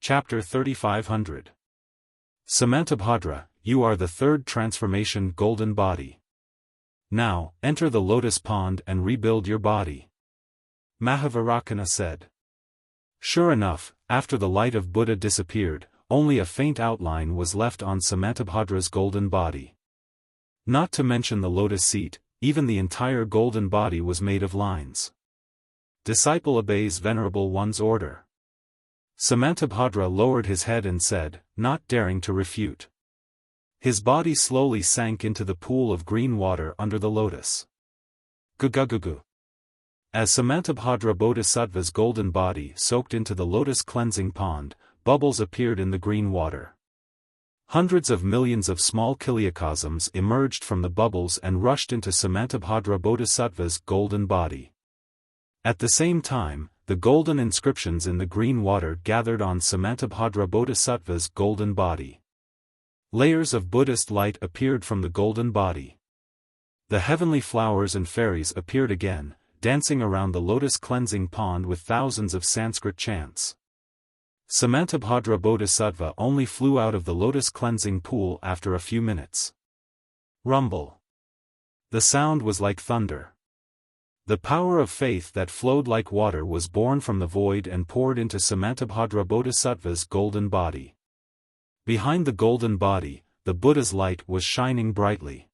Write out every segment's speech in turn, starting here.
Chapter 3500. Samantabhadra, you are the third transformation golden body. Now, enter the lotus pond and rebuild your body. Mahavarakana said. Sure enough, after the light of Buddha disappeared, only a faint outline was left on Samantabhadra's golden body. Not to mention the lotus seat, even the entire golden body was made of lines. Disciple obeys Venerable One's order. Samantabhadra lowered his head and said, not daring to refute. His body slowly sank into the pool of green water under the lotus. Gugugugu. As Samantabhadra Bodhisattva's golden body soaked into the lotus cleansing pond, bubbles appeared in the green water. Hundreds of millions of small kiliacosms emerged from the bubbles and rushed into Samantabhadra Bodhisattva's golden body. At the same time, the golden inscriptions in the green water gathered on Samantabhadra Bodhisattva's golden body. Layers of Buddhist light appeared from the golden body. The heavenly flowers and fairies appeared again, dancing around the lotus cleansing pond with thousands of Sanskrit chants. Samantabhadra Bodhisattva only flew out of the lotus cleansing pool after a few minutes. Rumble. The sound was like thunder. The power of faith that flowed like water was born from the void and poured into Samantabhadra Bodhisattva's golden body. Behind the golden body, the Buddha's light was shining brightly.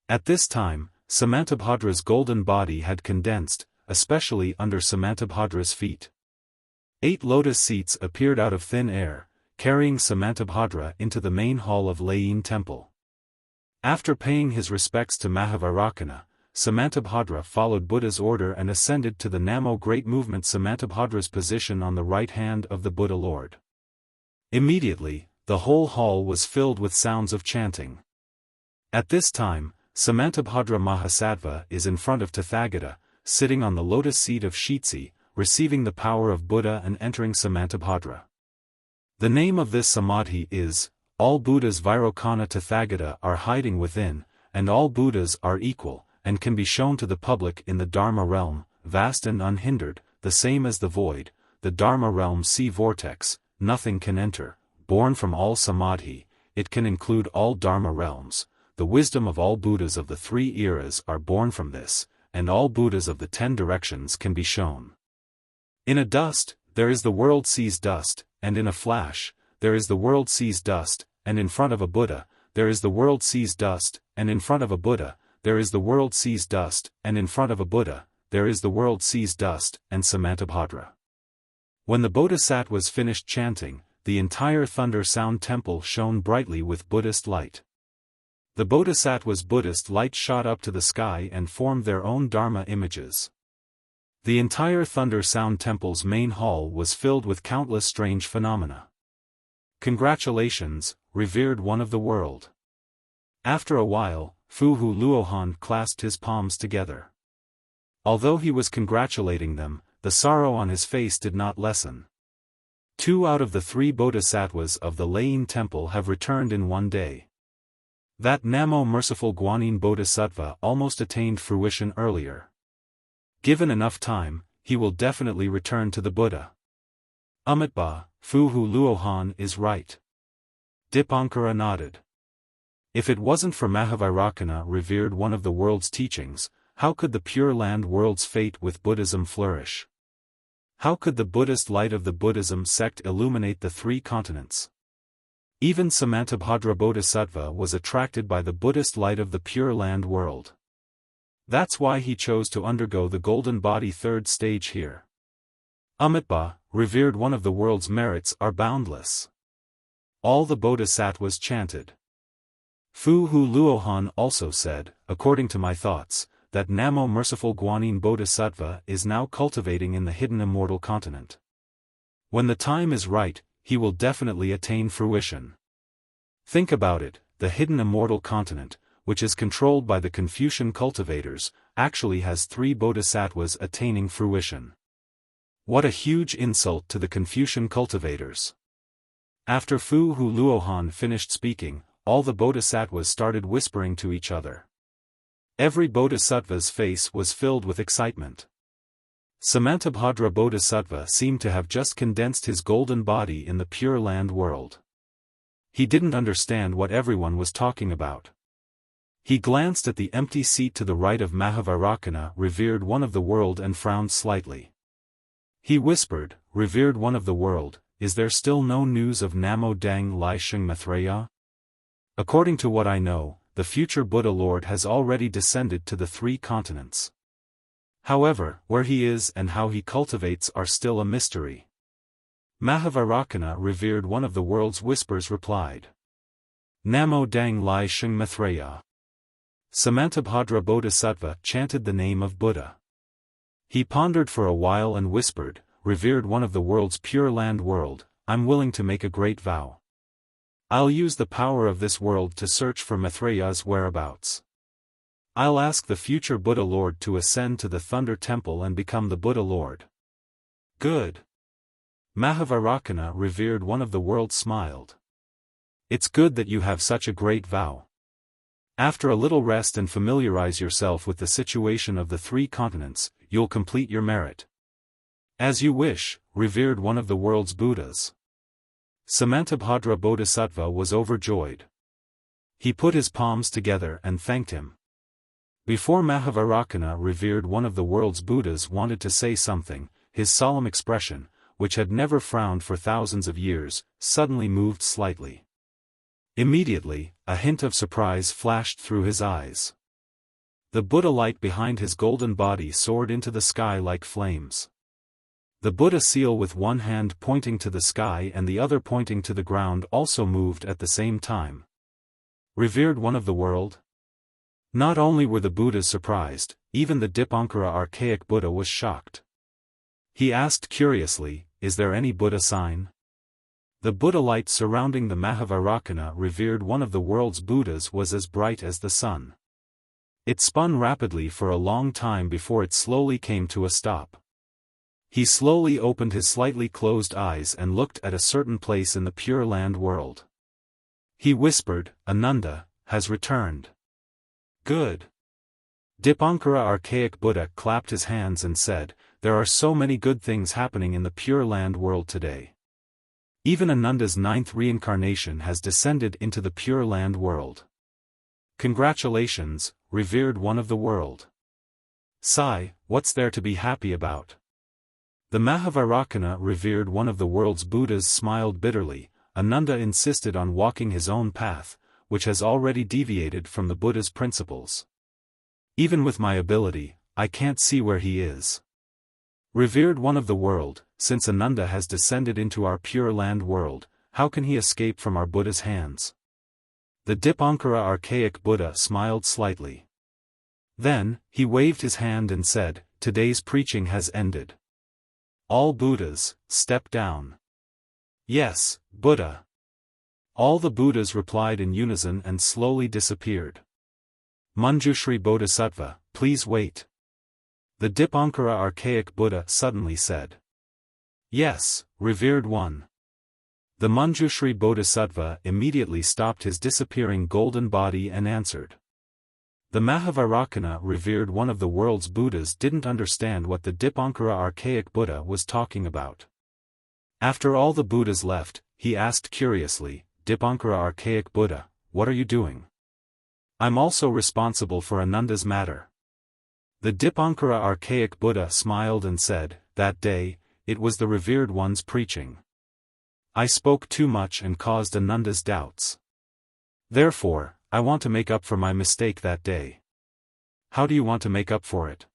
At this time, Samantabhadra's golden body had condensed, especially under Samantabhadra's feet. 8 lotus seats appeared out of thin air, carrying Samantabhadra into the main hall of Layin Temple. After paying his respects to Mahavarakana, Samantabhadra followed Buddha's order and ascended to the Namo Great Movement Samantabhadra's position on the right hand of the Buddha Lord. Immediately, the whole hall was filled with sounds of chanting. At this time, Samantabhadra Mahasattva is in front of Tathagata, sitting on the lotus seat of Shitsi, receiving the power of Buddha and entering Samantabhadra. The name of this samadhi is, all Buddhas Vairocana Tathagata are hiding within, and all Buddhas are equal, and can be shown to the public in the Dharma realm, vast and unhindered, the same as the void, the Dharma realm sea vortex, nothing can enter, born from all samadhi, it can include all Dharma realms, the wisdom of all Buddhas of the 3 eras are born from this, and all Buddhas of the 10 directions can be shown. In a dust, there is the world sees dust, and in a flash, there is the world sees dust, and in front of a Buddha, there is the world sees dust, and in front of a Buddha, there is the world sees dust, and in front of a Buddha, there is the world sees dust, and Samantabhadra. When the Bodhisattvas finished chanting, the entire thunder sound temple shone brightly with Buddhist light. The Bodhisattva's Buddhist light shot up to the sky and formed their own Dharma images. The entire thunder sound temple's main hall was filled with countless strange phenomena. Congratulations, revered one of the world. After a while, Fuhu Luohan clasped his palms together. Although he was congratulating them, the sorrow on his face did not lessen. 2 out of the 3 bodhisattvas of the Layin Temple have returned in one day. That Namo Merciful Guanyin Bodhisattva almost attained fruition earlier. Given enough time, he will definitely return to the Buddha. Amitba, Fuhu Luohan is right. Dipankara nodded. If it wasn't for Mahavarakana revered one of the world's teachings, how could the Pure Land world's fate with Buddhism flourish? How could the Buddhist light of the Buddhism sect illuminate the 3 continents? Even Samantabhadra Bodhisattva was attracted by the Buddhist light of the Pure Land world. That's why he chose to undergo the golden body 3rd stage here. Amitba, revered one of the world's merits are boundless. All the bodhisattvas chanted. Fuhu Luohan also said, according to my thoughts, that Namo Merciful Guanyin Bodhisattva is now cultivating in the hidden immortal continent. When the time is right, he will definitely attain fruition. Think about it, the hidden immortal continent, which is controlled by the Confucian cultivators, actually has 3 bodhisattvas attaining fruition. What a huge insult to the Confucian cultivators. After Fuhu Luohan finished speaking, all the bodhisattvas started whispering to each other. Every bodhisattva's face was filled with excitement. Samantabhadra Bodhisattva seemed to have just condensed his golden body in the Pure Land world. He didn't understand what everyone was talking about. He glanced at the empty seat to the right of Mahavarakana, revered one of the world, and frowned slightly. He whispered, "Revered one of the world, is there still no news of Namo Dang Lai Sheng Mathreya? According to what I know, the future Buddha Lord has already descended to the 3 continents. However, where he is and how he cultivates are still a mystery." Mahavarakana, revered one of the world's whispers, replied. Namo Dang Lai Sheng Mathreya. Samantabhadra Bodhisattva chanted the name of Buddha. He pondered for a while and whispered, "Revered one of the world's Pure Land world, I'm willing to make a great vow. I'll use the power of this world to search for Mathreya's whereabouts. I'll ask the future Buddha Lord to ascend to the Thunder Temple and become the Buddha Lord." "Good." Mahavarakana, revered one of the world, smiled. "It's good that you have such a great vow. After a little rest and familiarize yourself with the situation of the 3 continents, you'll complete your merit." "As you wish, revered one of the world's Buddhas." Samantabhadra Bodhisattva was overjoyed. He put his palms together and thanked him. Before Mahavarakana, revered one of the world's Buddhas, wanted to say something, his solemn expression, which had never frowned for thousands of years, suddenly moved slightly. Immediately, a hint of surprise flashed through his eyes. The Buddha light behind his golden body soared into the sky like flames. The Buddha seal, with one hand pointing to the sky and the other pointing to the ground, also moved at the same time. "Revered one of the world?" Not only were the Buddhas surprised, even the Dipankara archaic Buddha was shocked. He asked curiously, "Is there any Buddha sign?" The Buddha light surrounding the Mahavarakana, revered one of the world's Buddhas, was as bright as the sun. It spun rapidly for a long time before it slowly came to a stop. He slowly opened his slightly closed eyes and looked at a certain place in the Pure Land world. He whispered, "Ananda has returned." "Good." Dipankara archaic Buddha clapped his hands and said, "There are so many good things happening in the Pure Land world today. Even Ananda's 9th reincarnation has descended into the Pure Land world. Congratulations, revered one of the world." "Sai, what's there to be happy about?" The Mahavarakana, revered one of the world's Buddhas, smiled bitterly. "Ananda insisted on walking his own path, which has already deviated from the Buddha's principles. Even with my ability, I can't see where he is. Revered one of the world, since Ananda has descended into our Pure Land world, how can he escape from our Buddha's hands?" The Dipankara archaic Buddha smiled slightly. Then, he waved his hand and said, "Today's preaching has ended. All Buddhas, step down." "Yes, Buddha." All the Buddhas replied in unison and slowly disappeared. "Manjushri Bodhisattva, please wait." The Dipankara archaic Buddha suddenly said. "Yes, revered one." The Manjushri Bodhisattva immediately stopped his disappearing golden body and answered. The Mahavarakana, revered one of the world's Buddhas, didn't understand what the Dipankara archaic Buddha was talking about. After all the Buddhas left, he asked curiously, "Dipankara archaic Buddha, what are you doing?" "I'm also responsible for Ananda's matter." The Dipankara archaic Buddha smiled and said, "That day, it was the revered one's preaching. I spoke too much and caused Ananda's doubts. Therefore, I want to make up for my mistake that day." "How do you want to make up for it?"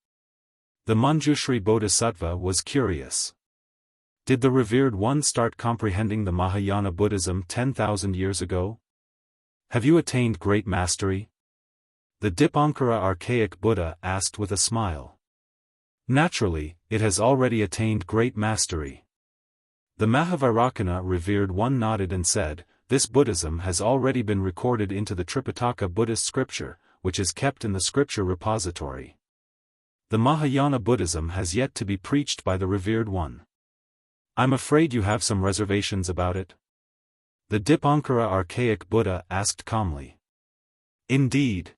The Manjushri Bodhisattva was curious. "Did the revered one start comprehending the Mahayana Buddhism 10,000 years ago? Have you attained great mastery?" The Dipankara archaic Buddha asked with a smile. "Naturally, it has already attained great mastery." The Mahavarakana, revered one, nodded and said, "This Buddhism has already been recorded into the Tripitaka Buddhist scripture, which is kept in the scripture repository. The Mahayana Buddhism has yet to be preached by the revered one. I'm afraid you have some reservations about it?" The Dipankara archaic Buddha asked calmly. "Indeed."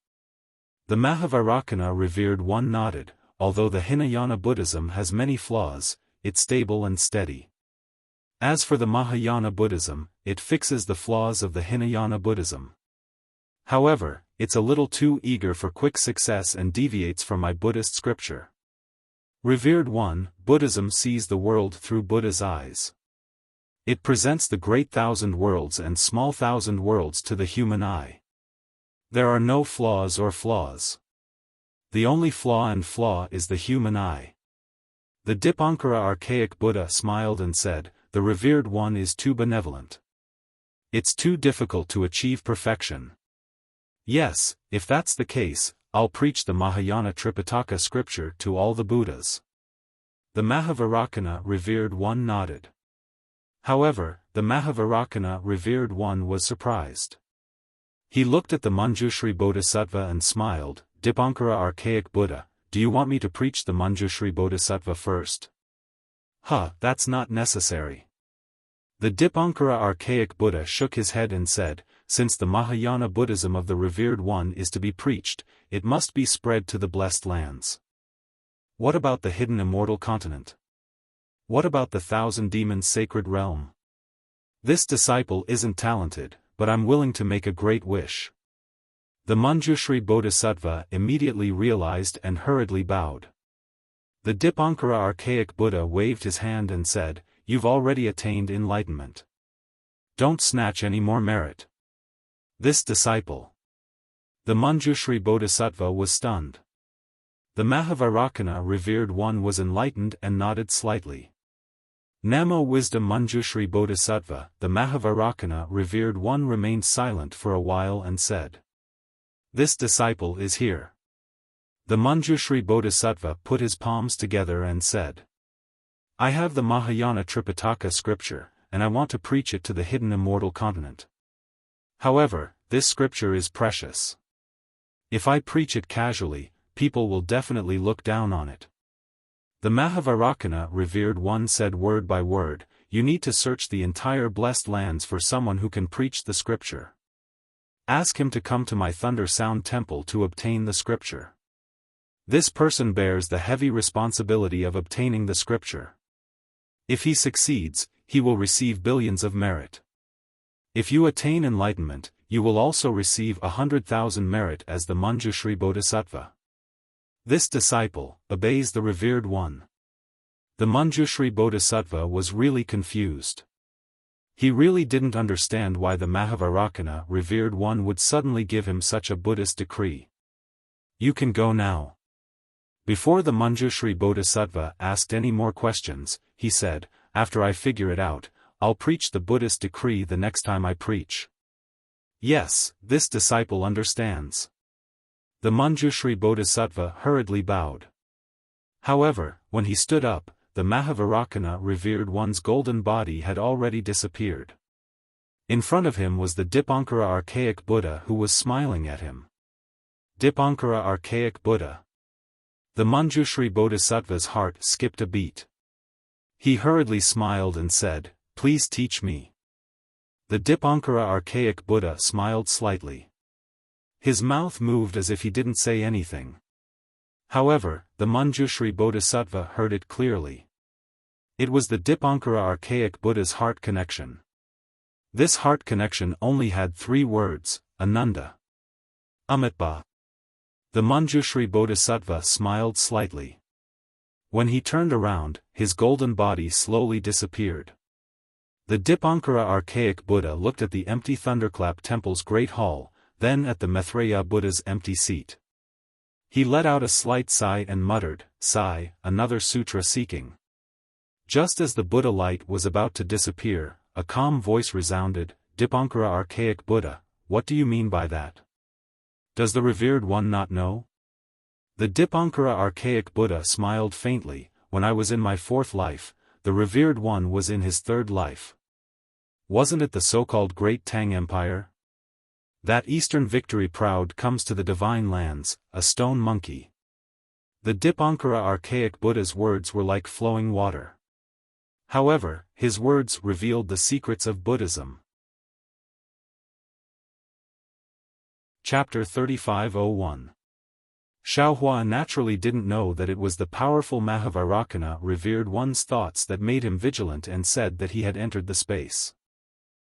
The Mahavarakana, revered one, nodded. although the Hinayana Buddhism has many flaws, it's stable and steady. As for the Mahayana Buddhism, it fixes the flaws of the Hinayana Buddhism. However, it's a little too eager for quick success and deviates from my Buddhist scripture. Revered One, Buddhism sees the world through Buddha's eyes. It presents the great thousand worlds and small thousand worlds to the human eye. There are no flaws or flaws. The only flaw and flaw is the human eye. The Dipankara archaic Buddha smiled and said, "The Revered One is too benevolent. It's too difficult to achieve perfection. Yes, if that's the case, I'll preach the Mahayana Tripitaka scripture to all the Buddhas." The Mahavarakana Revered One nodded. However, the Mahavarakana Revered One was surprised. He looked at the Manjushri Bodhisattva and smiled. "Dipankara archaic Buddha, do you want me to preach the Manjushri Bodhisattva first?" That's not necessary." The Dipankara archaic Buddha shook his head and said, "Since the Mahayana Buddhism of the Revered One is to be preached, it must be spread to the blessed lands. What about the hidden immortal continent? What about the thousand demons sacred realm? This disciple isn't talented, but I'm willing to make a great wish." The Manjushri Bodhisattva immediately realized and hurriedly bowed. The Dipankara archaic Buddha waved his hand and said, "You've already attained enlightenment. Don't snatch any more merit." This disciple. The Manjushri Bodhisattva was stunned. The Mahavarakana Revered One was enlightened and nodded slightly. Namo Wisdom Manjushri Bodhisattva, the Mahavarakana Revered One remained silent for a while and said, "This disciple is here." The Manjushri Bodhisattva put his palms together and said, "I have the Mahayana Tripitaka scripture, and I want to preach it to the hidden immortal continent. However, this scripture is precious. If I preach it casually, people will definitely look down on it." The Mahavarakana Revered One said word by word, "You need to search the entire blessed lands for someone who can preach the scripture. Ask him to come to my Thunder Sound Temple to obtain the scripture. This person bears the heavy responsibility of obtaining the scripture. If he succeeds, he will receive billions of merit. If you attain enlightenment, you will also receive 100,000 merit as the Manjushri Bodhisattva." This disciple obeys the Revered One. The Manjushri Bodhisattva was really confused. He really didn't understand why the Mahavarakana Revered One would suddenly give him such a Buddhist decree. "You can go now." Before the Manjushri Bodhisattva asked any more questions, he said, "After I figure it out, I'll preach the Buddhist decree the next time I preach." Yes, this disciple understands. The Manjushri Bodhisattva hurriedly bowed. However, when he stood up, the Mahavarakana Revered One's golden body had already disappeared. In front of him was the Dipankara archaic Buddha who was smiling at him. Dipankara archaic Buddha. The Manjushri Bodhisattva's heart skipped a beat. He hurriedly smiled and said, "Please teach me." The Dipankara archaic Buddha smiled slightly. His mouth moved as if he didn't say anything. However, the Manjushri Bodhisattva heard it clearly. It was the Dipankara archaic Buddha's heart connection. This heart connection only had 3 words, Ananda. Amitba. The Manjushri Bodhisattva smiled slightly. When he turned around, his golden body slowly disappeared. The Dipankara archaic Buddha looked at the empty Thunderclap Temple's great hall, then at the Maitreya Buddha's empty seat. He let out a slight sigh and muttered, "Sigh, another sutra seeking." Just as the Buddha light was about to disappear, a calm voice resounded, "Dipankara archaic Buddha, what do you mean by that? Does the Revered One not know?" The Dipankara archaic Buddha smiled faintly, "When I was in my 4th life, the Revered One was in his 3rd life. Wasn't it the so-called Great Tang Empire? That eastern victory proud comes to the divine lands, a stone monkey." The Dipankara archaic Buddha's words were like flowing water. However, his words revealed the secrets of Buddhism. Chapter 3501. Xiaohua naturally didn't know that it was the powerful Mahavarakana revered one's thoughts that made him vigilant and said that he had entered the space.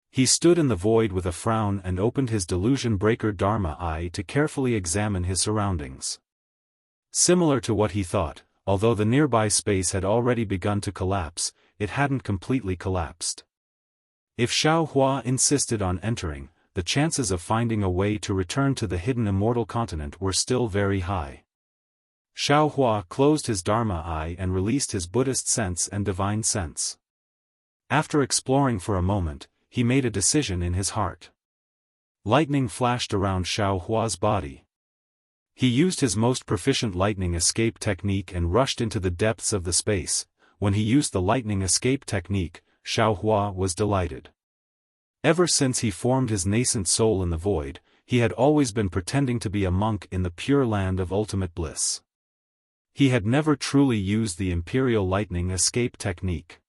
He stood in the void with a frown and opened his delusion breaker Dharma eye to carefully examine his surroundings. Similar to what he thought, although the nearby space had already begun to collapse, it hadn't completely collapsed. If Xiaohua insisted on entering, the chances of finding a way to return to the hidden immortal continent were still very high. Xiaohua closed his Dharma eye and released his Buddhist sense and divine sense. After exploring for a moment, he made a decision in his heart. Lightning flashed around Xiaohua's body. He used his most proficient lightning escape technique and rushed into the depths of the space. When he used the lightning escape technique, Xiaohua was delighted. Ever since he formed his nascent soul in the void, he had always been pretending to be a monk in the pure land of ultimate bliss. He had never truly used the imperial lightning escape technique.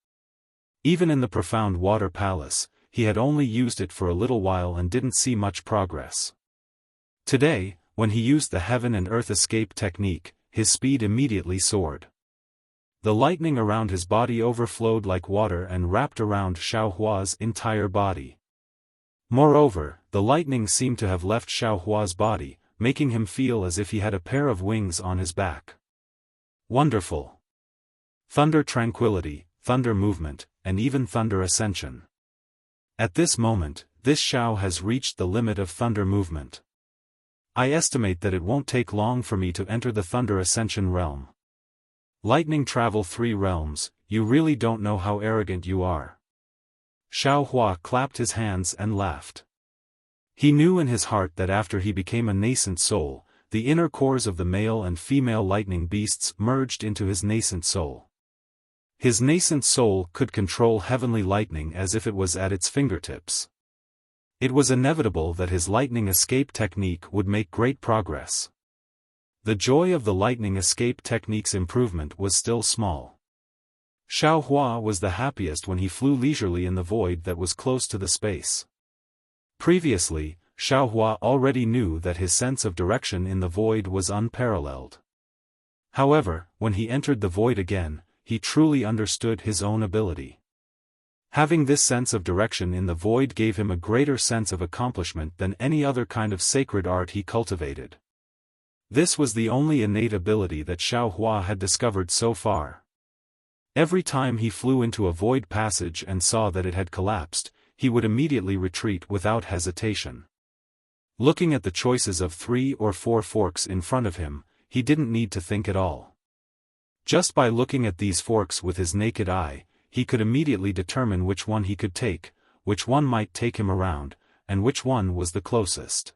Even in the profound water palace, he had only used it for a little while and didn't see much progress. Today, when he used the heaven and earth escape technique, his speed immediately soared. The lightning around his body overflowed like water and wrapped around Xiaohua's entire body. Moreover, the lightning seemed to have left Xiaohua's body, making him feel as if he had a pair of wings on his back. Wonderful! Thunder tranquility, thunder movement, and even thunder ascension. At this moment, this Xiao has reached the limit of thunder movement. I estimate that it won't take long for me to enter the thunder ascension realm. Lightning travel 3 realms, you really don't know how arrogant you are. Xiaohua clapped his hands and laughed. He knew in his heart that after he became a nascent soul, the inner cores of the male and female lightning beasts merged into his nascent soul. His nascent soul could control heavenly lightning as if it was at its fingertips. It was inevitable that his lightning escape technique would make great progress. The joy of the lightning escape technique's improvement was still small. Xiaohua was the happiest when he flew leisurely in the void that was close to the space. Previously, Xiaohua already knew that his sense of direction in the void was unparalleled. However, when he entered the void again, he truly understood his own ability. Having this sense of direction in the void gave him a greater sense of accomplishment than any other kind of sacred art he cultivated. This was the only innate ability that Xiaohua had discovered so far. Every time he flew into a void passage and saw that it had collapsed, he would immediately retreat without hesitation. Looking at the choices of 3 or 4 forks in front of him, he didn't need to think at all. Just by looking at these forks with his naked eye, he could immediately determine which one he could take, which one might take him around, and which one was the closest.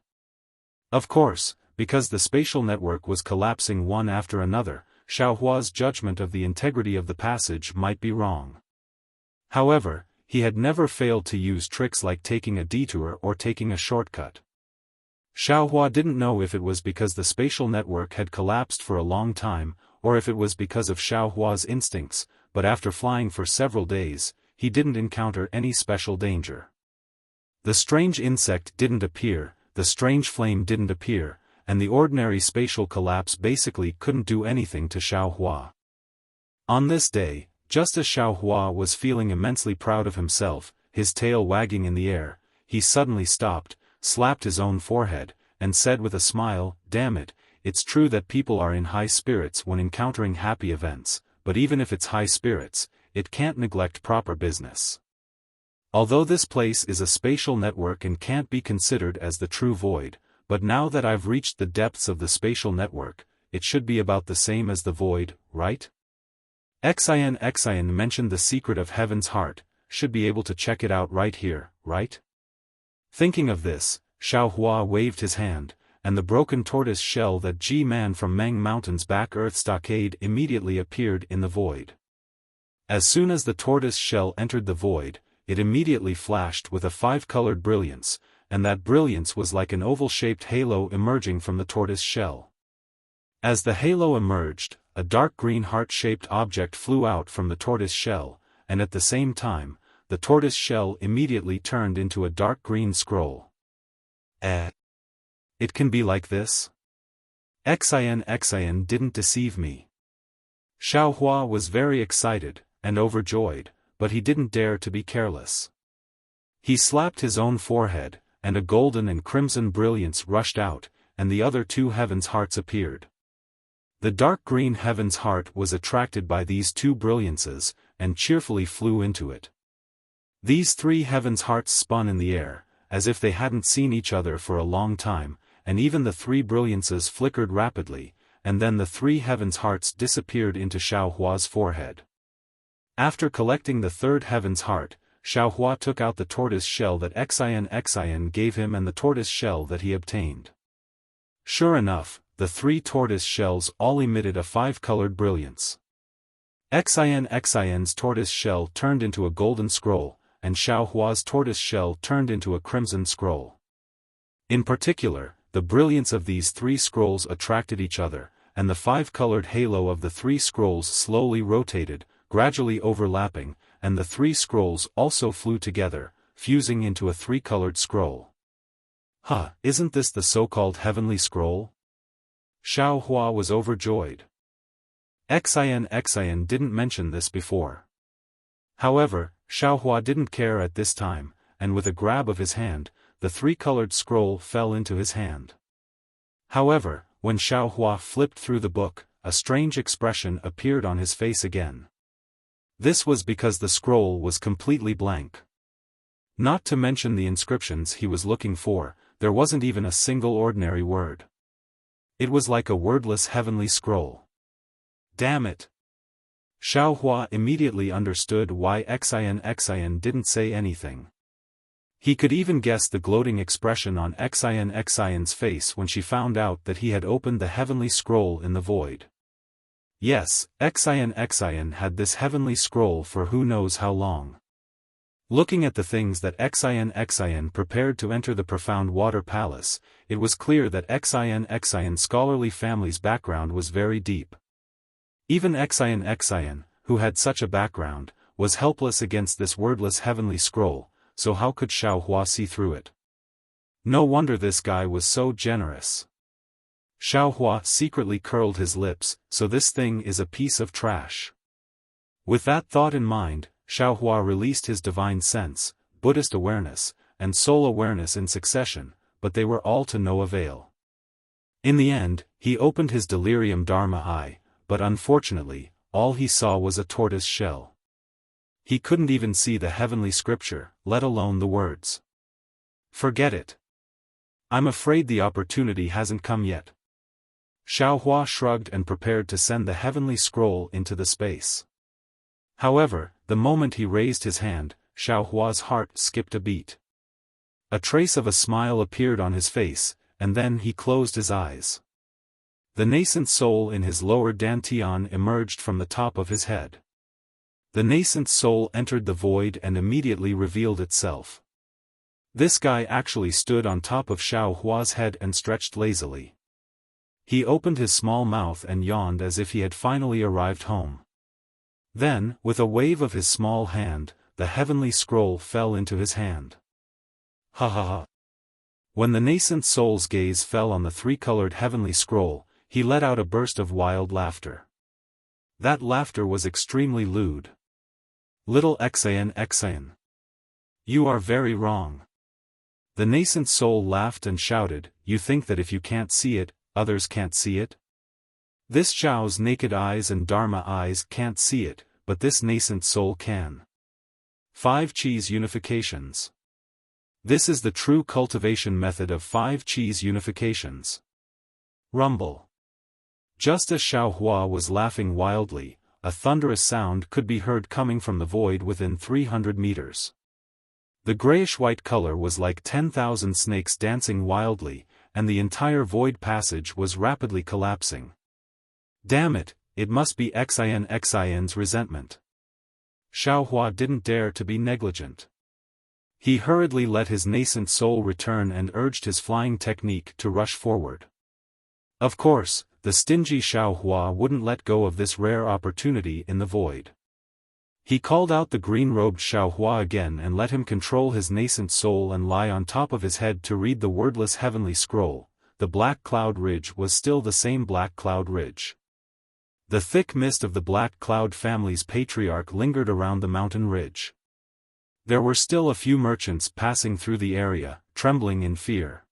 Of course, because the spatial network was collapsing one after another, Xiaohua's judgment of the integrity of the passage might be wrong. However, he had never failed to use tricks like taking a detour or taking a shortcut. Xiaohua didn't know if it was because the spatial network had collapsed for a long time, or if it was because of Xiaohua's instincts, but after flying for several days, he didn't encounter any special danger. The strange insect didn't appear, the strange flame didn't appear, and the ordinary spatial collapse basically couldn't do anything to Xiaohua. On this day, just as Xiaohua was feeling immensely proud of himself, his tail wagging in the air, he suddenly stopped, slapped his own forehead, and said with a smile, "Damn it, it's true that people are in high spirits when encountering happy events, but even if it's high spirits, it can't neglect proper business. Although this place is a spatial network and can't be considered as the true void, but now that I've reached the depths of the spatial network, it should be about the same as the void, right? Xian mentioned the secret of heaven's heart, should be able to check it out right here, right?" Thinking of this, Xiaohua waved his hand, and the broken tortoise shell that G-Man from Meng Mountain's back earth stockade immediately appeared in the void. As soon as the tortoise shell entered the void, it immediately flashed with a 5-colored brilliance, and that brilliance was like an oval-shaped halo emerging from the tortoise shell. As the halo emerged, a dark green heart-shaped object flew out from the tortoise shell, and at the same time, the tortoise shell immediately turned into a dark green scroll. It can be like this? Xian didn't deceive me. Xiaohua was very excited, and overjoyed, but he didn't dare to be careless. He slapped his own forehead, and a golden and crimson brilliance rushed out, and the other two heaven's hearts appeared. The dark green heaven's heart was attracted by these two brilliances, and cheerfully flew into it. These three heaven's hearts spun in the air, as if they hadn't seen each other for a long time, and even the three brilliances flickered rapidly, and then the three heaven's hearts disappeared into Xiaohua's forehead. After collecting the third heaven's heart, Xiaohua took out the tortoise shell that Xian gave him and the tortoise shell that he obtained. Sure enough, the three tortoise shells all emitted a five-colored brilliance. Xian's tortoise shell turned into a golden scroll, and Xiaohua's tortoise shell turned into a crimson scroll. In particular, the brilliance of these three scrolls attracted each other, and the five-colored halo of the three scrolls slowly rotated, gradually overlapping, and the three scrolls also flew together, fusing into a three-colored scroll. Isn't this the so-called heavenly scroll? Xiaohua was overjoyed. Xian didn't mention this before. However, Xiaohua didn't care at this time, and with a grab of his hand, the three-colored scroll fell into his hand. However, when Xiaohua flipped through the book, a strange expression appeared on his face again. This was because the scroll was completely blank. Not to mention the inscriptions he was looking for, there wasn't even a single ordinary word. It was like a wordless heavenly scroll. Damn it! Xiaohua immediately understood why Xian didn't say anything. He could even guess the gloating expression on Xian's face when she found out that he had opened the heavenly scroll in the void. Yes, Xian had this heavenly scroll for who knows how long. Looking at the things that Xian prepared to enter the profound water palace, it was clear that Xian's scholarly family's background was very deep. Even Xian, who had such a background, was helpless against this wordless heavenly scroll, so how could Xiaohua see through it? No wonder this guy was so generous. Xiaohua secretly curled his lips, so this thing is a piece of trash. With that thought in mind, Xiaohua released his divine sense, Buddhist awareness, and soul awareness in succession, but they were all to no avail. In the end, he opened his delirium dharma eye, but unfortunately, all he saw was a tortoise shell. He couldn't even see the heavenly scripture, let alone the words. Forget it. I'm afraid the opportunity hasn't come yet. Xiaohua shrugged and prepared to send the heavenly scroll into the space. However, the moment he raised his hand, Xiaohua's heart skipped a beat. A trace of a smile appeared on his face, and then he closed his eyes. The nascent soul in his lower dantian emerged from the top of his head. The nascent soul entered the void and immediately revealed itself. This guy actually stood on top of Xiaohua's head and stretched lazily. He opened his small mouth and yawned as if he had finally arrived home. Then, with a wave of his small hand, the heavenly scroll fell into his hand. When the nascent soul's gaze fell on the three-colored heavenly scroll, he let out a burst of wild laughter. That laughter was extremely lewd. Little Xian. You are very wrong. The nascent soul laughed and shouted, you think that if you can't see it, others can't see it? This Zhao's naked eyes and Dharma eyes can't see it, but this nascent soul can. 5 cheese unifications. This is the true cultivation method of 5 cheese unifications. Rumble. Just as Xiaohua was laughing wildly, a thunderous sound could be heard coming from the void within 300 meters. The grayish-white color was like 10,000 snakes dancing wildly, and the entire void passage was rapidly collapsing. Damn it, it must be Xian's resentment. Xiaohua didn't dare to be negligent. He hurriedly let his nascent soul return and urged his flying technique to rush forward. Of course, the stingy Xiaohua wouldn't let go of this rare opportunity in the void. He called out the green-robed Xiaohua again and let him control his nascent soul and lie on top of his head to read the wordless heavenly scroll, the Black Cloud Ridge was still the same Black Cloud Ridge. The thick mist of the Black Cloud family's patriarch lingered around the mountain ridge. There were still a few merchants passing through the area, trembling in fear.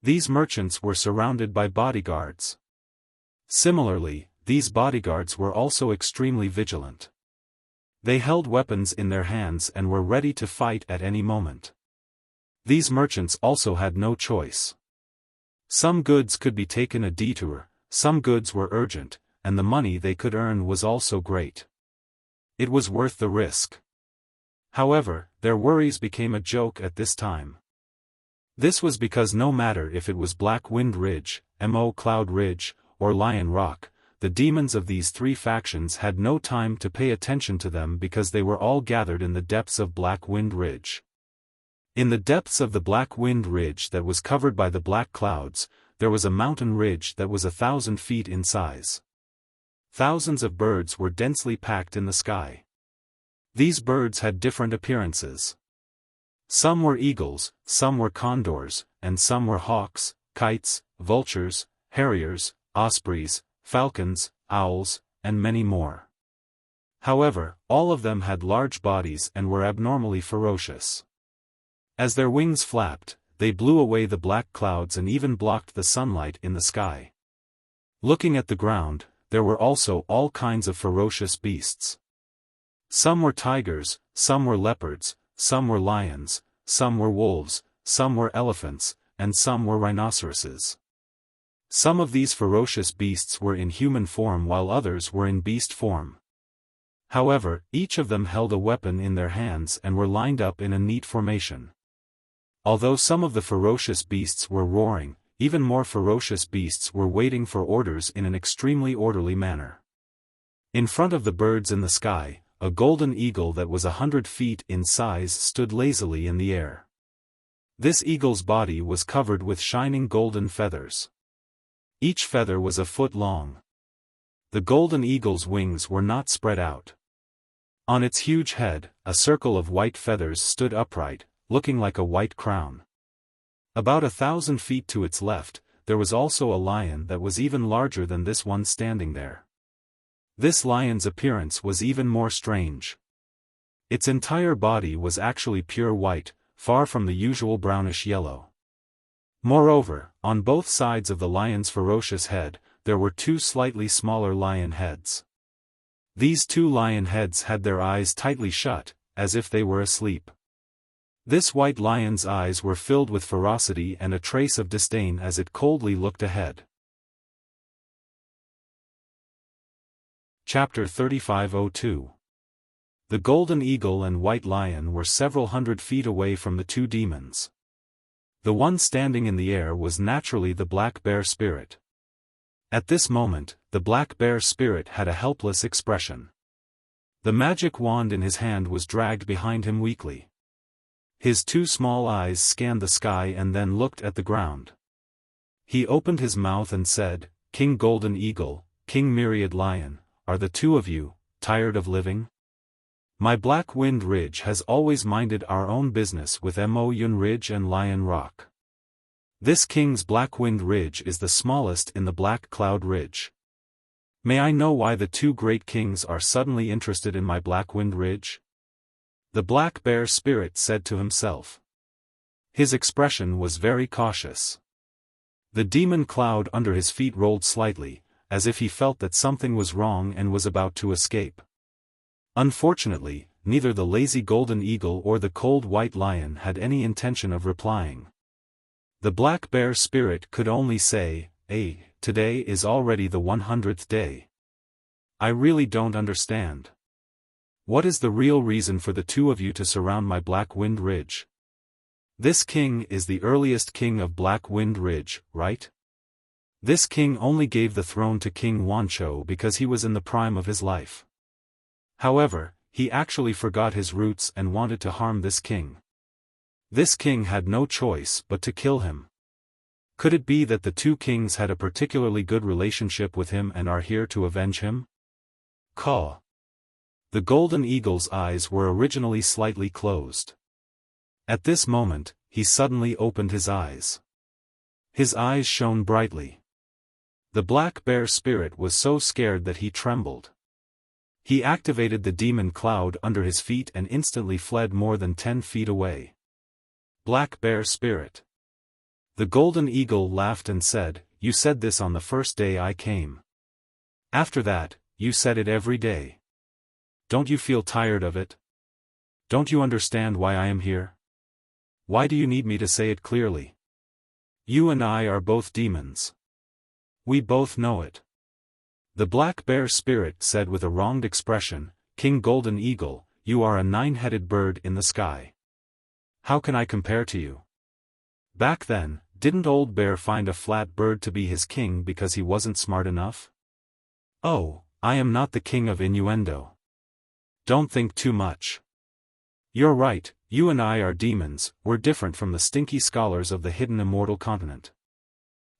These merchants were surrounded by bodyguards. Similarly, these bodyguards were also extremely vigilant. They held weapons in their hands and were ready to fight at any moment. These merchants also had no choice. Some goods could be taken a detour, some goods were urgent, and the money they could earn was also great. It was worth the risk. However, their worries became a joke at this time. This was because no matter if it was Black Wind Ridge, Cloud Ridge, or Lion Rock, the demons of these three factions had no time to pay attention to them because they were all gathered in the depths of Black Wind Ridge. In the depths of the Black Wind Ridge that was covered by the black clouds, there was a mountain ridge that was 1,000 feet in size. Thousands of birds were densely packed in the sky. These birds had different appearances. Some were eagles, some were condors, and some were hawks, kites, vultures, harriers, ospreys, falcons, owls, and many more. However, all of them had large bodies and were abnormally ferocious. As their wings flapped, they blew away the black clouds and even blocked the sunlight in the sky. Looking at the ground, there were also all kinds of ferocious beasts. Some were tigers, some were leopards, some were lions, some were wolves, some were elephants, and some were rhinoceroses. Some of these ferocious beasts were in human form while others were in beast form. However, each of them held a weapon in their hands and were lined up in a neat formation. Although some of the ferocious beasts were roaring, even more ferocious beasts were waiting for orders in an extremely orderly manner. In front of the birds in the sky, a golden eagle that was 100 feet in size stood lazily in the air. This eagle's body was covered with shining golden feathers. Each feather was a foot long. The golden eagle's wings were not spread out. On its huge head, a circle of white feathers stood upright, looking like a white crown. About 1,000 feet to its left, there was also a lion that was even larger than this one standing there. This lion's appearance was even more strange. Its entire body was actually pure white, far from the usual brownish yellow. Moreover, on both sides of the lion's ferocious head, there were two slightly smaller lion heads. These two lion heads had their eyes tightly shut, as if they were asleep. This white lion's eyes were filled with ferocity and a trace of disdain as it coldly looked ahead. Chapter 3502. The golden eagle and white lion were several hundred feet away from the two demons. The one standing in the air was naturally the black bear spirit. At this moment, the black bear spirit had a helpless expression. The magic wand in his hand was dragged behind him weakly. His two small eyes scanned the sky and then looked at the ground. He opened his mouth and said, "King Golden Eagle, King Myriad Lion, are the two of you tired of living? My Black Wind Ridge has always minded our own business with Yun Ridge and Lion Rock. This king's Black Wind Ridge is the smallest in the Black Cloud Ridge. May I know why the two great kings are suddenly interested in my Black Wind Ridge?" The black bear spirit said to himself. His expression was very cautious. The demon cloud under his feet rolled slightly, as if he felt that something was wrong and was about to escape. Unfortunately, neither the lazy golden eagle or the cold white lion had any intention of replying. The black bear spirit could only say, today is already the 100th day. I really don't understand. What is the real reason for the two of you to surround my Black Wind Ridge? This king is the earliest king of Black Wind Ridge, right? This king only gave the throne to King Wancho because he was in the prime of his life. However, he actually forgot his roots and wanted to harm this king. This king had no choice but to kill him. Could it be that the two kings had a particularly good relationship with him and are here to avenge him? Caw. The golden eagle's eyes were originally slightly closed. At this moment, he suddenly opened his eyes. His eyes shone brightly. The black bear spirit was so scared that he trembled. He activated the demon cloud under his feet and instantly fled more than 10 feet away. Black bear spirit. The golden eagle laughed and said, "You said this on the first day I came. After that, you said it every day. Don't you feel tired of it? Don't you understand why I am here? Why do you need me to say it clearly? You and I are both demons. We both know it." The black bear spirit said with a wronged expression, "King Golden Eagle, you are a 9-headed bird in the sky. How can I compare to you? Back then, didn't Old Bear find a flat bird to be his king because he wasn't smart enough? Oh, I am not the king of innuendo. Don't think too much. You're right, you and I are demons, we're different from the stinky scholars of the hidden immortal continent.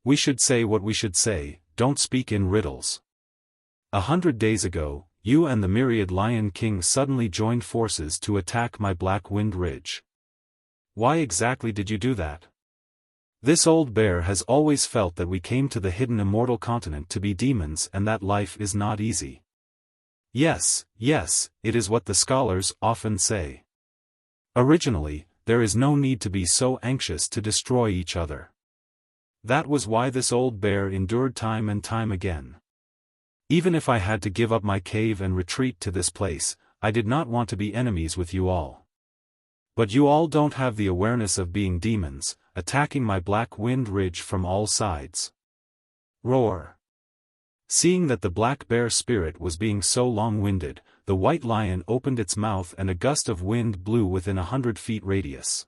We should say what we should say, don't speak in riddles. 100 days ago, you and the myriad Lion King suddenly joined forces to attack my Black Wind Ridge. Why exactly did you do that? This old bear has always felt that we came to the hidden immortal continent to be demons and that life is not easy. Yes, it is what the scholars often say. Originally, there is no need to be so anxious to destroy each other. That was why this old bear endured time and time again. Even if I had to give up my cave and retreat to this place, I did not want to be enemies with you all. But you all don't have the awareness of being demons, attacking my Black Wind Ridge from all sides. Roar. Seeing that the black bear spirit was being so long-winded, the white lion opened its mouth and a gust of wind blew within 100 feet radius.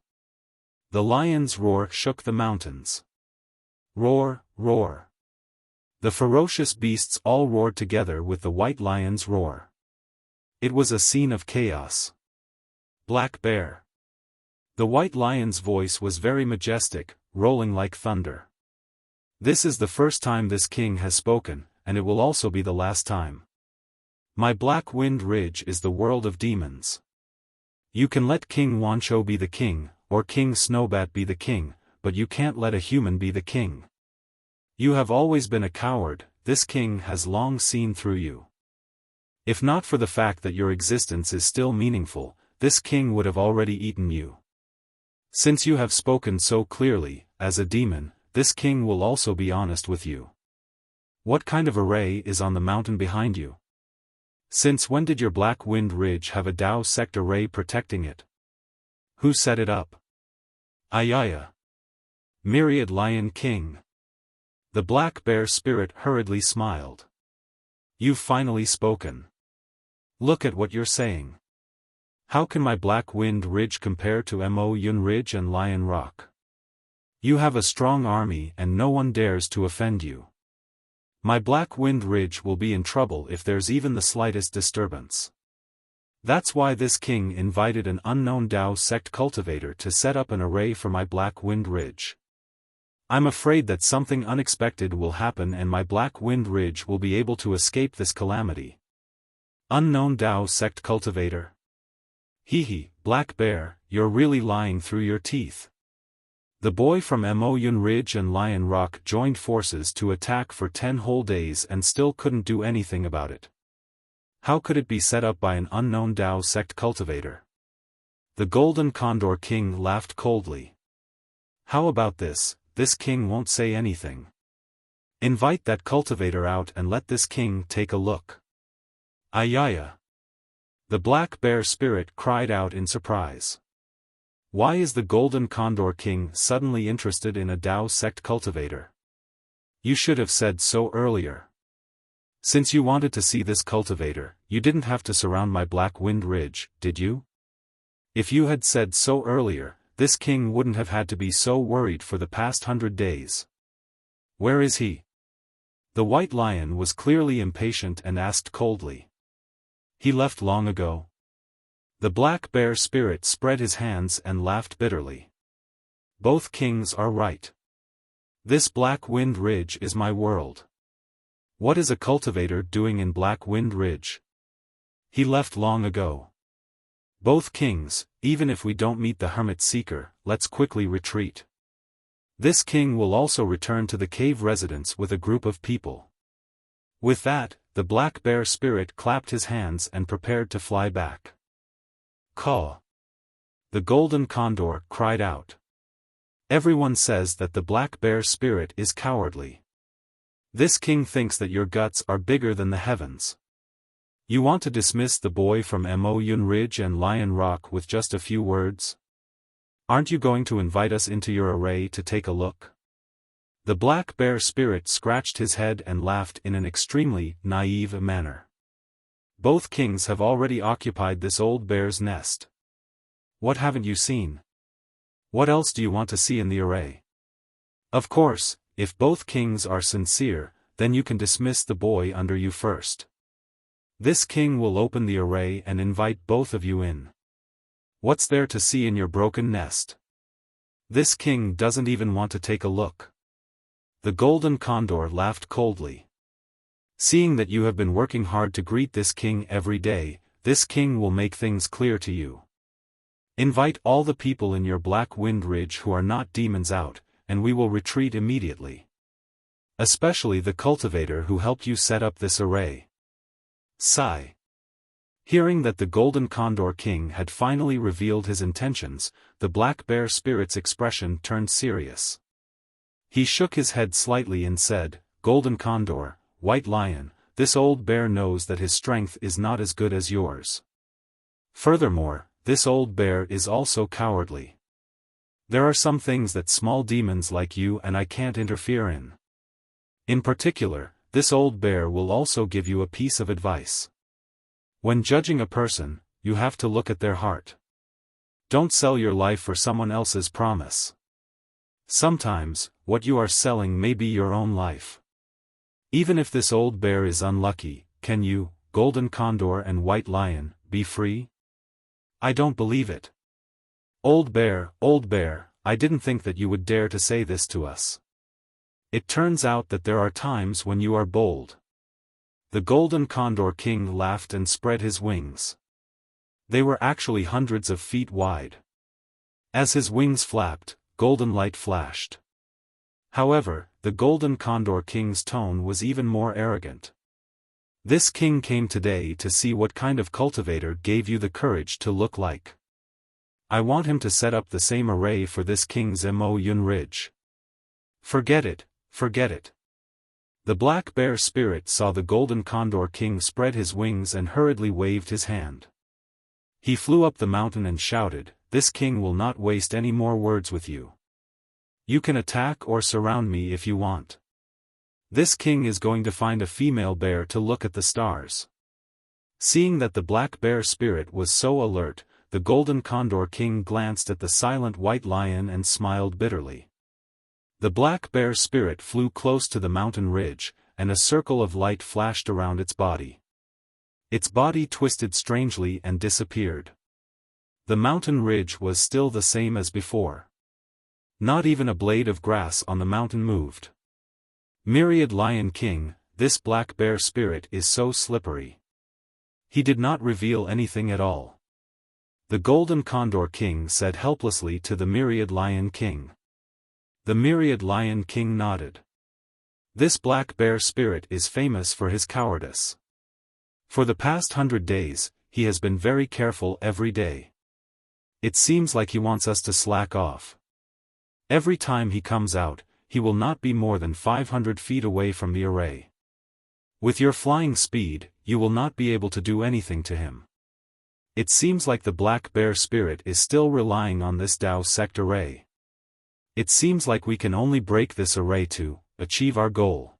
The lion's roar shook the mountains. Roar, roar. The ferocious beasts all roared together with the white lion's roar. It was a scene of chaos. Black bear. The white lion's voice was very majestic, rolling like thunder. This is the first time this king has spoken, and it will also be the last time. My Black Wind Ridge is the world of demons. You can let King Wancho be the king, or King Snowbat be the king, but you can't let a human be the king. You have always been a coward, this king has long seen through you. If not for the fact that your existence is still meaningful, this king would have already eaten you. Since you have spoken so clearly, as a demon, this king will also be honest with you. What kind of array is on the mountain behind you? Since when did your Black Wind Ridge have a Dao sect array protecting it? Who set it up? Ayaya. Myriad Lion King. The black bear spirit hurriedly smiled. You've finally spoken. Look at what you're saying. How can my Black Wind Ridge compare to Mo Yun Ridge and Lion Rock? You have a strong army and no one dares to offend you. My Black Wind Ridge will be in trouble if there's even the slightest disturbance. That's why this king invited an unknown Dao sect cultivator to set up an array for my Black Wind Ridge. I'm afraid that something unexpected will happen and my Black Wind Ridge will be able to escape this calamity. Unknown Dao sect cultivator. Hee, Black Bear, you're really lying through your teeth. The boy from Mo Yun Ridge and Lion Rock joined forces to attack for 10 whole days and still couldn't do anything about it. How could it be set up by an unknown Dao sect cultivator? The Golden Condor King laughed coldly. How about this? This king won't say anything. Invite that cultivator out and let this king take a look. Ayaya. The black bear spirit cried out in surprise. Why is the Golden Condor King suddenly interested in a Dao sect cultivator? You should have said so earlier. Since you wanted to see this cultivator, you didn't have to surround my Black Wind Ridge, did you? If you had said so earlier, this king wouldn't have had to be so worried for the past 100 days. Where is he? The white lion was clearly impatient and asked coldly. He left long ago. The black bear spirit spread his hands and laughed bitterly. Both kings are right. This Black Wind Ridge is my world. What is a cultivator doing in Black Wind Ridge? He left long ago. Both kings, even if we don't meet the Hermit Seeker, let's quickly retreat. This king will also return to the cave residence with a group of people. With that, the black bear spirit clapped his hands and prepared to fly back. Caw! The golden condor cried out. Everyone says that the black bear spirit is cowardly. This king thinks that your guts are bigger than the heavens. You want to dismiss the boy from Moyun Ridge and Lion Rock with just a few words? Aren't you going to invite us into your array to take a look? The black bear spirit scratched his head and laughed in an extremely naive manner. Both kings have already occupied this old bear's nest. What haven't you seen? What else do you want to see in the array? Of course, if both kings are sincere, then you can dismiss the boy under you first. This king will open the array and invite both of you in. What's there to see in your broken nest? This king doesn't even want to take a look. The golden condor laughed coldly. Seeing that you have been working hard to greet this king every day, this king will make things clear to you. Invite all the people in your Black Wind Ridge who are not demons out, and we will retreat immediately. Especially the cultivator who helped you set up this array. Sigh. Hearing that the Golden Condor King had finally revealed his intentions, the black bear spirit's expression turned serious. He shook his head slightly and said, "Golden Condor, White Lion, this old bear knows that his strength is not as good as yours. Furthermore, this old bear is also cowardly. There are some things that small demons like you and I can't interfere in. In particular, this old bear will also give you a piece of advice. When judging a person, you have to look at their heart. Don't sell your life for someone else's promise. Sometimes, what you are selling may be your own life. Even if this old bear is unlucky, can you, Golden Condor and White Lion, be free? I don't believe it. Old bear, I didn't think that you would dare to say this to us. It turns out that there are times when you are bold." The Golden Condor King laughed and spread his wings. They were actually hundreds of feet wide. As his wings flapped, golden light flashed. However, the Golden Condor King's tone was even more arrogant. "This king came today to see what kind of cultivator gave you the courage to look like. I want him to set up the same array for this king's Moyun Ridge." Forget it, forget it." The black bear spirit saw the Golden Condor King spread his wings and hurriedly waved his hand. He flew up the mountain and shouted, "This king will not waste any more words with you. You can attack or surround me if you want. This king is going to find a female bear to look at the stars." Seeing that the black bear spirit was so alert, the Golden Condor King glanced at the silent White Lion and smiled bitterly. The black bear spirit flew close to the mountain ridge, and a circle of light flashed around its body. Its body twisted strangely and disappeared. The mountain ridge was still the same as before. Not even a blade of grass on the mountain moved. Myriad Lion King, this black bear spirit is so slippery. He did not reveal anything at all. The Golden Condor King said helplessly to the Myriad Lion King. The Myriad Lion King nodded. This black bear spirit is famous for his cowardice. For the past 100 days, he has been very careful every day. It seems like he wants us to slack off. Every time he comes out, he will not be more than 500 feet away from the array. With your flying speed, you will not be able to do anything to him. It seems like the black bear spirit is still relying on this Dao sect array. It seems like we can only break this array to achieve our goal."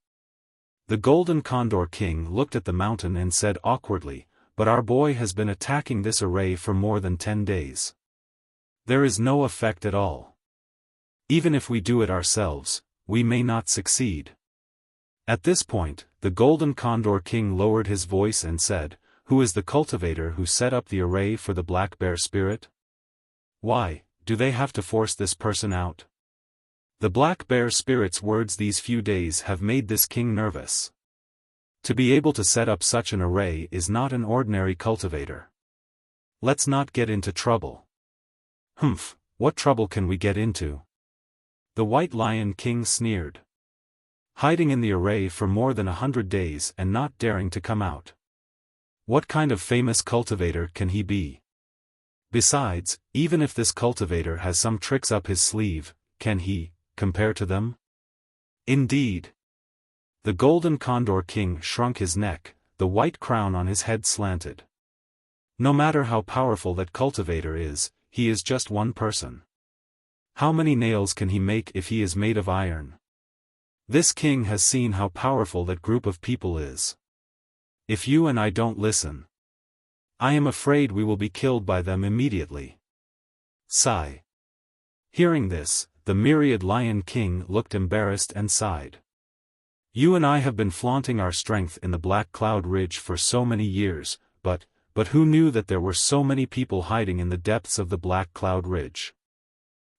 The Golden Condor King looked at the mountain and said awkwardly, "But our boy has been attacking this array for more than 10 days. There is no effect at all. Even if we do it ourselves, we may not succeed." At this point, the Golden Condor King lowered his voice and said, "Who is the cultivator who set up the array for the black bear spirit? Why, do they have to force this person out?" The black bear spirit's words these few days have made this king nervous. To be able to set up such an array is not an ordinary cultivator. Let's not get into trouble. Humph, what trouble can we get into? The White Lion King sneered. Hiding in the array for more than 100 days and not daring to come out. What kind of famous cultivator can he be? Besides, even if this cultivator has some tricks up his sleeve, can he compare to them? Indeed. The Golden Condor King shrunk his neck, the white crown on his head slanted. No matter how powerful that cultivator is, he is just one person. How many nails can he make if he is made of iron? This king has seen how powerful that group of people is. If you and I don't listen, I am afraid we will be killed by them immediately. Sigh. Hearing this, the Myriad Lion King looked embarrassed and sighed. You and I have been flaunting our strength in the Black Cloud Ridge for so many years, but who knew that there were so many people hiding in the depths of the Black Cloud Ridge?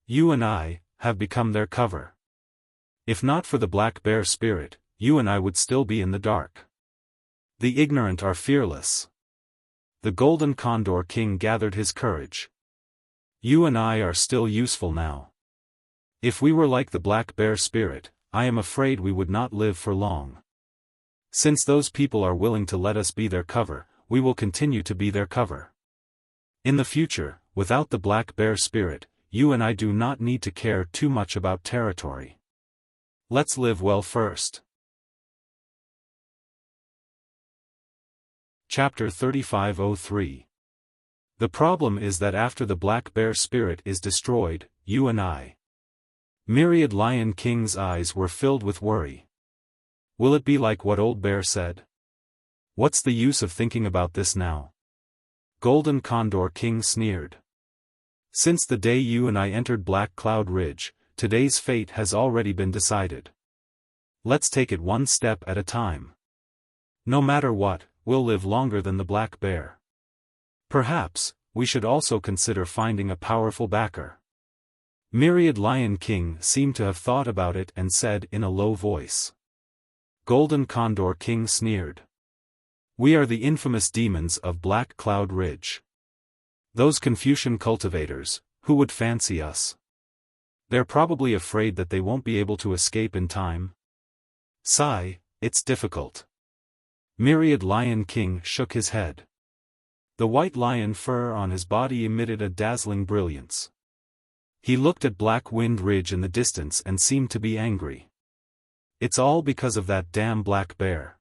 You and I have become their cover. If not for the Black Bear spirit, you and I would still be in the dark. The ignorant are fearless. The Golden Condor King gathered his courage. You and I are still useful now. If we were like the Black Bear spirit, I am afraid we would not live for long. Since those people are willing to let us be their cover, we will continue to be their cover. In the future, without the Black Bear spirit, you and I do not need to care too much about territory. Let's live well first. Chapter 3503. The problem is that after the Black Bear spirit is destroyed, you and I. Myriad Lion King's eyes were filled with worry. Will it be like what Old Bear said? What's the use of thinking about this now? Golden Condor King sneered. Since the day you and I entered Black Cloud Ridge, today's fate has already been decided. Let's take it one step at a time. No matter what, we'll live longer than the Black Bear. Perhaps, we should also consider finding a powerful backer. Myriad Lion King seemed to have thought about it and said in a low voice. Golden Condor King sneered. We are the infamous demons of Black Cloud Ridge. Those Confucian cultivators, who would fancy us? They're probably afraid that they won't be able to escape in time. Sigh, it's difficult. Myriad Lion King shook his head. The white lion fur on his body emitted a dazzling brilliance. He looked at Black Wind Ridge in the distance and seemed to be angry. It's all because of that damn Black Bear.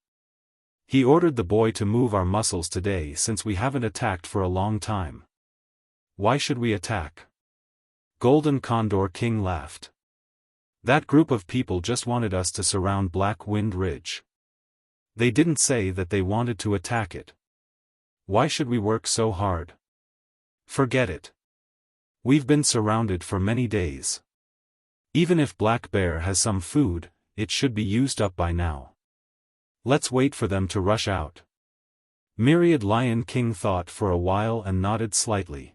He ordered the boy to move our muscles today since we haven't attacked for a long time. Why should we attack? Golden Condor King laughed. That group of people just wanted us to surround Black Wind Ridge. They didn't say that they wanted to attack it. Why should we work so hard? Forget it. We've been surrounded for many days. Even if Black Bear has some food, it should be used up by now. Let's wait for them to rush out. Myriad Lion King thought for a while and nodded slightly.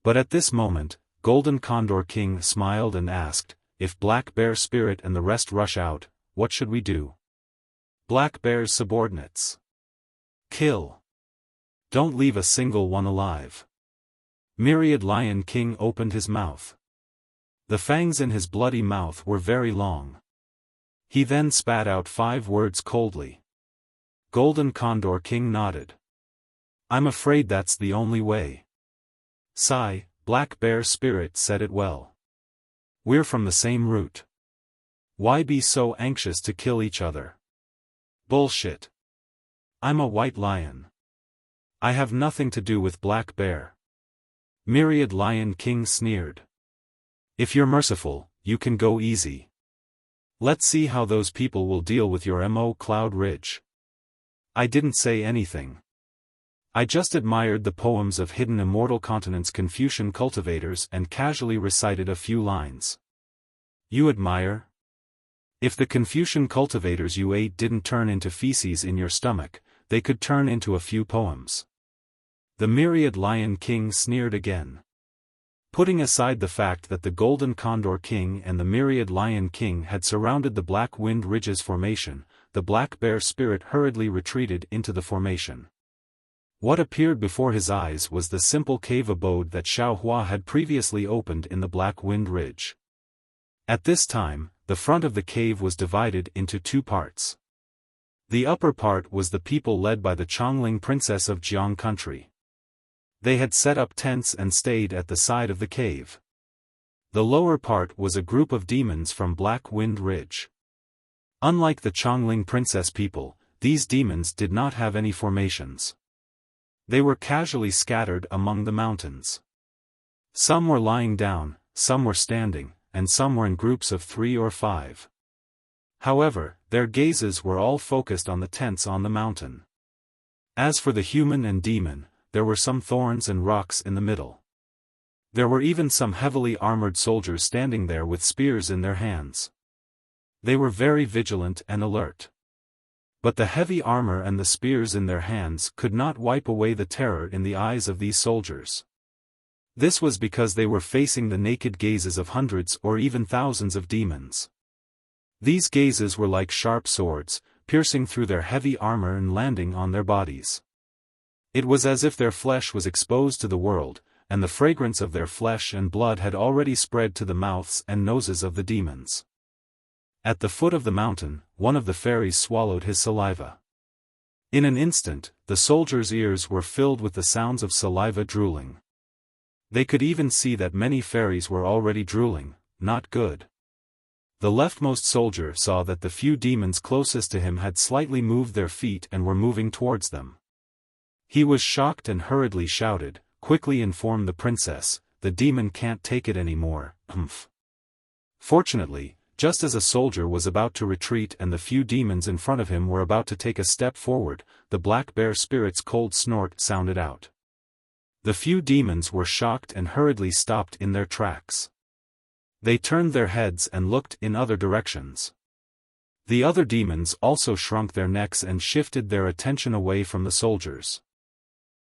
But at this moment, Golden Condor King smiled and asked, if Black Bear spirit and the rest rush out, what should we do? Black Bear's subordinates. Kill. Don't leave a single one alive. Myriad Lion King opened his mouth. The fangs in his bloody mouth were very long. He then spat out 5 words coldly. Golden Condor King nodded. I'm afraid that's the only way. Sigh, Black Bear spirit said it well. We're from the same root. Why be so anxious to kill each other? Bullshit. I'm a white lion. I have nothing to do with Black Bear. Myriad Lion King sneered. If you're merciful, you can go easy. Let's see how those people will deal with your Cloud Ridge. I didn't say anything. I just admired the poems of Hidden Immortal Continent's Confucian cultivators and casually recited a few lines. You admire? If the Confucian cultivators you ate didn't turn into feces in your stomach, they could turn into a few poems. The Myriad Lion King sneered again. Putting aside the fact that the Golden Condor King and the Myriad Lion King had surrounded the Black Wind Ridge's formation, the Black Bear spirit hurriedly retreated into the formation. What appeared before his eyes was the simple cave abode that Xiaofan had previously opened in the Black Wind Ridge. At this time, the front of the cave was divided into two parts. The upper part was the people led by the Chongling princess of Jiang country. They had set up tents and stayed at the side of the cave. The lower part was a group of demons from Black Wind Ridge. Unlike the Chongling princess people, these demons did not have any formations. They were casually scattered among the mountains. Some were lying down, some were standing, and some were in groups of 3 or 5. However, their gazes were all focused on the tents on the mountain. As for the human and demon, there were some thorns and rocks in the middle. There were even some heavily armored soldiers standing there with spears in their hands. They were very vigilant and alert. But the heavy armor and the spears in their hands could not wipe away the terror in the eyes of these soldiers. This was because they were facing the naked gazes of hundreds or even thousands of demons. These gazes were like sharp swords, piercing through their heavy armor and landing on their bodies. It was as if their flesh was exposed to the world, and the fragrance of their flesh and blood had already spread to the mouths and noses of the demons. At the foot of the mountain, one of the fairies swallowed his saliva. In an instant, the soldiers' ears were filled with the sounds of saliva drooling. They could even see that many fairies were already drooling. Not good. The leftmost soldier saw that the few demons closest to him had slightly moved their feet and were moving towards them. He was shocked and hurriedly shouted, "Quickly inform the princess, the demon can't take it anymore." Fortunately, just as a soldier was about to retreat and the few demons in front of him were about to take a step forward, the black bear spirit's cold snort sounded out. The few demons were shocked and hurriedly stopped in their tracks. They turned their heads and looked in other directions. The other demons also shrunk their necks and shifted their attention away from the soldiers.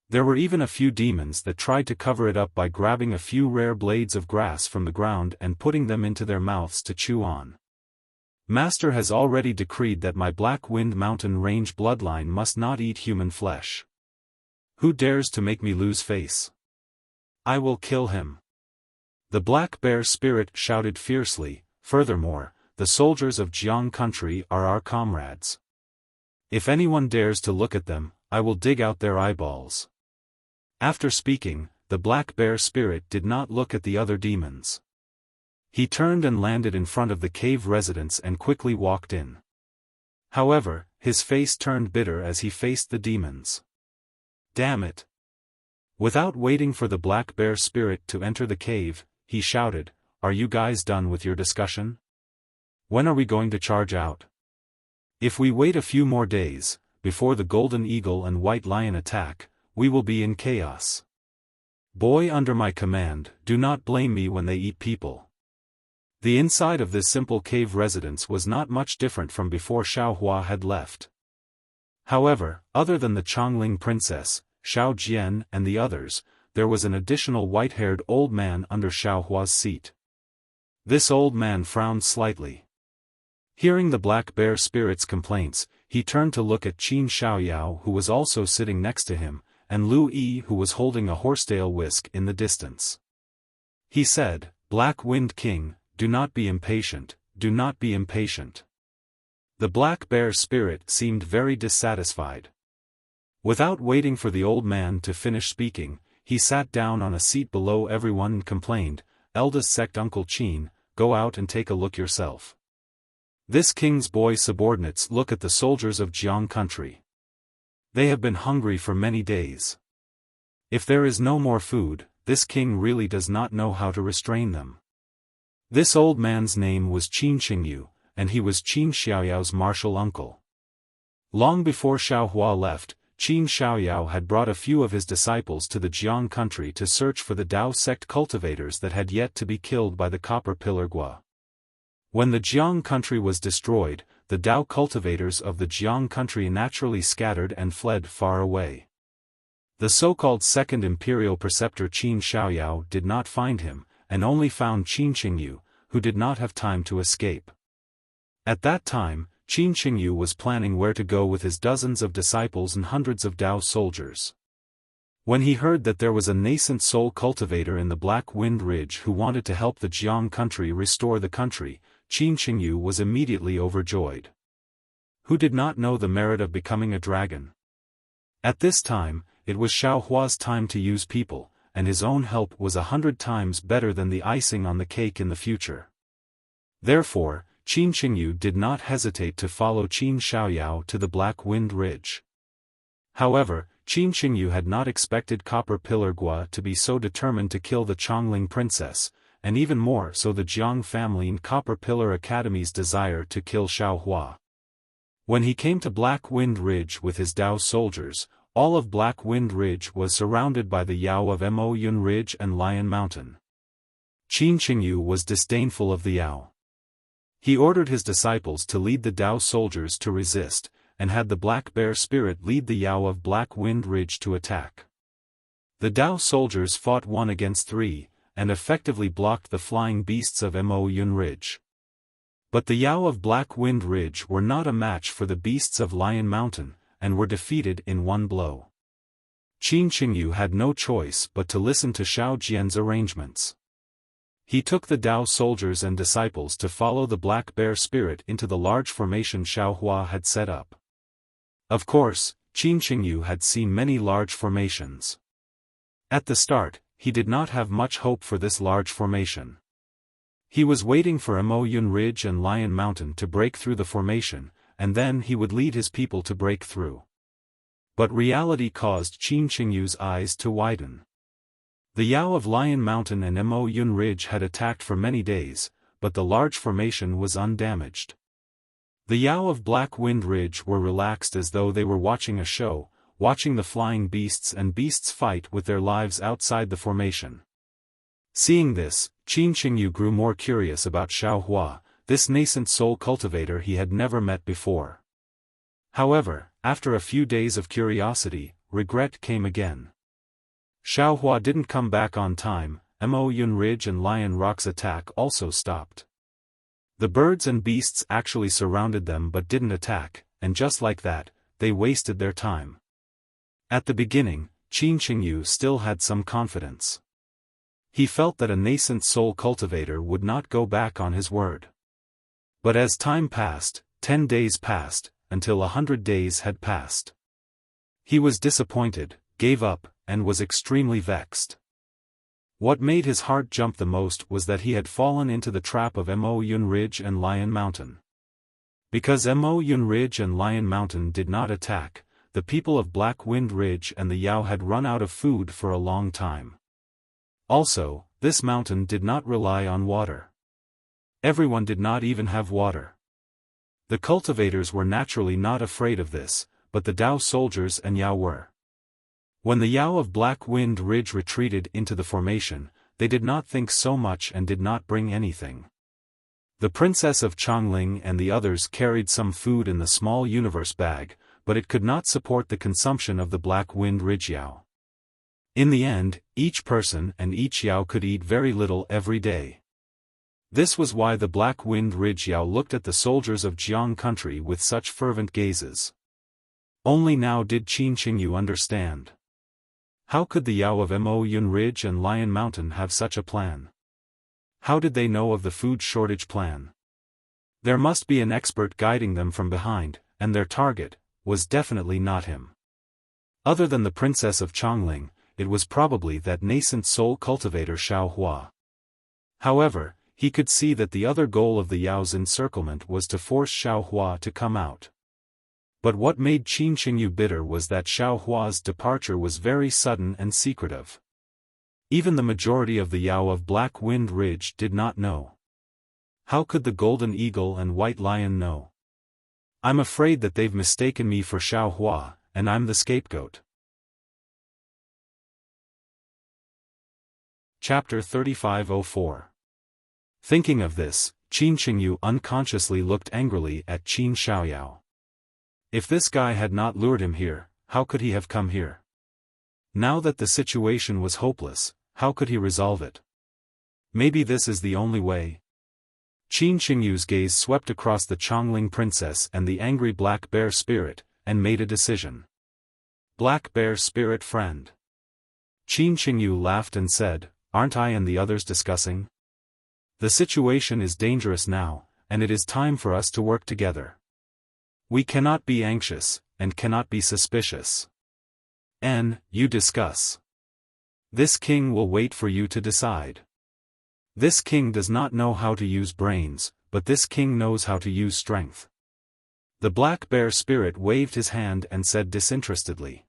There were even a few demons that tried to cover it up by grabbing a few rare blades of grass from the ground and putting them into their mouths to chew on. Master has already decreed that my Black Wind Mountain Range bloodline must not eat human flesh. Who dares to make me lose face? I will kill him. The black bear spirit shouted fiercely. Furthermore, the soldiers of Jiang country are our comrades. If anyone dares to look at them, I will dig out their eyeballs. After speaking, the black bear spirit did not look at the other demons. He turned and landed in front of the cave residents and quickly walked in. However, his face turned bitter as he faced the demons. Damn it! Without waiting for the black bear spirit to enter the cave, he shouted, "Are you guys done with your discussion? When are we going to charge out? If we wait a few more days, before the golden eagle and white lion attack, we will be in chaos. Boy under my command, do not blame me when they eat people." The inside of this simple cave residence was not much different from before Xiaohua had left. However, other than the Chongling princess, Xiao Jian and the others, there was an additional white-haired old man under Xiaohua's seat. This old man frowned slightly. Hearing the black bear spirit's complaints, he turned to look at Qin Xiaoyao who was also sitting next to him, and Lu Yi who was holding a horsetail whisk in the distance. He said, "Black Wind King, do not be impatient, do not be impatient." The black bear spirit seemed very dissatisfied. Without waiting for the old man to finish speaking, he sat down on a seat below everyone and complained, "Eldest sect Uncle Qin, go out and take a look yourself. This king's boy subordinates look at the soldiers of Jiang country. They have been hungry for many days. If there is no more food, this king really does not know how to restrain them." This old man's name was Qin Qingyu, and he was Qin Xiaoyao's martial uncle. Long before Xiaohua left, Qin Xiaoyao had brought a few of his disciples to the Jiang country to search for the Dao sect cultivators that had yet to be killed by the Copper Pillar Gua. When the Jiang country was destroyed, the Dao cultivators of the Jiang country naturally scattered and fled far away. The so-called Second Imperial Preceptor Qin Xiaoyao did not find him, and only found Qin Qingyu, who did not have time to escape. At that time, Qin Qingyu was planning where to go with his dozens of disciples and hundreds of Dao soldiers. When he heard that there was a nascent soul cultivator in the Black Wind Ridge who wanted to help the Jiang country restore the country, Qin Qingyu was immediately overjoyed. Who did not know the merit of becoming a dragon? At this time, it was Xiaohua's time to use people, and his own help was 100 times better than the icing on the cake in the future. Therefore, Qin Qingyu did not hesitate to follow Qin Xiaoyao to the Black Wind Ridge. However, Qin Qingyu had not expected Copper Pillar Gua to be so determined to kill the Chongling princess, and even more so the Jiang family in Copper Pillar Academy's desire to kill Xiaohua. When he came to Black Wind Ridge with his Dao soldiers, all of Black Wind Ridge was surrounded by the Yao of Mo Yun Ridge and Lion Mountain. Qin Qingyu was disdainful of the Yao. He ordered his disciples to lead the Dao soldiers to resist, and had the Black Bear Spirit lead the Yao of Black Wind Ridge to attack. The Dao soldiers fought 1 against 3, and effectively blocked the flying beasts of Mo Yun Ridge. But the Yao of Black Wind Ridge were not a match for the beasts of Lion Mountain, and were defeated in 1 blow. Qin Qingyu had no choice but to listen to Xiao Jian's arrangements. He took the Dao soldiers and disciples to follow the Black Bear Spirit into the large formation Xiaohua had set up. Of course, Qin Qingyu had seen many large formations. At the start, he did not have much hope for this large formation. He was waiting for Mo Yun Ridge and Lion Mountain to break through the formation, and then he would lead his people to break through. But reality caused Qin Qingyu's eyes to widen. The Yao of Lion Mountain and Mo Yun Ridge had attacked for many days, but the large formation was undamaged. The Yao of Black Wind Ridge were relaxed as though they were watching a show, watching the flying beasts and beasts fight with their lives outside the formation. Seeing this, Qin Qingyu grew more curious about Xiaohua, this nascent soul cultivator he had never met before. However, after a few days of curiosity, regret came again. Xiaohua didn't come back on time. Mo Yun Ridge and Lion Rock's attack also stopped. The birds and beasts actually surrounded them but didn't attack, and just like that, they wasted their time. At the beginning, Qin Qingyu still had some confidence. He felt that a nascent soul cultivator would not go back on his word. But as time passed, 10 days passed, until 100 days had passed. He was disappointed, gave up, and was extremely vexed. What made his heart jump the most was that he had fallen into the trap of Mo Yun Ridge and Lion Mountain. Because Mo Yun Ridge and Lion Mountain did not attack, the people of Black Wind Ridge and the Yao had run out of food for a long time. Also, this mountain did not rely on water. Everyone did not even have water. The cultivators were naturally not afraid of this, but the Dao soldiers and Yao were. When the Yao of Black Wind Ridge retreated into the formation, they did not think so much and did not bring anything. The princess of Chongling and the others carried some food in the small universe bag, but it could not support the consumption of the Black Wind Ridge Yao. In the end, each person and each Yao could eat very little every day. This was why the Black Wind Ridge Yao looked at the soldiers of Jiang country with such fervent gazes. Only now did Qin Qingyu understand. How could the Yao of Mo Yun Ridge and Lion Mountain have such a plan? How did they know of the food shortage plan? There must be an expert guiding them from behind, and their target was definitely not him. Other than the princess of Chongling, it was probably that nascent soul cultivator Xiaohua. However, he could see that the other goal of the Yao's encirclement was to force Xiaohua to come out. But what made Qin Qingyu bitter was that Xiaohua's departure was very sudden and secretive. Even the majority of the Yao of Black Wind Ridge did not know. How could the Golden Eagle and White Lion know? I'm afraid that they've mistaken me for Xiaohua, and I'm the scapegoat. Chapter 3504. Thinking of this, Qin Qingyu unconsciously looked angrily at Qin Xiaoyao. If this guy had not lured him here, how could he have come here? Now that the situation was hopeless, how could he resolve it? Maybe this is the only way. Qin Qingyu's gaze swept across the Chongling princess and the angry Black Bear Spirit, and made a decision. Black Bear Spirit friend. Qin Qingyu laughed and said, "Aren't I and the others discussing? The situation is dangerous now, and it is time for us to work together. We cannot be anxious, and cannot be suspicious. You discuss. This king will wait for you to decide. This king does not know how to use brains, but this king knows how to use strength." The black bear spirit waved his hand and said disinterestedly.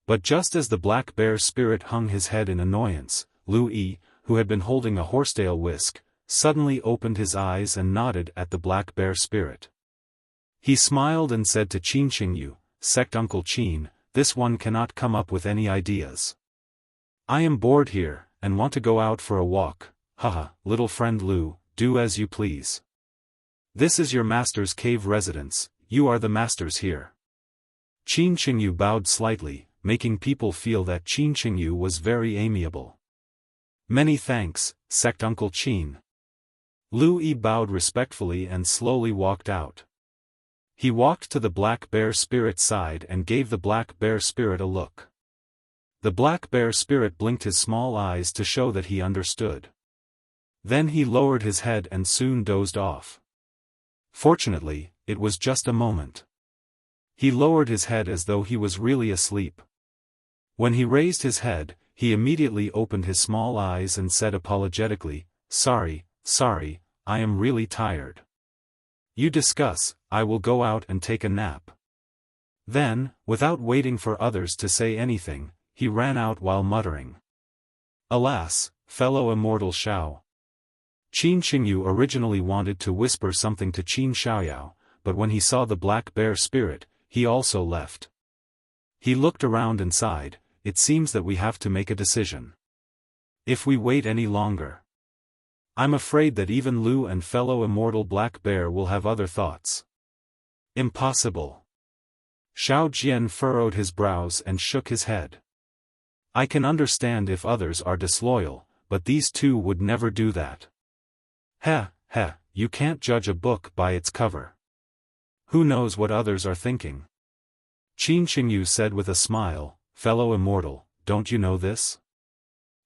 But just as the black bear spirit hung his head in annoyance, Lu Yi, who had been holding a horsetail whisk, suddenly opened his eyes and nodded at the black bear spirit. He smiled and said to Qin Qingyu, "Sect Uncle Qin, this one cannot come up with any ideas. I am bored here, and want to go out for a walk. Haha, little friend Lu, do as you please. This is your master's cave residence, you are the masters here." Qin Qingyu bowed slightly, making people feel that Qin Qingyu was very amiable. "Many thanks, Sect Uncle Qin." Lu Yi bowed respectfully and slowly walked out. He walked to the black bear spirit's side and gave the black bear spirit a look. The black bear spirit blinked his small eyes to show that he understood. Then he lowered his head and soon dozed off. Fortunately, it was just a moment. He lowered his head as though he was really asleep. When he raised his head, he immediately opened his small eyes and said apologetically, Sorry, I am really tired." "You discuss, I will go out and take a nap." Then, without waiting for others to say anything, he ran out while muttering, "Alas, fellow immortal Xiao." Qin Qingyu originally wanted to whisper something to Qin Xiaoyao, but when he saw the black bear spirit, he also left. He looked around and sighed, "It seems that we have to make a decision. If we wait any longer, I'm afraid that even Lu and fellow immortal black bear will have other thoughts." "Impossible." Xiao Jian furrowed his brows and shook his head. "I can understand if others are disloyal, but these two would never do that." Heh, you can't judge a book by its cover. Who knows what others are thinking?" Qin Qingyu said with a smile, "Fellow immortal, don't you know this?"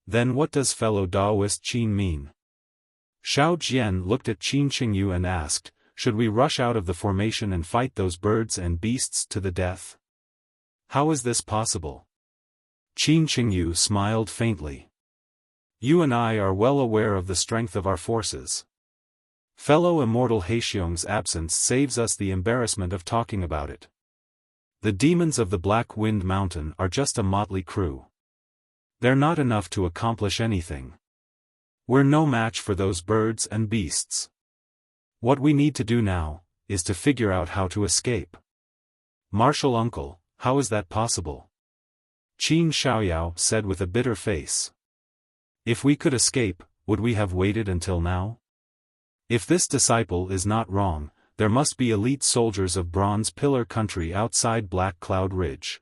"Then what does fellow Taoist Qin mean?" Xiao Jian looked at Qin Qingyu and asked, "Should we rush out of the formation and fight those birds and beasts to the death? How is this possible?" Qin Qingyu smiled faintly. "You and I are well aware of the strength of our forces. Fellow immortal Heixiong's absence saves us the embarrassment of talking about it. The demons of the Black Wind Mountain are just a motley crew. They're not enough to accomplish anything. We're no match for those birds and beasts. What we need to do now, is to figure out how to escape." "Martial uncle, how is that possible?" Qin Xiaoyao said with a bitter face. "If we could escape, would we have waited until now? If this disciple is not wrong, there must be elite soldiers of Bronze Pillar country outside Black Cloud Ridge.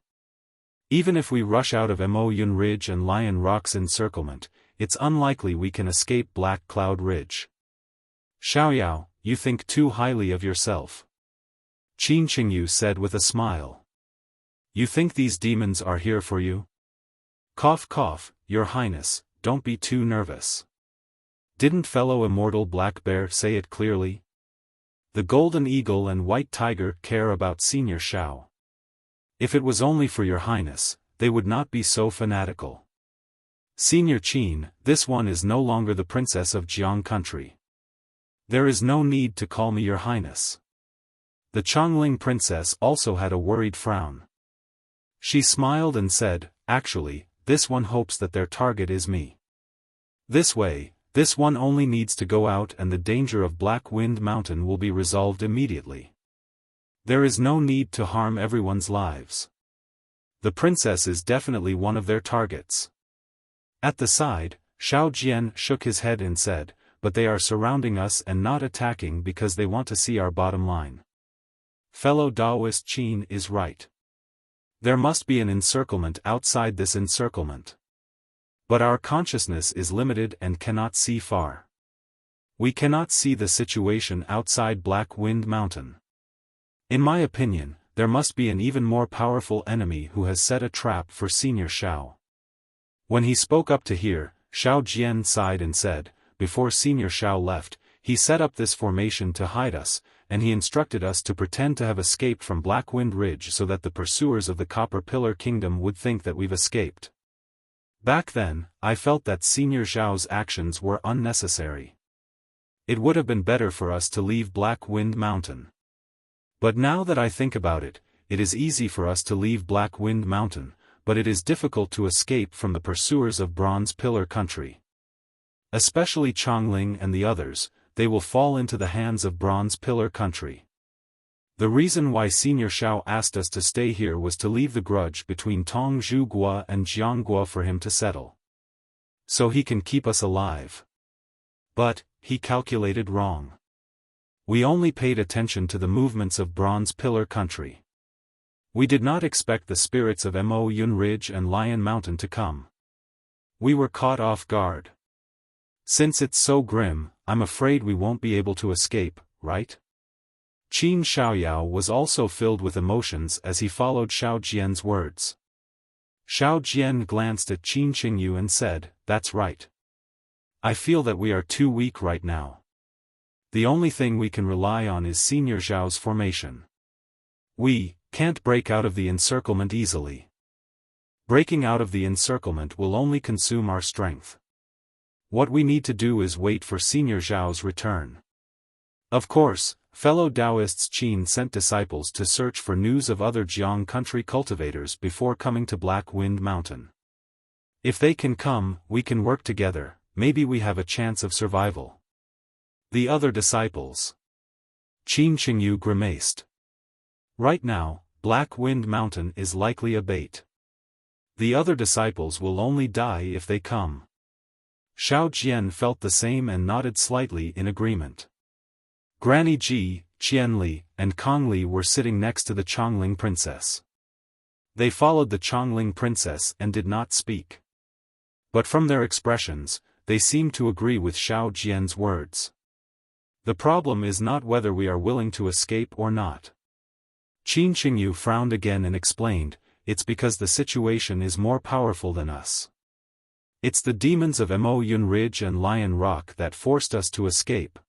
Even if we rush out of Mo Yun Ridge and Lion Rock's encirclement, it's unlikely we can escape Black Cloud Ridge." "Xiaoyao, you think too highly of yourself." Qin Qingyu said with a smile. "You think these demons are here for you?" Cough cough, Your Highness, don't be too nervous. Didn't fellow immortal Black Bear say it clearly? The Golden Eagle and White Tiger care about Senior Xiao. If it was only for Your Highness, they would not be so fanatical. Senior Qin, this one is no longer the princess of Jiang country. There is no need to call me Your Highness." The Chongling princess also had a worried frown. She smiled and said, "Actually, this one hopes that their target is me. This way, this one only needs to go out and the danger of Black Wind Mountain will be resolved immediately. There is no need to harm everyone's lives. The princess is definitely one of their targets." At the side, Xiao Jian shook his head and said, "But they are surrounding us and not attacking because they want to see our bottom line. Fellow Taoist Qin is right. There must be an encirclement outside this encirclement. But our consciousness is limited and cannot see far. We cannot see the situation outside Black Wind Mountain. In my opinion, there must be an even more powerful enemy who has set a trap for Senior Xiao. When he spoke up to hear, Xiao Jian sighed and said, before Senior Xiao left, he set up this formation to hide us, and he instructed us to pretend to have escaped from Black Wind Ridge so that the pursuers of the Copper Pillar Kingdom would think that we've escaped. Back then, I felt that Senior Xiao's actions were unnecessary. It would have been better for us to leave Black Wind Mountain. But now that I think about it, it is easy for us to leave Black Wind Mountain, but it is difficult to escape from the pursuers of Bronze Pillar Country. Especially Chongling and the others, they will fall into the hands of Bronze Pillar Country. The reason why Senior Xiao asked us to stay here was to leave the grudge between Tong Zhuguo and Jianguo for him to settle. So he can keep us alive. But, he calculated wrong. We only paid attention to the movements of Bronze Pillar Country. We did not expect the spirits of Mo Yun Ridge and Lion Mountain to come. We were caught off guard. Since it's so grim, I'm afraid we won't be able to escape, right? Qin Xiaoyao was also filled with emotions as he followed Xiao Jian's words. Xiao Jian glanced at Qin Qingyu and said, "That's right. I feel that we are too weak right now. The only thing we can rely on is Senior Xiao's formation. We can't break out of the encirclement easily. Breaking out of the encirclement will only consume our strength. What we need to do is wait for Senior Xiao's return." Of course, fellow Taoists Qin sent disciples to search for news of other Jiang country cultivators before coming to Black Wind Mountain. If they can come, we can work together, maybe we have a chance of survival. The other disciples. Qin Qingyu grimaced. Right now, Black Wind Mountain is likely a bait. The other disciples will only die if they come. Xiao Jian felt the same and nodded slightly in agreement. Granny Ji, Qianli, and Kongli were sitting next to the Chongling princess. They followed the Chongling princess and did not speak. But from their expressions, they seemed to agree with Xiao Jian's words. The problem is not whether we are willing to escape or not. Qin Qingyu frowned again and explained, it's because the situation is more powerful than us. It's the demons of Mo Yun Ridge and Lion Rock that forced us to escape.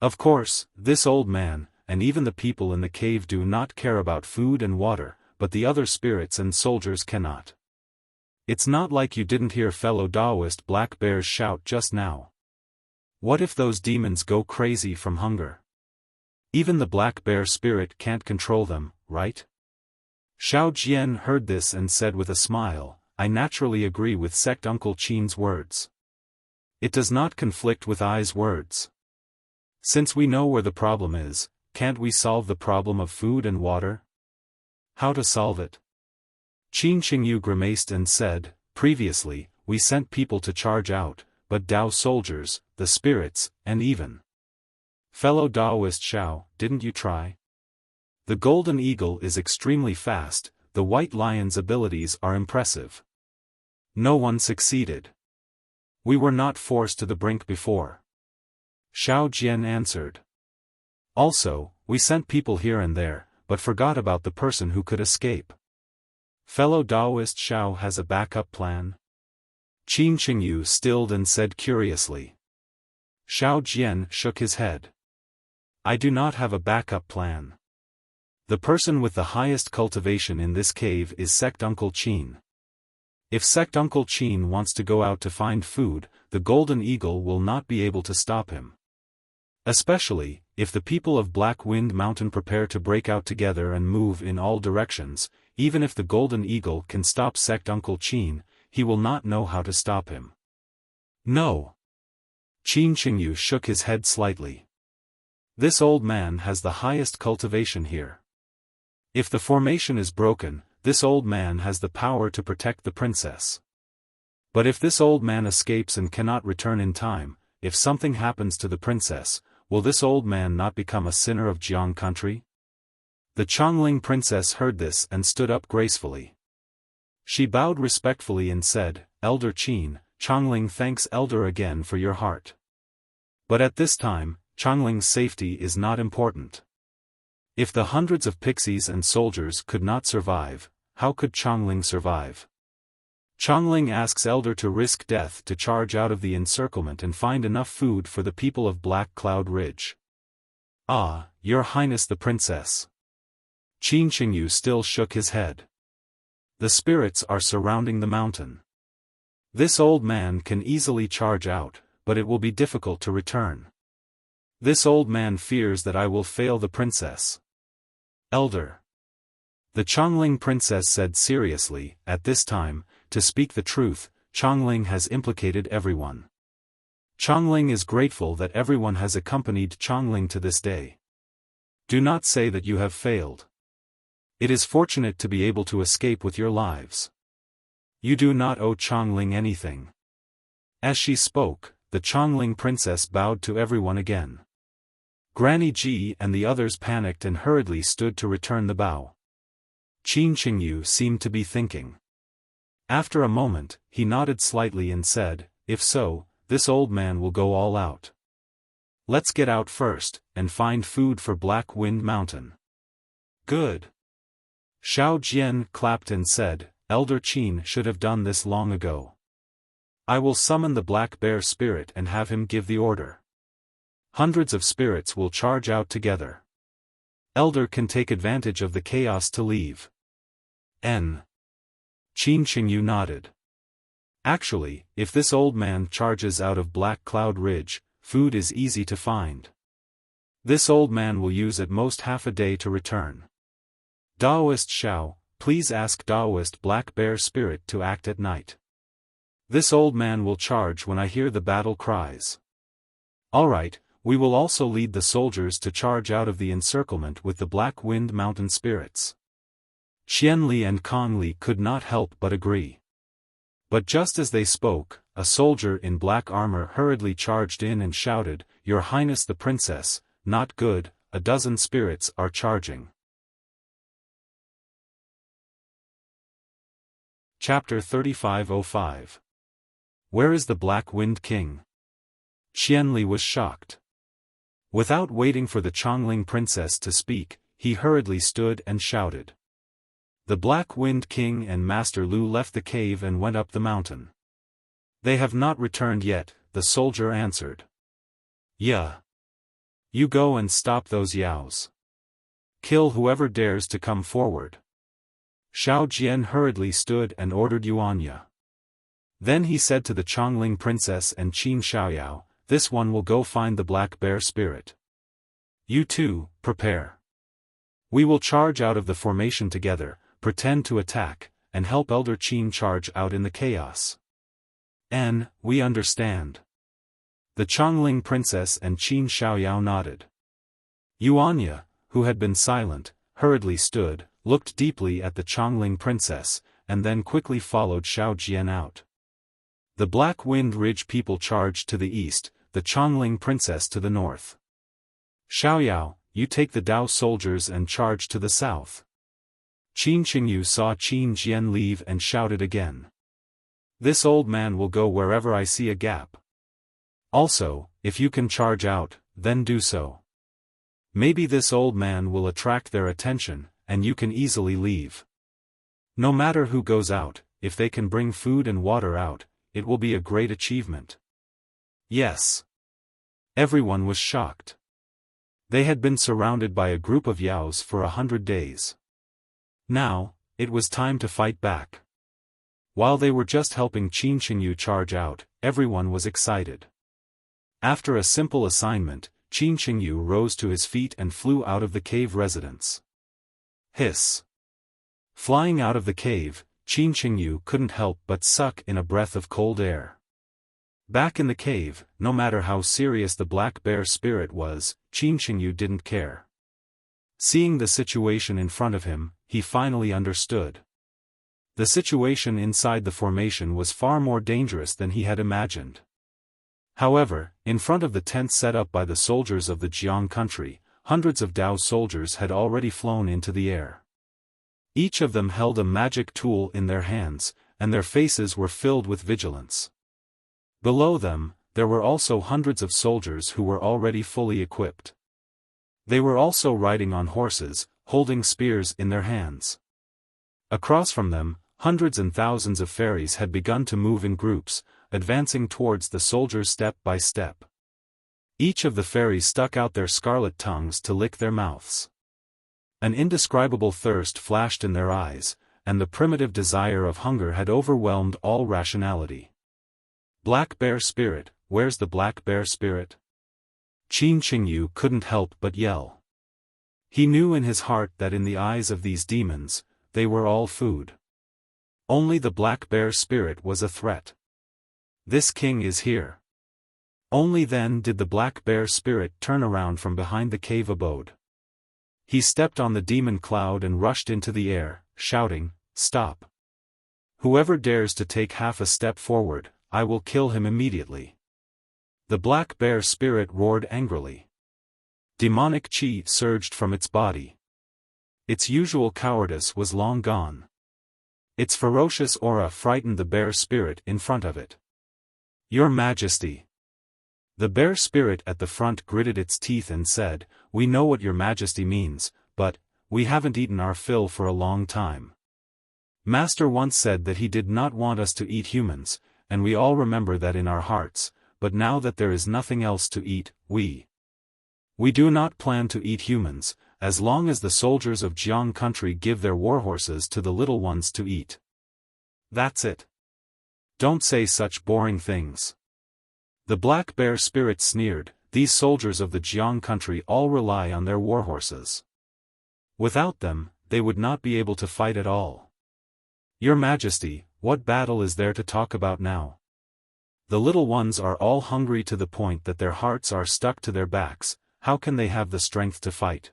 Of course, this old man, and even the people in the cave do not care about food and water, but the other spirits and soldiers cannot. It's not like you didn't hear fellow Taoist black bears shout just now. What if those demons go crazy from hunger? Even the black bear spirit can't control them, right? Xiao Jian heard this and said with a smile, I naturally agree with Sect Uncle Qin's words. It does not conflict with I's words. Since we know where the problem is, can't we solve the problem of food and water? How to solve it? Qin Qingyu grimaced and said, previously, we sent people to charge out, but Dao soldiers, the spirits, and even fellow Taoist Xiao, didn't you try? The Golden Eagle is extremely fast, the White Lion's abilities are impressive. No one succeeded. We were not forced to the brink before. Xiao Jian answered. Also, we sent people here and there, but forgot about the person who could escape. Fellow Taoist Xiao has a backup plan? Qin Qingyu stilled and said curiously. Xiao Jian shook his head. I do not have a backup plan. The person with the highest cultivation in this cave is Sect Uncle Qin. If Sect Uncle Qin wants to go out to find food, the Golden Eagle will not be able to stop him. Especially, if the people of Black Wind Mountain prepare to break out together and move in all directions, even if the Golden Eagle can stop Sect Uncle Qin, he will not know how to stop him. No. Qin Qingyu shook his head slightly. This old man has the highest cultivation here. If the formation is broken, this old man has the power to protect the princess. But if this old man escapes and cannot return in time, if something happens to the princess, will this old man not become a sinner of Jiang country? The Chongling princess heard this and stood up gracefully. She bowed respectfully and said, Elder Qin, Chongling thanks Elder again for your heart. But at this time, Chongling's safety is not important. If the hundreds of pixies and soldiers could not survive, how could Chongling survive? Chongling asks Elder to risk death to charge out of the encirclement and find enough food for the people of Black Cloud Ridge. Ah, Your Highness the Princess. Qin Qingyu still shook his head. The spirits are surrounding the mountain. This old man can easily charge out, but it will be difficult to return. This old man fears that I will fail the princess. Elder. The Chongling princess said seriously, at this time, to speak the truth, Chongling has implicated everyone. Chongling is grateful that everyone has accompanied Chongling to this day. Do not say that you have failed. It is fortunate to be able to escape with your lives. You do not owe Chongling anything. As she spoke, the Chongling princess bowed to everyone again. Granny Ji and the others panicked and hurriedly stood to return the bow. Qin Qingyu seemed to be thinking. After a moment, he nodded slightly and said, if so, this old man will go all out. Let's get out first, and find food for Black Wind Mountain. Good. Xiao Jian clapped and said, Elder Qin should have done this long ago. I will summon the Black Bear spirit and have him give the order. Hundreds of spirits will charge out together. Elder can take advantage of the chaos to leave. Qin Qingyu nodded. Actually, if this old man charges out of Black Cloud Ridge, food is easy to find. This old man will use at most half a day to return. Daoist Xiao, please ask Daoist Black Bear Spirit to act at night. This old man will charge when I hear the battle cries. Alright, we will also lead the soldiers to charge out of the encirclement with the Black Wind Mountain spirits. Qianli and Kongli could not help but agree. But just as they spoke, a soldier in black armor hurriedly charged in and shouted, Your Highness the Princess, not good, a dozen spirits are charging. Chapter 3505. Where is the Black Wind King? Qianli was shocked. Without waiting for the Chongling princess to speak, he hurriedly stood and shouted. The Black Wind King and Master Lu left the cave and went up the mountain. They have not returned yet, the soldier answered. Yeah. You go and stop those yaos. Kill whoever dares to come forward. Xiao Jian hurriedly stood and ordered Yuanya. Then he said to the Chongling princess and Qin Xiaoyao, this one will go find the Black Bear spirit. You two, prepare. We will charge out of the formation together, pretend to attack, and help Elder Qin charge out in the chaos. We understand. The Chongling princess and Qin Xiaoyao nodded. Yuanya, who had been silent, hurriedly stood, looked deeply at the Chongling princess, and then quickly followed Xiao Jian out. The Black Wind Ridge people charged to the east, the Chongling princess to the north. Xiaoyao, you take the Dao soldiers and charge to the south. Qin Qingyu saw Qin Jian leave and shouted again. This old man will go wherever I see a gap. Also, if you can charge out, then do so. Maybe this old man will attract their attention, and you can easily leave. No matter who goes out, if they can bring food and water out, it will be a great achievement. Yes. Everyone was shocked. They had been surrounded by a group of yaos for 100 days. Now, it was time to fight back. While they were just helping Qin Qingyu charge out, everyone was excited. After a simple assignment, Qin Qingyu rose to his feet and flew out of the cave residence. Hiss. Flying out of the cave, Qin Qingyu couldn't help but suck in a breath of cold air. Back in the cave, no matter how serious the Black Bear spirit was, Qin Qingyu didn't care. Seeing the situation in front of him, he finally understood. The situation inside the formation was far more dangerous than he had imagined. However, in front of the tent set up by the soldiers of the Jiang country, hundreds of Dao soldiers had already flown into the air. Each of them held a magic tool in their hands, and their faces were filled with vigilance. Below them, there were also hundreds of soldiers who were already fully equipped. They were also riding on horses, holding spears in their hands. Across from them, Hundreds and thousands of fairies had begun to move in groups, advancing towards the soldiers step by step. Each of the fairies stuck out their scarlet tongues to lick their mouths. An indescribable thirst flashed in their eyes, and the primitive desire of hunger had overwhelmed all rationality. Black Bear Spirit, where's the Black Bear Spirit? Qin Qingyu couldn't help but yell. He knew in his heart that in the eyes of these demons, they were all food. Only the Black Bear Spirit was a threat. This king is here. Only then did the Black Bear Spirit turn around from behind the cave abode. He stepped on the demon cloud and rushed into the air, shouting, "Stop! Whoever dares to take half a step forward, I will kill him immediately." The Black Bear Spirit roared angrily. Demonic chi surged from its body. Its usual cowardice was long gone. Its ferocious aura frightened the bear spirit in front of it. "Your Majesty." The bear spirit at the front gritted its teeth and said, "We know what your Majesty means, but we haven't eaten our fill for a long time. Master once said that he did not want us to eat humans, and we all remember that in our hearts, but now that there is nothing else to eat, we do not plan to eat humans, as long as the soldiers of Jiang country give their warhorses to the little ones to eat. That's it. Don't say such boring things." The Black Bear Spirit sneered, "These soldiers of the Jiang country all rely on their warhorses. Without them, they would not be able to fight at all. Your Majesty, what battle is there to talk about now? The little ones are all hungry to the point that their hearts are stuck to their backs, how can they have the strength to fight?"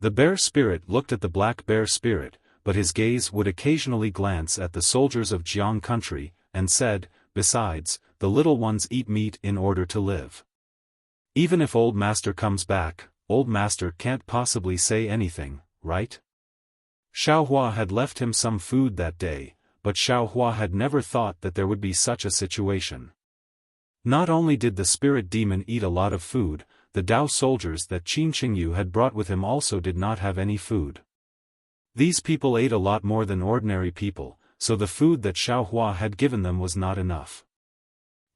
The bear spirit looked at the Black Bear Spirit, but his gaze would occasionally glance at the soldiers of Jiang country, and said, "Besides, the little ones eat meat in order to live. Even if Old Master comes back, Old Master can't possibly say anything, right?" Xiaohua had left him some food that day, but Xiaohua had never thought that there would be such a situation. Not only did the spirit demon eat a lot of food, the Dao soldiers that Qin Qingyu had brought with him also did not have any food. These people ate a lot more than ordinary people, so the food that Xiaohua had given them was not enough.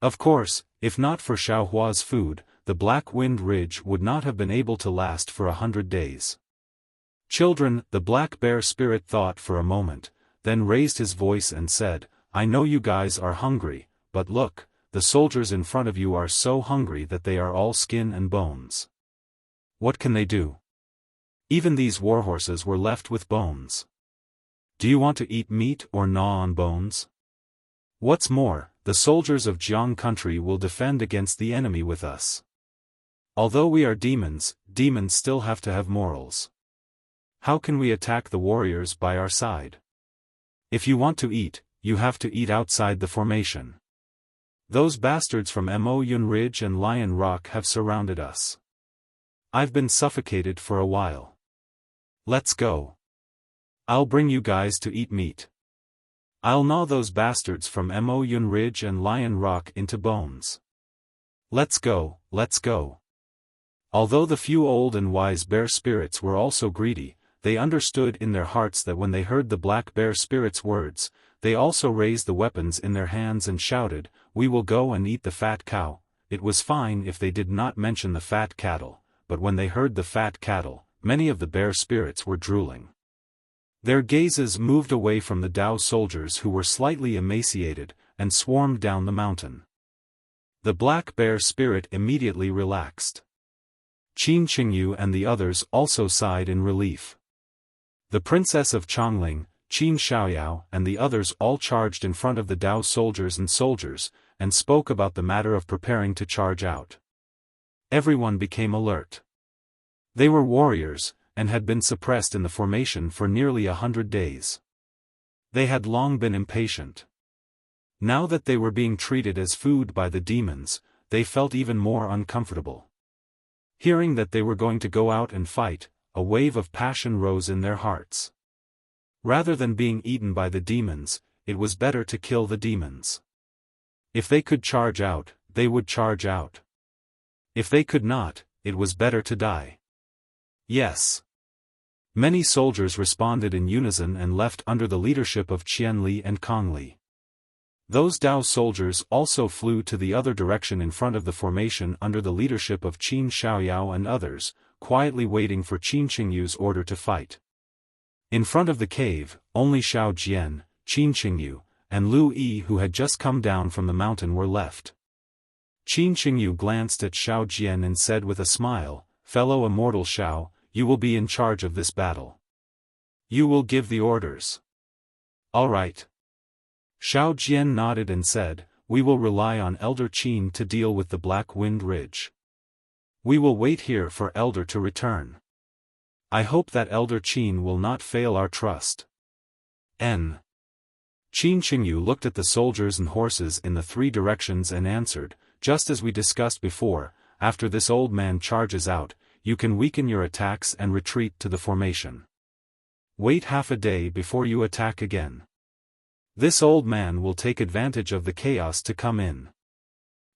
Of course, if not for Xiaohua's food, the Black Wind Ridge would not have been able to last for 100 days. "Children," the Black Bear Spirit thought for a moment, then raised his voice and said, "I know you guys are hungry, but look, the soldiers in front of you are so hungry that they are all skin and bones. What can they do? Even these warhorses were left with bones. Do you want to eat meat or gnaw on bones? What's more, the soldiers of Jiang country will defend against the enemy with us. Although we are demons, demons still have to have morals. How can we attack the warriors by our side? If you want to eat, you have to eat outside the formation. Those bastards from Mo Yun Ridge and Lion Rock have surrounded us. I've been suffocated for a while. Let's go. I'll bring you guys to eat meat. I'll gnaw those bastards from Mo Yun Ridge and Lion Rock into bones. Let's go, let's go." Although the few old and wise bear spirits were also greedy, they understood in their hearts that when they heard the Black Bear Spirit's words, they also raised the weapons in their hands and shouted, "We will go and eat the fat cow." It was fine if they did not mention the fat cattle, but when they heard the fat cattle, many of the bear spirits were drooling. Their gazes moved away from the Dao soldiers who were slightly emaciated, and swarmed down the mountain. The Black Bear Spirit immediately relaxed. Qin Qingyu and the others also sighed in relief. The Princess of Chongling, Qin Xiaoyao and the others all charged in front of the Dao soldiers and spoke about the matter of preparing to charge out. Everyone became alert. They were warriors, and had been suppressed in the formation for nearly 100 days. They had long been impatient. Now that they were being treated as food by the demons, they felt even more uncomfortable. Hearing that they were going to go out and fight, a wave of passion rose in their hearts. Rather than being eaten by the demons, it was better to kill the demons. If they could charge out, they would charge out. If they could not, it was better to die. Yes. Many soldiers responded in unison and left under the leadership of Qian Li and Kong Li. Those Dao soldiers also flew to the other direction in front of the formation under the leadership of Qin Xiaoyao and others, quietly waiting for Qin Qingyu's order to fight. In front of the cave, only Xiao Jian, Qin Qingyu, and Lu Yi who had just come down from the mountain were left. Qin Qingyu glanced at Xiao Jian and said with a smile, "Fellow immortal Xiao, you will be in charge of this battle. You will give the orders." "All right." Xiao Jian nodded and said, "We will rely on Elder Qin to deal with the Black Wind Ridge. We will wait here for Elder to return. I hope that Elder Qin will not fail our trust." Qin Qingyu looked at the soldiers and horses in the three directions and answered, "Just as we discussed before, after this old man charges out, you can weaken your attacks and retreat to the formation. Wait half a day before you attack again. This old man will take advantage of the chaos to come in."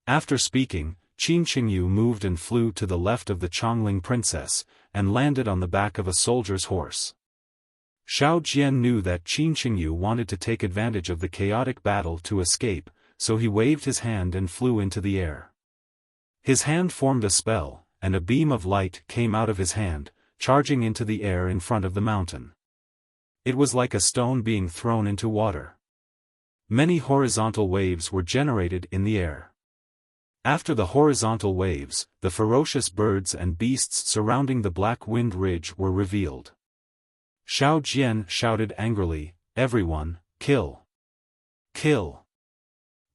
After speaking, Qin Qingyu moved and flew to the left of the Chongling princess, and landed on the back of a soldier's horse. Xiao Jian knew that Qin Qingyu wanted to take advantage of the chaotic battle to escape, so he waved his hand and flew into the air. His hand formed a spell, and a beam of light came out of his hand, charging into the air in front of the mountain. It was like a stone being thrown into water. Many horizontal waves were generated in the air. After the horizontal waves, the ferocious birds and beasts surrounding the Black Wind Ridge were revealed. Xiao Jian shouted angrily, "Everyone, kill! Kill!"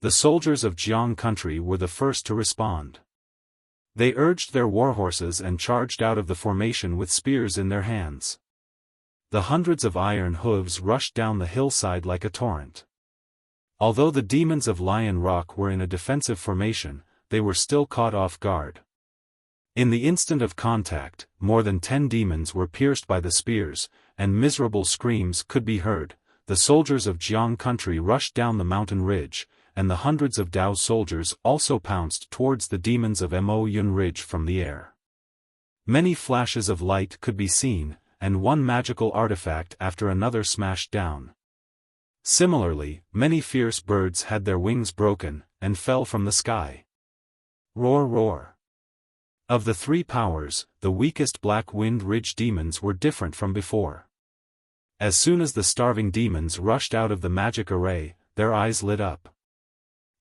The soldiers of Jiang country were the first to respond. They urged their warhorses and charged out of the formation with spears in their hands. The hundreds of iron hooves rushed down the hillside like a torrent. Although the demons of Lion Rock were in a defensive formation, they were still caught off guard. In the instant of contact, more than 10 demons were pierced by the spears, and miserable screams could be heard. The soldiers of Jiang country rushed down the mountain ridge, and the hundreds of Dao soldiers also pounced towards the demons of Mo Yun Ridge from the air. Many flashes of light could be seen, and one magical artifact after another smashed down. Similarly, many fierce birds had their wings broken, and fell from the sky. Roar roar. Of the three powers, the weakest Black Wind Ridge demons were different from before. As soon as the starving demons rushed out of the magic array, their eyes lit up.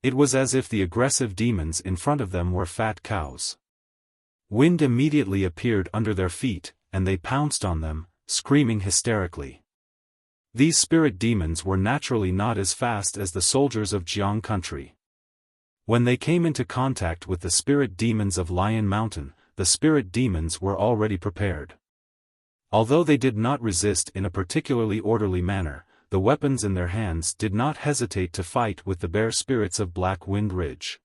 It was as if the aggressive demons in front of them were fat cows. Wind immediately appeared under their feet, and they pounced on them, screaming hysterically. These spirit demons were naturally not as fast as the soldiers of Jiang country. When they came into contact with the spirit demons of Lion Mountain, the spirit demons were already prepared. Although they did not resist in a particularly orderly manner, the weapons in their hands did not hesitate to fight with the bear spirits of Black Wind Ridge.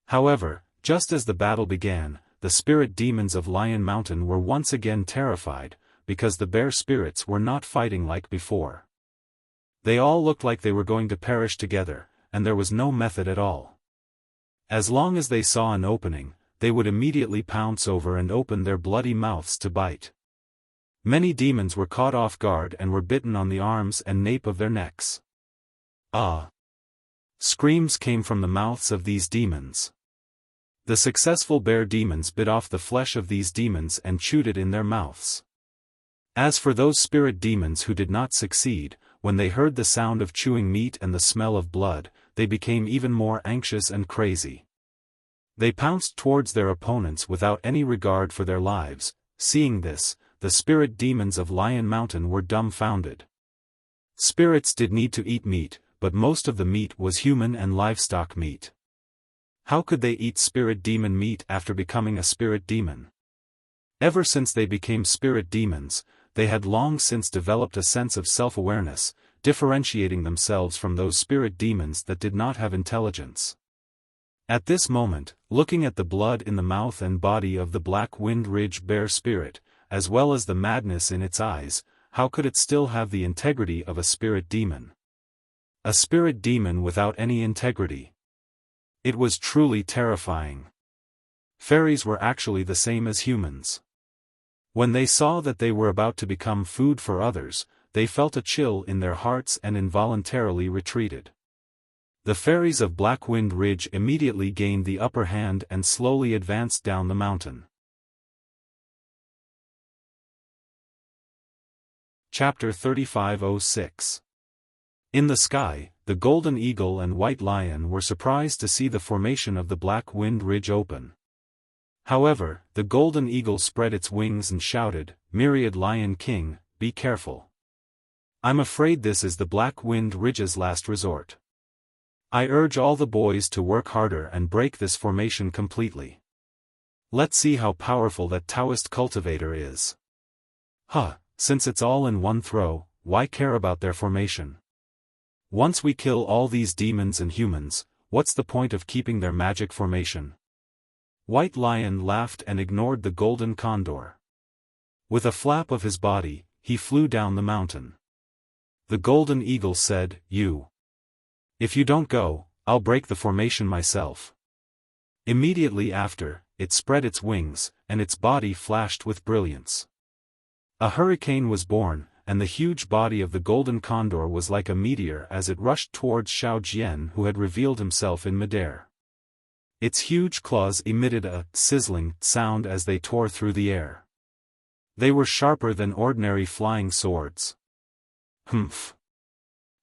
However, just as the battle began, the spirit demons of Lion Mountain were once again terrified, because the bear spirits were not fighting like before. They all looked like they were going to perish together, and there was no method at all. As long as they saw an opening, they would immediately pounce over and open their bloody mouths to bite. Many demons were caught off guard and were bitten on the arms and nape of their necks. Ah! Screams came from the mouths of these demons. The successful bear demons bit off the flesh of these demons and chewed it in their mouths. As for those spirit demons who did not succeed, when they heard the sound of chewing meat and the smell of blood, they became even more anxious and crazy. They pounced towards their opponents without any regard for their lives. Seeing this, the spirit demons of Lion Mountain were dumbfounded. Spirits did need to eat meat, but most of the meat was human and livestock meat. How could they eat spirit demon meat after becoming a spirit demon? Ever since they became spirit demons, they had long since developed a sense of self-awareness, differentiating themselves from those spirit demons that did not have intelligence. At this moment, looking at the blood in the mouth and body of the Black Wind Ridge bear spirit, as well as the madness in its eyes, how could it still have the integrity of a spirit demon? A spirit demon without any integrity. It was truly terrifying. Fairies were actually the same as humans. When they saw that they were about to become food for others, they felt a chill in their hearts and involuntarily retreated. The fairies of Blackwind Ridge immediately gained the upper hand and slowly advanced down the mountain. Chapter 3506. In the sky, the Golden Eagle and White Lion were surprised to see the formation of the Black Wind Ridge open. However, the Golden Eagle spread its wings and shouted, "Myriad Lion King, be careful. I'm afraid this is the Black Wind Ridge's last resort. I urge all the boys to work harder and break this formation completely. Let's see how powerful that Taoist cultivator is. Since it's all in one throw, why care about their formation? Once we kill all these demons and humans, what's the point of keeping their magic formation?" White Lion laughed and ignored the golden condor. With a flap of his body, he flew down the mountain. The Golden Eagle said, If you don't go, I'll break the formation myself." Immediately after, it spread its wings, and its body flashed with brilliance. A hurricane was born, and the huge body of the golden condor was like a meteor as it rushed towards Xiao Jian, who had revealed himself in midair. Its huge claws emitted a sizzling sound as they tore through the air. They were sharper than ordinary flying swords. Humph!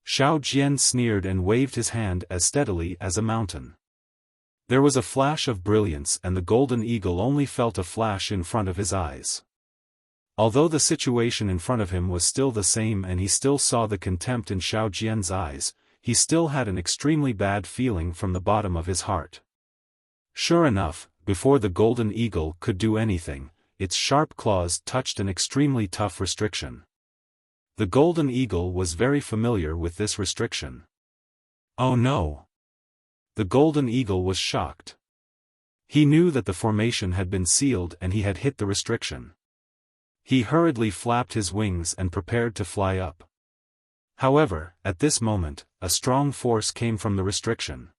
Xiao Jian sneered and waved his hand as steadily as a mountain. There was a flash of brilliance, and the Golden Eagle only felt a flash in front of his eyes. Although the situation in front of him was still the same and he still saw the contempt in Xiao Jian's eyes, he still had an extremely bad feeling from the bottom of his heart. Sure enough, before the Golden Eagle could do anything, its sharp claws touched an extremely tough restriction. The Golden Eagle was very familiar with this restriction. Oh no! The Golden Eagle was shocked. He knew that the formation had been sealed and he had hit the restriction. He hurriedly flapped his wings and prepared to fly up. However, at this moment, a strong force came from the restriction.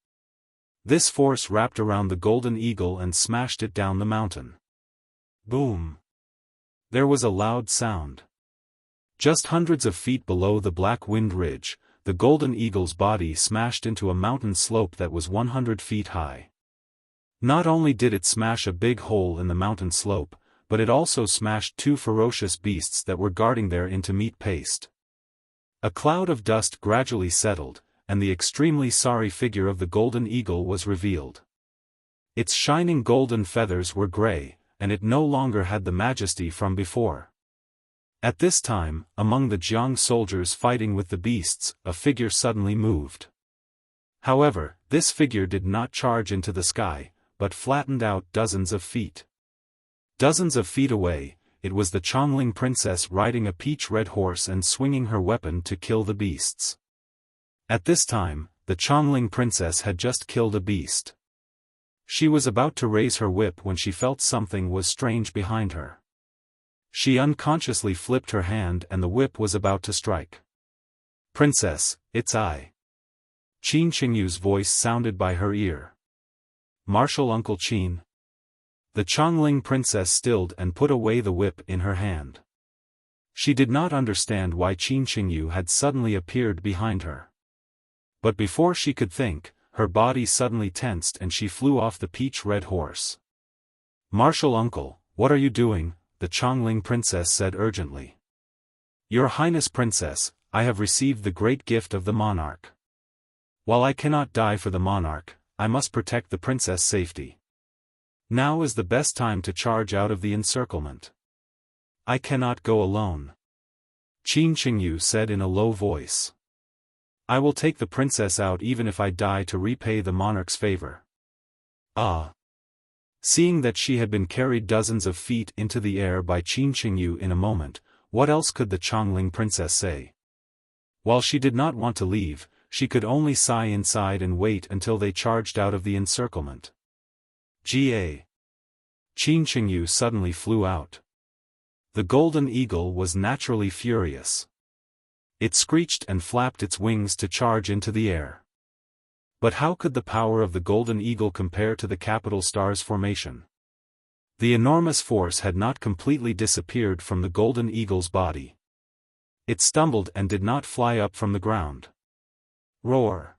This force wrapped around the Golden Eagle and smashed it down the mountain. Boom! There was a loud sound. Just hundreds of feet below the Black Wind Ridge, the Golden Eagle's body smashed into a mountain slope that was 100 feet high. Not only did it smash a big hole in the mountain slope, but it also smashed two ferocious beasts that were guarding there into meat paste. A cloud of dust gradually settled, and the extremely sorry figure of the Golden Eagle was revealed. Its shining golden feathers were gray, and it no longer had the majesty from before. At this time, among the Jiang soldiers fighting with the beasts, a figure suddenly moved. However, this figure did not charge into the sky, but flattened out dozens of feet. Dozens of feet away, it was the Chongling princess riding a peach-red horse and swinging her weapon to kill the beasts. At this time, the Chongling princess had just killed a beast. She was about to raise her whip when she felt something was strange behind her. She unconsciously flipped her hand and the whip was about to strike. "Princess, it's I." Qin Qingyu's voice sounded by her ear. "Martial Uncle Qin." The Chongling princess stilled and put away the whip in her hand. She did not understand why Qin Qingyu had suddenly appeared behind her. But before she could think, her body suddenly tensed and she flew off the peach-red horse. "Martial Uncle, what are you doing?" the Chongling princess said urgently. "Your Highness Princess, I have received the great gift of the monarch. While I cannot die for the monarch, I must protect the princess' safety. Now is the best time to charge out of the encirclement. I cannot go alone." Qin Qingyu said in a low voice. "I will take the princess out even if I die to repay the monarch's favor." Seeing that she had been carried dozens of feet into the air by Qin Qingyu in a moment, what else could the Chongling princess say? While she did not want to leave, she could only sigh inside and wait until they charged out of the encirclement. Qin Qingyu suddenly flew out. The Golden Eagle was naturally furious. It screeched and flapped its wings to charge into the air. But how could the power of the Golden Eagle compare to the Capital Star's formation? The enormous force had not completely disappeared from the golden eagle's body. It stumbled and did not fly up from the ground. Roar!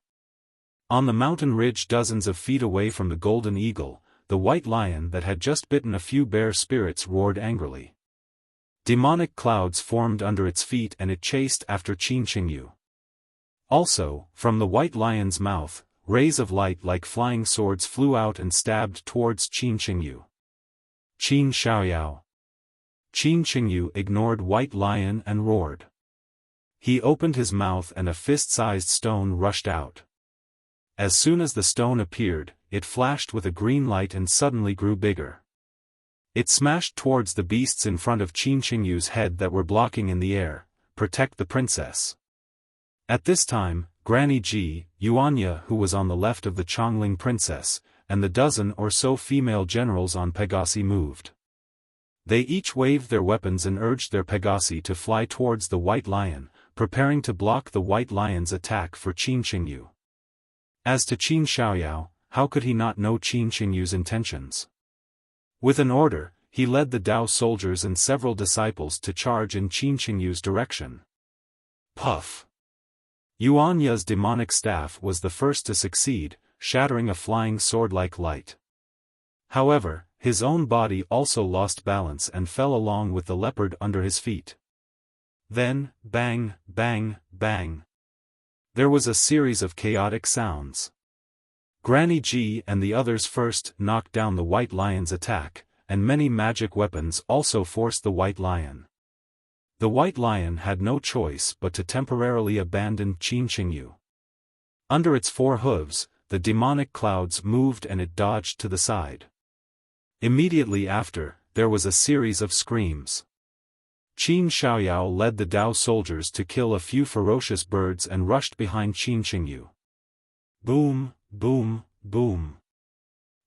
On the mountain ridge dozens of feet away from the golden eagle, the white lion that had just bitten a few bear spirits roared angrily. Demonic clouds formed under its feet and it chased after Qin Qingyu. Also, from the white lion's mouth, rays of light like flying swords flew out and stabbed towards Qin Qingyu. Qin Xiaoyao. Qin Qingyu ignored white lion and roared. He opened his mouth and a fist-sized stone rushed out. As soon as the stone appeared, it flashed with a green light and suddenly grew bigger. It smashed towards the beasts in front of Qin Qingyu's head that were blocking in the air. Protect the princess. At this time, Granny Ji, Yuanya who was on the left of the Chongling princess, and the dozen or so female generals on Pegasi moved. They each waved their weapons and urged their Pegasi to fly towards the white lion, preparing to block the white lion's attack for Qin Qingyu. As to Qin Xiaoyao, how could he not know Qin Qingyu's intentions? With an order, he led the Dao soldiers and several disciples to charge in Qin Qingyu's direction. Puff! Yuanya's demonic staff was the first to succeed, shattering a flying sword-like light. However, his own body also lost balance and fell along with the leopard under his feet. Then, bang, bang, bang. There was a series of chaotic sounds. Granny Ji and the others first knocked down the white lion's attack, and many magic weapons also forced the white lion. The white lion had no choice but to temporarily abandon Qin Qingyu. Under its four hooves, the demonic clouds moved and it dodged to the side. Immediately after, there was a series of screams. Qin Xiaoyao led the Dao soldiers to kill a few ferocious birds and rushed behind Qin Qingyu. Boom, boom, boom.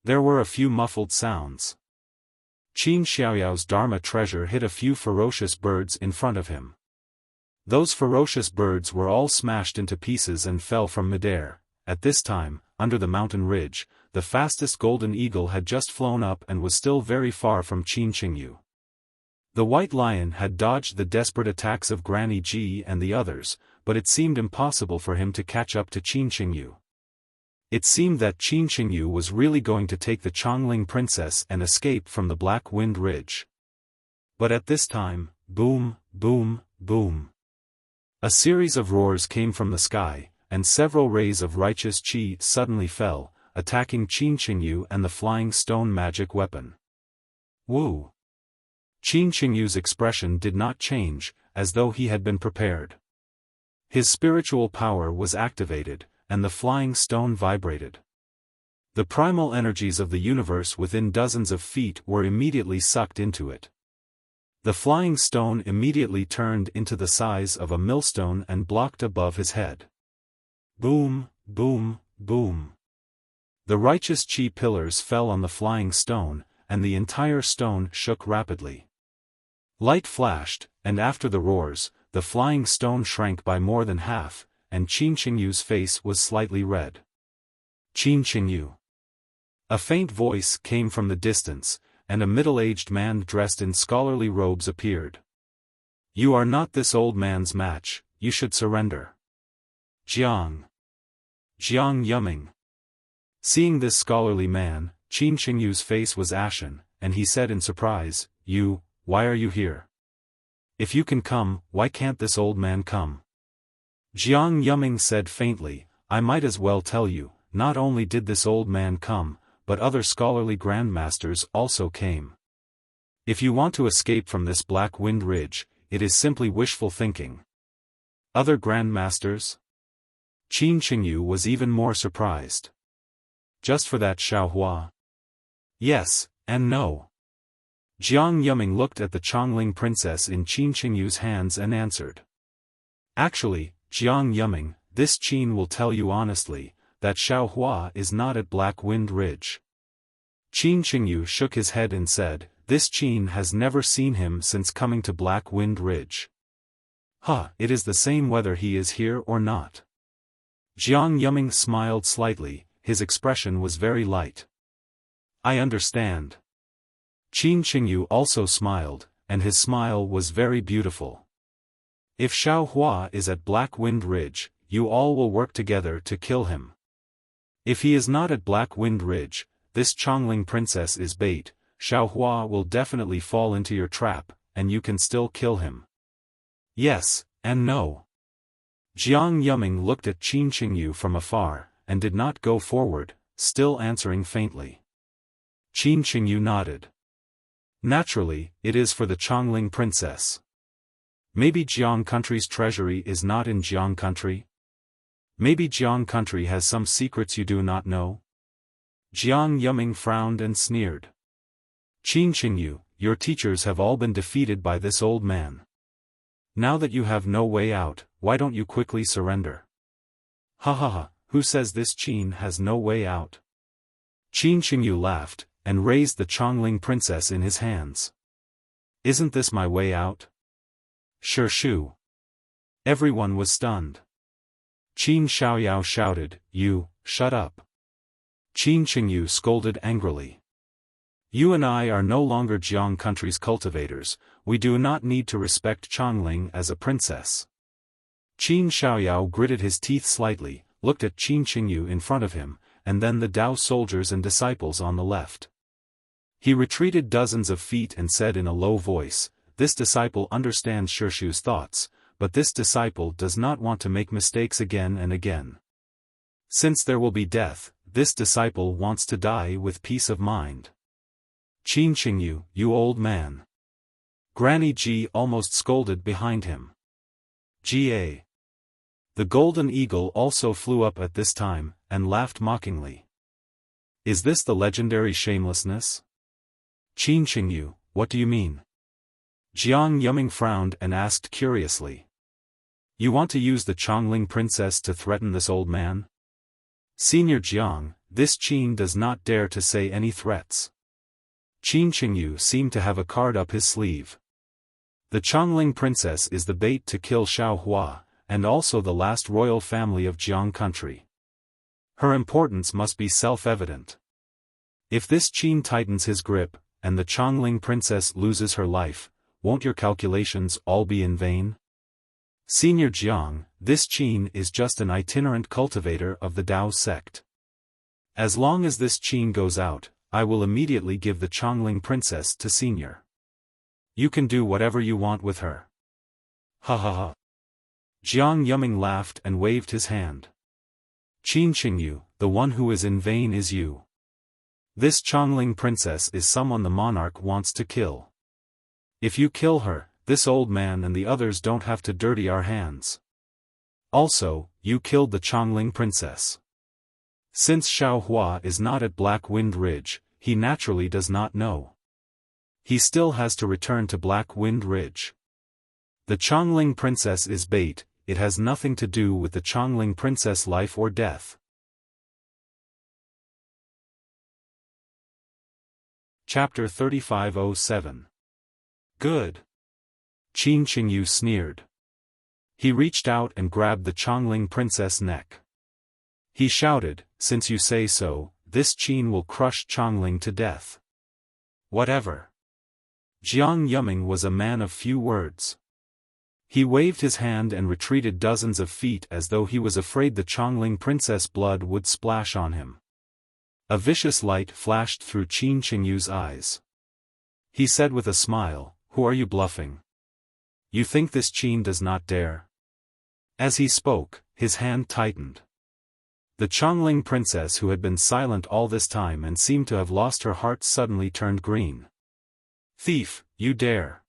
There were a few muffled sounds. Qin Xiaoyao's Dharma treasure hit a few ferocious birds in front of him. Those ferocious birds were all smashed into pieces and fell from midair. At this time, under the mountain ridge, the fastest golden eagle had just flown up and was still very far from Qin Qingyu. The white lion had dodged the desperate attacks of Granny Ji and the others, but it seemed impossible for him to catch up to Qin Qingyu. It seemed that Qin Qingyu was really going to take the Chongling princess and escape from the Black Wind Ridge. But at this time, boom, boom, boom. A series of roars came from the sky, and several rays of righteous qi suddenly fell, attacking Qin Qingyu and the flying stone magic weapon. Woo! Qin Qingyu's expression did not change, as though he had been prepared. His spiritual power was activated, and the flying stone vibrated. The primal energies of the universe within dozens of feet were immediately sucked into it. The flying stone immediately turned into the size of a millstone and blocked above his head. Boom, boom, boom. The righteous qi pillars fell on the flying stone, and the entire stone shook rapidly. Light flashed, and after the roars, the flying stone shrank by more than half, and Qin Qingyu's face was slightly red. Qin Qingyu. A faint voice came from the distance, and a middle-aged man dressed in scholarly robes appeared. You are not this old man's match, you should surrender. Jiang. Jiang Yuming. Seeing this scholarly man, Qin Qingyu's face was ashen, and he said in surprise, why are you here? If you can come, why can't this old man come? Jiang Yuming said faintly, I might as well tell you, not only did this old man come, but other scholarly grandmasters also came. If you want to escape from this Black Wind Ridge, it is simply wishful thinking. Other grandmasters? Qin Qingyu was even more surprised. Just for that Xiaohua? Yes, and no. Jiang Yuming looked at the Chongling princess in Qin Qingyu's hands and answered. Actually, Jiang Yuming, this Qin will tell you honestly, that Xiaohua is not at Black Wind Ridge. Qin Qingyu shook his head and said, this Qin has never seen him since coming to Black Wind Ridge. It is the same whether he is here or not. Jiang Yuming smiled slightly, his expression was very light. I understand. Qin Qingyu also smiled, and his smile was very beautiful. If Xiao Hua is at Black Wind Ridge, you all will work together to kill him. If he is not at Black Wind Ridge, this Chongling princess is bait. Xiao Hua will definitely fall into your trap, and you can still kill him. Yes, and no. Jiang Yuming looked at Qin Qingyu from afar, and did not go forward, still answering faintly. Qin Qingyu nodded. Naturally, it is for the Chongling princess. Maybe Jiang country's treasury is not in Jiang country? Maybe Jiang country has some secrets you do not know? Jiang Yuming frowned and sneered. Qin Qingyu, your teachers have all been defeated by this old man. Now that you have no way out, why don't you quickly surrender? Ha ha ha, who says this Qin has no way out? Qin Qingyu laughed, and raised the Chongling princess in his hands. Isn't this my way out? Sure shoo. Everyone was stunned. Qin Xiaoyao shouted, "You, shut up." Qin Qingyu scolded angrily. You and I are no longer Jiang country's cultivators, we do not need to respect Chongling as a princess. Qin Xiaoyao gritted his teeth slightly, looked at Qin Qingyu in front of him, and then the Dao soldiers and disciples on the left. He retreated dozens of feet and said in a low voice, "This disciple understands Shirshu's thoughts, but this disciple does not want to make mistakes again and again. Since there will be death, this disciple wants to die with peace of mind." Qin Qingyu, you old man. Granny Ji almost scolded behind him. Ga. The golden eagle also flew up at this time, and laughed mockingly. Is this the legendary shamelessness? Qin Qingyu, what do you mean? Jiang Yuming frowned and asked curiously. You want to use the Chongling princess to threaten this old man? Senior Jiang, this Qin does not dare to say any threats. Qin Qingyu seemed to have a card up his sleeve. The Chongling princess is the bait to kill Xiao Hua, and also the last royal family of Jiang country. Her importance must be self-evident. If this Qin tightens his grip, and the Chongling princess loses her life, won't your calculations all be in vain? Senior Jiang, this Qin is just an itinerant cultivator of the Dao sect. As long as this Qin goes out, I will immediately give the Chongling princess to Senior. You can do whatever you want with her. Ha ha ha. Jiang Yuming laughed and waved his hand. Qin Qingyu, the one who is in vain is you. This Chongling princess is someone the monarch wants to kill. If you kill her, this old man and the others don't have to dirty our hands. Also, you killed the Chongling princess. Since Xiao Hua is not at Black Wind Ridge, he naturally does not know. He still has to return to Black Wind Ridge. The Chongling princess is bait, it has nothing to do with the Chongling princess' life or death. Chapter 3507. Good. Qin Qingyu sneered. He reached out and grabbed the Chongling princess' neck. He shouted, since you say so, this Qin will crush Chongling to death. Whatever. Jiang Yuming was a man of few words. He waved his hand and retreated dozens of feet as though he was afraid the Chongling princess' blood would splash on him. A vicious light flashed through Qin Qingyu's eyes. He said with a smile, "Who are you bluffing? You think this Qin does not dare?" As he spoke, his hand tightened. The Chongling princess who had been silent all this time and seemed to have lost her heart suddenly turned green. "Thief, you dare!"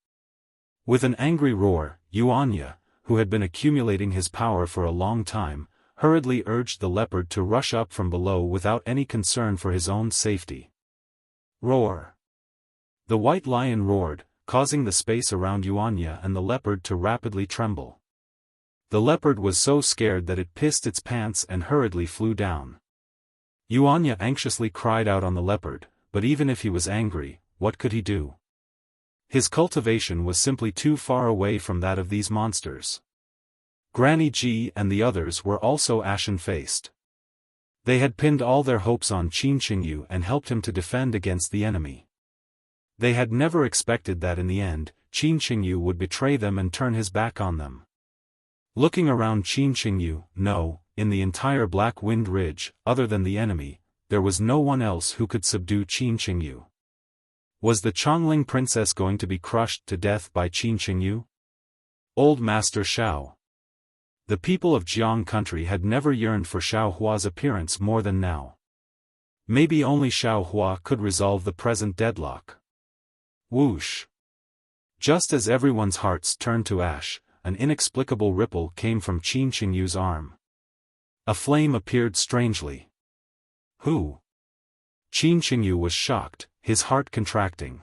With an angry roar, Yuanya, who had been accumulating his power for a long time, hurriedly urged the leopard to rush up from below without any concern for his own safety. Roar! The white lion roared, causing the space around Yuanya and the leopard to rapidly tremble. The leopard was so scared that it pissed its pants and hurriedly flew down. Yuanya anxiously cried out on the leopard, but even if he was angry, what could he do? His cultivation was simply too far away from that of these monsters. Granny Ji and the others were also ashen-faced. They had pinned all their hopes on Qin Qingyu and helped him to defend against the enemy. They had never expected that in the end, Qin Qingyu would betray them and turn his back on them. Looking around Qin Qingyu, no, in the entire Black Wind Ridge, other than the enemy, there was no one else who could subdue Qin Qingyu. Was the Chongling princess going to be crushed to death by Qin Qingyu? Old Master Xiao. The people of Jiang country had never yearned for Xiao Hua's appearance more than now. Maybe only Xiao Hua could resolve the present deadlock. Whoosh! Just as everyone's hearts turned to ash, an inexplicable ripple came from Qin Qingyu's arm. A flame appeared strangely. Who? Qin Qingyu was shocked, his heart contracting.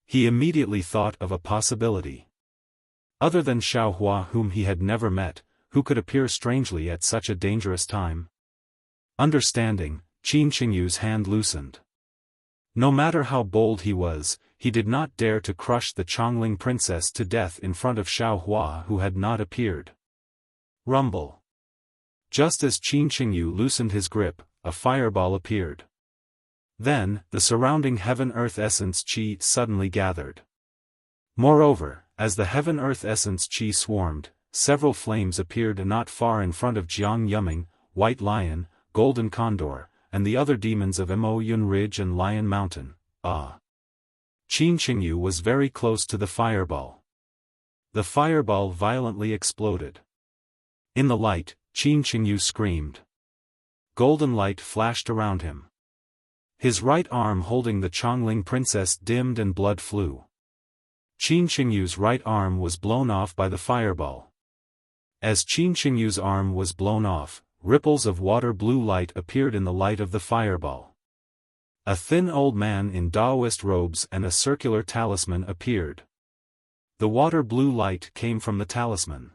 He immediately thought of a possibility. Other than Xiao Hua, whom he had never met, who could appear strangely at such a dangerous time? Understanding, Qin Qingyu's hand loosened. No matter how bold he was, he did not dare to crush the Chongling princess to death in front of Xiao Hua, who had not appeared. Rumble. Just as Qin Qingyu loosened his grip, a fireball appeared. Then, the surrounding heaven-earth essence qi suddenly gathered. Moreover, as the heaven-earth essence qi swarmed, several flames appeared not far in front of Jiang Yuming, White Lion, Golden Condor, and the other demons of Mo Yun Ridge and Lion Mountain. Qin Qingyu was very close to the fireball. The fireball violently exploded. In the light, Qin Qingyu screamed. Golden light flashed around him. His right arm holding the Chongling princess dimmed and blood flew. Qin Qingyu's right arm was blown off by the fireball. As Qin Qingyu's arm was blown off, ripples of water blue light appeared in the light of the fireball. A thin old man in Taoist robes and a circular talisman appeared. The water blue light came from the talisman.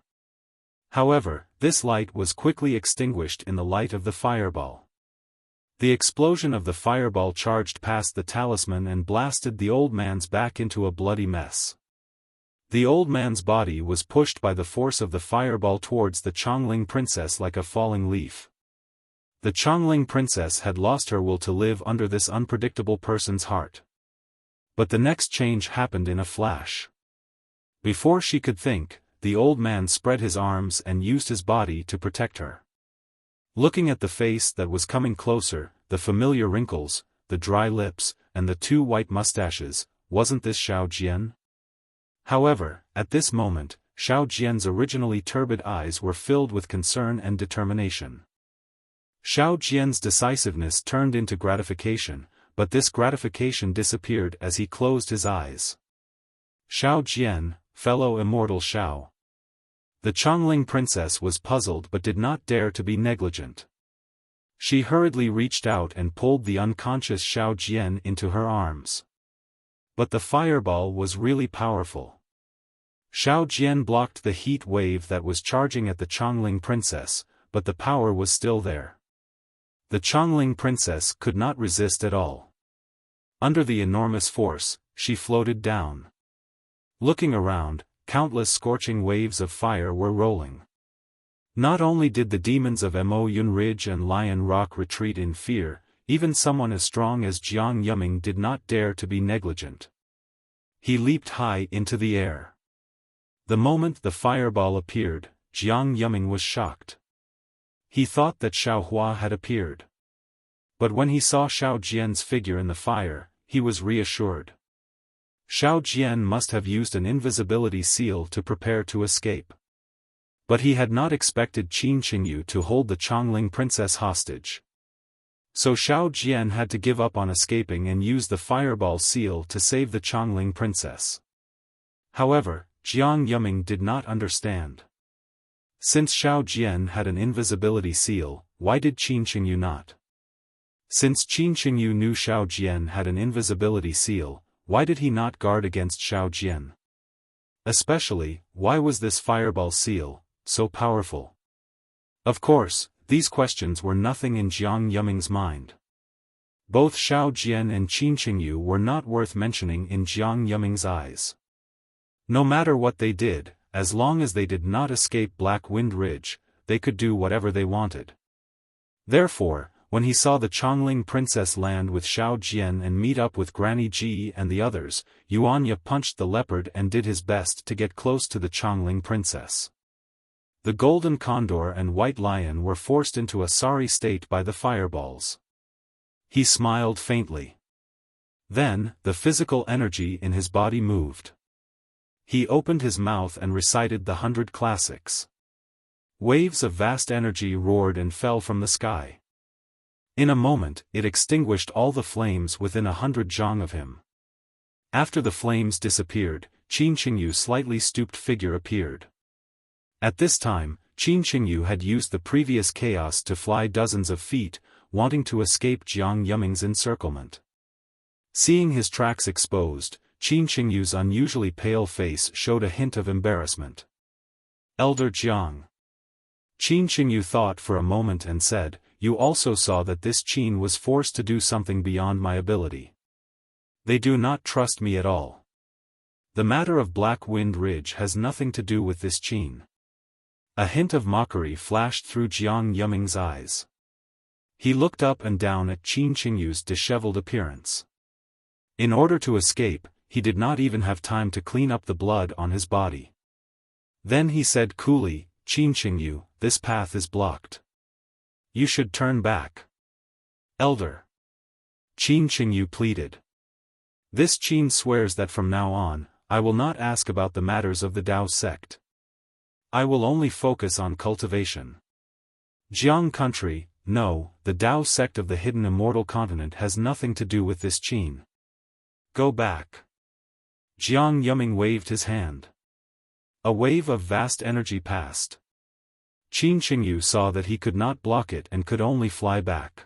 However, this light was quickly extinguished in the light of the fireball. The explosion of the fireball charged past the talisman and blasted the old man's back into a bloody mess. The old man's body was pushed by the force of the fireball towards the Chongling princess like a falling leaf. The Chongling princess had lost her will to live under this unpredictable person's heart. But the next change happened in a flash. Before she could think, the old man spread his arms and used his body to protect her. Looking at the face that was coming closer, the familiar wrinkles, the dry lips, and the two white mustaches, wasn't this Xiao Jian? However, at this moment, Xiao Jian's originally turbid eyes were filled with concern and determination. Xiao Jian's decisiveness turned into gratification, but this gratification disappeared as he closed his eyes. Xiao Jian, fellow immortal Xiao. The Chongling princess was puzzled but did not dare to be negligent. She hurriedly reached out and pulled the unconscious Xiao Jian into her arms. But the fireball was really powerful. Xiao Jian blocked the heat wave that was charging at the Chongling princess, but the power was still there. The Chongling princess could not resist at all. Under the enormous force, she floated down. Looking around, countless scorching waves of fire were rolling. Not only did the demons of Mo Yun Ridge and Lion Rock retreat in fear, even someone as strong as Jiang Yuming did not dare to be negligent. He leaped high into the air. The moment the fireball appeared, Jiang Yuming was shocked. He thought that Xiao Hua had appeared. But when he saw Xiao Jian's figure in the fire, he was reassured. Xiao Jian must have used an invisibility seal to prepare to escape. But he had not expected Qin Qingyu to hold the Chongling princess hostage. So Xiao Jian had to give up on escaping and use the fireball seal to save the Chongling princess. However, Jiang Yuming did not understand. Since Xiao Jian had an invisibility seal, why did Qin Qingyu not? Since Qin Qingyu knew Xiao Jian had an invisibility seal, why did he not guard against Xiao Jian? Especially, why was this fireball seal so powerful? Of course, these questions were nothing in Jiang Yuming's mind. Both Xiao Jian and Qin Qingyu were not worth mentioning in Jiang Yuming's eyes. No matter what they did, as long as they did not escape Black Wind Ridge, they could do whatever they wanted. Therefore, When he saw the Chongling princess land with Xiao Jian and meet up with Granny Ji and the others, Yuanya punched the leopard and did his best to get close to the Chongling princess. The golden condor and white lion were forced into a sorry state by the fireballs. He smiled faintly. Then, the physical energy in his body moved. He opened his mouth and recited the 100 classics. Waves of vast energy roared and fell from the sky. In a moment, it extinguished all the flames within 100 zhang of him. After the flames disappeared, Qin Qingyu's slightly stooped figure appeared. At this time, Qin Qingyu had used the previous chaos to fly dozens of feet, wanting to escape Jiang Yuming's encirclement. Seeing his tracks exposed, Qin Qingyu's unusually pale face showed a hint of embarrassment. Elder Jiang. Qin Qingyu thought for a moment and said, "You also saw that this Qin was forced to do something beyond my ability. They do not trust me at all. The matter of Black Wind Ridge has nothing to do with this Qin." A hint of mockery flashed through Jiang Yuming's eyes. He looked up and down at Qin Qingyu's disheveled appearance. In order to escape, he did not even have time to clean up the blood on his body. Then he said coolly, "Qin Qingyu, this path is blocked. You should turn back." "Elder," Qin Qingyu pleaded. "This Qin swears that from now on, I will not ask about the matters of the Dao sect. I will only focus on cultivation. Jiang country, no, the Dao sect of the hidden immortal continent has nothing to do with this Qin. Go back." Jiang Yuming waved his hand. A wave of vast energy passed. Qin Qingyu saw that he could not block it and could only fly back.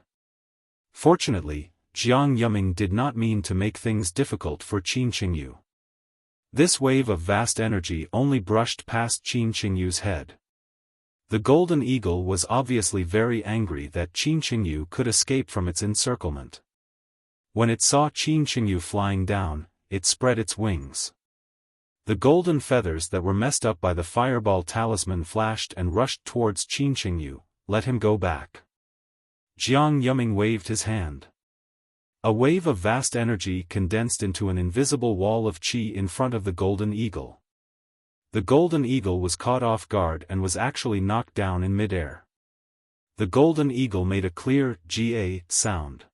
Fortunately, Jiang Yuming did not mean to make things difficult for Qin Qingyu. This wave of vast energy only brushed past Qin Qingyu's head. The golden eagle was obviously very angry that Qin Qingyu could escape from its encirclement. When it saw Qin Qingyu flying down, it spread its wings. The golden feathers that were messed up by the fireball talisman flashed and rushed towards Qin Qingyu. "Let him go back." Jiang Yuming waved his hand. A wave of vast energy condensed into an invisible wall of qi in front of the golden eagle. The golden eagle was caught off guard and was actually knocked down in midair. The golden eagle made a clear "ga" sound.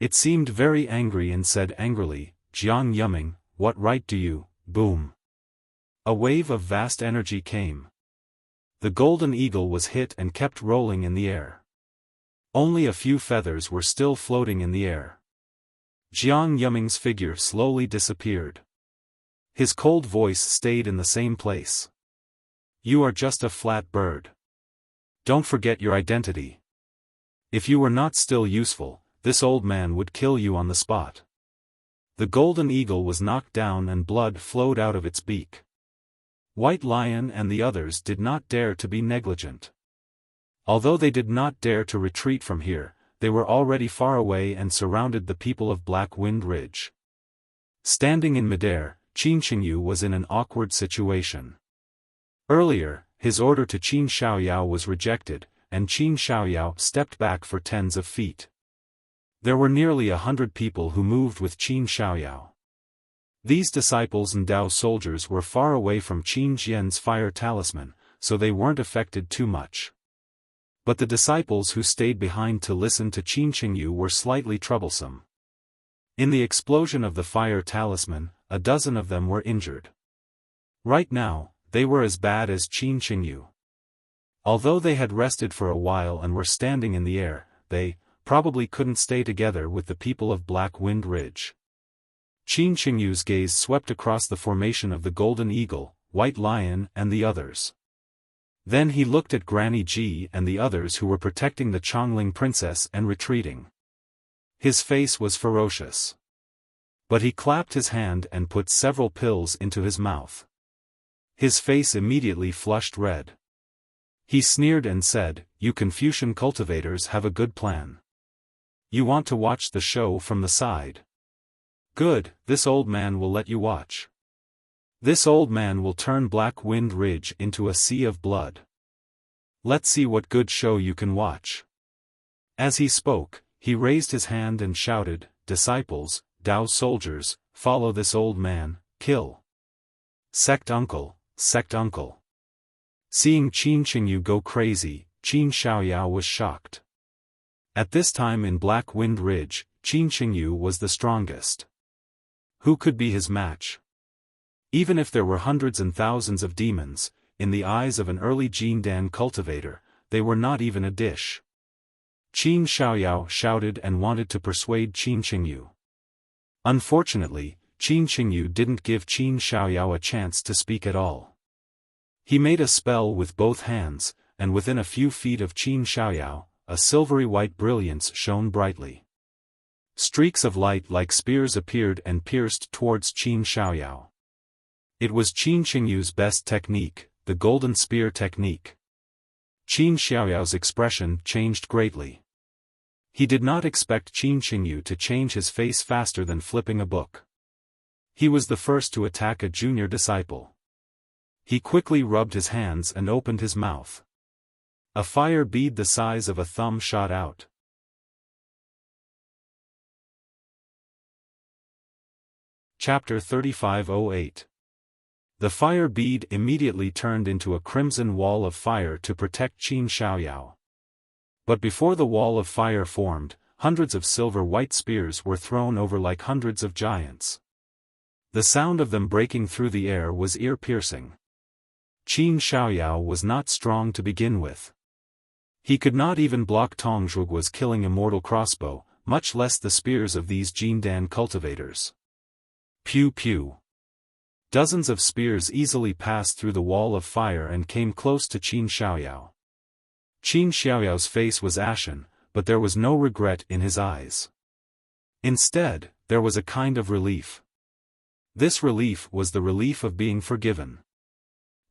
It seemed very angry and said angrily, "Jiang Yuming, what right do you?" Boom. A wave of vast energy came. The golden eagle was hit and kept rolling in the air. Only a few feathers were still floating in the air. Jiang Yuming's figure slowly disappeared. His cold voice stayed in the same place. "You are just a flat bird. Don't forget your identity. If you were not still useful, this old man would kill you on the spot." The golden eagle was knocked down and blood flowed out of its beak. White Lion and the others did not dare to be negligent. Although they did not dare to retreat from here, they were already far away and surrounded the people of Black Wind Ridge. Standing in midair, Qin Qingyu was in an awkward situation. Earlier, his order to Qin Xiaoyao was rejected, and Qin Xiaoyao stepped back for tens of feet. There were nearly 100 people who moved with Qin Xiaoyao. These disciples and Dao soldiers were far away from Qin Jian's fire talisman, so they weren't affected too much. But the disciples who stayed behind to listen to Qin Qingyu were slightly troublesome. In the explosion of the fire talisman, a dozen of them were injured. Right now, they were as bad as Qin Qingyu. Although they had rested for a while and were standing in the air, they probably couldn't stay together with the people of Black Wind Ridge. Qin Qingyu's gaze swept across the formation of the Golden Eagle, White Lion and the others. Then he looked at Granny Ji and the others who were protecting the Chongling princess and retreating. His face was ferocious. But he clapped his hand and put several pills into his mouth. His face immediately flushed red. He sneered and said, "You Confucian cultivators have a good plan. You want to watch the show from the side? Good, this old man will let you watch. This old man will turn Black Wind Ridge into a sea of blood. Let's see what good show you can watch." As he spoke, he raised his hand and shouted, "Disciples, Dao soldiers, follow this old man, kill. Sect uncle, sect uncle." Seeing Qin Qingyu go crazy, Qin Xiaoyao was shocked. At this time in Black Wind Ridge, Qin Qingyu was the strongest. Who could be his match? Even if there were hundreds and thousands of demons, in the eyes of an early Jindan cultivator, they were not even a dish. Qin Xiaoyao shouted and wanted to persuade Qin Qingyu. Unfortunately, Qin Qingyu didn't give Qin Xiaoyao a chance to speak at all. He made a spell with both hands, and within a few feet of Qin Xiaoyao, a silvery white brilliance shone brightly. Streaks of light like spears appeared and pierced towards Qin Xiaoyao. It was Qin Qingyu's best technique, the golden spear technique. Qin Xiaoyao's expression changed greatly. He did not expect Qin Qingyu to change his face faster than flipping a book. He was the first to attack a junior disciple. He quickly rubbed his hands and opened his mouth. A fire bead the size of a thumb shot out. Chapter 3508. The fire bead immediately turned into a crimson wall of fire to protect Qin Xiaoyao. But before the wall of fire formed, hundreds of silver-white spears were thrown over like hundreds of giants. The sound of them breaking through the air was ear-piercing. Qin Xiaoyao was not strong to begin with. He could not even block Tong Zhuguo's killing immortal crossbow, much less the spears of these Jindan cultivators. Pew pew. Dozens of spears easily passed through the wall of fire and came close to Qin Xiaoyao. Qin Xiaoyao's face was ashen, but there was no regret in his eyes. Instead, there was a kind of relief. This relief was the relief of being forgiven.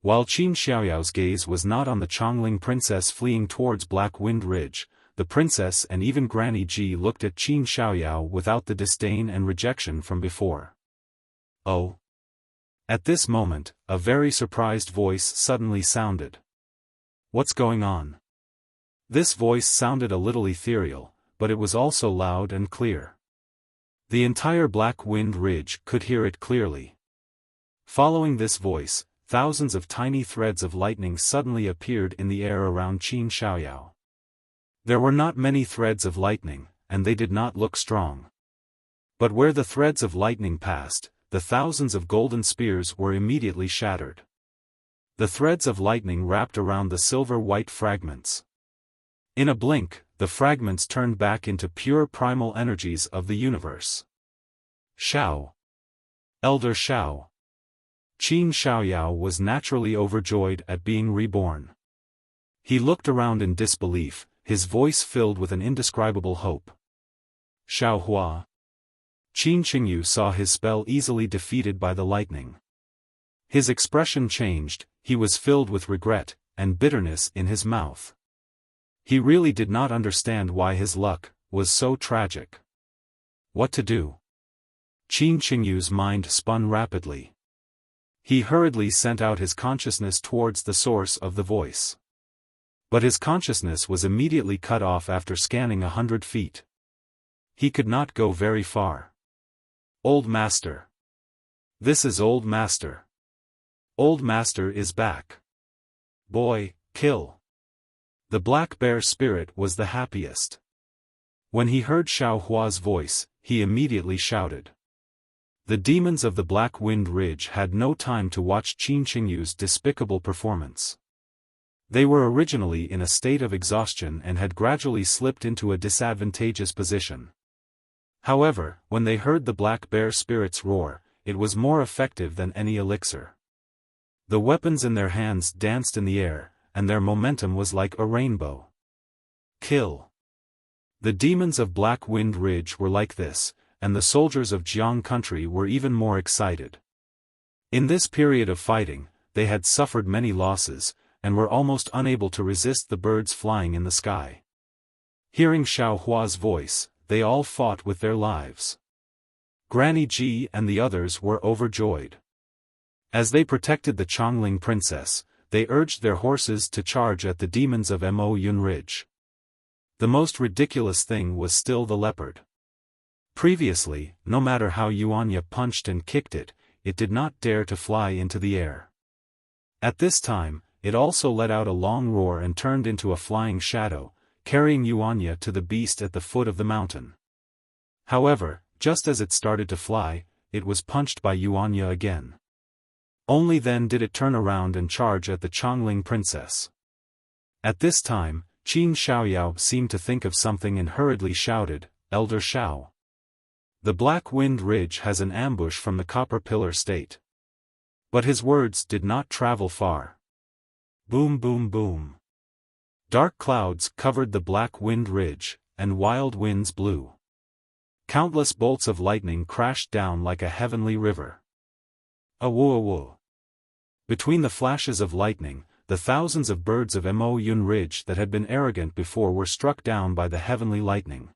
While Qin Xiaoyao's gaze was not on the Chongling princess fleeing towards Black Wind Ridge, the princess and even Granny Ji looked at Qin Xiaoyao without the disdain and rejection from before. Oh! At this moment, a very surprised voice suddenly sounded. What's going on? This voice sounded a little ethereal, but it was also loud and clear. The entire Black Wind Ridge could hear it clearly. Following this voice, thousands of tiny threads of lightning suddenly appeared in the air around Qin Xiaoyao. There were not many threads of lightning, and they did not look strong. But where the threads of lightning passed, the thousands of golden spears were immediately shattered. The threads of lightning wrapped around the silver-white fragments. In a blink, the fragments turned back into pure primal energies of the universe. Xiao! Elder Xiao! Qin Xiaoyao was naturally overjoyed at being reborn. He looked around in disbelief, his voice filled with an indescribable hope. Xiaohua! Qin Qingyu saw his spell easily defeated by the lightning. His expression changed, he was filled with regret, and bitterness in his mouth. He really did not understand why his luck was so tragic. What to do? Qin Qingyu's mind spun rapidly. He hurriedly sent out his consciousness towards the source of the voice. But his consciousness was immediately cut off after scanning 100 feet. He could not go very far. Old Master. This is Old Master. Old Master is back. Boy, kill. The black bear spirit was the happiest. When he heard Xiaohua's voice, he immediately shouted. The demons of the Black Wind Ridge had no time to watch Qin Qingyu's despicable performance. They were originally in a state of exhaustion and had gradually slipped into a disadvantageous position. However, when they heard the black bear spirit's roar, it was more effective than any elixir. The weapons in their hands danced in the air, and their momentum was like a rainbow. Kill. The demons of Black Wind Ridge were like this, and the soldiers of Jiang country were even more excited. In this period of fighting, they had suffered many losses, and were almost unable to resist the birds flying in the sky. Hearing Xiaohua's voice, they all fought with their lives. Granny Ji and the others were overjoyed. As they protected the Chongling princess, they urged their horses to charge at the demons of Mo Yun Ridge. The most ridiculous thing was still the leopard. Previously, no matter how Yuanya punched and kicked it, it did not dare to fly into the air. At this time, it also let out a long roar and turned into a flying shadow, carrying Yuanya to the beast at the foot of the mountain. However, just as it started to fly, it was punched by Yuanya again. Only then did it turn around and charge at the Chongling princess. At this time, Qin Xiaoyao seemed to think of something and hurriedly shouted, "Elder Xiao. The Black Wind Ridge has an ambush from the Copper Pillar State." But his words did not travel far. Boom boom boom. Dark clouds covered the Black Wind Ridge, and wild winds blew. Countless bolts of lightning crashed down like a heavenly river. Awoo-awoo. Between the flashes of lightning, the thousands of birds of Mo Yun Ridge that had been arrogant before were struck down by the heavenly lightning.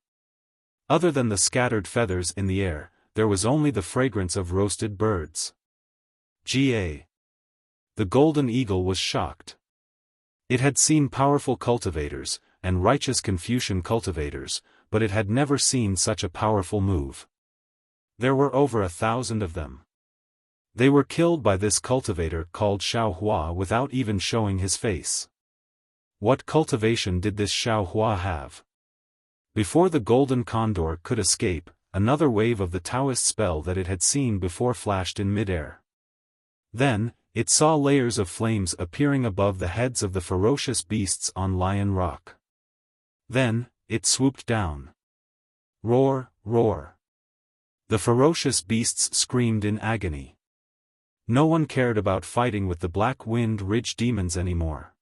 Other than the scattered feathers in the air, there was only the fragrance of roasted birds. The golden eagle was shocked. It had seen powerful cultivators, and righteous Confucian cultivators, but it had never seen such a powerful move. There were over 1,000 of them. They were killed by this cultivator called Xiao Hua without even showing his face. What cultivation did this Xiao Hua have? Before the golden condor could escape, another wave of the Taoist spell that it had seen before flashed in midair. Then, it saw layers of flames appearing above the heads of the ferocious beasts on Lion Rock. Then, it swooped down. Roar, roar. The ferocious beasts screamed in agony. No one cared about fighting with the Black Wind Ridge demons anymore.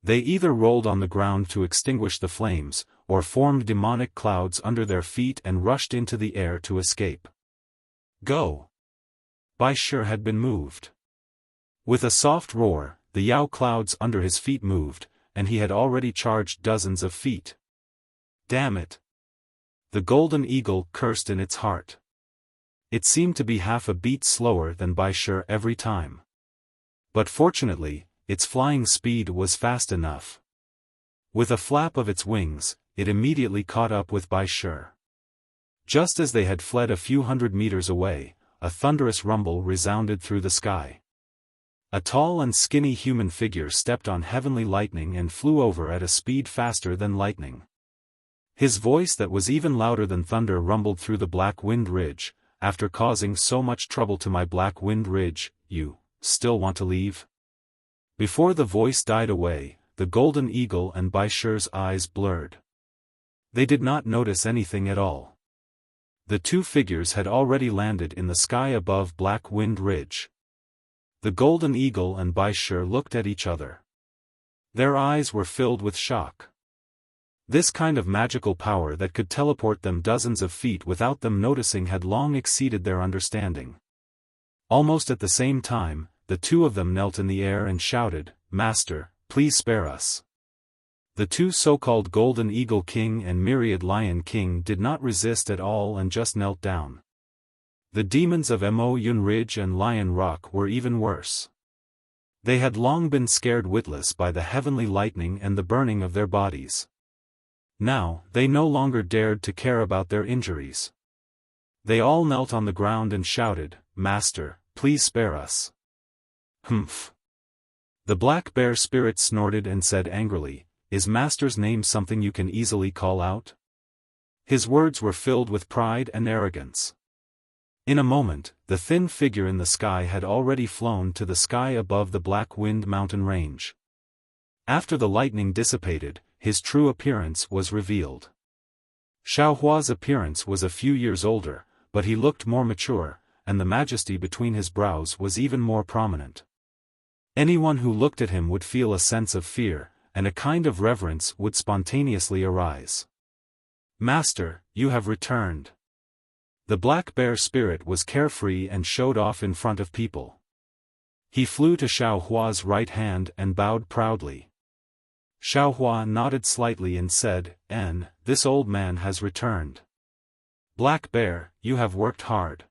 They either rolled on the ground to extinguish the flames, or formed demonic clouds under their feet and rushed into the air to escape. Go! Bai Shi had been moved. With a soft roar, the Yao clouds under his feet moved, and he had already charged dozens of feet. Damn it! The golden eagle cursed in its heart. It seemed to be half a beat slower than Bai Shi every time. But fortunately, its flying speed was fast enough. With a flap of its wings, it immediately caught up with Bai Shi. Just as they had fled a few hundred meters away, a thunderous rumble resounded through the sky. A tall and skinny human figure stepped on heavenly lightning and flew over at a speed faster than lightning. His voice that was even louder than thunder rumbled through the Black Wind Ridge, "After causing so much trouble to my Black Wind Ridge, you still want to leave?" Before the voice died away, the golden eagle and Bai Shi's eyes blurred. They did not notice anything at all. The two figures had already landed in the sky above Black Wind Ridge. The golden eagle and Bai Shi looked at each other. Their eyes were filled with shock. This kind of magical power that could teleport them dozens of feet without them noticing had long exceeded their understanding. Almost at the same time, the two of them knelt in the air and shouted, "Master, please spare us." The two so-called Golden Eagle King and Myriad Lion King did not resist at all and just knelt down. The demons of Mo Yun Ridge and Lion Rock were even worse. They had long been scared witless by the heavenly lightning and the burning of their bodies. Now, they no longer dared to care about their injuries. They all knelt on the ground and shouted, "Master, please spare us." Humph. The black bear spirit snorted and said angrily, "Is Master's name something you can easily call out?" His words were filled with pride and arrogance. In a moment, the thin figure in the sky had already flown to the sky above the Black Wind mountain range. After the lightning dissipated, his true appearance was revealed. Xiao Hua's appearance was a few years older, but he looked more mature, and the majesty between his brows was even more prominent. Anyone who looked at him would feel a sense of fear, and a kind of reverence would spontaneously arise. "Master, you have returned." The black bear spirit was carefree and showed off in front of people. He flew to Xiao Hua's right hand and bowed proudly. Xiao Hua nodded slightly and said, "This old man has returned. Black Bear, you have worked hard."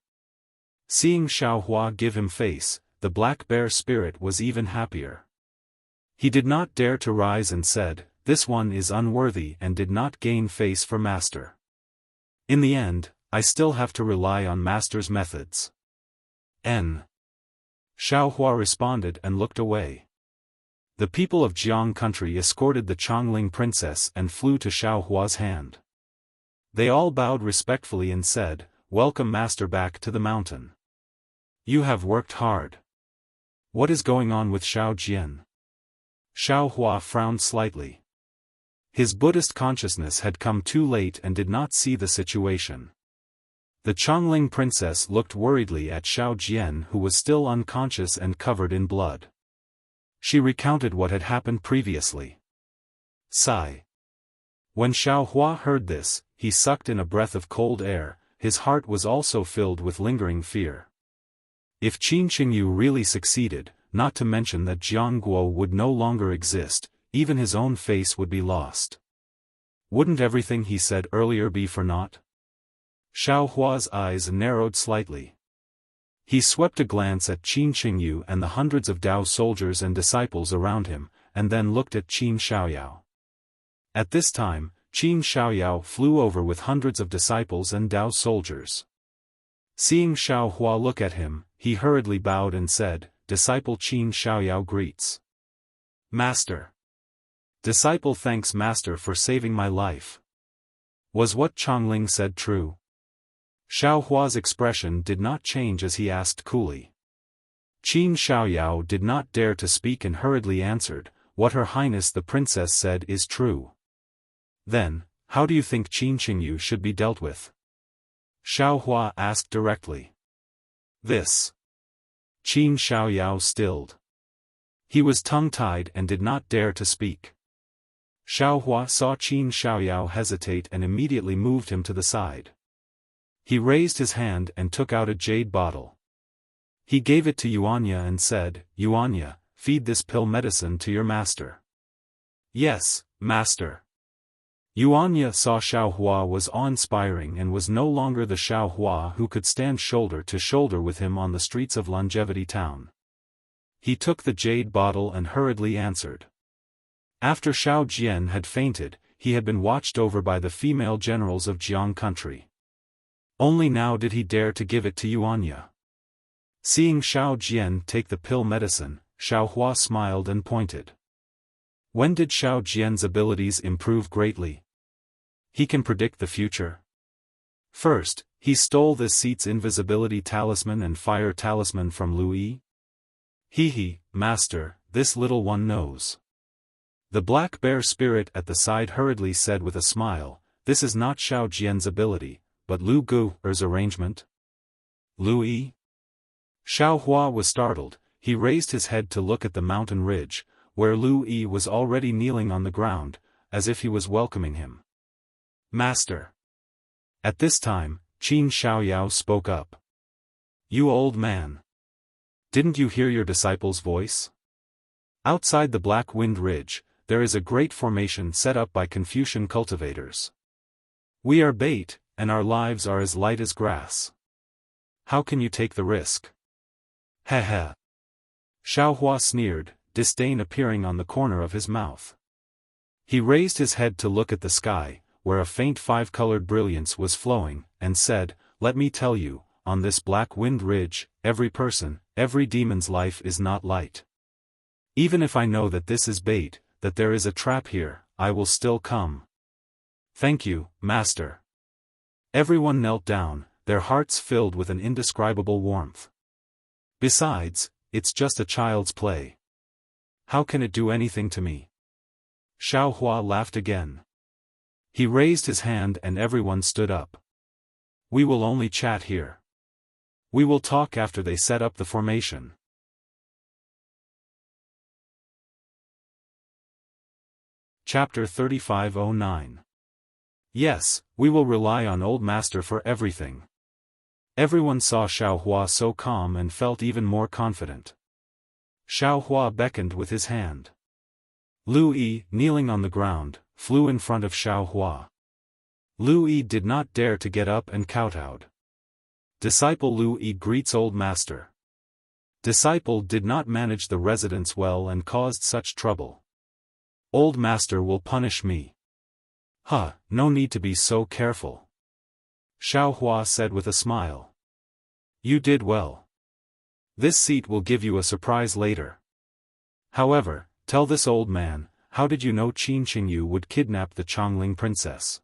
Seeing Xiao Hua give him face, the black bear spirit was even happier. He did not dare to rise and said, this one is unworthy and did not gain face for master. In the end, I still have to rely on master's methods. Xiaohua responded and looked away. The people of Jiang country escorted the Chongling princess and flew to Xiaohua's hand. They all bowed respectfully and said, "Welcome master back to the mountain. You have worked hard." What is going on with Xiao Jian? Xiaohua frowned slightly. His Buddhist consciousness had come too late and did not see the situation. The Chongling princess looked worriedly at Xiao Jian, who was still unconscious and covered in blood. She recounted what had happened previously. Sigh. When Xiaohua heard this, he sucked in a breath of cold air. His heart was also filled with lingering fear. If Qin Qingyu really succeeded, not to mention that Jiangguo would no longer exist, even his own face would be lost. Wouldn't everything he said earlier be for naught? Xiaohua's eyes narrowed slightly. He swept a glance at Qin Qingyu and the hundreds of Dao soldiers and disciples around him, and then looked at Qin Xiaoyao. At this time, Qin Xiaoyao flew over with hundreds of disciples and Dao soldiers. Seeing Xiaohua look at him, he hurriedly bowed and said, "Disciple Qin Xiaoyao greets. Master. Disciple thanks Master for saving my life." Was what Chongling said true? Xiaohua's expression did not change as he asked coolly. Qin Xiaoyao did not dare to speak and hurriedly answered, "What Her Highness the Princess said is true." Then, how do you think Qin Qingyu should be dealt with? Xiaohua asked directly. This. Qin Xiaoyao stilled. He was tongue-tied and did not dare to speak. Xiaohua saw Qin Xiaoyao hesitate and immediately moved him to the side. He raised his hand and took out a jade bottle. He gave it to Yuanya and said, "Yuanya, feed this pill medicine to your master." "Yes, master." Yuanya saw Xiaohua was awe-inspiring and was no longer the Xiaohua who could stand shoulder to shoulder with him on the streets of Longevity Town. He took the jade bottle and hurriedly answered. After Xiao Jian had fainted, he had been watched over by the female generals of Jiang country. Only now did he dare to give it to Yuanya. Seeing Xiao Jian take the pill medicine, Xiaohua smiled and pointed. When did Xiao Jian's abilities improve greatly? He can predict the future. First, he stole this seat's invisibility talisman and fire talisman from Lu Yi. He, master, this little one knows. The black bear spirit at the side hurriedly said with a smile, "This is not Xiao Jian's ability, but Lu Gu's arrangement." Lu Yi? Xiaohua was startled. He raised his head to look at the mountain ridge, where Lu Yi was already kneeling on the ground, as if he was welcoming him. "Master." At this time, Qin Xiaoyao spoke up. "You old man. Didn't you hear your disciple's voice? Outside the Black Wind Ridge, there is a great formation set up by Confucian cultivators. We are bait, and our lives are as light as grass. How can you take the risk?" Heh. Xiaohua sneered, disdain appearing on the corner of his mouth. He raised his head to look at the sky, where a faint five-colored brilliance was flowing, and said, "Let me tell you, on this Black Wind Ridge, every person, every demon's life is not light. Even if I know that this is bait, that there is a trap here, I will still come." "Thank you, master." Everyone knelt down, their hearts filled with an indescribable warmth. "Besides, it's just a child's play. How can it do anything to me?" Xiaohua laughed again. He raised his hand and everyone stood up. "We will only chat here. We will talk after they set up the formation." Chapter 3509. Yes, we will rely on Old Master for everything. Everyone saw Xiaohua so calm and felt even more confident. Xiaohua beckoned with his hand. Lu Yi, kneeling on the ground, flew in front of Xiaohua. Lu Yi did not dare to get up and kowtowed. Disciple Lu Yi greets Old Master. Disciple did not manage the residence well and caused such trouble. Old master will punish me. Huh, no need to be so careful. Xiaofan said with a smile. You did well. This seat will give you a surprise later. However, tell this old man, how did you know Qin Qingyu would kidnap the Chongling princess?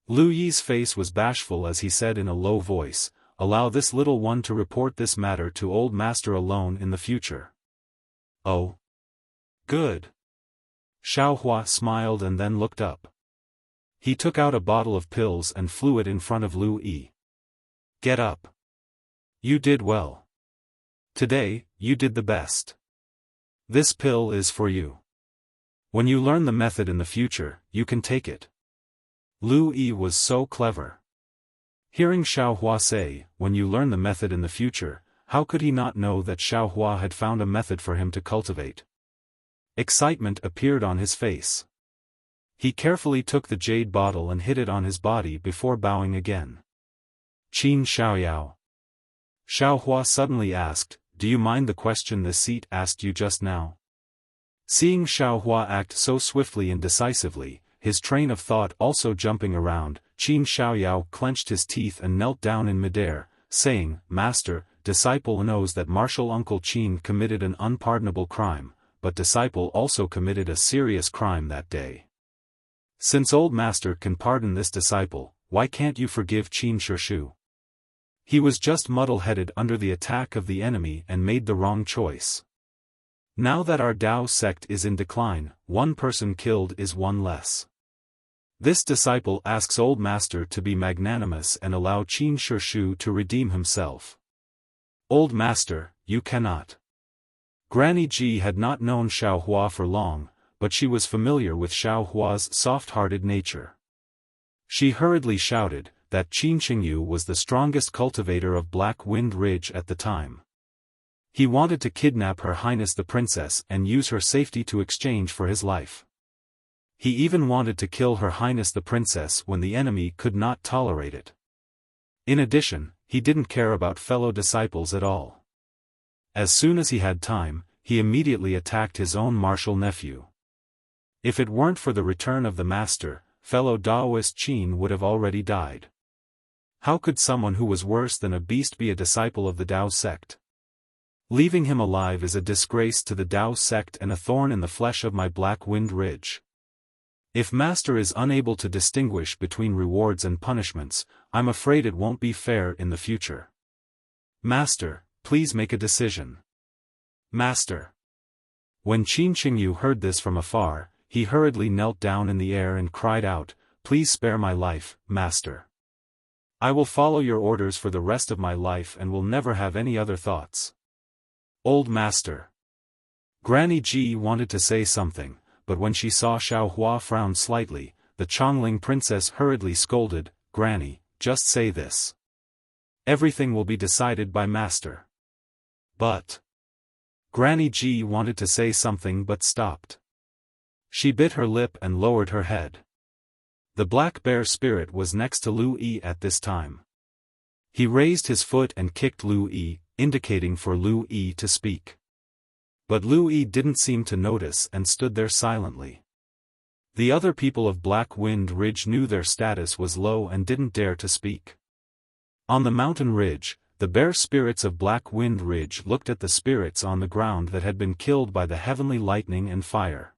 Lu Yi's face was bashful as he said in a low voice, allow this little one to report this matter to old master alone in the future. Oh. Good. Xiaofan smiled and then looked up. He took out a bottle of pills and flew it in front of Lu Yi. Get up. You did well. Today, you did the best. This pill is for you. When you learn the method in the future, you can take it. Lu Yi was so clever. Hearing Xiaofan say, when you learn the method in the future, how could he not know that Xiaofan had found a method for him to cultivate? Excitement appeared on his face. He carefully took the jade bottle and hid it on his body before bowing again. Qin Xiaoyao. Xiaofan suddenly asked, do you mind the question the seat asked you just now? Seeing Xiaofan act so swiftly and decisively, his train of thought also jumping around, Qin Xiaoyao clenched his teeth and knelt down in midair, saying, Master, disciple knows that martial uncle Qin committed an unpardonable crime, but disciple also committed a serious crime that day. Since old master can pardon this disciple, why can't you forgive Qin Shishu? He was just muddle-headed under the attack of the enemy and made the wrong choice. Now that our Dao sect is in decline, one person killed is one less. This disciple asks old master to be magnanimous and allow Qin Shishu to redeem himself. Old master, you cannot. Granny Ji had not known Xiaofan for long, but she was familiar with Xiaohua's soft-hearted nature. She hurriedly shouted that Qin Qingyu was the strongest cultivator of Black Wind Ridge at the time. He wanted to kidnap Her Highness the Princess and use her safety to exchange for his life. He even wanted to kill Her Highness the Princess when the enemy could not tolerate it. In addition, he didn't care about fellow disciples at all. As soon as he had time, he immediately attacked his own martial nephew. If it weren't for the return of the master, fellow Daoist Qin would have already died. How could someone who was worse than a beast be a disciple of the Dao sect? Leaving him alive is a disgrace to the Dao sect and a thorn in the flesh of my Black Wind Ridge. If master is unable to distinguish between rewards and punishments, I'm afraid it won't be fair in the future. Master, please make a decision. Master. When Qin Qingyu heard this from afar, he hurriedly knelt down in the air and cried out, please spare my life, master. I will follow your orders for the rest of my life and will never have any other thoughts. Old master. Granny Ji wanted to say something, but when she saw Xiaofan frown slightly, the Chongling princess hurriedly scolded, Granny, just say this. Everything will be decided by master. But. Granny Ji wanted to say something but stopped. She bit her lip and lowered her head. The black bear spirit was next to Lu Yi at this time. He raised his foot and kicked Lu Yi, indicating for Lu Yi to speak. But Lu Yi didn't seem to notice and stood there silently. The other people of Black Wind Ridge knew their status was low and didn't dare to speak. On the mountain ridge, the bear spirits of Black Wind Ridge looked at the spirits on the ground that had been killed by the heavenly lightning and fire.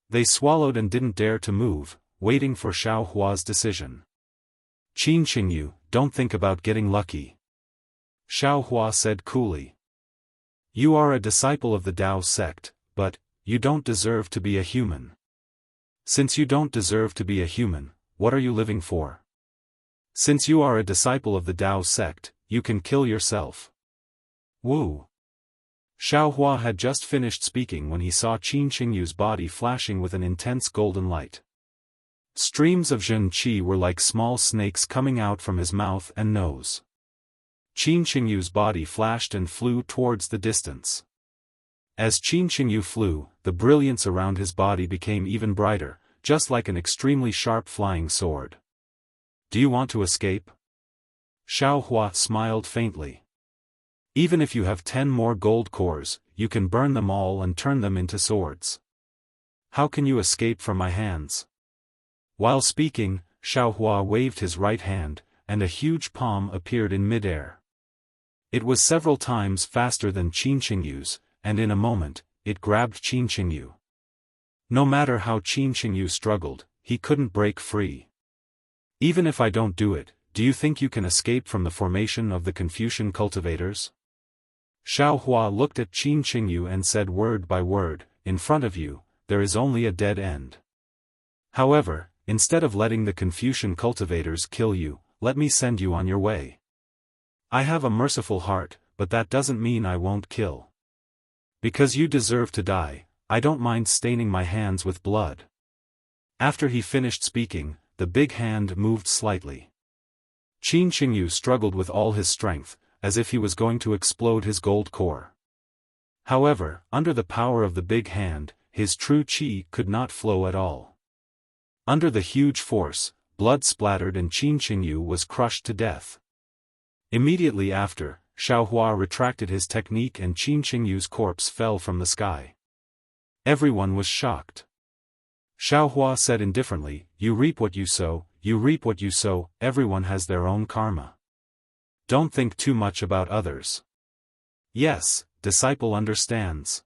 They swallowed and didn't dare to move, waiting for Xiaohua's decision. Qin Qingyu, don't think about getting lucky. Xiaohua said coolly. You are a disciple of the Dao sect, but, you don't deserve to be a human. Since you don't deserve to be a human, what are you living for? Since you are a disciple of the Dao sect, you can kill yourself. Wu. Xiaohua had just finished speaking when he saw Qin Qingyu's body flashing with an intense golden light. Streams of Zhen Qi were like small snakes coming out from his mouth and nose. Qin Qingyu's body flashed and flew towards the distance. As Qin Qingyu flew, the brilliance around his body became even brighter, just like an extremely sharp flying sword. Do you want to escape? Xiaohua smiled faintly. Even if you have 10 more gold cores, you can burn them all and turn them into swords. how can you escape from my hands? While speaking, Xiaohua waved his right hand, and a huge palm appeared in midair. It was several times faster than Qin Qingyu's, and in a moment, it grabbed Qin Qingyu. No matter how Qin Qingyu struggled, he couldn't break free. Even if I don't do it, do you think you can escape from the formation of the Confucian cultivators? Xiaohua looked at Qin Qingyu and said word by word, in front of you, there is only a dead end. However, instead of letting the Confucian cultivators kill you, let me send you on your way. I have a merciful heart, but that doesn't mean I won't kill. Because you deserve to die, I don't mind staining my hands with blood. After he finished speaking, the big hand moved slightly. Qin Qingyu struggled with all his strength, as if he was going to explode his gold core. However, under the power of the big hand, his true qi could not flow at all. Under the huge force, blood splattered and Qin Qingyu was crushed to death. Immediately after, Xiaohua retracted his technique and Qin Qingyu's corpse fell from the sky. Everyone was shocked. Xiaohua said indifferently, you reap what you sow, you reap what you sow, everyone has their own karma. Don't think too much about others. Yes, disciple understands.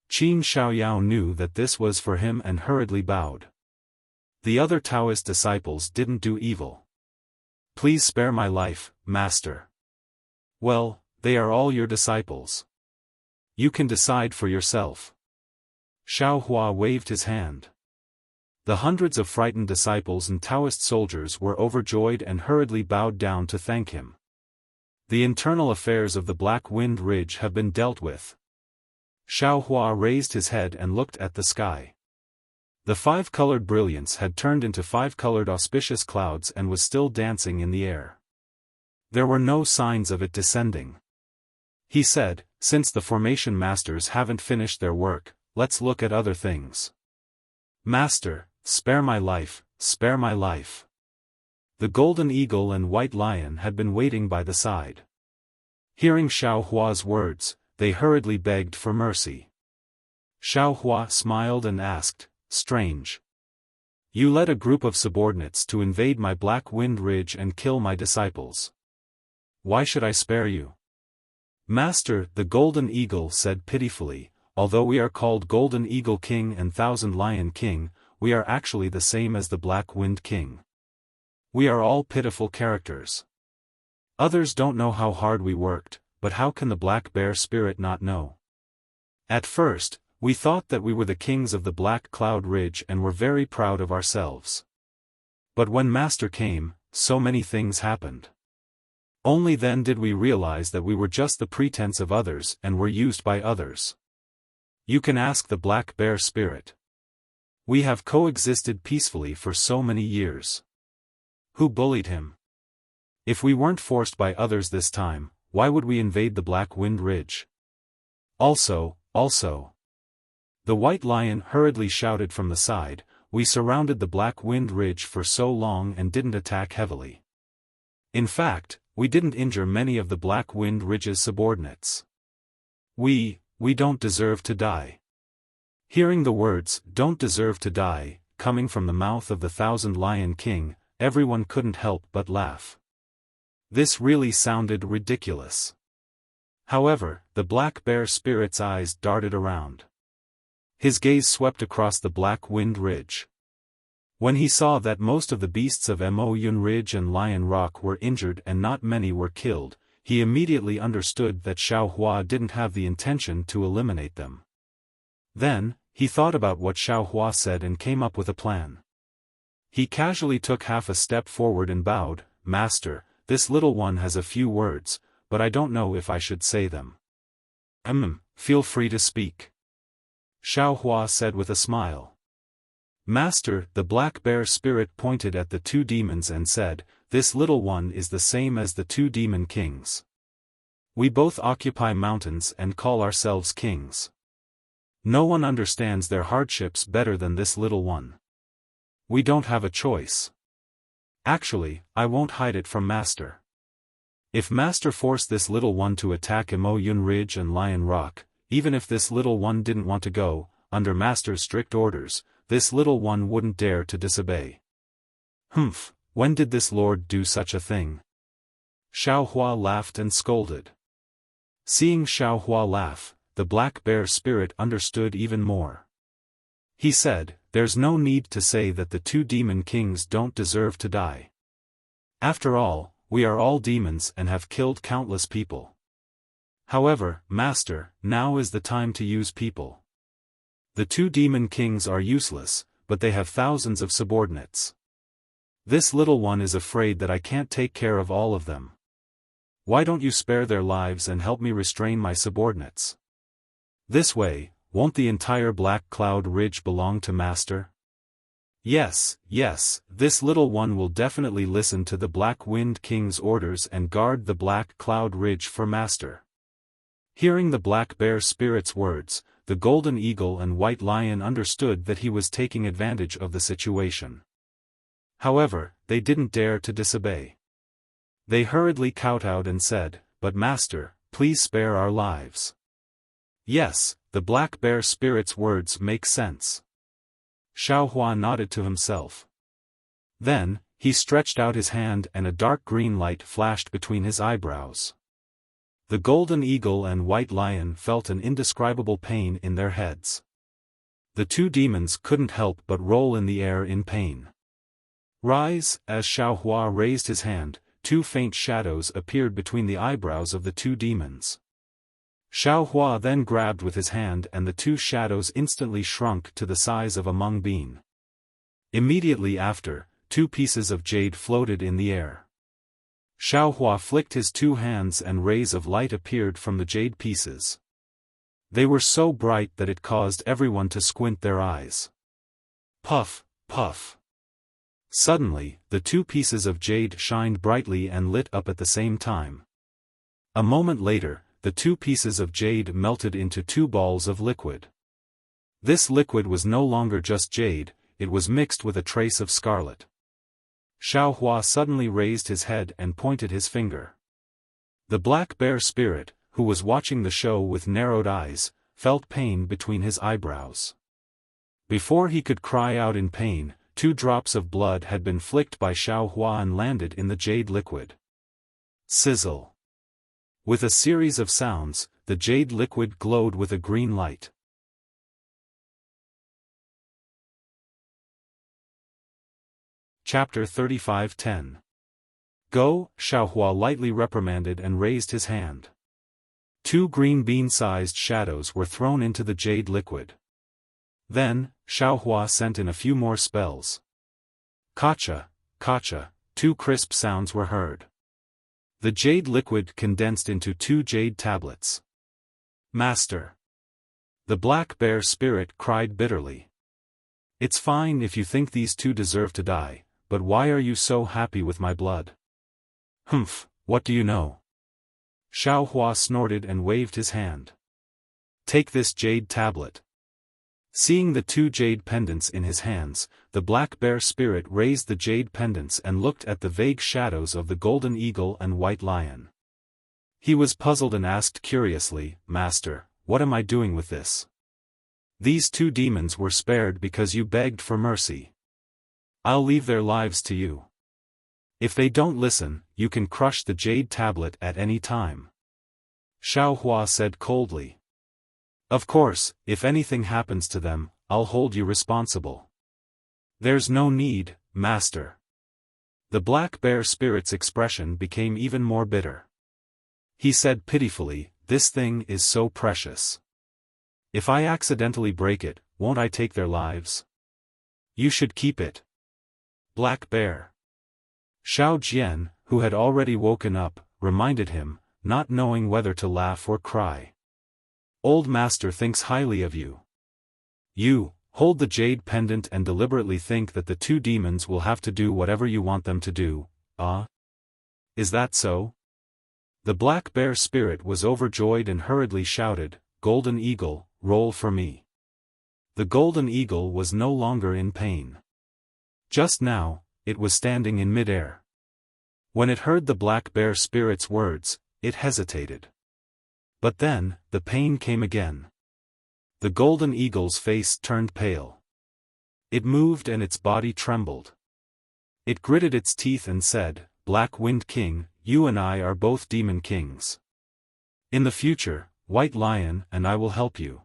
Qin Xiaoyao knew that this was for him and hurriedly bowed. The other Taoist disciples didn't do evil. Please spare my life, master. Well, they are all your disciples. You can decide for yourself. Xiaohua waved his hand. The hundreds of frightened disciples and Taoist soldiers were overjoyed and hurriedly bowed down to thank him. The internal affairs of the Black Wind Ridge have been dealt with. Xiaohua raised his head and looked at the sky. The five-colored brilliance had turned into five-colored auspicious clouds and was still dancing in the air. There were no signs of it descending. He said, since the formation masters haven't finished their work, let's look at other things. Master, spare my life, spare my life. The golden eagle and white lion had been waiting by the side. Hearing Xiaohua's words, they hurriedly begged for mercy. Xiaohua smiled and asked, strange. You led a group of subordinates to invade my Black Wind Ridge and kill my disciples. Why should I spare you? Master, the golden eagle said pitifully, although we are called Golden Eagle King and Thousand Lion King, we are actually the same as the Black Wind King. We are all pitiful characters. Others don't know how hard we worked, but how can the Black Bear Spirit not know? At first, we thought that we were the kings of the Black Cloud Ridge and were very proud of ourselves. But when Master came, so many things happened. Only then did we realize that we were just the pretense of others and were used by others. You can ask the Black Bear Spirit. We have coexisted peacefully for so many years. Who bullied him? If we weren't forced by others this time, why would we invade the Black Wind Ridge? Also. The white lion hurriedly shouted from the side, we surrounded the Black Wind Ridge for so long and didn't attack heavily. In fact, we didn't injure many of the Black Wind Ridge's subordinates. We don't deserve to die. Hearing the words, don't deserve to die, coming from the mouth of the Thousand Lion King, everyone couldn't help but laugh. This really sounded ridiculous. However, the Black Bear Spirit's eyes darted around. His gaze swept across the Black Wind Ridge. When he saw that most of the beasts of Mo Yun Ridge and Lion Rock were injured and not many were killed, he immediately understood that Xiaohua didn't have the intention to eliminate them. Then, he thought about what Xiaohua said and came up with a plan. He casually took half a step forward and bowed, Master, this little one has a few words, but I don't know if I should say them. Feel free to speak. Xiaohua said with a smile. Master, the Black Bear Spirit pointed at the two demons and said, this little one is the same as the two demon kings. We both occupy mountains and call ourselves kings. No one understands their hardships better than this little one. We don't have a choice. Actually, I won't hide it from Master. If Master forced this little one to attack Mo Yun Ridge and Lion Rock, even if this little one didn't want to go, under Master's strict orders, this little one wouldn't dare to disobey. Humph, when did this lord do such a thing? Xiaohua laughed and scolded. Seeing Xiaohua laugh, the black bear spirit understood even more. He said, "There's no need to say that the two demon kings don't deserve to die. After all, we are all demons and have killed countless people. However, Master, now is the time to use people. The two demon kings are useless, but they have thousands of subordinates. This little one is afraid that I can't take care of all of them. Why don't you spare their lives and help me restrain my subordinates? This way, won't the entire Black Cloud Ridge belong to Master?" Yes, this little one will definitely listen to the Black Wind King's orders and guard the Black Cloud Ridge for Master. Hearing the Black Bear Spirit's words, the Golden Eagle and White Lion understood that he was taking advantage of the situation. However, they didn't dare to disobey. They hurriedly kowtowed and said, "But Master, please spare our lives." Yes, the Black Bear Spirit's words make sense. Xiaohua nodded to himself. Then, he stretched out his hand and a dark green light flashed between his eyebrows. The Golden Eagle and White Lion felt an indescribable pain in their heads. The two demons couldn't help but roll in the air in pain. Rise, as Xiaohua raised his hand, two faint shadows appeared between the eyebrows of the two demons. Xiaohua then grabbed with his hand and the two shadows instantly shrunk to the size of a mung bean. Immediately after, two pieces of jade floated in the air. Xiaohua flicked his two hands and rays of light appeared from the jade pieces. They were so bright that it caused everyone to squint their eyes. Puff, puff. Suddenly, the two pieces of jade shined brightly and lit up at the same time. A moment later, the two pieces of jade melted into two balls of liquid. This liquid was no longer just jade, it was mixed with a trace of scarlet. Xiaohua suddenly raised his head and pointed his finger. The Black Bear Spirit, who was watching the show with narrowed eyes, felt pain between his eyebrows. Before he could cry out in pain, 2 drops of blood had been flicked by Xiaohua and landed in the jade liquid. Sizzle. With a series of sounds, the jade liquid glowed with a green light. Chapter 35:10. Go, Xiaohua lightly reprimanded and raised his hand. 2 green bean-sized shadows were thrown into the jade liquid. Then, Xiaohua sent in a few more spells. Kacha, kacha, 2 crisp sounds were heard. The jade liquid condensed into 2 jade tablets. Master! The Black Bear Spirit cried bitterly. It's fine if you think these 2 deserve to die, but why are you so happy with my blood? Humph, what do you know? Xiaohua snorted and waved his hand. Take this jade tablet. Seeing the 2 jade pendants in his hands, the Black Bear Spirit raised the jade pendants and looked at the vague shadows of the Golden Eagle and White Lion. He was puzzled and asked curiously, Master, what am I doing with this? These 2 demons were spared because you begged for mercy. I'll leave their lives to you. If they don't listen, you can crush the jade tablet at any time. Xiaohua said coldly. Of course, if anything happens to them, I'll hold you responsible. There's no need, Master. The Black Bear Spirit's expression became even more bitter. He said pitifully, this thing is so precious. If I accidentally break it, won't I take their lives? You should keep it. Black Bear. Xiao Jian, who had already woken up, reminded him, not knowing whether to laugh or cry. Old Master thinks highly of you. You, hold the jade pendant and deliberately think that the 2 demons will have to do whatever you want them to do, ah? Is that so? The Black Bear Spirit was overjoyed and hurriedly shouted, Golden Eagle, roll for me. The Golden Eagle was no longer in pain. Just now, it was standing in midair. When it heard the Black Bear Spirit's words, it hesitated. But then, the pain came again. The golden eagle's face turned pale. It moved and its body trembled. It gritted its teeth and said, "Black Wind King, you and I are both demon kings. In the future, White Lion and I will help you.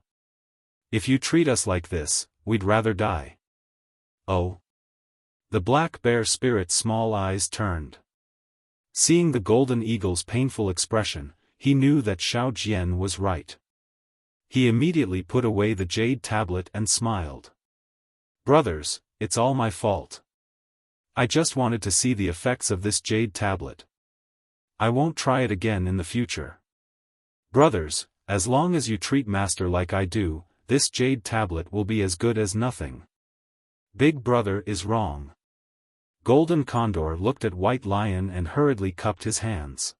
If you treat us like this, we'd rather die." "Oh." The black bear spirit's small eyes turned. Seeing the golden eagle's painful expression, he knew that Xiao Jian was right. He immediately put away the jade tablet and smiled. "Brothers, it's all my fault. I just wanted to see the effects of this jade tablet. I won't try it again in the future. Brothers, as long as you treat Master like I do, this jade tablet will be as good as nothing. Big brother is wrong." Golden Condor looked at White Lion and hurriedly cupped his hands.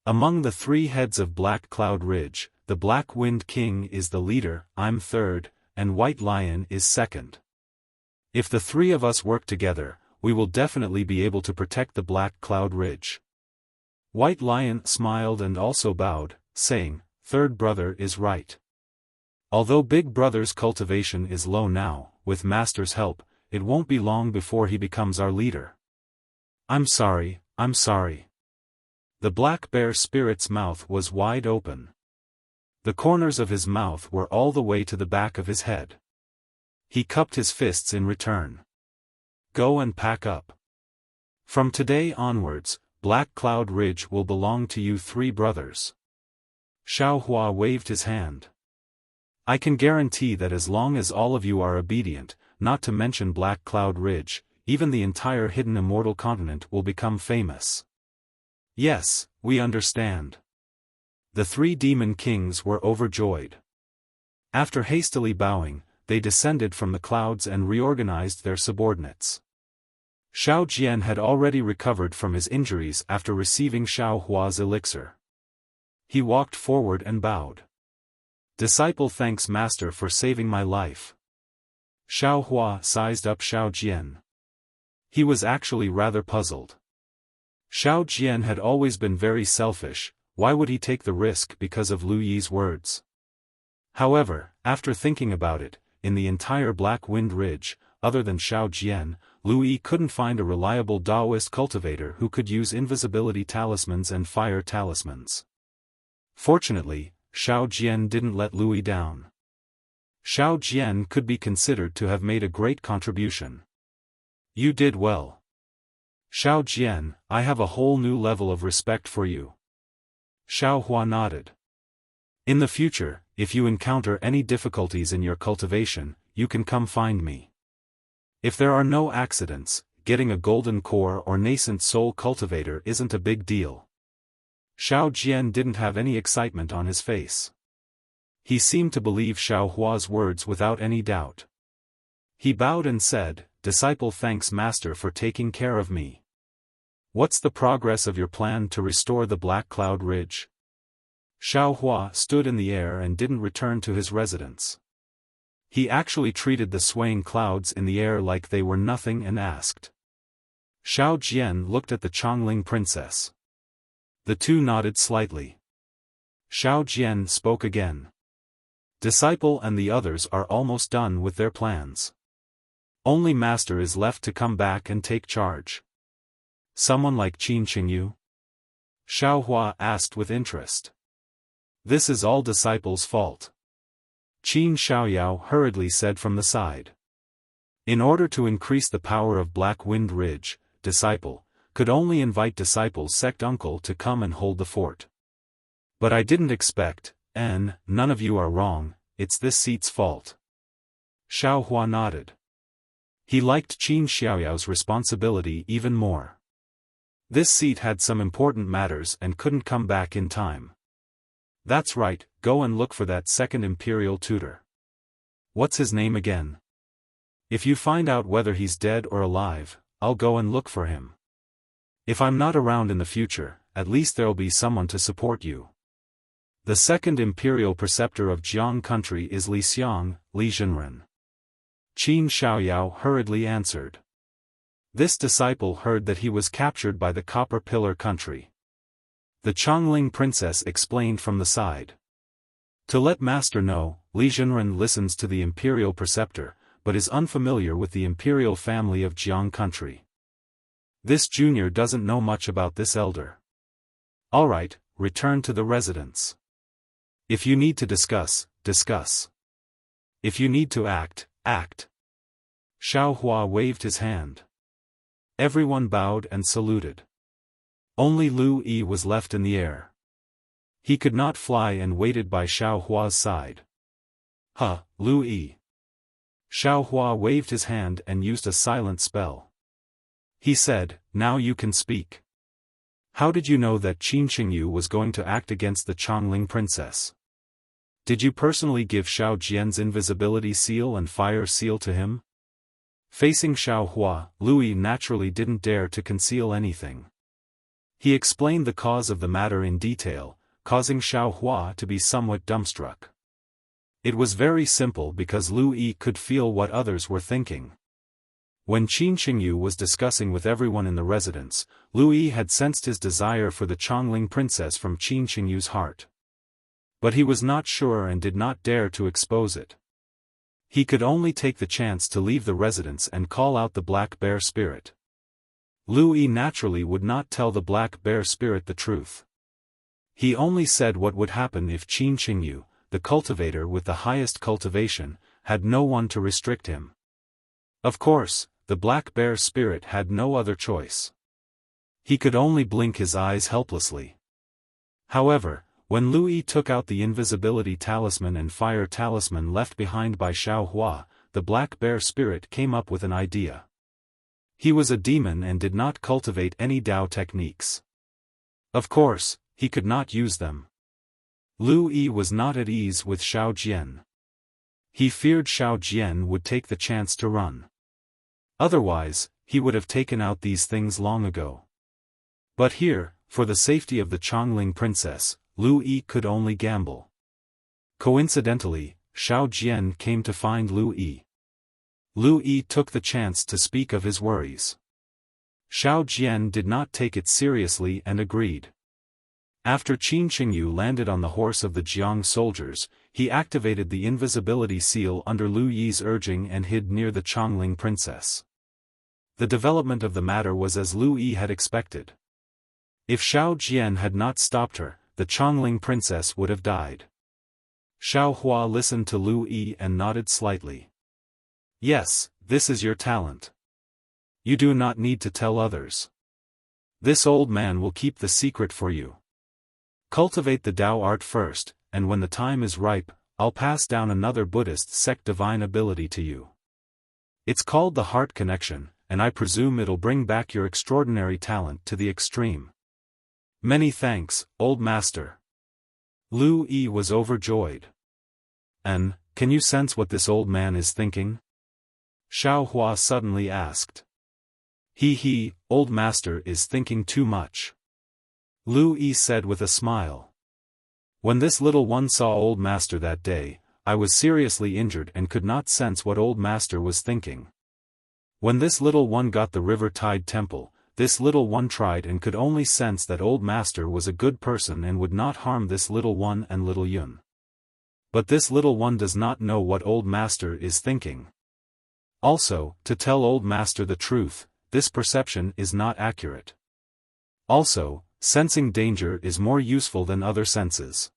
"Among the 3 heads of Black Cloud Ridge, the Black Wind King is the leader, I'm third, and White Lion is second. If the 3 of us work together, we will definitely be able to protect the Black Cloud Ridge." White Lion smiled and also bowed, saying, "Third brother is right. Although Big Brother's cultivation is low now, with Master's help, it won't be long before he becomes our leader." I'm sorry." The black bear spirit's mouth was wide open. The corners of his mouth were all the way to the back of his head. He cupped his fists in return. "Go and pack up. From today onwards, Black Cloud Ridge will belong to you 3 brothers." Xiao Hua waved his hand. "I can guarantee that as long as all of you are obedient, not to mention Black Cloud Ridge, even the entire hidden immortal continent will become famous." "Yes, we understand." The 3 demon kings were overjoyed. After hastily bowing, they descended from the clouds and reorganized their subordinates. Xiao Jian had already recovered from his injuries after receiving Xiao Hua's elixir. He walked forward and bowed. "Disciple thanks Master for saving my life." Xiao Hua sized up Xiao Jian. He was actually rather puzzled. Xiao Jian had always been very selfish. Why would he take the risk because of Lu Yi's words? However, after thinking about it, in the entire Black Wind Ridge, other than Xiao Jian, Lu Yi couldn't find a reliable Taoist cultivator who could use invisibility talismans and fire talismans. Fortunately, Xiao Jian didn't let Lu Yi down. Xiao Jian could be considered to have made a great contribution. "You did well. Xiao Jian, I have a whole new level of respect for you." Xiao Hua nodded. "In the future, if you encounter any difficulties in your cultivation, you can come find me. If there are no accidents, getting a golden core or nascent soul cultivator isn't a big deal." Xiao Jian didn't have any excitement on his face. He seemed to believe Xiao Hua's words without any doubt. He bowed and said, "Disciple thanks Master for taking care of me. What's the progress of your plan to restore the Black Cloud Ridge?" Xiao Hua stood in the air and didn't return to his residence. He actually treated the swaying clouds in the air like they were nothing and asked. Xiao Jian looked at the Chongling princess. The 2 nodded slightly. Xiao Jian spoke again. "Disciple and the others are almost done with their plans. Only Master is left to come back and take charge." "Someone like Qin Qingyu?" Xiao Hua asked with interest. "This is all Disciple's fault." Qin Xiaoyao hurriedly said from the side. "In order to increase the power of Black Wind Ridge, Disciple could only invite Disciple's sect uncle to come and hold the fort. But I didn't expect, and none of you are wrong, it's this seat's fault." Xiao Hua nodded. He liked Qin Xiaoyao's responsibility even more. This seat had some important matters and couldn't come back in time. "That's right, go and look for that second imperial tutor. What's his name again? If you find out whether he's dead or alive, I'll go and look for him. If I'm not around in the future, at least there'll be someone to support you." "The second imperial preceptor of Jiang country is Li Xiang, Li Zhenren." Qin Xiaoyao hurriedly answered. This disciple heard that he was captured by the Copper Pillar country. The Chongling princess explained from the side. To let master know, Li Zhenren listens to the imperial preceptor, but is unfamiliar with the imperial family of Jiang country. This junior doesn't know much about this elder. Alright, return to the residence. If you need to discuss, discuss. If you need to act, act. Xiaohua waved his hand. Everyone bowed and saluted. Only Lu Yi was left in the air. He could not fly and waited by Xiaohua's side. Huh, Lu Yi. Xiaohua waved his hand and used a silent spell. He said, now you can speak. How did you know that Qin Qingyu was going to act against the Chongling princess? Did you personally give Xiao Jian's invisibility seal and fire seal to him? Facing Xiaohua, Lu Yi naturally didn't dare to conceal anything. He explained the cause of the matter in detail, causing Xiaohua to be somewhat dumbstruck. It was very simple because Lu Yi could feel what others were thinking. When Qin Qingyu was discussing with everyone in the residence, Lu Yi had sensed his desire for the Chongling princess from Qin Qingyu's heart. But he was not sure and did not dare to expose it. He could only take the chance to leave the residence and call out the Black Bear Spirit. Lu Yi naturally would not tell the Black Bear Spirit the truth. He only said what would happen if Qin Qingyu, the cultivator with the highest cultivation, had no one to restrict him. Of course, the Black Bear Spirit had no other choice. He could only blink his eyes helplessly. However, when Lu Yi took out the invisibility talisman and fire talisman left behind by Xiaohua, the Black Bear Spirit came up with an idea. He was a demon and did not cultivate any Dao techniques. Of course, he could not use them. Lu Yi was not at ease with Xiao Jian. He feared Xiao Jian would take the chance to run. Otherwise, he would have taken out these things long ago. But here, for the safety of the Chongling princess, Lu Yi could only gamble. Coincidentally, Xiao Jian came to find Lu Yi. Lu Yi took the chance to speak of his worries. Xiao Jian did not take it seriously and agreed. After Qin Qingyu landed on the horse of the Jiang soldiers, he activated the invisibility seal under Lu Yi's urging and hid near the Chongling princess. The development of the matter was as Lu Yi had expected. If Xiao Jian had not stopped her, the Chongling princess would have died. Xiaohua listened to Lu Yi and nodded slightly. Yes, this is your talent. You do not need to tell others. This old man will keep the secret for you. Cultivate the Dao art first, and when the time is ripe, I'll pass down another Buddhist sect divine ability to you. It's called the heart connection, and I presume it'll bring back your extraordinary talent to the extreme. Many thanks, old master. Lu Yi was overjoyed. And, can you sense what this old man is thinking? Xiaohua suddenly asked. He, old master is thinking too much. Lu Yi said with a smile. When this little one saw old master that day, I was seriously injured and could not sense what old master was thinking. When this little one got the river tide temple, this little one tried and could only sense that old master was a good person and would not harm this little one and little Yun. But this little one does not know what old master is thinking. Also, to tell old master the truth, this perception is not accurate. Also, sensing danger is more useful than other senses.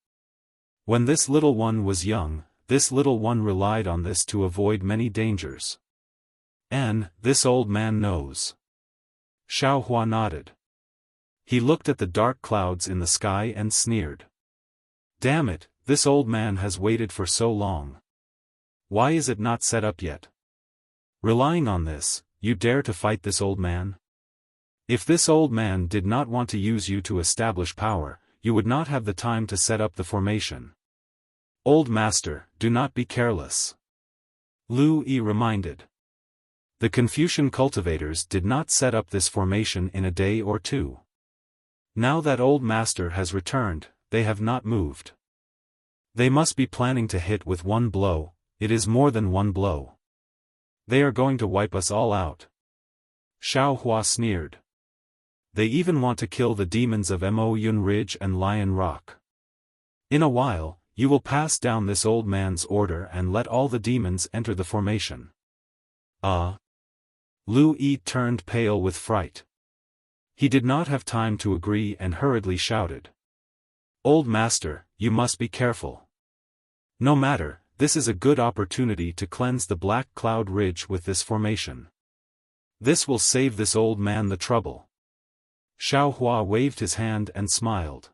When this little one was young, this little one relied on this to avoid many dangers. And, this old man knows. Xiaohua nodded. He looked at the dark clouds in the sky and sneered. Damn it, this old man has waited for so long. Why is it not set up yet? Relying on this, you dare to fight this old man? If this old man did not want to use you to establish power, you would not have the time to set up the formation. Old master, do not be careless. Lu Yi reminded. The Confucian cultivators did not set up this formation in a day or two. Now that old master has returned, they have not moved. They must be planning to hit with one blow, it is more than one blow. They are going to wipe us all out. Xiaohua sneered. They even want to kill the demons of Mo Yun Ridge and Lion Rock. In a while, you will pass down this old man's order and let all the demons enter the formation. Lu Yi turned pale with fright. He did not have time to agree and hurriedly shouted. Old master, you must be careful. No matter, this is a good opportunity to cleanse the Black Cloud Ridge with this formation. This will save this old man the trouble. Xiaofan waved his hand and smiled.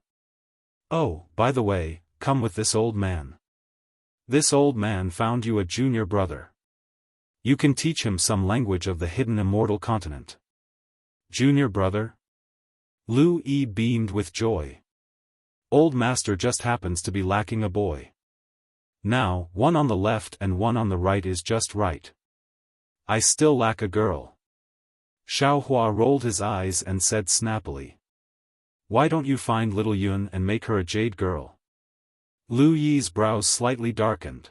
Oh, by the way, come with this old man. This old man found you a junior brother. You can teach him some language of the hidden immortal continent. Junior brother? Lu Yi beamed with joy. Old master just happens to be lacking a boy. Now, one on the left and one on the right is just right. I still lack a girl. Xiaofan rolled his eyes and said snappily. Why don't you find little Yun and make her a jade girl? Lu Yi's brows slightly darkened.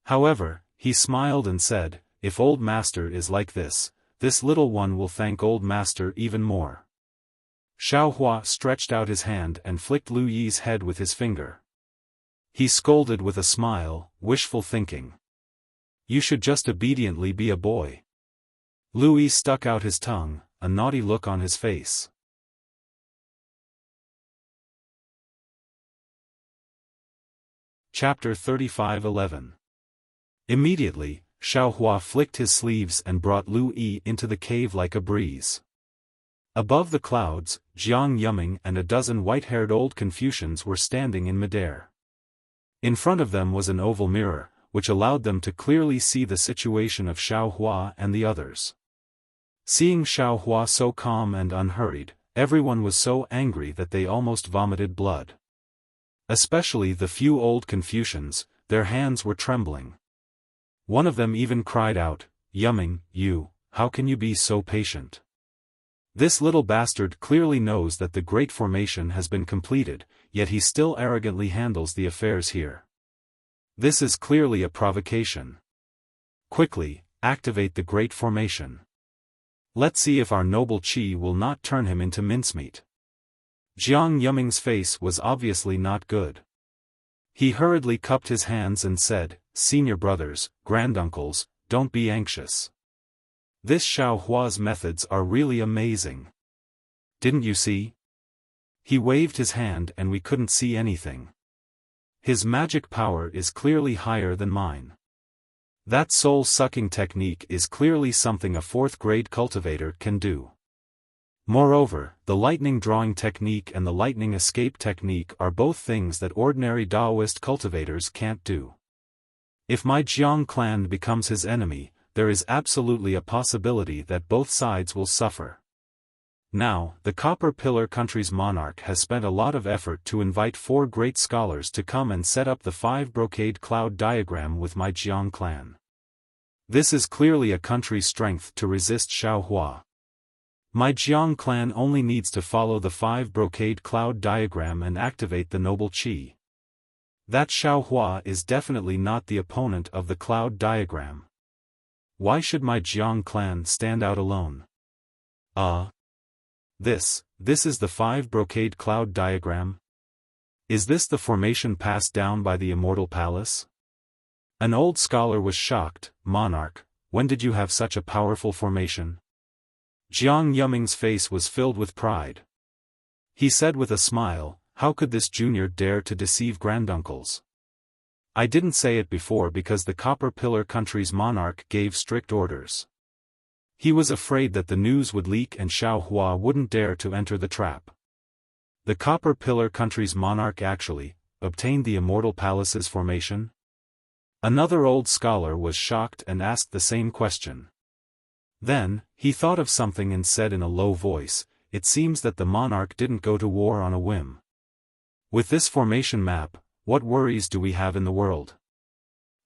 However, he smiled and said, if old master is like this little one will thank old master even more. Xiaofan stretched out his hand and flicked Lu Yi's head with his finger. He scolded with a smile, wishful thinking. You should just obediently be a boy. Lu Yi stuck out his tongue, a naughty look on his face. Chapter 35:11. Immediately, Xiaofan flicked his sleeves and brought Lu Yi into the cave like a breeze. Above the clouds, Jiang Yuming and a dozen white-haired old Confucians were standing in midair. In front of them was an oval mirror, which allowed them to clearly see the situation of Xiaofan and the others. Seeing Xiaofan so calm and unhurried, everyone was so angry that they almost vomited blood. Especially the few old Confucians, their hands were trembling. One of them even cried out, Yuming, how can you be so patient? This little bastard clearly knows that the Great Formation has been completed, yet he still arrogantly handles the affairs here. This is clearly a provocation. Quickly, activate the Great Formation. Let's see if our noble Qi will not turn him into mincemeat. Jiang Yuming's face was obviously not good. He hurriedly cupped his hands and said, Senior brothers, granduncles, don't be anxious. This Xiaohua's methods are really amazing. Didn't you see? He waved his hand and we couldn't see anything. His magic power is clearly higher than mine. That soul-sucking technique is clearly something a 4th-grade cultivator can do. Moreover, the lightning drawing technique and the lightning escape technique are both things that ordinary Daoist cultivators can't do. If my Jiang clan becomes his enemy, there is absolutely a possibility that both sides will suffer. Now, the Copper Pillar country's monarch has spent a lot of effort to invite 4 great scholars to come and set up the 5-brocade cloud diagram with my Jiang clan. This is clearly a country's strength to resist Xiaohua. My Jiang clan only needs to follow the 5-brocade cloud diagram and activate the noble Qi. That Xiaohua is definitely not the opponent of the cloud diagram. Why should my Jiang clan stand out alone? This is the 5-brocade cloud diagram? Is this the formation passed down by the Immortal Palace? An old scholar was shocked. Monarch, when did you have such a powerful formation? Jiang Yuming's face was filled with pride. He said with a smile, how could this junior dare to deceive granduncles? I didn't say it before because the Copper Pillar country's monarch gave strict orders. He was afraid that the news would leak and Xiaohua wouldn't dare to enter the trap. The Copper Pillar country's monarch actually obtained the Immortal Palace's formation? Another old scholar was shocked and asked the same question. Then, he thought of something and said in a low voice, it seems that the monarch didn't go to war on a whim. With this formation map, what worries do we have in the world?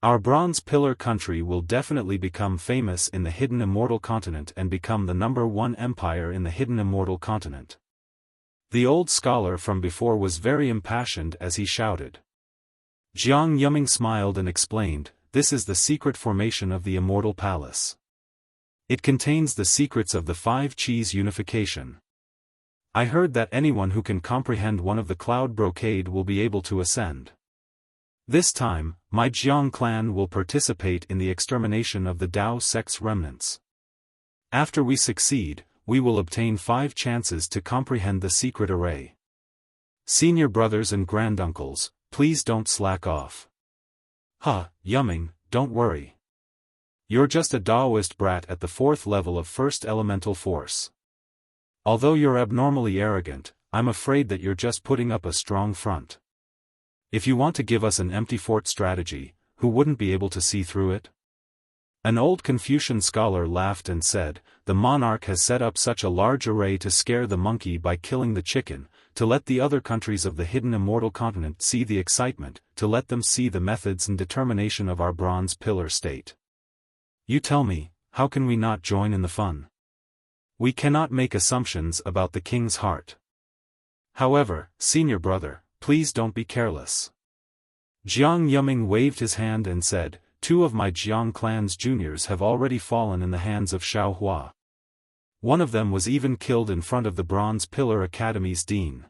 Our Bronze Pillar country will definitely become famous in the hidden immortal continent and become the #1 empire in the hidden immortal continent. The old scholar from before was very impassioned as he shouted. Jiang Yuming smiled and explained, this is the secret formation of the Immortal Palace. It contains the secrets of the 5 Qis unification. I heard that anyone who can comprehend one of the cloud brocade will be able to ascend. This time, my Jiang clan will participate in the extermination of the Dao sect's remnants. After we succeed, we will obtain 5 chances to comprehend the secret array. Senior brothers and granduncles, please don't slack off. Yumming, don't worry. You're just a Daoist brat at the 4th level of first elemental force. Although you're abnormally arrogant, I'm afraid that you're just putting up a strong front. If you want to give us an empty fort strategy, who wouldn't be able to see through it? An old Confucian scholar laughed and said, the monarch has set up such a large array to scare the monkey by killing the chicken, to let the other countries of the hidden immortal continent see the excitement, to let them see the methods and determination of our bronze pillar state. You tell me, how can we not join in the fun? We cannot make assumptions about the king's heart. However, senior brother, please don't be careless. Jiang Yumming waved his hand and said, 2 of my Jiang clan's juniors have already fallen in the hands of Xiaofan. One of them was even killed in front of the Bronze Pillar Academy's dean.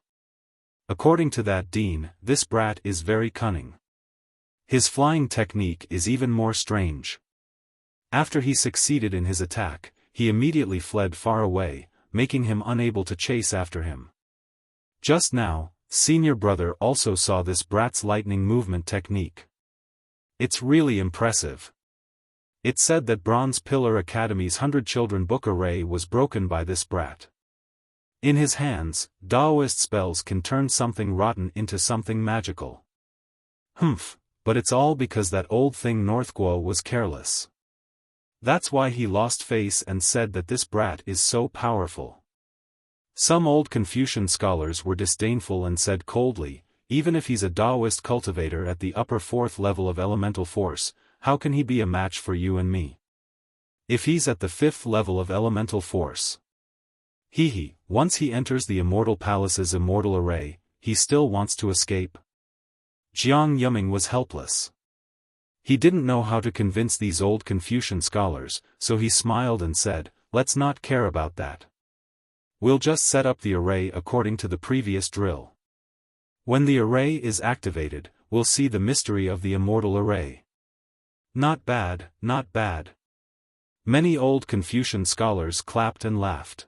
According to that dean, this brat is very cunning. His flying technique is even more strange. After he succeeded in his attack, he immediately fled far away, making him unable to chase after him. Just now, senior brother also saw this brat's lightning movement technique. It's really impressive. It said that Bronze Pillar Academy's 100 Children book array was broken by this brat. In his hands, Daoist spells can turn something rotten into something magical. But it's all because that old thing Northguo was careless. That's why he lost face and said that this brat is so powerful. Some old Confucian scholars were disdainful and said coldly, even if he's a Daoist cultivator at the upper 4th level of elemental force, how can he be a match for you and me? If he's at the 5th level of elemental force. Once he enters the Immortal Palace's immortal array, he still wants to escape. Jiang Yumming was helpless. He didn't know how to convince these old Confucian scholars, so he smiled and said, let's not care about that. We'll just set up the array according to the previous drill. When the array is activated, we'll see the mystery of the immortal array. Not bad, not bad. Many old Confucian scholars clapped and laughed.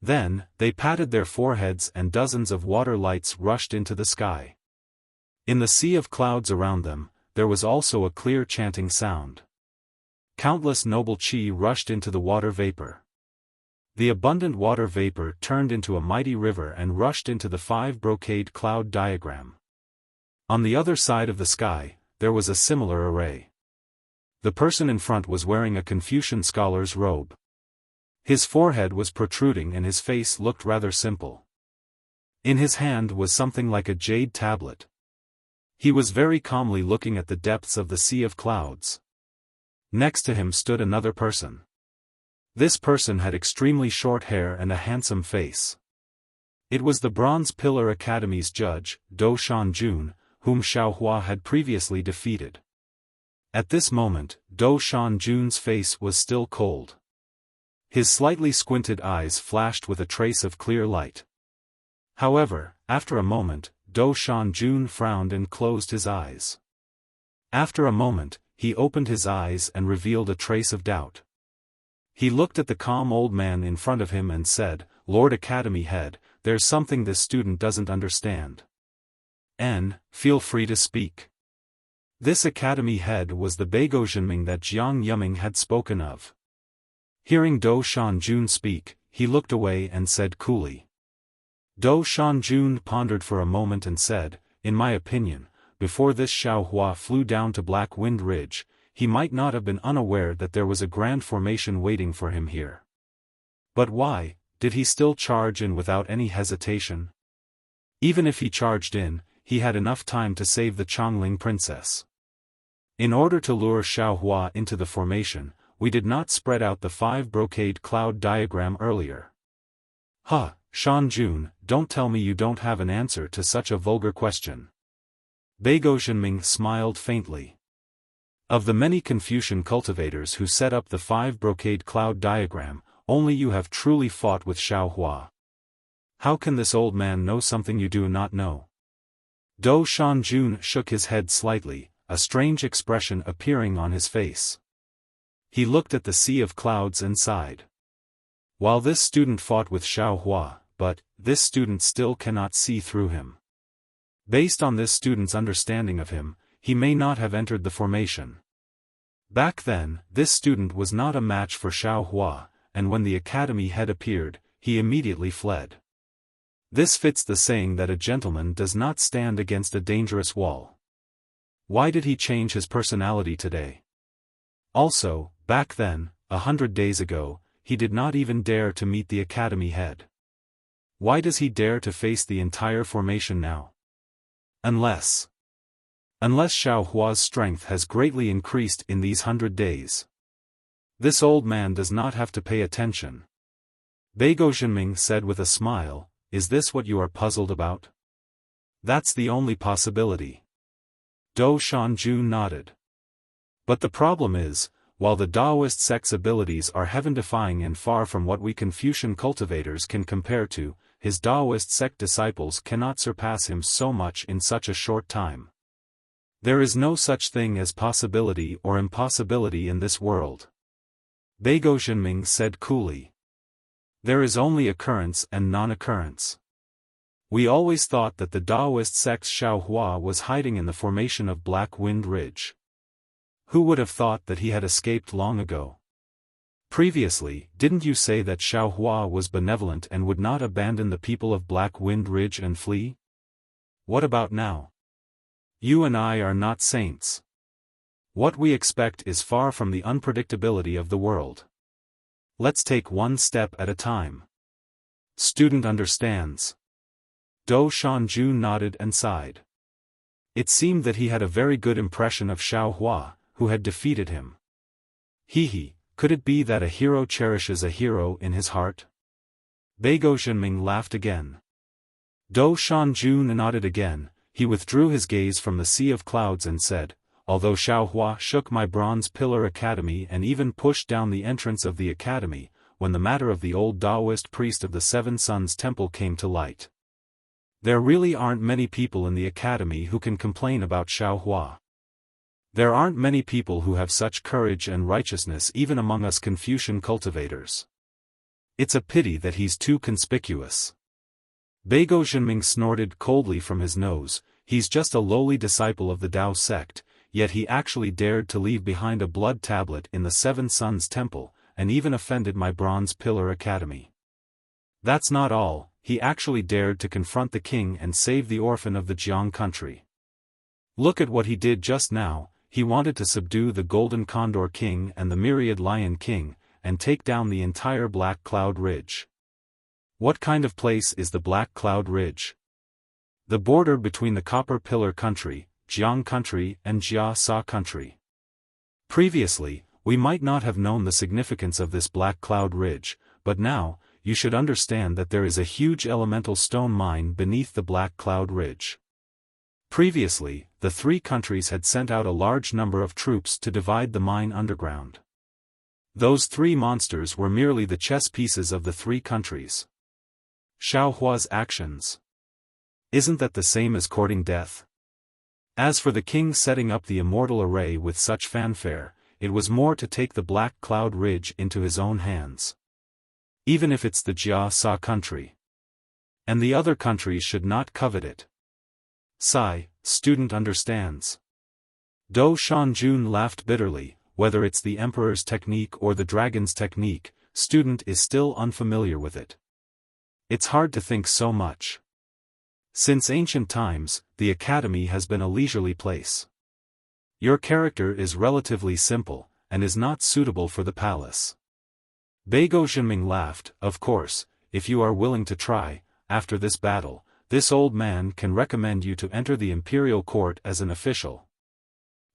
Then, they patted their foreheads and dozens of water lights rushed into the sky. In the sea of clouds around them, there was also a clear chanting sound. Countless noble qi rushed into the water vapor. The abundant water vapor turned into a mighty river and rushed into the 5 brocade cloud diagram. On the other side of the sky, there was a similar array. The person in front was wearing a Confucian scholar's robe. His forehead was protruding and his face looked rather simple. In his hand was something like a jade tablet. He was very calmly looking at the depths of the sea of clouds. Next to him stood another person. This person had extremely short hair and a handsome face. It was the Bronze Pillar Academy's judge, Do Shanjun, whom Xiaofan had previously defeated. At this moment, Do Shanjun's face was still cold. His slightly squinted eyes flashed with a trace of clear light. However, after a moment, Do Shanjun frowned and closed his eyes. After a moment, he opened his eyes and revealed a trace of doubt. He looked at the calm old man in front of him and said, Lord Academy Head, there's something this student doesn't understand. Feel free to speak. This Academy Head was the Beigozhenming that Jiang Yumming had spoken of. Hearing Do Shanjun speak, he looked away and said coolly. Do Shanjun pondered for a moment and said, in my opinion, before this Xiaofan flew down to Black Wind Ridge, he might not have been unaware that there was a grand formation waiting for him here. But why, did he still charge in without any hesitation? Even if he charged in, he had enough time to save the Chongling princess. In order to lure Xiaofan into the formation, we did not spread out the 5 brocade cloud diagram earlier. Shanjun, don't tell me you don't have an answer to such a vulgar question. Beigozhenming smiled faintly. Of the many Confucian cultivators who set up the 5 brocade cloud diagram, only you have truly fought with Xiaofan. How can this old man know something you do not know? Dou Shanjun shook his head slightly, a strange expression appearing on his face. He looked at the sea of clouds and sighed. While this student fought with Xiao Hua, but this student still cannot see through him. Based on this student's understanding of him, he may not have entered the formation. Back then, this student was not a match for Xiao Hua, and when the academy head appeared, he immediately fled. This fits the saying that a gentleman does not stand against a dangerous wall. Why did he change his personality today? Also, back then, 100 days ago, he did not even dare to meet the academy head. Why does he dare to face the entire formation now? Unless Xiao Hua's strength has greatly increased in these 100 days. This old man does not have to pay attention. Beigo Zhenming said with a smile, "Is this what you are puzzled about?" "That's the only possibility." Dou Shanjun nodded. "But the problem is, while the Taoist sect's abilities are heaven-defying and far from what we Confucian cultivators can compare to, his Taoist sect disciples cannot surpass him so much in such a short time. There is no such thing as possibility or impossibility in this world." Beigo Zhenming said coolly. "There is only occurrence and non-occurrence. We always thought that the Taoist sect's Xiao Hua was hiding in the formation of Black Wind Ridge. Who would have thought that he had escaped long ago? Previously, didn't you say that Xiao Hua was benevolent and would not abandon the people of Black Wind Ridge and flee? What about now? You and I are not saints. What we expect is far from the unpredictability of the world. Let's take one step at a time." Student understands. Dou Shanjun nodded and sighed. It seemed that he had a very good impression of Xiao Hua, who had defeated him. He, could it be that a hero cherishes a hero in his heart? Beigo Zhenming laughed again. Dou Shanjun nodded again. He withdrew his gaze from the sea of clouds and said, "Although Xiao Hua shook my Bronze Pillar Academy and even pushed down the entrance of the academy, when the matter of the old Taoist priest of the Seven Suns Temple came to light. There really aren't many people in the academy who can complain about Xiao Hua. There aren't many people who have such courage and righteousness even among us Confucian cultivators. It's a pity that he's too conspicuous." Beigo Zhenming snorted coldly from his nose. He's just a lowly disciple of the Tao sect, yet he actually dared to leave behind a blood tablet in the Seven Suns Temple, and even offended my Bronze Pillar Academy. That's not all, he actually dared to confront the king and save the orphan of the Jiang country. Look at what he did just now. He wanted to subdue the Golden Condor King and the Myriad Lion King, and take down the entire Black Cloud Ridge. What kind of place is the Black Cloud Ridge? The border between the Copper Pillar country, Jiang country and Jia Sa country. Previously, we might not have known the significance of this Black Cloud Ridge, but now, you should understand that there is a huge elemental stone mine beneath the Black Cloud Ridge. Previously, the three countries had sent out a large number of troops to divide the mine underground. Those three monsters were merely the chess pieces of the three countries. Xiao Hua's actions. Isn't that the same as courting death? As for the king setting up the immortal array with such fanfare, it was more to take the Black Cloud Ridge into his own hands. Even if it's the Jia Sa country. And the other countries should not covet it. Sigh, student understands. Dou Shanjun laughed bitterly. Whether it's the emperor's technique or the dragon's technique, student is still unfamiliar with it. It's hard to think so much. Since ancient times, the academy has been a leisurely place. Your character is relatively simple, and is not suitable for the palace. Beigo Zhenming laughed. Of course, if you are willing to try, after this battle, this old man can recommend you to enter the imperial court as an official.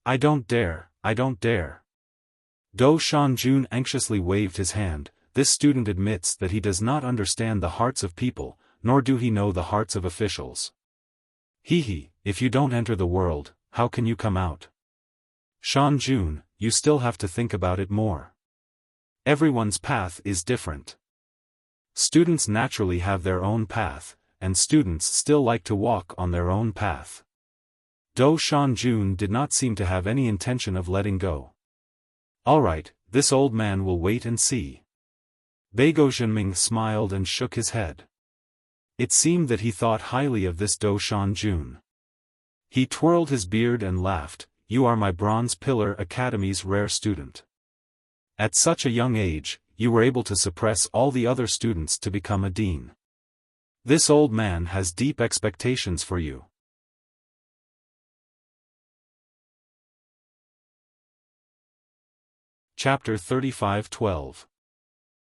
I don't dare. Dou Shanjun anxiously waved his hand. This student admits that he does not understand the hearts of people, nor do he know the hearts of officials. If you don't enter the world, how can you come out? Shanjun, you still have to think about it more. Everyone's path is different. Students naturally have their own path, and students still like to walk on their own path. Do Shanjun did not seem to have any intention of letting go. Alright, this old man will wait and see. Beigo Zhenming smiled and shook his head. It seemed that he thought highly of this Do Shanjun. He twirled his beard and laughed, "You are my Bronze Pillar Academy's rare student. At such a young age, you were able to suppress all the other students to become a dean. This old man has deep expectations for you." Chapter 35:12.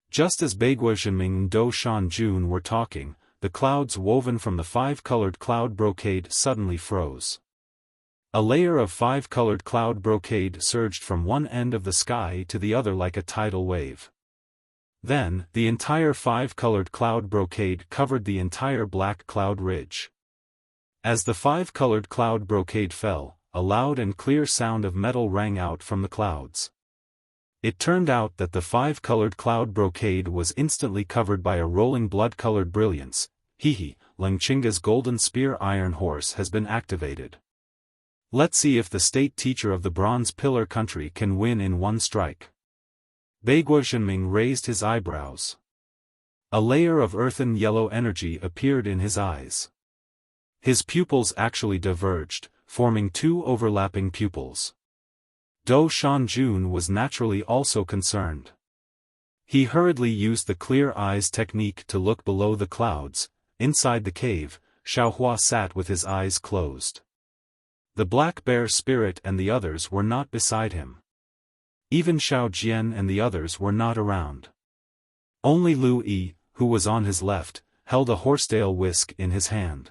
Just as Beiguo Zhenming and Do Shanjun were talking, the clouds woven from the five-colored cloud brocade suddenly froze. A layer of five-colored cloud brocade surged from one end of the sky to the other like a tidal wave. Then, the entire five-colored cloud brocade covered the entire black cloud ridge. As the five-colored cloud brocade fell, a loud and clear sound of metal rang out from the clouds. It turned out that the five-colored cloud brocade was instantly covered by a rolling blood-colored brilliance. Hehe, Lengqinga's golden spear iron horse has been activated. Let's see if the state teacher of the Bronze Pillar country can win in one strike. Beiguo Zhenming raised his eyebrows. A layer of earthen yellow energy appeared in his eyes. His pupils actually diverged, forming two overlapping pupils. Do Shanjun was naturally also concerned. He hurriedly used the clear eyes technique to look below the clouds. Inside the cave, Xiaofan sat with his eyes closed. The black bear spirit and the others were not beside him. Even Xiao Jian and the others were not around. Only Lu Yi, who was on his left, held a horsetail whisk in his hand.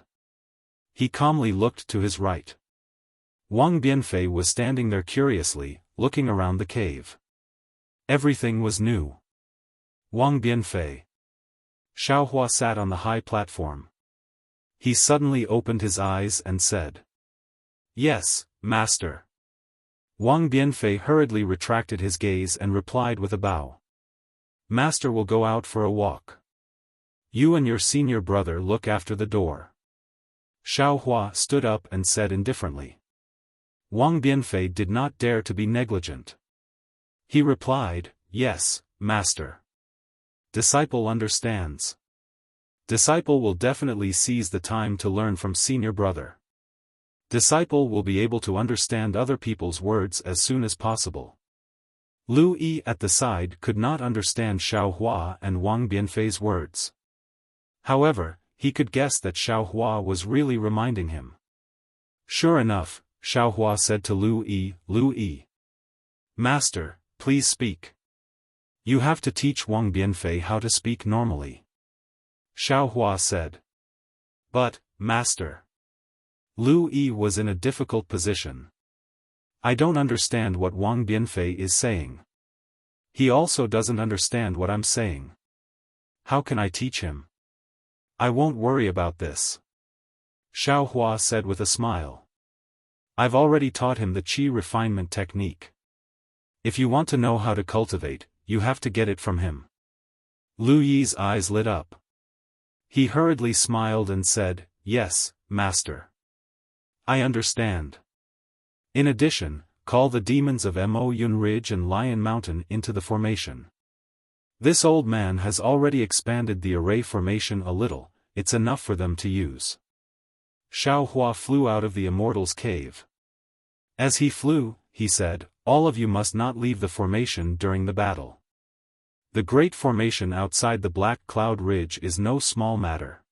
He calmly looked to his right. Wang Bianfei was standing there curiously, looking around the cave. Everything was new. Wang Bianfei. Xiaofan sat on the high platform. He suddenly opened his eyes and said, "Yes, master." Wang Bianfei hurriedly retracted his gaze and replied with a bow. "Master will go out for a walk. You and your senior brother look after the door." Xiaofan stood up and said indifferently. Wang Bianfei did not dare to be negligent. He replied, "Yes, master." Disciple understands. Disciple will definitely seize the time to learn from senior brother. Disciple will be able to understand other people's words as soon as possible. Lu Yi at the side could not understand Xiaofan and Wang Bianfei's words. However, he could guess that Xiaofan was really reminding him. Sure enough, Xiaofan said to Lu Yi, "Lu Yi. Master, please speak. You have to teach Wang Bianfei how to speak normally." Xiaofan said. "But, master." Lu Yi was in a difficult position. "I don't understand what Wang Bianfei is saying. He also doesn't understand what I'm saying. How can I teach him? I won't worry about this." Xiaofan said with a smile. "I've already taught him the qi refinement technique. If you want to know how to cultivate, you have to get it from him." Lu Yi's eyes lit up. He hurriedly smiled and said, "Yes, master. I understand. In addition, call the demons of Mo Yun Ridge and Lion Mountain into the formation. This old man has already expanded the array formation a little, it's enough for them to use." Xiaofan flew out of the immortal's cave. As he flew, he said, "All of you must not leave the formation during the battle. The great formation outside the Black Cloud Ridge is no small matter.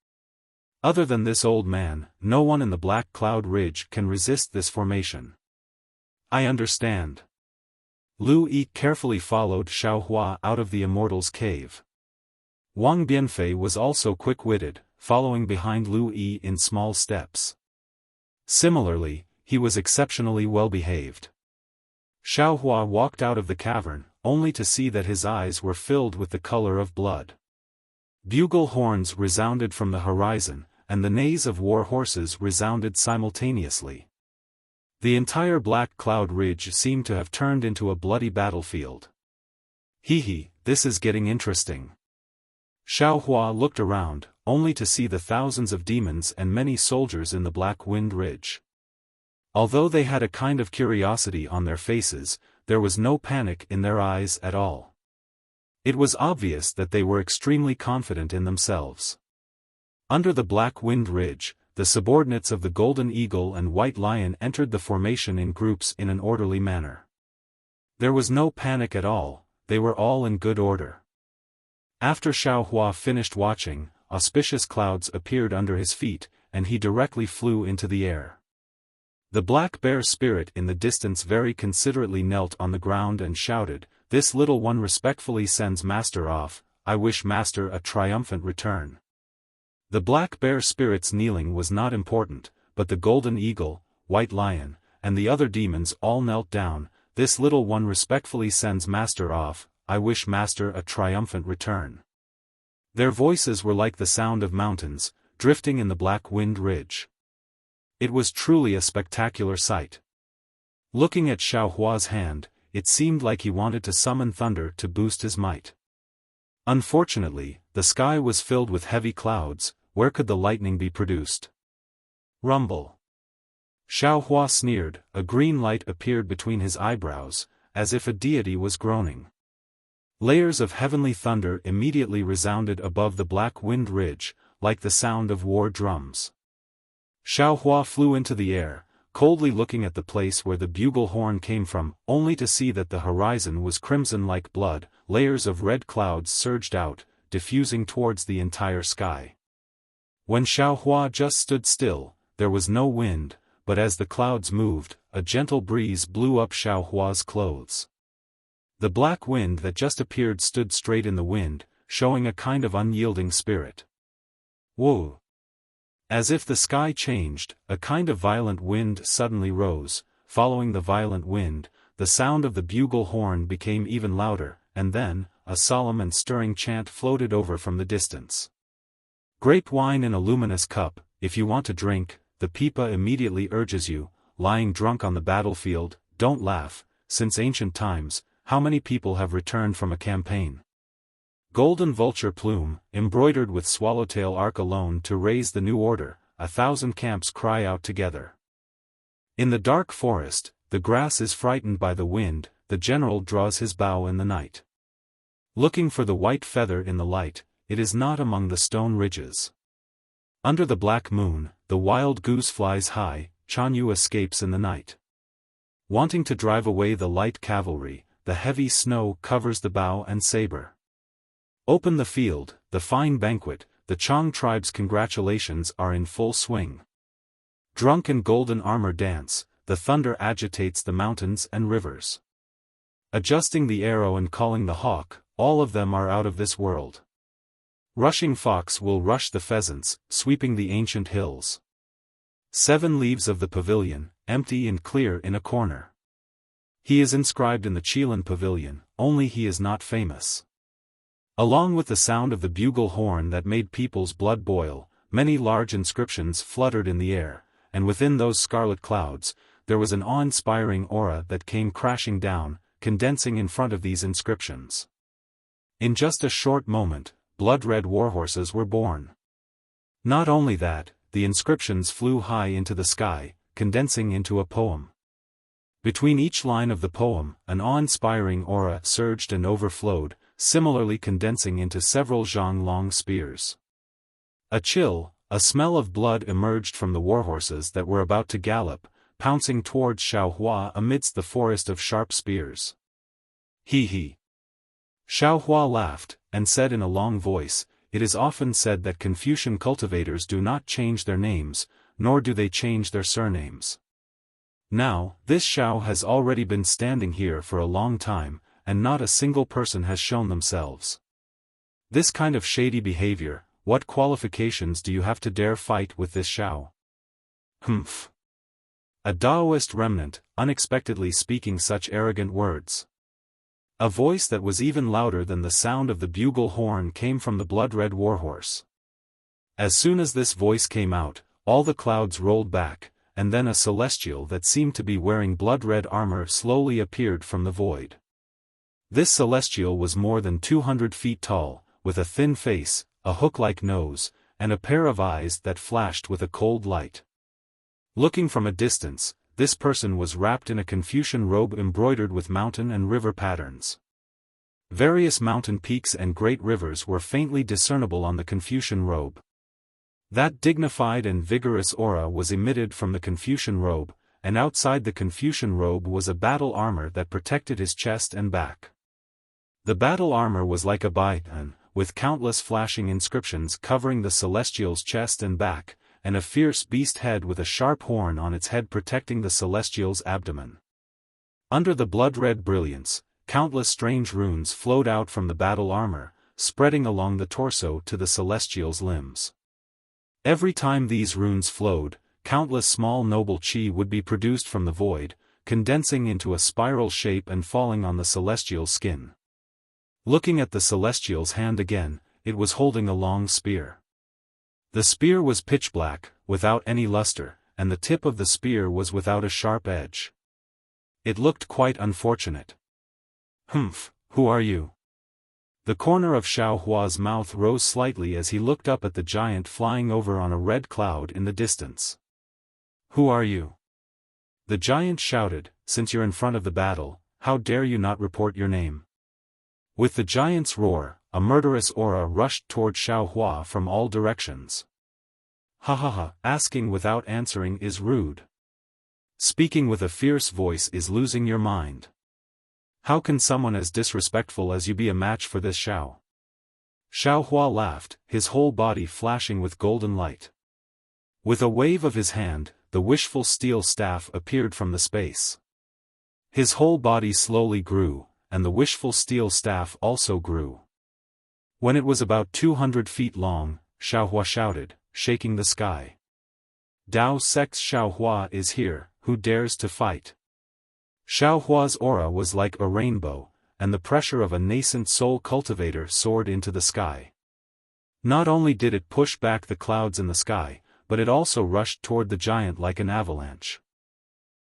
Other than this old man, no one in the Black Cloud Ridge can resist this formation." "I understand." Lu Yi carefully followed Xiaofan out of the immortal's cave. Wang Bianfei was also quick-witted, following behind Lu Yi in small steps. Similarly, he was exceptionally well-behaved. Xiaofan walked out of the cavern, only to see that his eyes were filled with the color of blood. Bugle horns resounded from the horizon, and the neighs of war horses resounded simultaneously. The entire Black Cloud Ridge seemed to have turned into a bloody battlefield. Hehe, this is getting interesting. Xiaofan looked around, only to see the thousands of demons and many soldiers in the Black Wind Ridge. Although they had a kind of curiosity on their faces, there was no panic in their eyes at all. It was obvious that they were extremely confident in themselves. Under the Black Wind Ridge, the subordinates of the Golden Eagle and White Lion entered the formation in groups in an orderly manner. There was no panic at all, they were all in good order. After Xiao Hua finished watching, auspicious clouds appeared under his feet, and he directly flew into the air. The black bear spirit in the distance very considerately knelt on the ground and shouted, "This little one respectfully sends Master off, I wish Master a triumphant return." The black bear spirit's kneeling was not important, but the Golden Eagle, White Lion, and the other demons all knelt down. "This little one respectfully sends Master off, I wish Master a triumphant return." Their voices were like the sound of mountains, drifting in the Black Wind Ridge. It was truly a spectacular sight. Looking at Xiao Hua's hand, it seemed like he wanted to summon thunder to boost his might. Unfortunately, the sky was filled with heavy clouds, where could the lightning be produced? Rumble. Xiao Hua sneered, a green light appeared between his eyebrows, as if a deity was groaning. Layers of heavenly thunder immediately resounded above the Black Wind Ridge, like the sound of war drums. Xiao Hua flew into the air, coldly looking at the place where the bugle horn came from, only to see that the horizon was crimson like blood. Layers of red clouds surged out, diffusing towards the entire sky. When Xiao Hua just stood still, there was no wind, but as the clouds moved, a gentle breeze blew up Xiao Hua's clothes. The black wind that just appeared stood straight in the wind, showing a kind of unyielding spirit. Whoa! As if the sky changed, a kind of violent wind suddenly rose. Following the violent wind, the sound of the bugle horn became even louder, and then, a solemn and stirring chant floated over from the distance. "Grape wine in a luminous cup, if you want to drink, the pipa immediately urges you, lying drunk on the battlefield, don't laugh, since ancient times, how many people have returned from a campaign? Golden vulture plume, embroidered with swallowtail arc alone to raise the new order, 1,000 camps cry out together. In the dark forest, the grass is frightened by the wind, the general draws his bow in the night. Looking for the white feather in the light, it is not among the stone ridges. Under the black moon, the wild goose flies high, Chanyu escapes in the night. Wanting to drive away the light cavalry, the heavy snow covers the bow and saber. Open the field, the fine banquet, the Chang tribe's congratulations are in full swing. Drunk in golden armor dance, the thunder agitates the mountains and rivers. Adjusting the arrow and calling the hawk, all of them are out of this world. Rushing fox will rush the pheasants, sweeping the ancient hills. 7 leaves of the pavilion, empty and clear in a corner. He is inscribed in the Chilan pavilion, only he is not famous. Along with the sound of the bugle horn that made people's blood boil, many large inscriptions fluttered in the air, and within those scarlet clouds, there was an awe-inspiring aura that came crashing down, condensing in front of these inscriptions. In just a short moment, blood-red warhorses were born. Not only that, the inscriptions flew high into the sky, condensing into a poem. Between each line of the poem, an awe-inspiring aura surged and overflowed, similarly condensing into several zhang-long spears. A chill, a smell of blood emerged from the warhorses that were about to gallop, pouncing towards Xiao Hua amidst the forest of sharp spears. He. Xiao Hua laughed, and said in a long voice, "It is often said that Confucian cultivators do not change their names, nor do they change their surnames. Now, this Xiao has already been standing here for a long time, and not a single person has shown themselves. This kind of shady behavior, what qualifications do you have to dare fight with this Xiao?" Humph. A Taoist remnant, unexpectedly speaking such arrogant words. A voice that was even louder than the sound of the bugle horn came from the blood-red warhorse. As soon as this voice came out, all the clouds rolled back, and then a celestial that seemed to be wearing blood-red armor slowly appeared from the void. This celestial was more than 200 feet tall, with a thin face, a hook-like nose, and a pair of eyes that flashed with a cold light. Looking from a distance, this person was wrapped in a Confucian robe embroidered with mountain and river patterns. Various mountain peaks and great rivers were faintly discernible on the Confucian robe. That dignified and vigorous aura was emitted from the Confucian robe, and outside the Confucian robe was a battle armor that protected his chest and back. The battle armor was like a baton, with countless flashing inscriptions covering the celestial's chest and back, and a fierce beast head with a sharp horn on its head protecting the celestial's abdomen. Under the blood-red brilliance, countless strange runes flowed out from the battle armor, spreading along the torso to the celestial's limbs. Every time these runes flowed, countless small noble chi would be produced from the void, condensing into a spiral shape and falling on the celestial's skin. Looking at the celestial's hand again, it was holding a long spear. The spear was pitch black, without any luster, and the tip of the spear was without a sharp edge. It looked quite unfortunate. "Humph, who are you?" The corner of Xiao Hua's mouth rose slightly as he looked up at the giant flying over on a red cloud in the distance. "Who are you?" The giant shouted, "Since you're in front of the battle, how dare you not report your name?" With the giant's roar, a murderous aura rushed toward Xiao Hua from all directions. "Ha ha ha, asking without answering is rude. Speaking with a fierce voice is losing your mind. How can someone as disrespectful as you be a match for this Xiao?" Xiao Hua laughed, his whole body flashing with golden light. With a wave of his hand, the wishful steel staff appeared from the space. His whole body slowly grew, and the wishful steel staff also grew. When it was about 200 feet long, Xiao Hua shouted, shaking the sky. "Dao Sect's Xiao Hua is here, who dares to fight?" Xiao Hua's aura was like a rainbow, and the pressure of a nascent soul cultivator soared into the sky. Not only did it push back the clouds in the sky, but it also rushed toward the giant like an avalanche.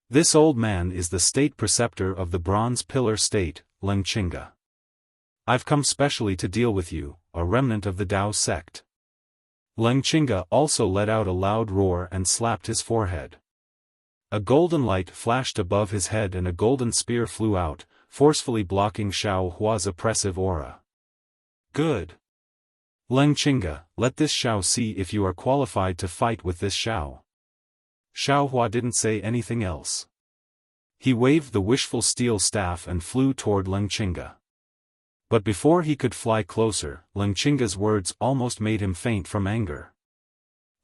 This old man is the state preceptor of the bronze pillar state, Lengqinga. "I've come specially to deal with you, a remnant of the Dao sect." Lengqinga also let out a loud roar and slapped his forehead. A golden light flashed above his head and a golden spear flew out, forcefully blocking Xiao Hua's oppressive aura. "Good. Lengqinga, let this Xiao see if you are qualified to fight with this Xiao." Xiao Hua didn't say anything else. He waved the wishful steel staff and flew toward Lengqinga. But before he could fly closer, Lengqinga's words almost made him faint from anger.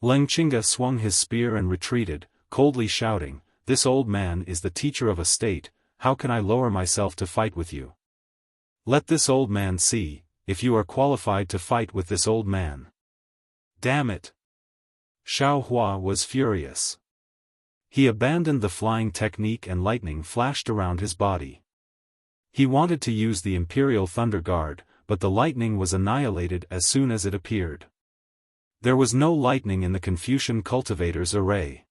Lengqinga swung his spear and retreated, coldly shouting, "This old man is the teacher of a state, how can I lower myself to fight with you? Let this old man see, if you are qualified to fight with this old man." "Damn it!" Xiao Hua was furious. He abandoned the flying technique and lightning flashed around his body. He wanted to use the Imperial Thunder Guard, but the lightning was annihilated as soon as it appeared. There was no lightning in the Confucian cultivator's array.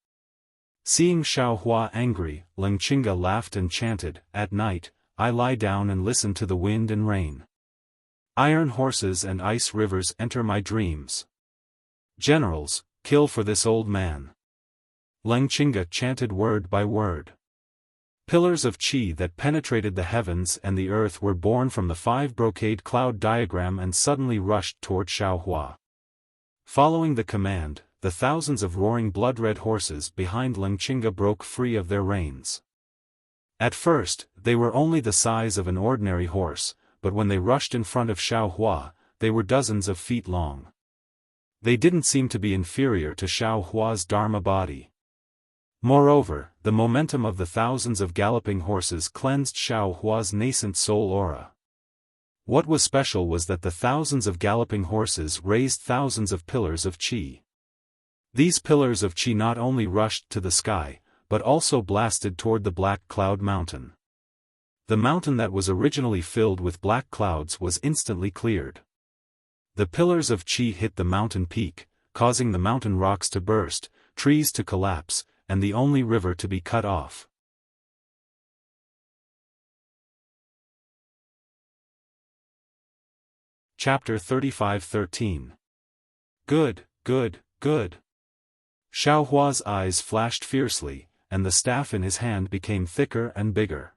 Seeing Xiao Hua angry, Lengqinga laughed and chanted, "At night, I lie down and listen to the wind and rain. Iron horses and ice rivers enter my dreams. Generals, kill for this old man." Lengqinga chanted word by word. Pillars of qi that penetrated the heavens and the earth were born from the 5 brocade cloud diagram and suddenly rushed toward Xiao Hua. Following the command, the thousands of roaring blood-red horses behind Lengqinga broke free of their reins. At first, they were only the size of an ordinary horse, but when they rushed in front of Xiao Hua, they were dozens of feet long. They didn't seem to be inferior to Xiao Hua's Dharma body. Moreover, the momentum of the thousands of galloping horses cleansed Xiao Hua's nascent soul aura. What was special was that the thousands of galloping horses raised thousands of pillars of qi. These pillars of qi not only rushed to the sky, but also blasted toward the Black Cloud Mountain. The mountain that was originally filled with black clouds was instantly cleared. The pillars of qi hit the mountain peak, causing the mountain rocks to burst, trees to collapse, and the only river to be cut off. Chapter 35:13. Good, good, good. Xiao Hua's eyes flashed fiercely, and the staff in his hand became thicker and bigger.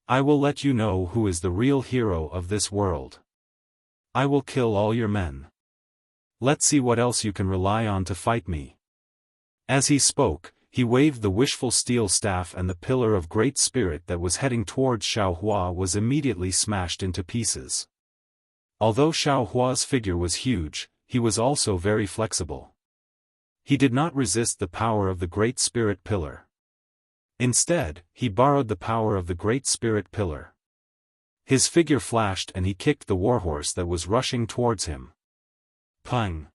I will let you know who is the real hero of this world. I will kill all your men. Let's see what else you can rely on to fight me. As he spoke, he waved the wishful steel staff, and the pillar of great spirit that was heading towards Xiaohua was immediately smashed into pieces. Although Xiaohua's figure was huge, he was also very flexible. He did not resist the power of the great spirit pillar. Instead, he borrowed the power of the great spirit pillar. His figure flashed and he kicked the warhorse that was rushing towards him. Pang!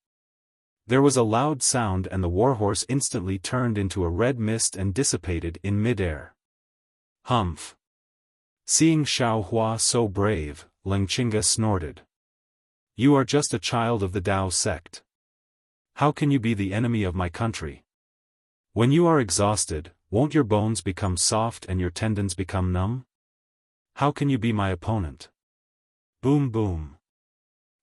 There was a loud sound and the warhorse instantly turned into a red mist and dissipated in mid-air. Humph! Seeing Xiaohua so brave, Lingqinga snorted. You are just a child of the Tao sect. How can you be the enemy of my country? When you are exhausted, won't your bones become soft and your tendons become numb? How can you be my opponent? Boom boom.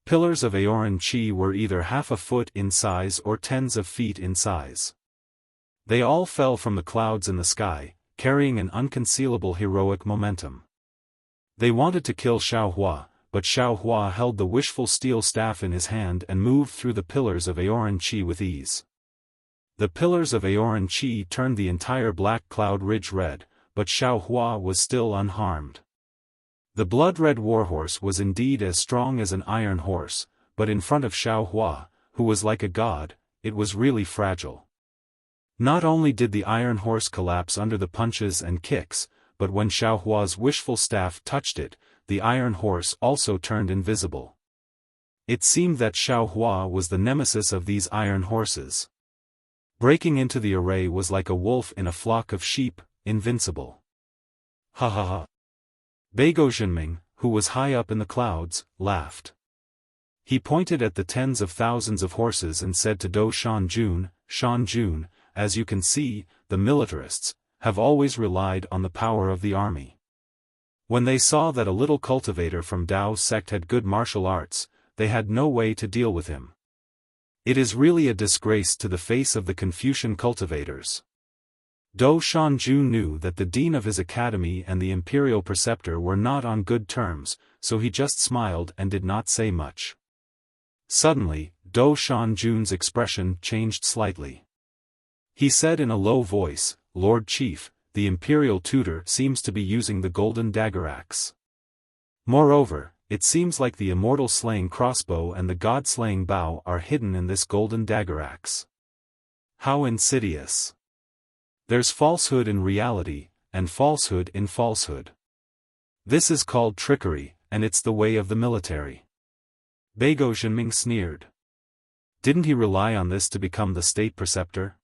Pillars of Aoran Qi were either half a foot in size or tens of feet in size. They all fell from the clouds in the sky, carrying an unconcealable heroic momentum. They wanted to kill Xiaohua, but Xiaohua held the wishful steel staff in his hand and moved through the pillars of Aoran Qi with ease. The pillars of Aoran Qi turned the entire black cloud ridge red, but Xiaohua was still unharmed. The blood-red warhorse was indeed as strong as an iron horse, but in front of Xiaohua, who was like a god, it was really fragile. Not only did the iron horse collapse under the punches and kicks, but when Xiaohua's wishful staff touched it, the iron horse also turned invisible. It seemed that Xiaohua was the nemesis of these iron horses. Breaking into the array was like a wolf in a flock of sheep, invincible. Ha ha ha. Beigo Zhenming, who was high up in the clouds, laughed. He pointed at the tens of thousands of horses and said to Do Shanjun, as you can see, the militarists have always relied on the power of the army. When they saw that a little cultivator from Dao's sect had good martial arts, they had no way to deal with him. It is really a disgrace to the face of the Confucian cultivators. Do Shanjun knew that the dean of his academy and the imperial preceptor were not on good terms, so he just smiled and did not say much. Suddenly, Do Shanjun's expression changed slightly. He said in a low voice, Lord Chief, the imperial tutor seems to be using the golden dagger axe. Moreover, it seems like the immortal slaying crossbow and the god-slaying bow are hidden in this golden dagger axe. How insidious! There's falsehood in reality, and falsehood in falsehood. This is called trickery, and it's the way of the military. Beigo Zhenming sneered. Didn't he rely on this to become the state preceptor?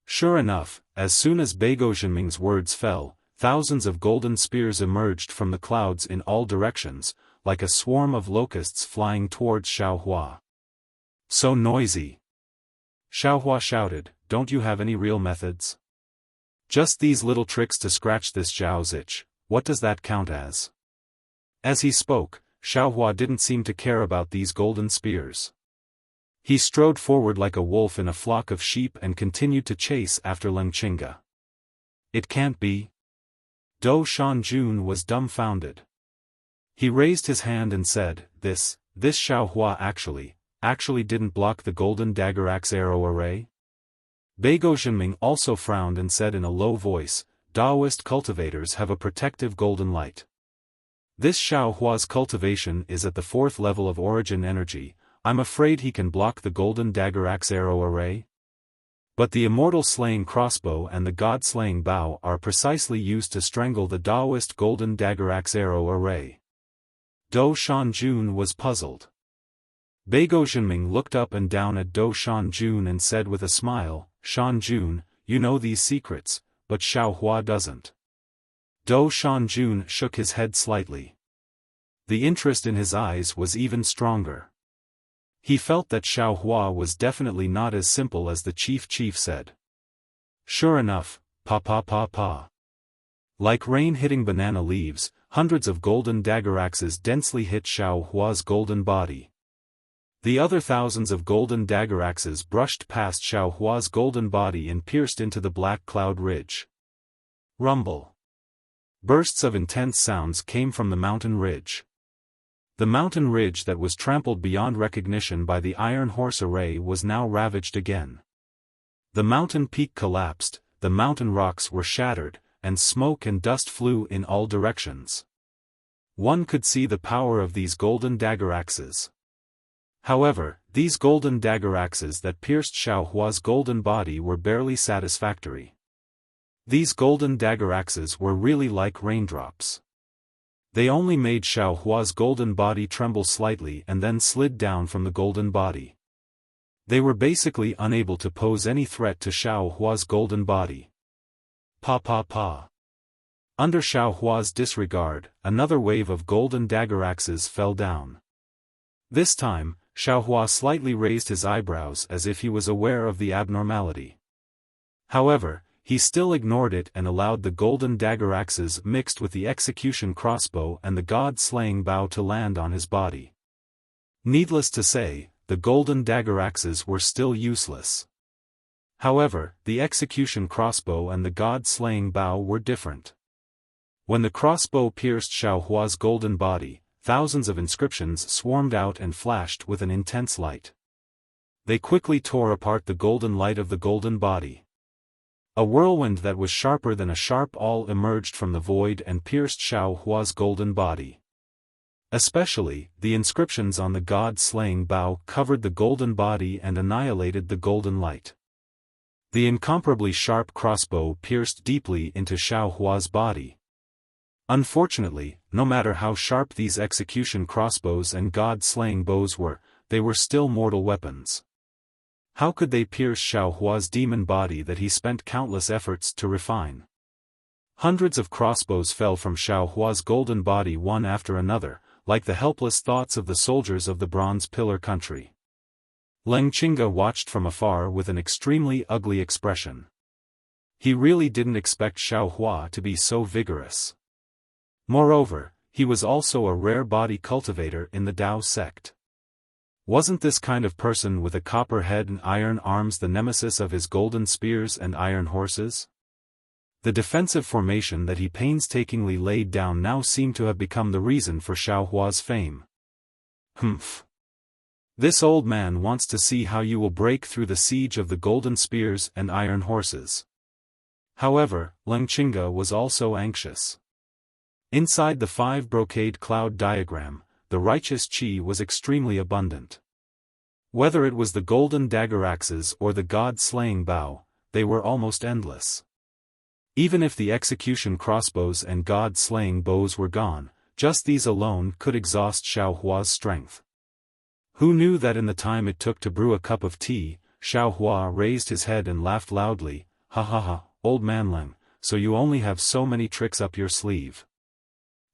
Sure enough, as soon as Beigo Zhenming's words fell, thousands of golden spears emerged from the clouds in all directions, like a swarm of locusts flying towards Xiaohua. So noisy! Xiaohua shouted, don't you have any real methods? Just these little tricks to scratch this Zhao's itch, what does that count as? As he spoke, Xiaohua didn't seem to care about these golden spears. He strode forward like a wolf in a flock of sheep and continued to chase after Lingqinga. It can't be. Do Shanjun was dumbfounded. He raised his hand and said, this Xiaohua actually didn't block the golden dagger axe arrow array? Beigo Zhenming also frowned and said in a low voice, Taoist cultivators have a protective golden light. This Xiaohua's cultivation is at the 4th level of origin energy, I'm afraid he can block the golden dagger axe arrow array? But the immortal slaying crossbow and the god-slaying bow are precisely used to strangle the Taoist golden dagger axe arrow array. Do Shanjun was puzzled. Beigo Zhenming looked up and down at Do Shanjun and said with a smile, Shanjun, you know these secrets, but Xiaohua doesn't. Do Shanjun shook his head slightly. The interest in his eyes was even stronger. He felt that Xiaohua was definitely not as simple as the chief said. Sure enough, pa. Like rain hitting banana leaves, hundreds of golden dagger axes densely hit Xiaohua's golden body. The other thousands of golden dagger axes brushed past Xiao Hua's golden body and pierced into the black cloud ridge. Rumble. Bursts of intense sounds came from the mountain ridge. The mountain ridge that was trampled beyond recognition by the iron horse array was now ravaged again. The mountain peak collapsed, the mountain rocks were shattered, and smoke and dust flew in all directions. One could see the power of these golden dagger axes. However, these golden dagger axes that pierced Xiao Hua's golden body were barely satisfactory. These golden dagger axes were really like raindrops. They only made Xiao Hua's golden body tremble slightly and then slid down from the golden body. They were basically unable to pose any threat to Xiao Hua's golden body. Pa pa pa. Under Xiao Hua's disregard, another wave of golden dagger axes fell down. This time, Xiao Hua slightly raised his eyebrows as if he was aware of the abnormality. However, he still ignored it and allowed the golden dagger axes mixed with the execution crossbow and the god-slaying bow to land on his body. Needless to say, the golden dagger axes were still useless. However, the execution crossbow and the god-slaying bow were different. When the crossbow pierced Xiao Hua's golden body, thousands of inscriptions swarmed out and flashed with an intense light. They quickly tore apart the golden light of the golden body. A whirlwind that was sharper than a sharp awl emerged from the void and pierced Xiao Hua's golden body. Especially, the inscriptions on the god-slaying bow covered the golden body and annihilated the golden light. The incomparably sharp crossbow pierced deeply into Xiao Hua's body. Unfortunately, no matter how sharp these execution crossbows and god-slaying bows were, they were still mortal weapons. How could they pierce Xiao Hua's demon body that he spent countless efforts to refine? Hundreds of crossbows fell from Xiao Hua's golden body one after another, like the helpless thoughts of the soldiers of the Bronze Pillar country. Leng Qingge watched from afar with an extremely ugly expression. He really didn't expect Xiao Hua to be so vigorous. Moreover, he was also a rare body cultivator in the Dao sect. Wasn't this kind of person with a copper head and iron arms the nemesis of his golden spears and iron horses? The defensive formation that he painstakingly laid down now seemed to have become the reason for Xiao Hua's fame. Humph. This old man wants to see how you will break through the siege of the golden spears and iron horses. However, Leng Qingge was also anxious. Inside the 5-brocade cloud diagram, the righteous qi was extremely abundant. Whether it was the golden dagger axes or the god-slaying bow, they were almost endless. Even if the execution crossbows and god-slaying bows were gone, just these alone could exhaust Xiao Hua's strength. Who knew that in the time it took to brew a cup of tea, Xiao Hua raised his head and laughed loudly, "Ha ha ha, old man Leng, so you only have so many tricks up your sleeve.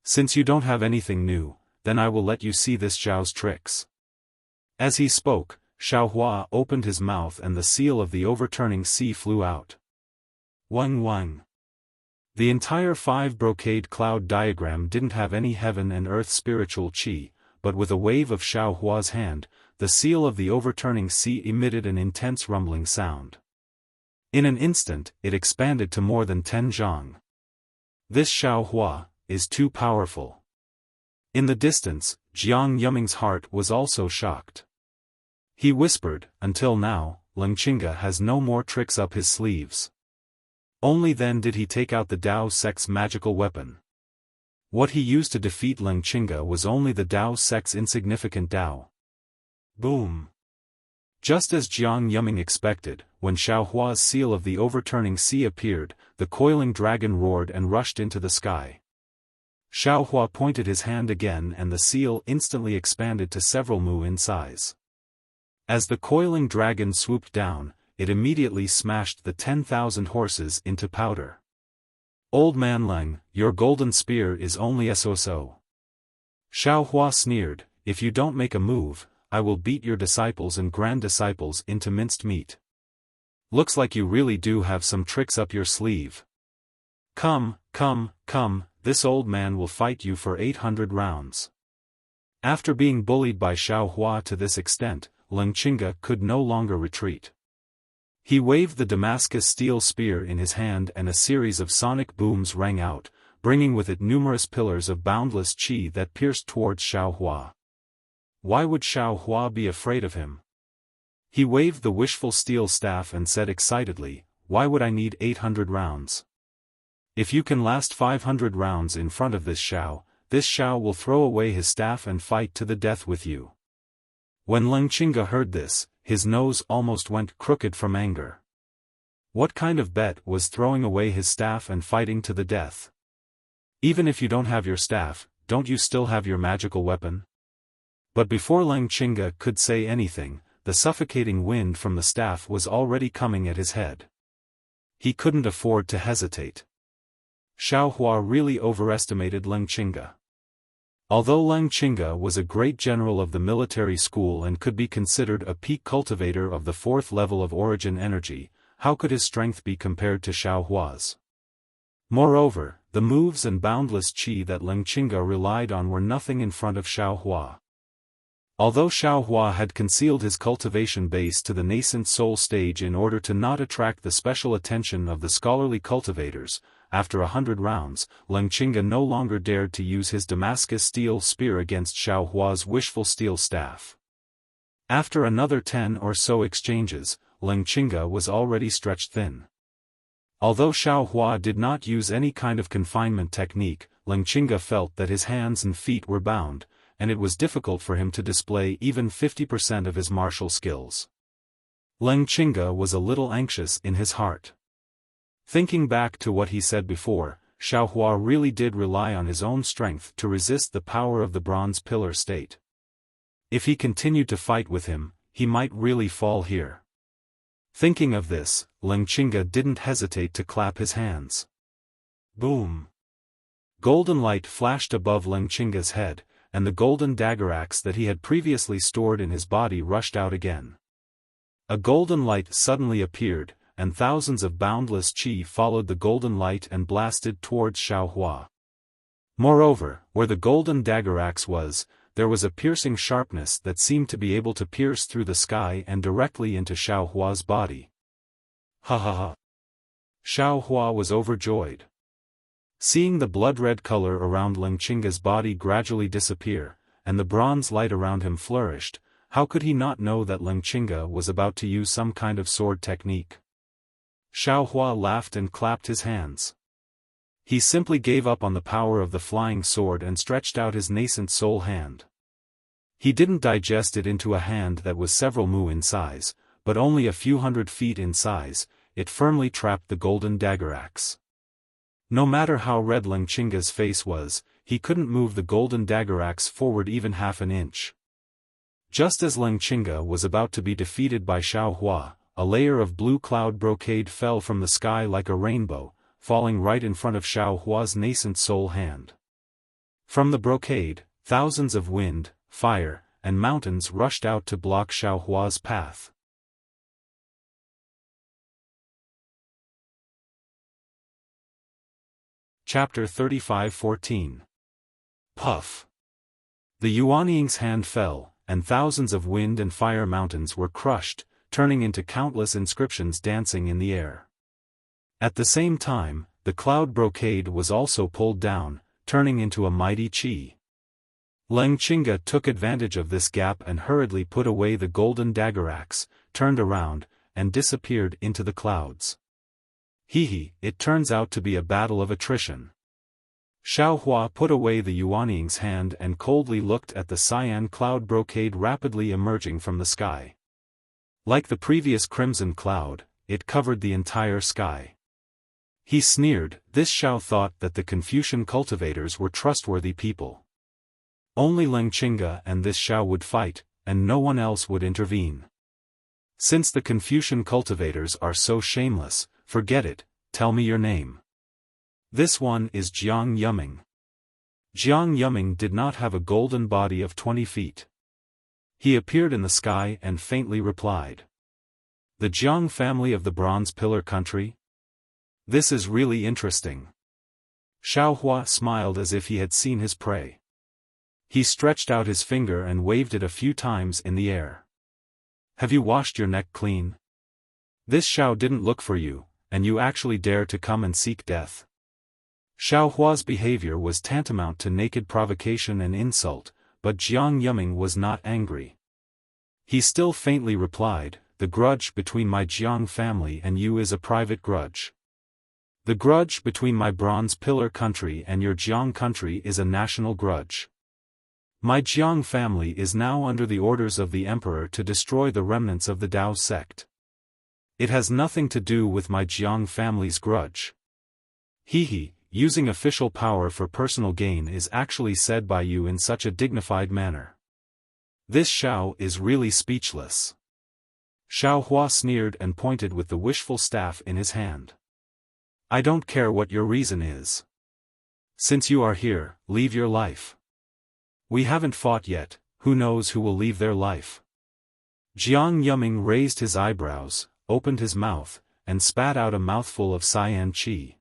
Since you don't have anything new, then I will let you see this Zhao's tricks." As he spoke, Xiao Hua opened his mouth and the seal of the overturning sea flew out. Wang wang. The entire 5-brocade cloud diagram didn't have any heaven and earth spiritual qi, but with a wave of Xiao Hua's hand, the seal of the overturning sea emitted an intense rumbling sound. In an instant, it expanded to more than 10 zhang. This Xiao Hua is too powerful. In the distance, Jiang Yuming's heart was also shocked. He whispered, "Until now, Leng Qingge has no more tricks up his sleeves." Only then did he take out the Dao sect's magical weapon. What he used to defeat Leng Qingge was only the Dao sect's insignificant Dao. Boom! Just as Jiang Yuming expected, when Xiao Hua's seal of the overturning sea appeared, the coiling dragon roared and rushed into the sky. Xiao Hua pointed his hand again and the seal instantly expanded to several mu in size. As the coiling dragon swooped down, it immediately smashed the 10,000 horses into powder. "Old man Leng, your golden spear is only so. Xiao Hua sneered, "If you don't make a move, I will beat your disciples and grand disciples into minced meat. Looks like you really do have some tricks up your sleeve. Come, come, come, this old man will fight you for 800 rounds." After being bullied by Xiaofan to this extent, Lengqinga could no longer retreat. He waved the Damascus steel spear in his hand and a series of sonic booms rang out, bringing with it numerous pillars of boundless qi that pierced towards Xiaofan. Why would Xiaofan be afraid of him? He waved the wishful steel staff and said excitedly, "Why would I need 800 rounds? If you can last 500 rounds in front of this Xiao will throw away his staff and fight to the death with you." When Lengqinga heard this, his nose almost went crooked from anger. What kind of bet was throwing away his staff and fighting to the death? Even if you don't have your staff, don't you still have your magical weapon? But before Lengqinga could say anything, the suffocating wind from the staff was already coming at his head. He couldn't afford to hesitate. Xiaofan really overestimated Lengqinga. Although Lengqinga was a great general of the military school and could be considered a peak cultivator of the 4th level of origin energy, how could his strength be compared to Xiaohua's? Moreover, the moves and boundless qi that Lengqinga relied on were nothing in front of Xiaofan. Although Xiaofan had concealed his cultivation base to the nascent soul stage in order to not attract the special attention of the scholarly cultivators, after 100 rounds, Lengqinga no longer dared to use his Damascus steel spear against Xiaohua's wishful steel staff. After another 10 or so exchanges, Lengqinga was already stretched thin. Although Xiaofan did not use any kind of confinement technique, Lengqinga felt that his hands and feet were bound, and it was difficult for him to display even 50% of his martial skills. Lengqinga was a little anxious in his heart. Thinking back to what he said before, Xiaofan really did rely on his own strength to resist the power of the bronze pillar state. If he continued to fight with him, he might really fall here. Thinking of this, Lengqinga didn't hesitate to clap his hands. Boom! Golden light flashed above Lengqinga's head, and the golden dagger axe that he had previously stored in his body rushed out again. A golden light suddenly appeared, and thousands of boundless qi followed the golden light and blasted towards Xiaofan. Moreover, where the golden dagger axe was, there was a piercing sharpness that seemed to be able to pierce through the sky and directly into Xiaohua's body. Ha ha ha! Xiaohua was overjoyed. Seeing the blood-red color around Lengqinga's body gradually disappear, and the bronze light around him flourished, how could he not know that Lengqinga was about to use some kind of sword technique? Xiaohua laughed and clapped his hands. He simply gave up on the power of the flying sword and stretched out his nascent soul hand. He didn't digest it into a hand that was several mu in size, but only a few hundred feet in size. It firmly trapped the golden dagger axe. No matter how red Lengqinga's face was, he couldn't move the golden dagger axe forward even half an inch. Just as Lengqinga was about to be defeated by Xiaohua, a layer of blue cloud brocade fell from the sky like a rainbow, falling right in front of Xiaohua's nascent soul hand. From the brocade, thousands of wind, fire, and mountains rushed out to block Xiaohua's path. Chapter 35:14. Puff. The Yuanying's hand fell, and thousands of wind and fire mountains were crushed, turning into countless inscriptions dancing in the air. At the same time, the cloud brocade was also pulled down, turning into a mighty qi. Lengqinga took advantage of this gap and hurriedly put away the golden dagger axe, turned around, and disappeared into the clouds. It turns out to be a battle of attrition. Xiaohua put away the Yuanying's hand and coldly looked at the cyan cloud brocade rapidly emerging from the sky. Like the previous crimson cloud, it covered the entire sky. He sneered. This Xiao thought that the Confucian cultivators were trustworthy people. Only Lengqinga and this Xiao would fight, and no one else would intervene. Since the Confucian cultivators are so shameless, forget it, tell me your name. This one is Jiang Yuming. Jiang Yuming did not have a golden body of 20 feet. He appeared in the sky and faintly replied. The Jiang family of the Bronze Pillar country? This is really interesting. Xiaohua smiled as if he had seen his prey. He stretched out his finger and waved it a few times in the air. Have you washed your neck clean? This Xiao didn't look for you, and you actually dare to come and seek death. Xiao Hua's behavior was tantamount to naked provocation and insult, but Jiang Yuming was not angry. He still faintly replied, the grudge between my Jiang family and you is a private grudge. The grudge between my Bronze Pillar country and your Jiang country is a national grudge. My Jiang family is now under the orders of the emperor to destroy the remnants of the Dao sect. It has nothing to do with my Jiang family's grudge. Using official power for personal gain is actually said by you in such a dignified manner. This Xiao is really speechless. Xiao Hua sneered and pointed with the wishful staff in his hand. I don't care what your reason is. Since you are here, leave your life. We haven't fought yet, who knows who will leave their life. Jiang Yuming raised his eyebrows, opened his mouth, and spat out a mouthful of cyan qi.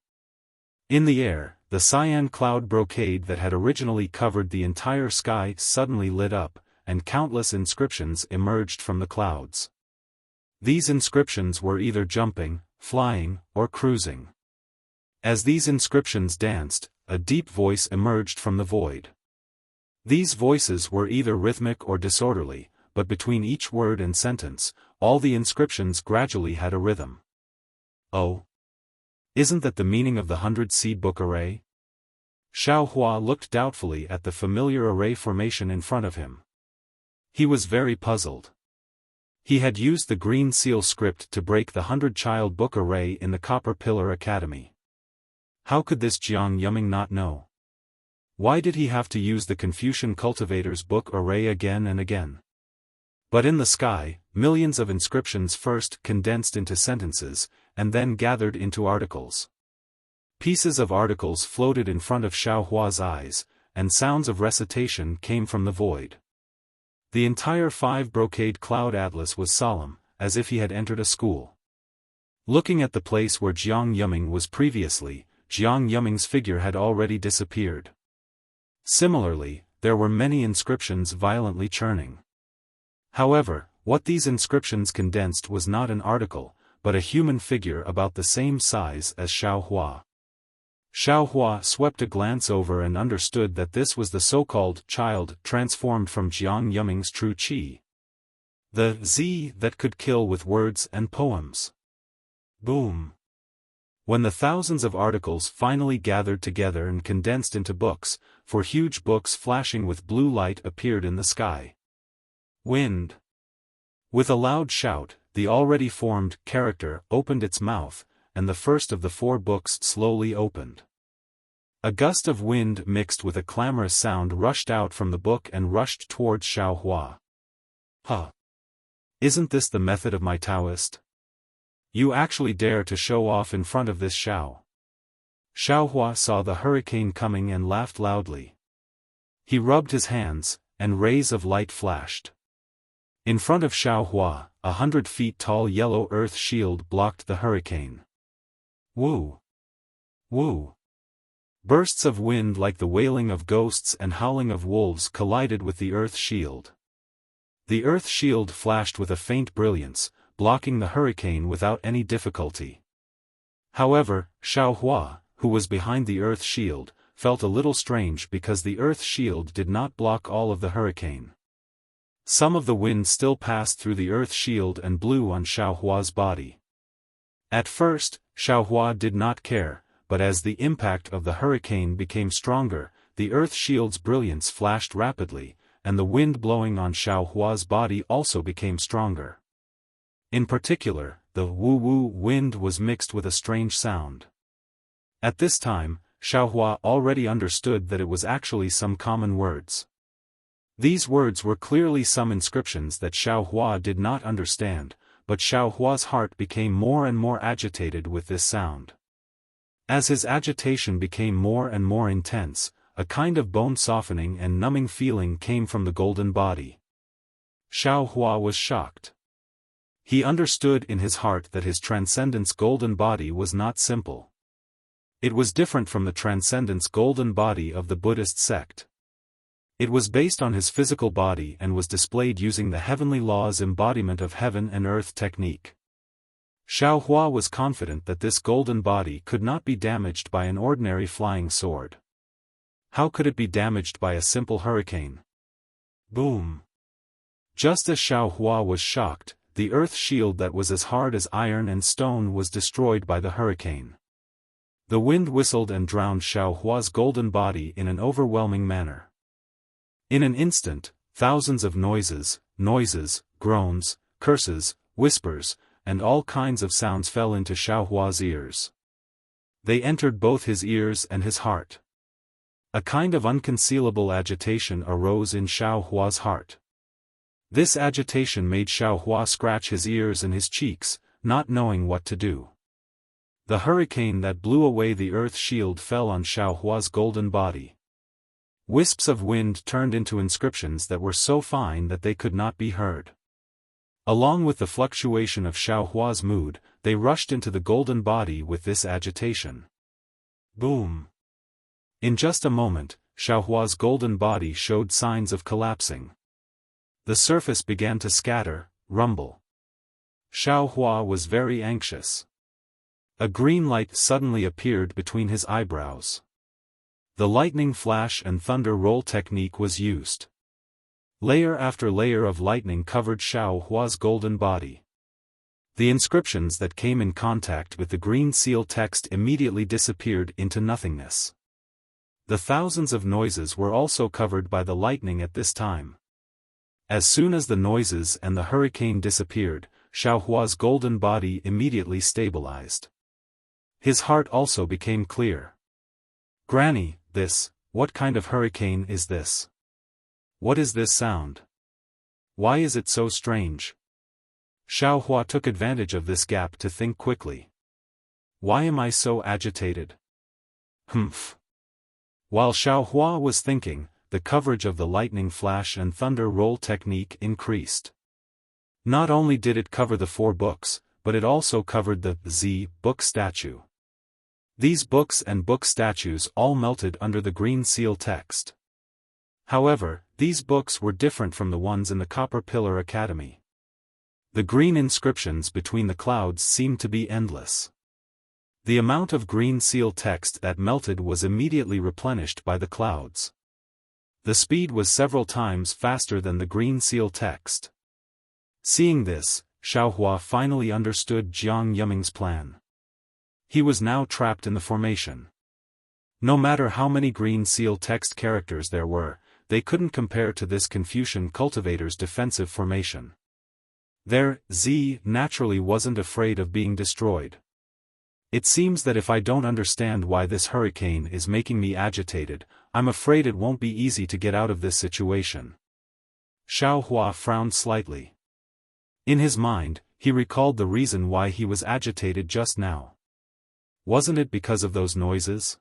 In the air, the cyan cloud brocade that had originally covered the entire sky suddenly lit up, and countless inscriptions emerged from the clouds. These inscriptions were either jumping, flying, or cruising. As these inscriptions danced, a deep voice emerged from the void. These voices were either rhythmic or disorderly, but between each word and sentence, all the inscriptions gradually had a rhythm. Oh! Isn't that the meaning of the 100-seed book array? Xiao Hua looked doubtfully at the familiar array formation in front of him. He was very puzzled. He had used the green seal script to break the 100-child book array in the Copper Pillar Academy. How could this Jiang Yuming not know? Why did he have to use the Confucian Cultivator's book array again and again? But in the sky, millions of inscriptions first condensed into sentences, and then gathered into articles. Pieces of articles floated in front of Xiao Hua's eyes, and sounds of recitation came from the void. The entire 5-brocade cloud atlas was solemn, as if he had entered a school. Looking at the place where Jiang Yuming was previously, Jiang Yuming's figure had already disappeared. Similarly, there were many inscriptions violently churning. However, what these inscriptions condensed was not an article, but a human figure about the same size as Xiao Hua. Xiao Hua swept a glance over and understood that this was the so-called child transformed from Jiang Yuming's true qi. The Z that could kill with words and poems. Boom! When the thousands of articles finally gathered together and condensed into books, 4 huge books flashing with blue light appeared in the sky. Wind! With a loud shout, the already formed character opened its mouth, and the first of the 4 books slowly opened. A gust of wind mixed with a clamorous sound rushed out from the book and rushed towards Xiao Hua. Huh! Isn't this the method of my Taoist? You actually dare to show off in front of this Xiao. Xiao Hua saw the hurricane coming and laughed loudly. He rubbed his hands, and rays of light flashed. In front of Xiao Hua, 100 feet tall yellow earth shield blocked the hurricane. Woo! Woo! Bursts of wind like the wailing of ghosts and howling of wolves collided with the earth shield. The earth shield flashed with a faint brilliance, blocking the hurricane without any difficulty. However, Xiao Hua, who was behind the earth shield, felt a little strange because the earth shield did not block all of the hurricane. Some of the wind still passed through the earth shield and blew on Xiao Hua's body. At first, Xiao Hua did not care, but as the impact of the hurricane became stronger, the earth shield's brilliance flashed rapidly, and the wind blowing on Xiao Hua's body also became stronger. In particular, the woo-woo wind was mixed with a strange sound. At this time, Xiao Hua already understood that it was actually some common words. These words were clearly some inscriptions that Xiao Hua did not understand, but Xiao Hua's heart became more and more agitated with this sound. As his agitation became more and more intense, a kind of bone-softening and numbing feeling came from the golden body. Xiao Hua was shocked. He understood in his heart that his transcendence golden body was not simple. It was different from the transcendence golden body of the Buddhist sect. It was based on his physical body and was displayed using the heavenly law's embodiment of heaven and earth technique. Xiao Hua was confident that this golden body could not be damaged by an ordinary flying sword. How could it be damaged by a simple hurricane? Boom! Just as Xiao Hua was shocked, the earth shield that was as hard as iron and stone was destroyed by the hurricane. The wind whistled and drowned Xiao Hua's golden body in an overwhelming manner. In an instant, thousands of noises, groans, curses, whispers, and all kinds of sounds fell into Xiao Hua's ears. They entered both his ears and his heart. A kind of unconcealable agitation arose in Xiao Hua's heart. This agitation made Xiao Hua scratch his ears and his cheeks, not knowing what to do. The hurricane that blew away the earth shield fell on Xiao Hua's golden body. Wisps of wind turned into inscriptions that were so fine that they could not be heard. Along with the fluctuation of Xiao Hua's mood, they rushed into the golden body with this agitation. Boom! In just a moment, Xiao Hua's golden body showed signs of collapsing. The surface began to scatter, rumble. Xiao Hua was very anxious. A green light suddenly appeared between his eyebrows. The lightning flash and thunder roll technique was used. Layer after layer of lightning covered Xiao Hua's golden body. The inscriptions that came in contact with the green seal text immediately disappeared into nothingness. The thousands of noises were also covered by the lightning at this time. As soon as the noises and the hurricane disappeared, Xiao Hua's golden body immediately stabilized. His heart also became clear. Granny, what kind of hurricane is this? What is this sound? Why is it so strange? Xiao Hua took advantage of this gap to think quickly. Why am I so agitated? Humph. While Xiao Hua was thinking, the coverage of the lightning flash and thunder roll technique increased. Not only did it cover the 4 books, but it also covered the Z book statue. These books and book statues all melted under the green seal text. However, these books were different from the ones in the Copper Pillar Academy. The green inscriptions between the clouds seemed to be endless. The amount of green seal text that melted was immediately replenished by the clouds. The speed was several times faster than the green seal text. Seeing this, Xiao Hua finally understood Jiang Yuming's plan. He was now trapped in the formation. No matter how many green seal text characters there were, they couldn't compare to this Confucian cultivator's defensive formation. Their Z naturally wasn't afraid of being destroyed. It seems that if I don't understand why this hurricane is making me agitated, I'm afraid it won't be easy to get out of this situation. Xiao Hua frowned slightly. In his mind, he recalled the reason why he was agitated just now. Wasn't it because of those noises?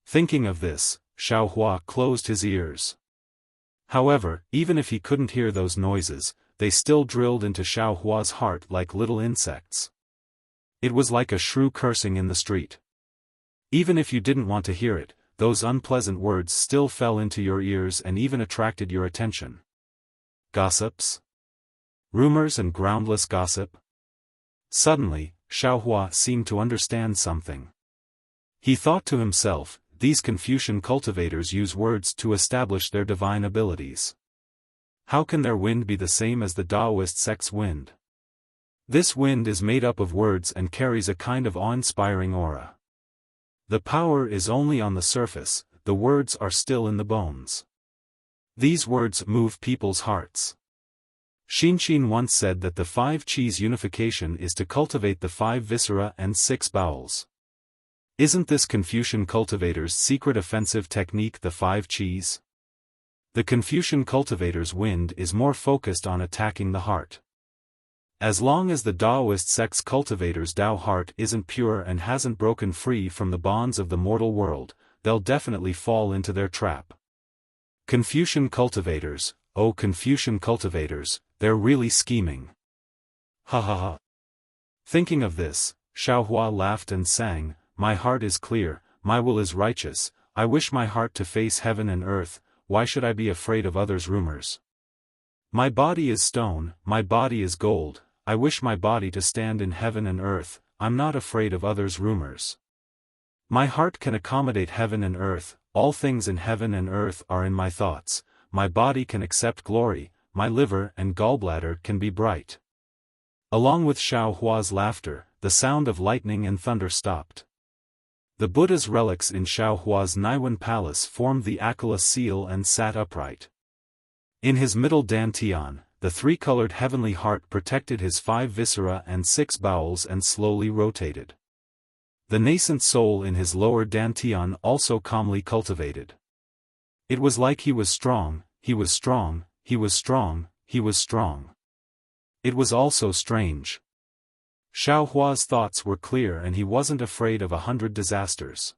Thinking of this, Xiao Hua closed his ears. However, even if he couldn't hear those noises, they still drilled into Xiao Hua's heart like little insects. It was like a shrew cursing in the street. Even if you didn't want to hear it, those unpleasant words still fell into your ears and even attracted your attention. Gossips? Rumors and groundless gossip? Suddenly, Xiao Hua seemed to understand something. He thought to himself, these Confucian cultivators use words to establish their divine abilities. How can their wind be the same as the Taoist sect's wind? This wind is made up of words and carries a kind of awe-inspiring aura. The power is only on the surface, the words are still in the bones. These words move people's hearts. Xinxin once said that the 5 Qis unification is to cultivate the 5 viscera and 6 bowels. Isn't this Confucian cultivator's secret offensive technique the 5 Qis? The Confucian cultivator's wind is more focused on attacking the heart. As long as the Taoist sect's cultivator's Tao heart isn't pure and hasn't broken free from the bonds of the mortal world, they'll definitely fall into their trap. Confucian cultivators, oh Confucian cultivators, they're really scheming. Ha ha ha. Thinking of this, Xiao Hua laughed and sang, my heart is clear, my will is righteous, I wish my heart to face heaven and earth, why should I be afraid of others' rumors? My body is stone, my body is gold, I wish my body to stand in heaven and earth, I'm not afraid of others' rumors. My heart can accommodate heaven and earth, all things in heaven and earth are in my thoughts, my body can accept glory, my liver and gallbladder can be bright. Along with Xiao Hua's laughter, the sound of lightning and thunder stopped. The Buddha's relics in Xiao Hua's Naiwan palace formed the Akala seal and sat upright. In his middle dantian, the three-colored heavenly heart protected his 5 viscera and 6 bowels and slowly rotated. The nascent soul in his lower dantian also calmly cultivated. It was like he was strong, he was strong, he was strong, he was strong. It was also strange. Xiao Hua's thoughts were clear and he wasn't afraid of 100 disasters.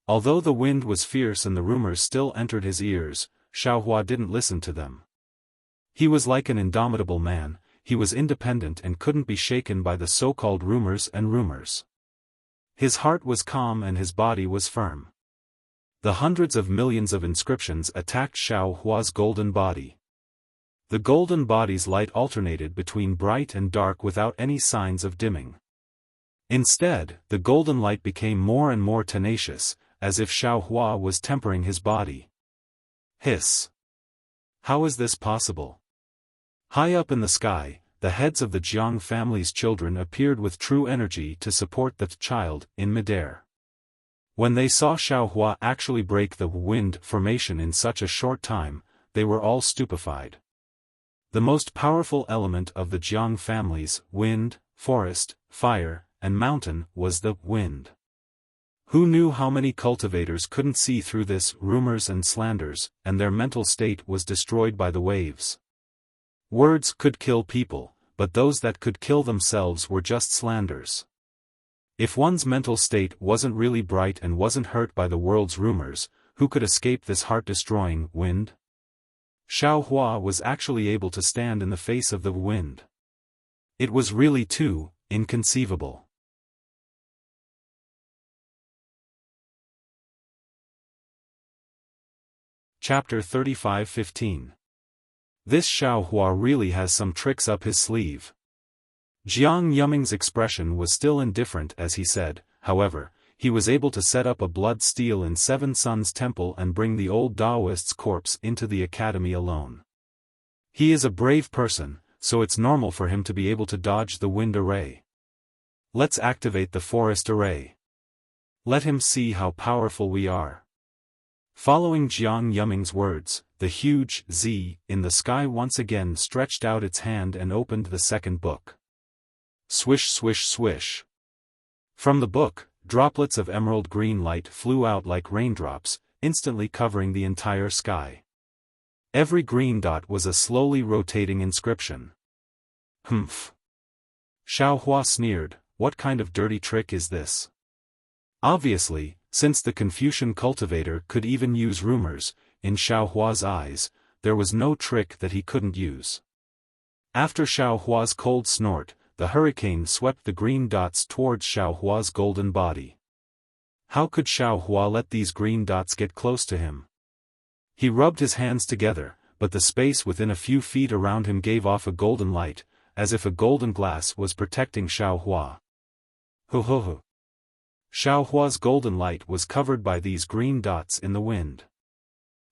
Although the wind was fierce and the rumors still entered his ears, Xiao Hua didn't listen to them. He was like an indomitable man, he was independent and couldn't be shaken by the so-called rumors and rumors. His heart was calm and his body was firm. The hundreds of millions of inscriptions attacked Xiao Hua's golden body. The golden body's light alternated between bright and dark without any signs of dimming. Instead, the golden light became more and more tenacious, as if Xiao Hua was tempering his body. Hiss! How is this possible? High up in the sky, the heads of the Jiang family's children appeared with true energy to support the child in midair. When they saw Xiao Hua actually break the wind formation in such a short time, they were all stupefied. The most powerful element of the Jiang families, wind, forest, fire, and mountain, was the wind. Who knew how many cultivators couldn't see through this rumors and slanders, and their mental state was destroyed by the waves? Words could kill people, but those that could kill themselves were just slanders. If one's mental state wasn't really bright and wasn't hurt by the world's rumors, who could escape this heart-destroying wind? Xiao Hua was actually able to stand in the face of the wind. It was really too inconceivable. Chapter 35:15. This Xiao Hua really has some tricks up his sleeve. Jiang Yuming's expression was still indifferent as he said, however, he was able to set up a blood steel in Seven Suns Temple and bring the old Taoist's corpse into the academy alone. He is a brave person, so it's normal for him to be able to dodge the wind array. Let's activate the forest array. Let him see how powerful we are. Following Jiang Yuming's words, the huge Z in the sky once again stretched out its hand and opened the second book. Swish swish swish. From the book, droplets of emerald green light flew out like raindrops, instantly covering the entire sky. Every green dot was a slowly rotating inscription. Humph! Xiao Hua sneered, what kind of dirty trick is this? Obviously, since the Confucian cultivator could even use rumors, in Xiao Hua's eyes, there was no trick that he couldn't use. After Xiao Hua's cold snort, the hurricane swept the green dots towards Xiao Hua's golden body. How could Xiao Hua let these green dots get close to him? He rubbed his hands together, but the space within a few feet around him gave off a golden light, as if a golden glass was protecting Xiao Hua. Ho ho ho! Xiao Hua's golden light was covered by these green dots in the wind.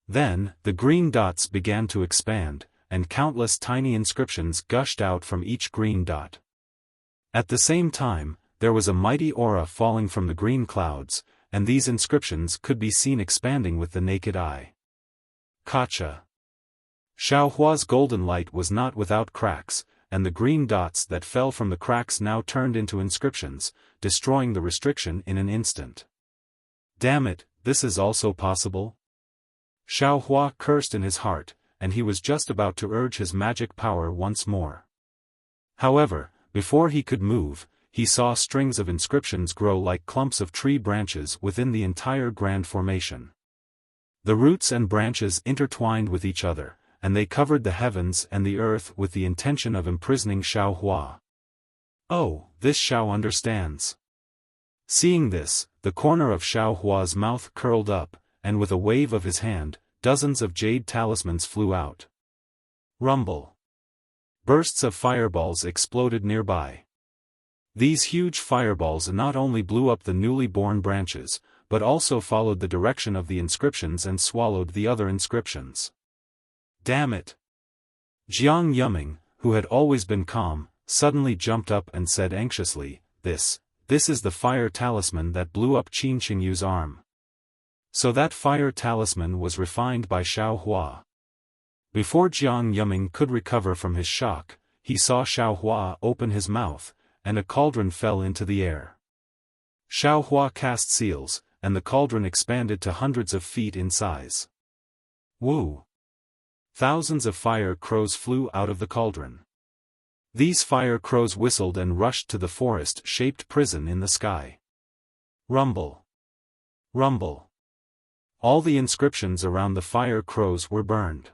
Then, the green dots began to expand, and countless tiny inscriptions gushed out from each green dot. At the same time, there was a mighty aura falling from the green clouds, and these inscriptions could be seen expanding with the naked eye. Gotcha! Xiao Hua's golden light was not without cracks, and the green dots that fell from the cracks now turned into inscriptions, destroying the restriction in an instant. Damn it, this is also possible? Xiao Hua cursed in his heart, and he was just about to urge his magic power once more. However, before he could move, he saw strings of inscriptions grow like clumps of tree branches within the entire grand formation. The roots and branches intertwined with each other, and they covered the heavens and the earth with the intention of imprisoning Xiao Hua. Oh, this Xiao understands. Seeing this, the corner of Xiao Hua's mouth curled up, and with a wave of his hand, dozens of jade talismans flew out. Rumble. Bursts of fireballs exploded nearby. These huge fireballs not only blew up the newly born branches, but also followed the direction of the inscriptions and swallowed the other inscriptions. Damn it! Jiang Yuming, who had always been calm, suddenly jumped up and said anxiously, This is the fire talisman that blew up Qin Qingyu's arm. So that fire talisman was refined by Xiao Hua. Before Jiang Yuming could recover from his shock, he saw Xiao Hua open his mouth, and a cauldron fell into the air. Xiao Hua cast seals, and the cauldron expanded to hundreds of feet in size. Woo! Thousands of fire crows flew out of the cauldron. These fire crows whistled and rushed to the forest-shaped prison in the sky. Rumble! Rumble! All the inscriptions around the fire crows were burned.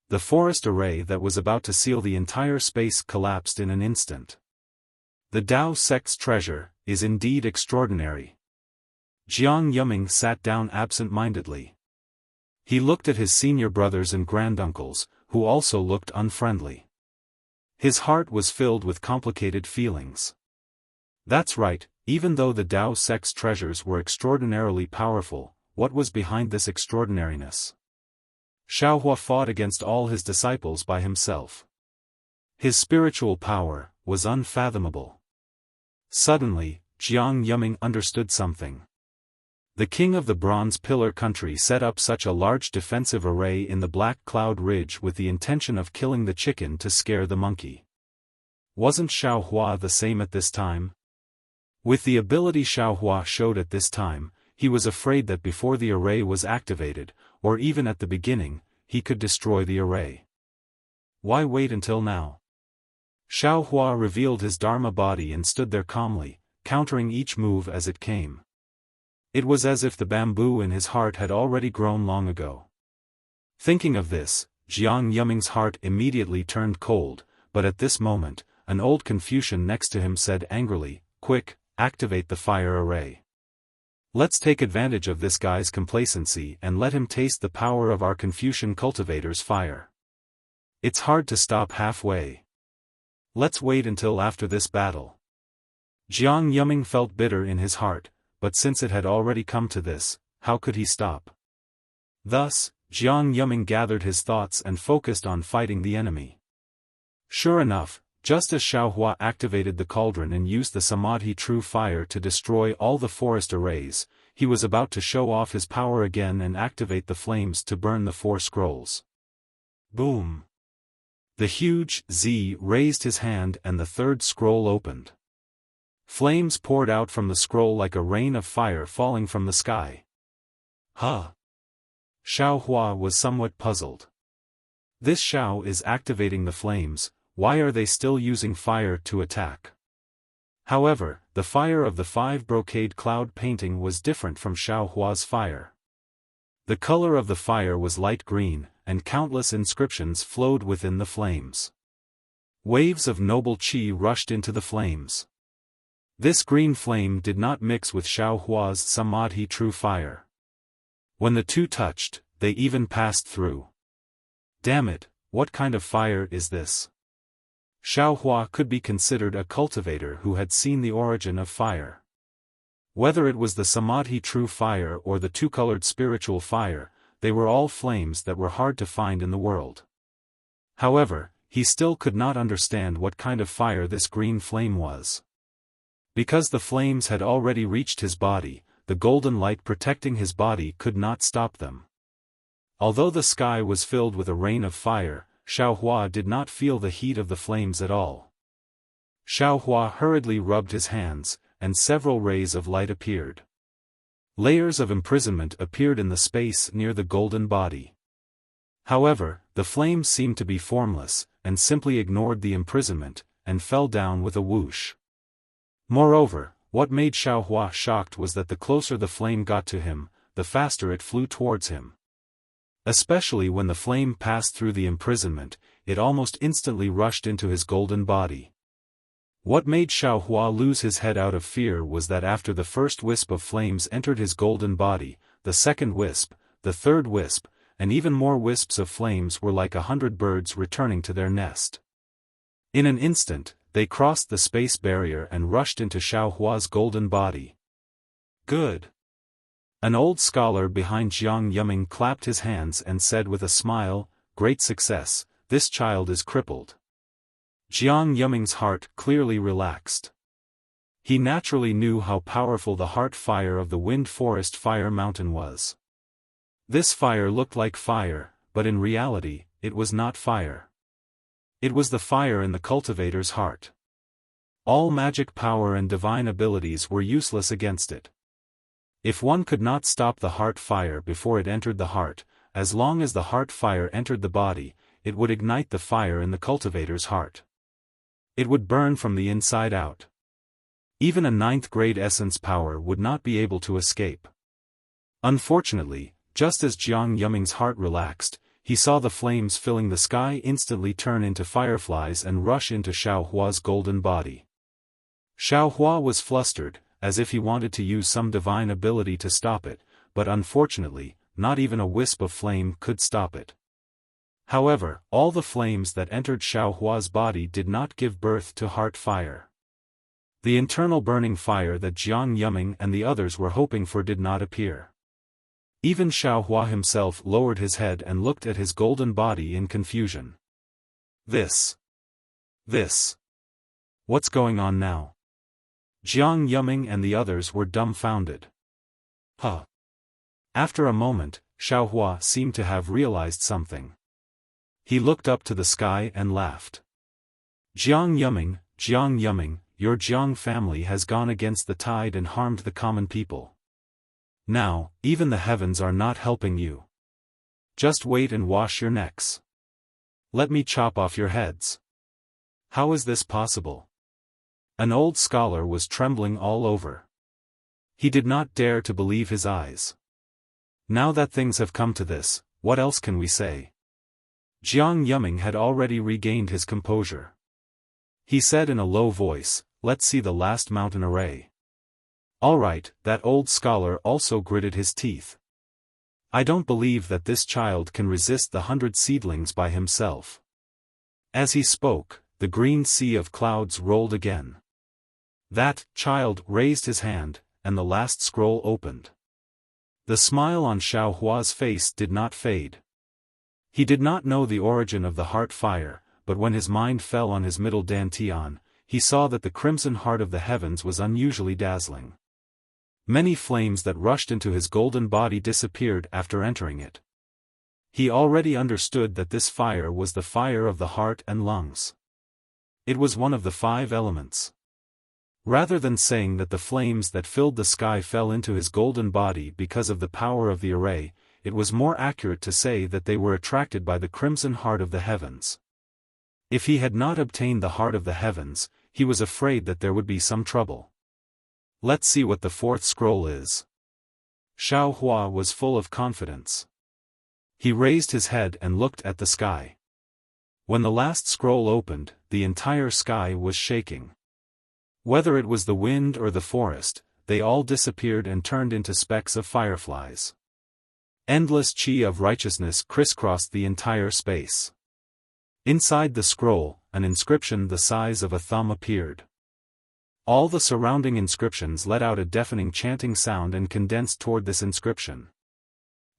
The forest array that was about to seal the entire space collapsed in an instant. The Dao sect's treasure is indeed extraordinary. Jiang Yuming sat down absent-mindedly. He looked at his senior brothers and granduncles, who also looked unfriendly. His heart was filled with complicated feelings. That's right, even though the Dao sect's treasures were extraordinarily powerful, what was behind this extraordinariness? Xiao Hua fought against all his disciples by himself. His spiritual power was unfathomable. Suddenly, Jiang Yuming understood something. The king of the Bronze Pillar country set up such a large defensive array in the Black Cloud Ridge with the intention of killing the chicken to scare the monkey. Wasn't Xiao Hua the same at this time? With the ability Xiao Hua showed at this time, he was afraid that before the array was activated, or even at the beginning, he could destroy the array. Why wait until now? Xiao Hua revealed his Dharma body and stood there calmly, countering each move as it came. It was as if the bamboo in his heart had already grown long ago. Thinking of this, Jiang Yuming's heart immediately turned cold, but at this moment, an old Confucian next to him said angrily, Quick, activate the fire array. Let's take advantage of this guy's complacency and let him taste the power of our Confucian cultivator's fire. It's hard to stop halfway. Let's wait until after this battle. Jiang Yuming felt bitter in his heart, but since it had already come to this, how could he stop? Thus, Jiang Yuming gathered his thoughts and focused on fighting the enemy. Sure enough, just as Xiao Hua activated the cauldron and used the Samadhi True Fire to destroy all the forest arrays, he was about to show off his power again and activate the flames to burn the 4 scrolls. Boom! The huge Z raised his hand and the 3rd scroll opened. Flames poured out from the scroll like a rain of fire falling from the sky. Huh! Xiao Hua was somewhat puzzled. This Xiao is activating the flames, why are they still using fire to attack? However, the fire of the 5 brocade cloud painting was different from Xiao Hua's fire. The color of the fire was light green, and countless inscriptions flowed within the flames. Waves of noble qi rushed into the flames. This green flame did not mix with Xiao Hua's Samadhi True Fire. When the two touched, they even passed through. Damn it, what kind of fire is this? Xiao Hua could be considered a cultivator who had seen the origin of fire. Whether it was the Samadhi True Fire or the two-colored spiritual fire, they were all flames that were hard to find in the world. However, he still could not understand what kind of fire this green flame was. Because the flames had already reached his body, the golden light protecting his body could not stop them. Although the sky was filled with a rain of fire, Xiao Hua did not feel the heat of the flames at all. Xiao Hua hurriedly rubbed his hands, and several rays of light appeared. Layers of imprisonment appeared in the space near the golden body. However, the flames seemed to be formless, and simply ignored the imprisonment, and fell down with a whoosh. Moreover, what made Xiao Hua shocked was that the closer the flame got to him, the faster it flew towards him. Especially when the flame passed through the imprisonment, it almost instantly rushed into his golden body. What made Xiao Hua lose his head out of fear was that after the first wisp of flames entered his golden body, the second wisp, the third wisp, and even more wisps of flames were like 100 birds returning to their nest. In an instant, they crossed the space barrier and rushed into Xiao Hua's golden body. Good. An old scholar behind Jiang Yuming clapped his hands and said with a smile, "Great success, this child is crippled." Jiang Yuming's heart clearly relaxed. He naturally knew how powerful the heart fire of the Wind Forest Fire Mountain was. This fire looked like fire, but in reality, it was not fire. It was the fire in the cultivator's heart. All magic power and divine abilities were useless against it. If one could not stop the heart fire before it entered the heart, as long as the heart fire entered the body, it would ignite the fire in the cultivator's heart. It would burn from the inside out. Even a 9th-grade essence power would not be able to escape. Unfortunately, just as Jiang Yuming's heart relaxed, he saw the flames filling the sky instantly turn into fireflies and rush into Xiao Hua's golden body. Xiao Hua was flustered, as if he wanted to use some divine ability to stop it, but unfortunately, not even a wisp of flame could stop it. However, all the flames that entered Xiao Hua's body did not give birth to heart fire. The internal burning fire that Jiang Yuming and the others were hoping for did not appear. Even Xiao Hua himself lowered his head and looked at his golden body in confusion. This. What's going on now? Jiang Yuming and the others were dumbfounded. Huh. After a moment, Xiao Hua seemed to have realized something. He looked up to the sky and laughed. Jiang Yuming, your Jiang family has gone against the tide and harmed the common people. Now, even the heavens are not helping you. Just wait and wash your necks. Let me chop off your heads. How is this possible? An old scholar was trembling all over. He did not dare to believe his eyes. Now that things have come to this, what else can we say? Jiang Yuming had already regained his composure. He said in a low voice, "Let's see the last mountain array." All right, that old scholar also gritted his teeth. I don't believe that this child can resist the 100 seedlings by himself. As he spoke, the green sea of clouds rolled again. That child raised his hand, and the last scroll opened. The smile on Xiao Hua's face did not fade. He did not know the origin of the heart fire, but when his mind fell on his middle dantian, he saw that the crimson heart of the heavens was unusually dazzling. Many flames that rushed into his golden body disappeared after entering it. He already understood that this fire was the fire of the heart and lungs. It was one of the 5 elements. Rather than saying that the flames that filled the sky fell into his golden body because of the power of the array, it was more accurate to say that they were attracted by the crimson heart of the heavens. If he had not obtained the heart of the heavens, he was afraid that there would be some trouble. Let's see what the 4th scroll is. Xiao Hua was full of confidence. He raised his head and looked at the sky. When the last scroll opened, the entire sky was shaking. Whether it was the wind or the forest, they all disappeared and turned into specks of fireflies. Endless chi of righteousness crisscrossed the entire space. Inside the scroll, an inscription the size of a thumb appeared. All the surrounding inscriptions let out a deafening chanting sound and condensed toward this inscription.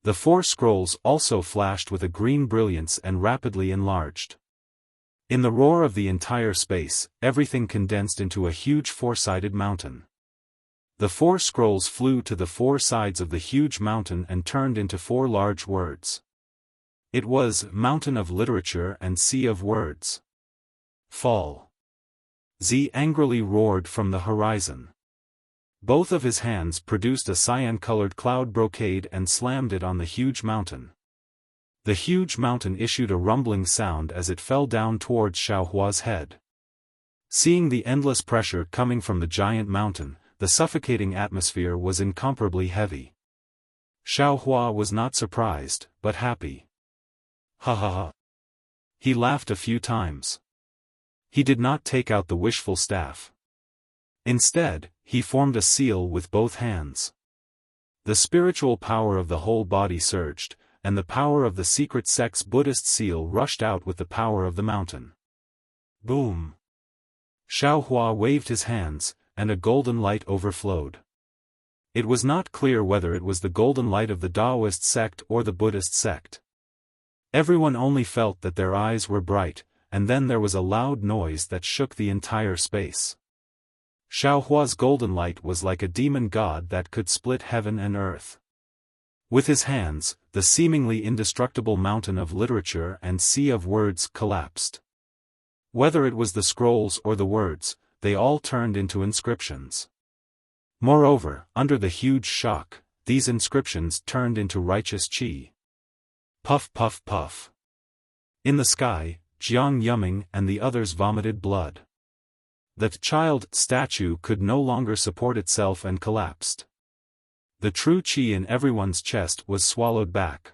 The 4 scrolls also flashed with a green brilliance and rapidly enlarged. In the roar of the entire space, everything condensed into a huge 4-sided mountain. The 4 scrolls flew to the 4 sides of the huge mountain and turned into 4 large words. It was Mountain of Literature and Sea of Words. Fall. Z angrily roared from the horizon. Both of his hands produced a cyan-colored cloud brocade and slammed it on the huge mountain. The huge mountain issued a rumbling sound as it fell down towards Xiao Hua's head. Seeing the endless pressure coming from the giant mountain, the suffocating atmosphere was incomparably heavy. Xiao Hua was not surprised, but happy. Ha ha ha. He laughed a few times. He did not take out the wishful staff. Instead, he formed a seal with both hands. The spiritual power of the whole body surged, and the power of the secret sect's Buddhist seal rushed out with the power of the mountain. Boom! Xiaohua waved his hands, and a golden light overflowed. It was not clear whether it was the golden light of the Taoist sect or the Buddhist sect. Everyone only felt that their eyes were bright, and then there was a loud noise that shook the entire space. Xiaohua's golden light was like a demon god that could split heaven and earth. With his hands, the seemingly indestructible mountain of literature and sea of words collapsed. Whether it was the scrolls or the words, they all turned into inscriptions. Moreover, under the huge shock, these inscriptions turned into righteous qi. Puff puff puff. In the sky, Jiang Yuming and the others vomited blood. The child statue could no longer support itself and collapsed. The true qi in everyone's chest was swallowed back.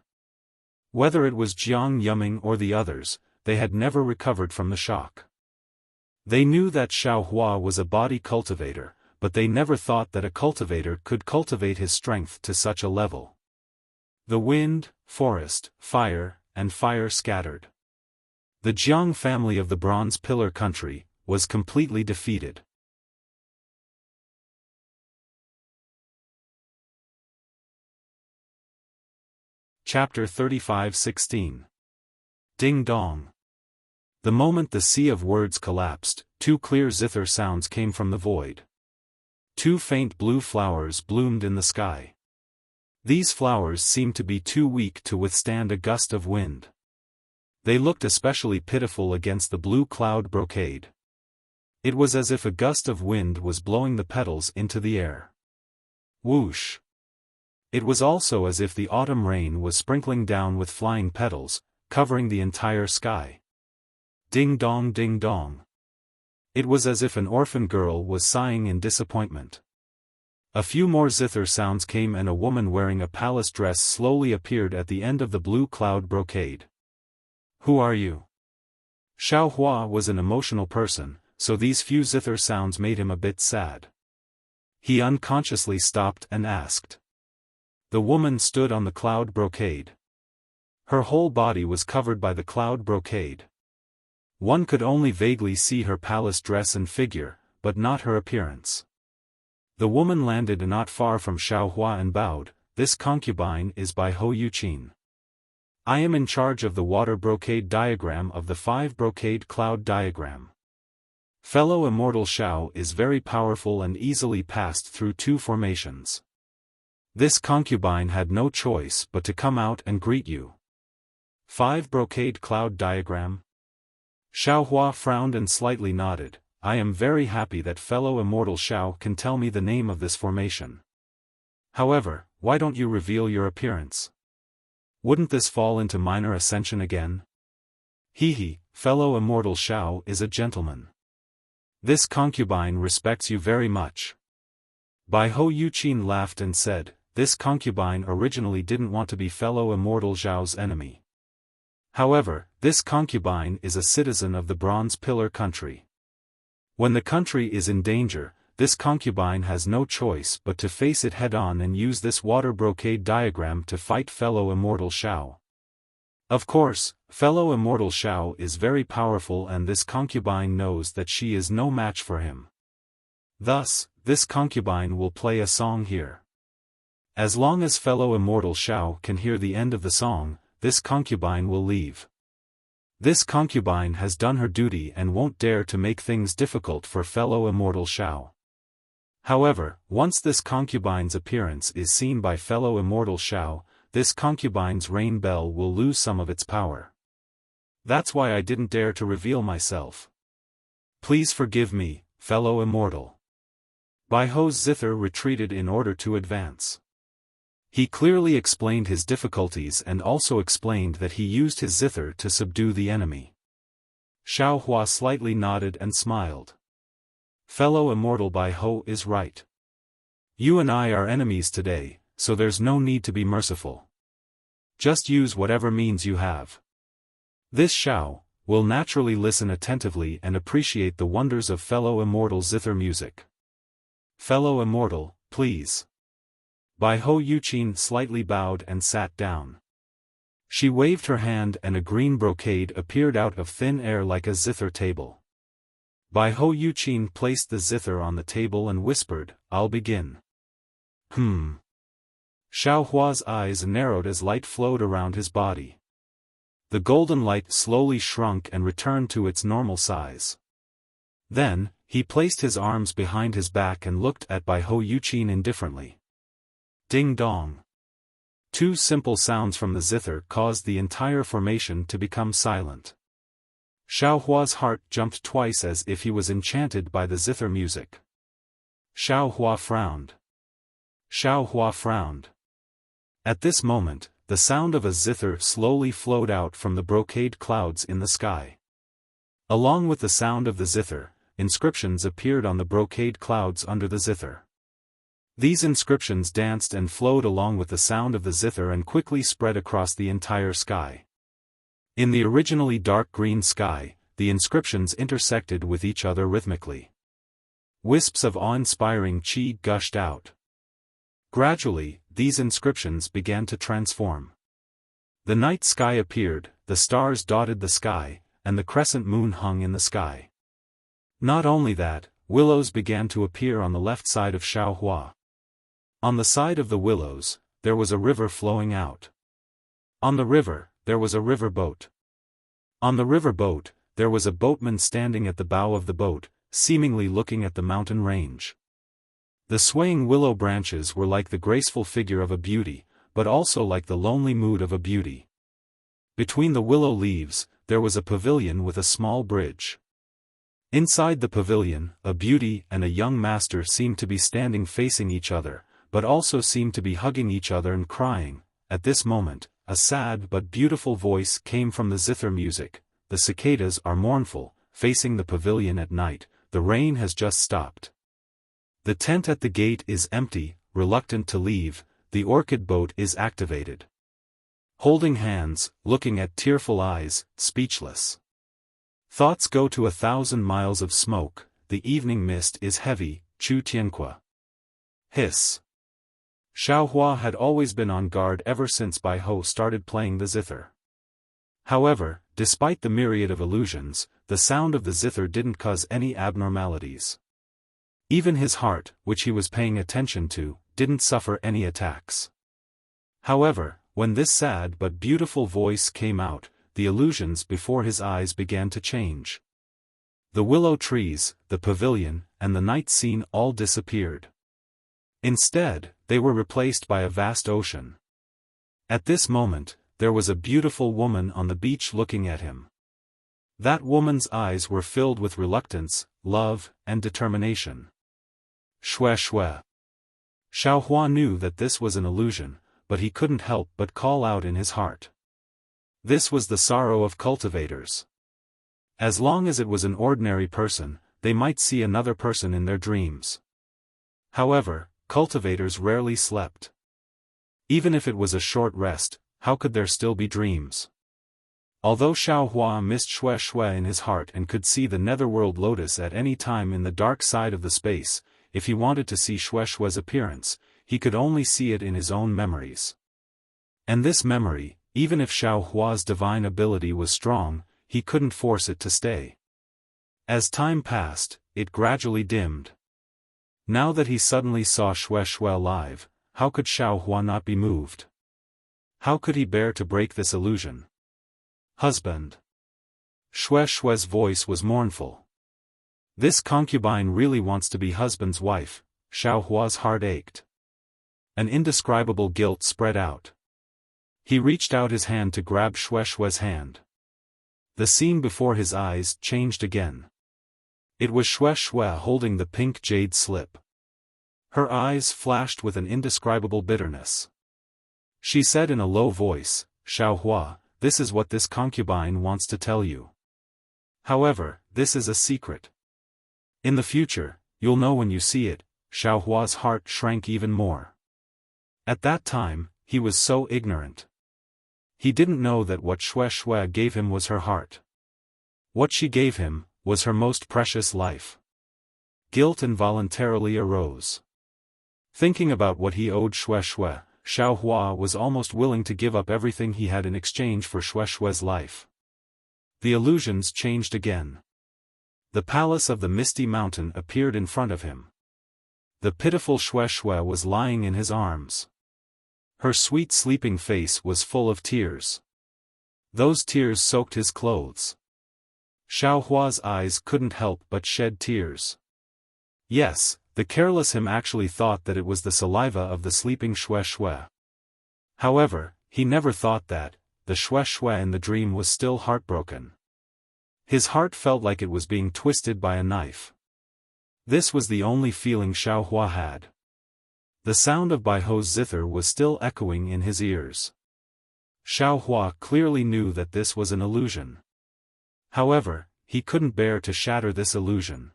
Whether it was Jiang Yuming or the others, they had never recovered from the shock. They knew that Xiaohua was a body cultivator, but they never thought that a cultivator could cultivate his strength to such a level. The wind, forest, fire, and fire scattered. The Jiang family of the Bronze Pillar country was completely defeated. Chapter 35:16. Ding Dong. The moment the sea of words collapsed, two clear zither sounds came from the void. Two faint blue flowers bloomed in the sky. These flowers seemed to be too weak to withstand a gust of wind. They looked especially pitiful against the blue cloud brocade. It was as if a gust of wind was blowing the petals into the air. Whoosh! It was also as if the autumn rain was sprinkling down with flying petals, covering the entire sky. Ding dong ding dong. It was as if an orphan girl was sighing in disappointment. A few more zither sounds came and a woman wearing a palace dress slowly appeared at the end of the blue cloud brocade. Who are you? Xiaohua was an emotional person, so these few zither sounds made him a bit sad. He unconsciously stopped and asked. The woman stood on the cloud brocade. Her whole body was covered by the cloud brocade. One could only vaguely see her palace dress and figure, but not her appearance. The woman landed not far from Xiaohua and bowed. This concubine is by Hou Yuqin. I am in charge of the water brocade diagram of the 5 brocade cloud diagram. Fellow Immortal Xiao is very powerful and easily passed through 2 formations. This concubine had no choice but to come out and greet you. 5 brocade cloud diagram? Xiaohua frowned and slightly nodded. I am very happy that fellow Immortal Xiao can tell me the name of this formation. However, why don't you reveal your appearance? Wouldn't this fall into minor ascension again? Hehe, fellow Immortal Xiao is a gentleman. This concubine respects you very much. Bai Hou Yuqin laughed and said, this concubine originally didn't want to be fellow Immortal Xiao's enemy. However, this concubine is a citizen of the Bronze Pillar country. When the country is in danger, this concubine has no choice but to face it head-on and use this water brocade diagram to fight fellow Immortal Xiao. Of course, fellow Immortal Xiao is very powerful and this concubine knows that she is no match for him. Thus, this concubine will play a song here. As long as fellow Immortal Xiao can hear the end of the song, this concubine will leave. This concubine has done her duty and won't dare to make things difficult for fellow Immortal Xiao. However, once this concubine's appearance is seen by fellow Immortal Xiao, this concubine's rain bell will lose some of its power. That's why I didn't dare to reveal myself. Please forgive me, fellow Immortal. Bai Hou's zither retreated in order to advance. He clearly explained his difficulties and also explained that he used his zither to subdue the enemy. Xiaohua slightly nodded and smiled. Fellow Immortal Bai Hou is right. You and I are enemies today, so there's no need to be merciful. Just use whatever means you have. This Xiao will naturally listen attentively and appreciate the wonders of fellow Immortal zither music. Fellow Immortal, please. Bai Hou Yuqin slightly bowed and sat down. She waved her hand and a green brocade appeared out of thin air like a zither table. Bai Hou Yuqin placed the zither on the table and whispered, "I'll begin." Xiao Hua's eyes narrowed as light flowed around his body. The golden light slowly shrunk and returned to its normal size. Then, he placed his arms behind his back and looked at Bai Hou Yuqin indifferently. Ding dong. Two simple sounds from the zither caused the entire formation to become silent. Xiao Hua's heart jumped twice as if he was enchanted by the zither music. Xiao Hua frowned. Xiao Hua frowned. At this moment, the sound of a zither slowly flowed out from the brocade clouds in the sky. Along with the sound of the zither, inscriptions appeared on the brocade clouds under the zither. These inscriptions danced and flowed along with the sound of the zither and quickly spread across the entire sky. In the originally dark green sky, the inscriptions intersected with each other rhythmically. Wisps of awe-inspiring qi gushed out. Gradually, these inscriptions began to transform. The night sky appeared, the stars dotted the sky, and the crescent moon hung in the sky. Not only that, willows began to appear on the left side of Xiao Hua. On the side of the willows, there was a river flowing out. On the river, there was a river boat. On the river boat, there was a boatman standing at the bow of the boat, seemingly looking at the mountain range. The swaying willow branches were like the graceful figure of a beauty, but also like the lonely mood of a beauty. Between the willow leaves, there was a pavilion with a small bridge. Inside the pavilion, a beauty and a young master seemed to be standing facing each other, but also seemed to be hugging each other and crying. At this moment, a sad but beautiful voice came from the zither music. The cicadas are mournful, facing the pavilion at night. The rain has just stopped. The tent at the gate is empty, reluctant to leave. The orchid boat is activated. Holding hands, looking at tearful eyes, speechless. Thoughts go to 1,000 miles of smoke. The evening mist is heavy. Chu Tianqua. Hiss. Xiao Hua had always been on guard ever since Bai Hou started playing the zither. However, despite the myriad of illusions, the sound of the zither didn't cause any abnormalities. Even his heart, which he was paying attention to, didn't suffer any attacks. However, when this sad but beautiful voice came out, the illusions before his eyes began to change. The willow trees, the pavilion, and the night scene all disappeared. Instead, they were replaced by a vast ocean. At this moment, there was a beautiful woman on the beach looking at him. That woman's eyes were filled with reluctance, love, and determination. Shue shue. Xiao Hua knew that this was an illusion, but he couldn't help but call out in his heart. This was the sorrow of cultivators. As long as it was an ordinary person, they might see another person in their dreams. However, cultivators rarely slept. Even if it was a short rest, how could there still be dreams? Although Xiao Hua missed Shue Shue in his heart and could see the netherworld lotus at any time in the dark side of the space, if he wanted to see Shue Shue's appearance, he could only see it in his own memories. And this memory, even if Xiao Hua's divine ability was strong, he couldn't force it to stay. As time passed, it gradually dimmed. Now that he suddenly saw Shue Shue alive, how could Xiao Hua not be moved? How could he bear to break this illusion? Husband. Shue Shue's voice was mournful. This concubine really wants to be husband's wife. Xiao Hua's heart ached. An indescribable guilt spread out. He reached out his hand to grab Shue Shue's hand. The scene before his eyes changed again. It was Shue Shue holding the pink jade slip. Her eyes flashed with an indescribable bitterness. She said in a low voice, "Xiao Hua, this is what this concubine wants to tell you. However, this is a secret. In the future, you'll know when you see it." Xiao Hua's heart shrank even more. At that time, he was so ignorant. He didn't know that what Shue Shue gave him was her heart. What she gave him was her most precious life. Guilt involuntarily arose. Thinking about what he owed Shue Shue, Xiaofan was almost willing to give up everything he had in exchange for Shue's life. The illusions changed again. The palace of the Misty Mountain appeared in front of him. The pitiful Shui was lying in his arms. Her sweet sleeping face was full of tears. Those tears soaked his clothes. Xiaohua's eyes couldn't help but shed tears. Yes, the careless him actually thought that it was the saliva of the sleeping Shui. However, he never thought that, the Shui in the dream was still heartbroken. His heart felt like it was being twisted by a knife. This was the only feeling Xiaohua had. The sound of Baiho's zither was still echoing in his ears. Xiaohua clearly knew that this was an illusion. However, he couldn't bear to shatter this illusion.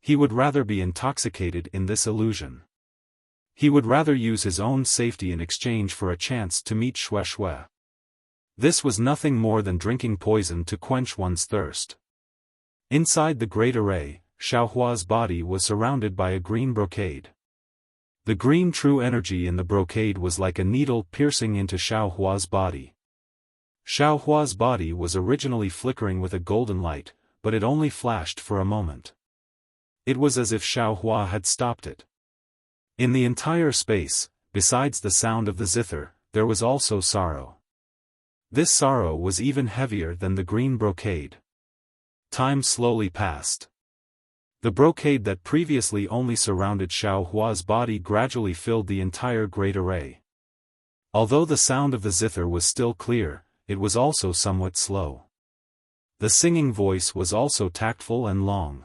He would rather be intoxicated in this illusion. He would rather use his own safety in exchange for a chance to meet Shui. This was nothing more than drinking poison to quench one's thirst. Inside the great array, Xiaohua's body was surrounded by a green brocade. The green true energy in the brocade was like a needle piercing into Xiaohua's body. Xiaohua's body was originally flickering with a golden light, but it only flashed for a moment. It was as if Xiaohua had stopped it. In the entire space, besides the sound of the zither, there was also sorrow. This sorrow was even heavier than the green brocade. Time slowly passed. The brocade that previously only surrounded Xiaohua's body gradually filled the entire great array. Although the sound of the zither was still clear, it was also somewhat slow. The singing voice was also tactful and long.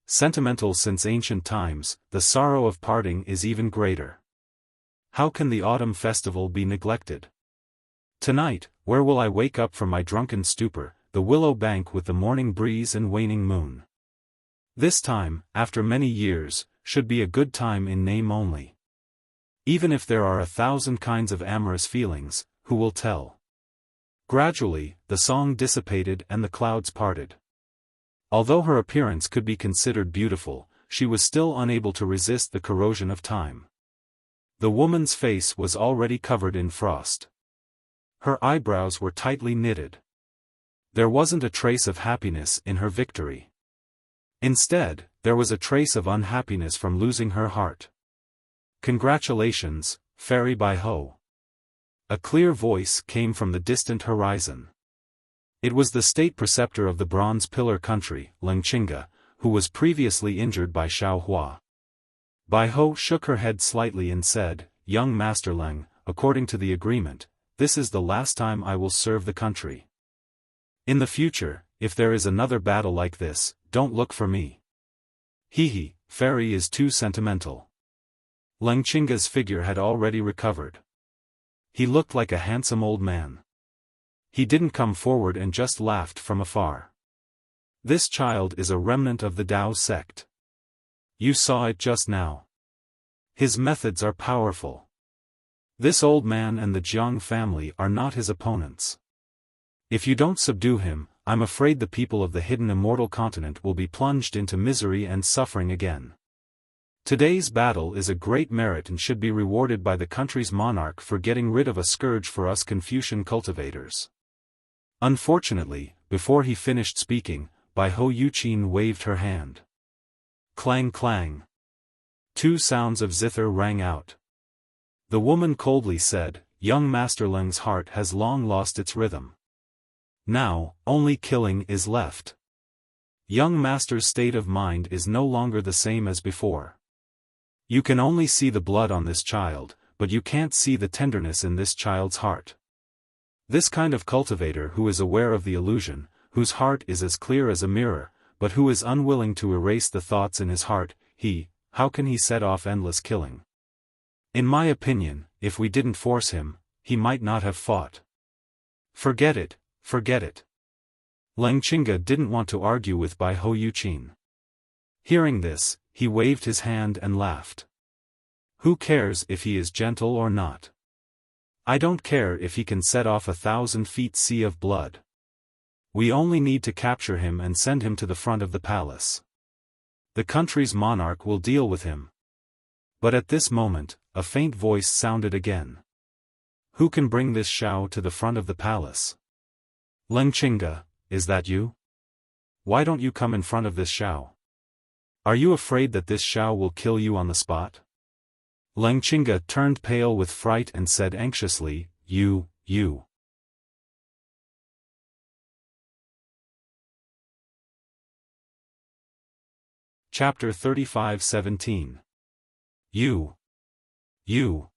Sentimental since ancient times, the sorrow of parting is even greater. How can the autumn festival be neglected? Tonight, where will I wake up from my drunken stupor, the willow bank with the morning breeze and waning moon? This time, after many years, should be a good time in name only. Even if there are 1,000 kinds of amorous feelings, who will tell? Gradually, the song dissipated and the clouds parted. Although her appearance could be considered beautiful, she was still unable to resist the corrosion of time. The woman's face was already covered in frost. Her eyebrows were tightly knitted. There wasn't a trace of happiness in her victory. Instead, there was a trace of unhappiness from losing her heart. Congratulations, Fairy Baiho. A clear voice came from the distant horizon. It was the state preceptor of the Bronze Pillar country, Lengqinga, who was previously injured by Xiaohua. Baiho shook her head slightly and said, "Young Master Leng, according to the agreement, this is the last time I will serve the country. In the future, if there is another battle like this, don't look for me." Hehe, Fairy is too sentimental. Lengqinga's figure had already recovered. He looked like a handsome old man. He didn't come forward and just laughed from afar. This child is a remnant of the Tao sect. You saw it just now. His methods are powerful. This old man and the Jiang family are not his opponents. If you don't subdue him, I'm afraid the people of the hidden immortal continent will be plunged into misery and suffering again. Today's battle is a great merit and should be rewarded by the country's monarch for getting rid of a scourge for us Confucian cultivators. Unfortunately, before he finished speaking, Baiho Yuqin waved her hand. Clang clang. 2 sounds of zither rang out. The woman coldly said, "Young Master Leng's heart has long lost its rhythm. Now, only killing is left. Young Master's state of mind is no longer the same as before. You can only see the blood on this child, but you can't see the tenderness in this child's heart. This kind of cultivator who is aware of the illusion, whose heart is as clear as a mirror, but who is unwilling to erase the thoughts in his heart, how can he set off endless killing? In my opinion, if we didn't force him, he might not have fought. Forget it, forget it." Lengqinga didn't want to argue with Baiho Yuqin. Hearing this, he waved his hand and laughed. "Who cares if he is gentle or not? I don't care if he can set off 1,000 feet sea of blood. We only need to capture him and send him to the front of the palace. The country's monarch will deal with him. But at this moment, a faint voice sounded again. Who can bring this Xiao to the front of the palace? Leng Qingge, is that you? Why don't you come in front of this Xiao? Are you afraid that this Xiao will kill you on the spot? Leng Qingge turned pale with fright and said anxiously, You. Chapter 35:17. You.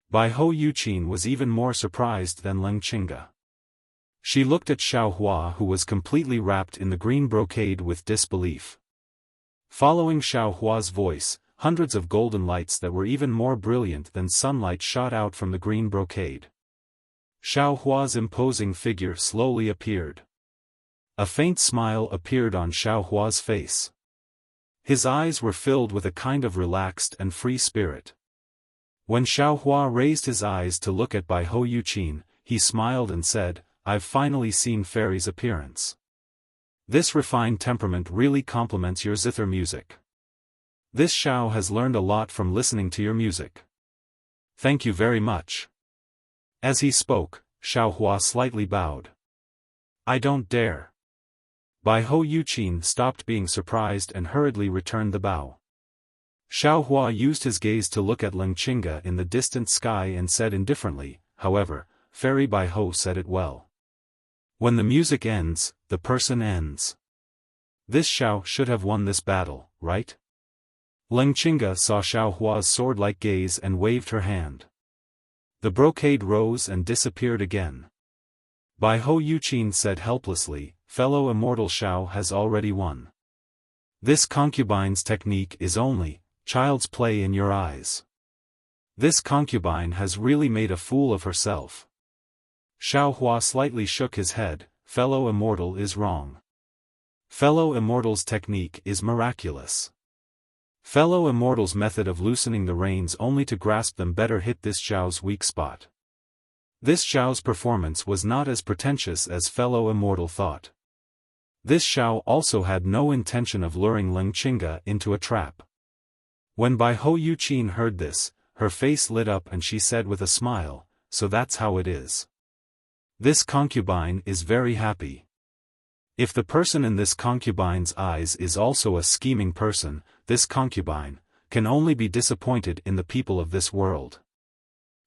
Bai Ho Yuqin was even more surprised than Leng Qingge. She looked at Xiao Hua, who was completely wrapped in the green brocade, with disbelief. Following Xiao Hua's voice, hundreds of golden lights that were even more brilliant than sunlight shot out from the green brocade. Xiao Hua's imposing figure slowly appeared. A faint smile appeared on Xiao Hua's face. His eyes were filled with a kind of relaxed and free spirit. When Xiao Hua raised his eyes to look at Bai Ho Yuqin, he smiled and said, I've finally seen Fairy's appearance. This refined temperament really complements your zither music. This Xiao has learned a lot from listening to your music. Thank you very much. As he spoke, Xiao Hua slightly bowed. I don't dare. Bai Ho Yuqin stopped being surprised and hurriedly returned the bow. Xiao Hua used his gaze to look at Leng Qingge in the distant sky and said indifferently, however, Fairy Bai Ho said it well. When the music ends, the person ends. This Xiao should have won this battle, right? Leng Qingge saw Xiao Hua's sword-like gaze and waved her hand. The brocade rose and disappeared again. Bai Ho Yuqin said helplessly, Fellow immortal Xiao has already won. This concubine's technique is only child's play in your eyes. This concubine has really made a fool of herself. Xiao Hua slightly shook his head, Fellow immortal is wrong. Fellow immortal's technique is miraculous. Fellow immortal's method of loosening the reins only to grasp them better hit this Xiao's weak spot. This Xiao's performance was not as pretentious as fellow immortal thought. This Xiao also had no intention of luring Leng Qingge into a trap. When Bai Ho Yuqin heard this, her face lit up and she said with a smile, So that's how it is. This concubine is very happy. If the person in this concubine's eyes is also a scheming person, this concubine can only be disappointed in the people of this world.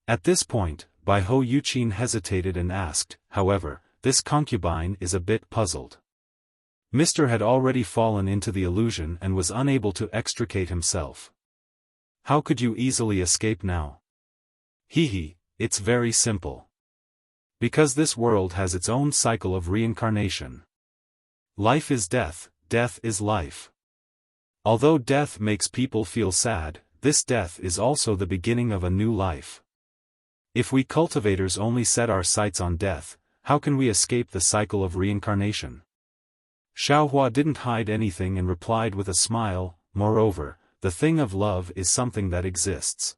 At this point, Bai Ho Yuqin hesitated and asked, however, this concubine is a bit puzzled. Mr. had already fallen into the illusion and was unable to extricate himself. How could you easily escape now? It's very simple. Because this world has its own cycle of reincarnation. Life is death, death is life. Although death makes people feel sad, this death is also the beginning of a new life. If we cultivators only set our sights on death, how can we escape the cycle of reincarnation? Xiao Hua didn't hide anything and replied with a smile, moreover, the thing of love is something that exists.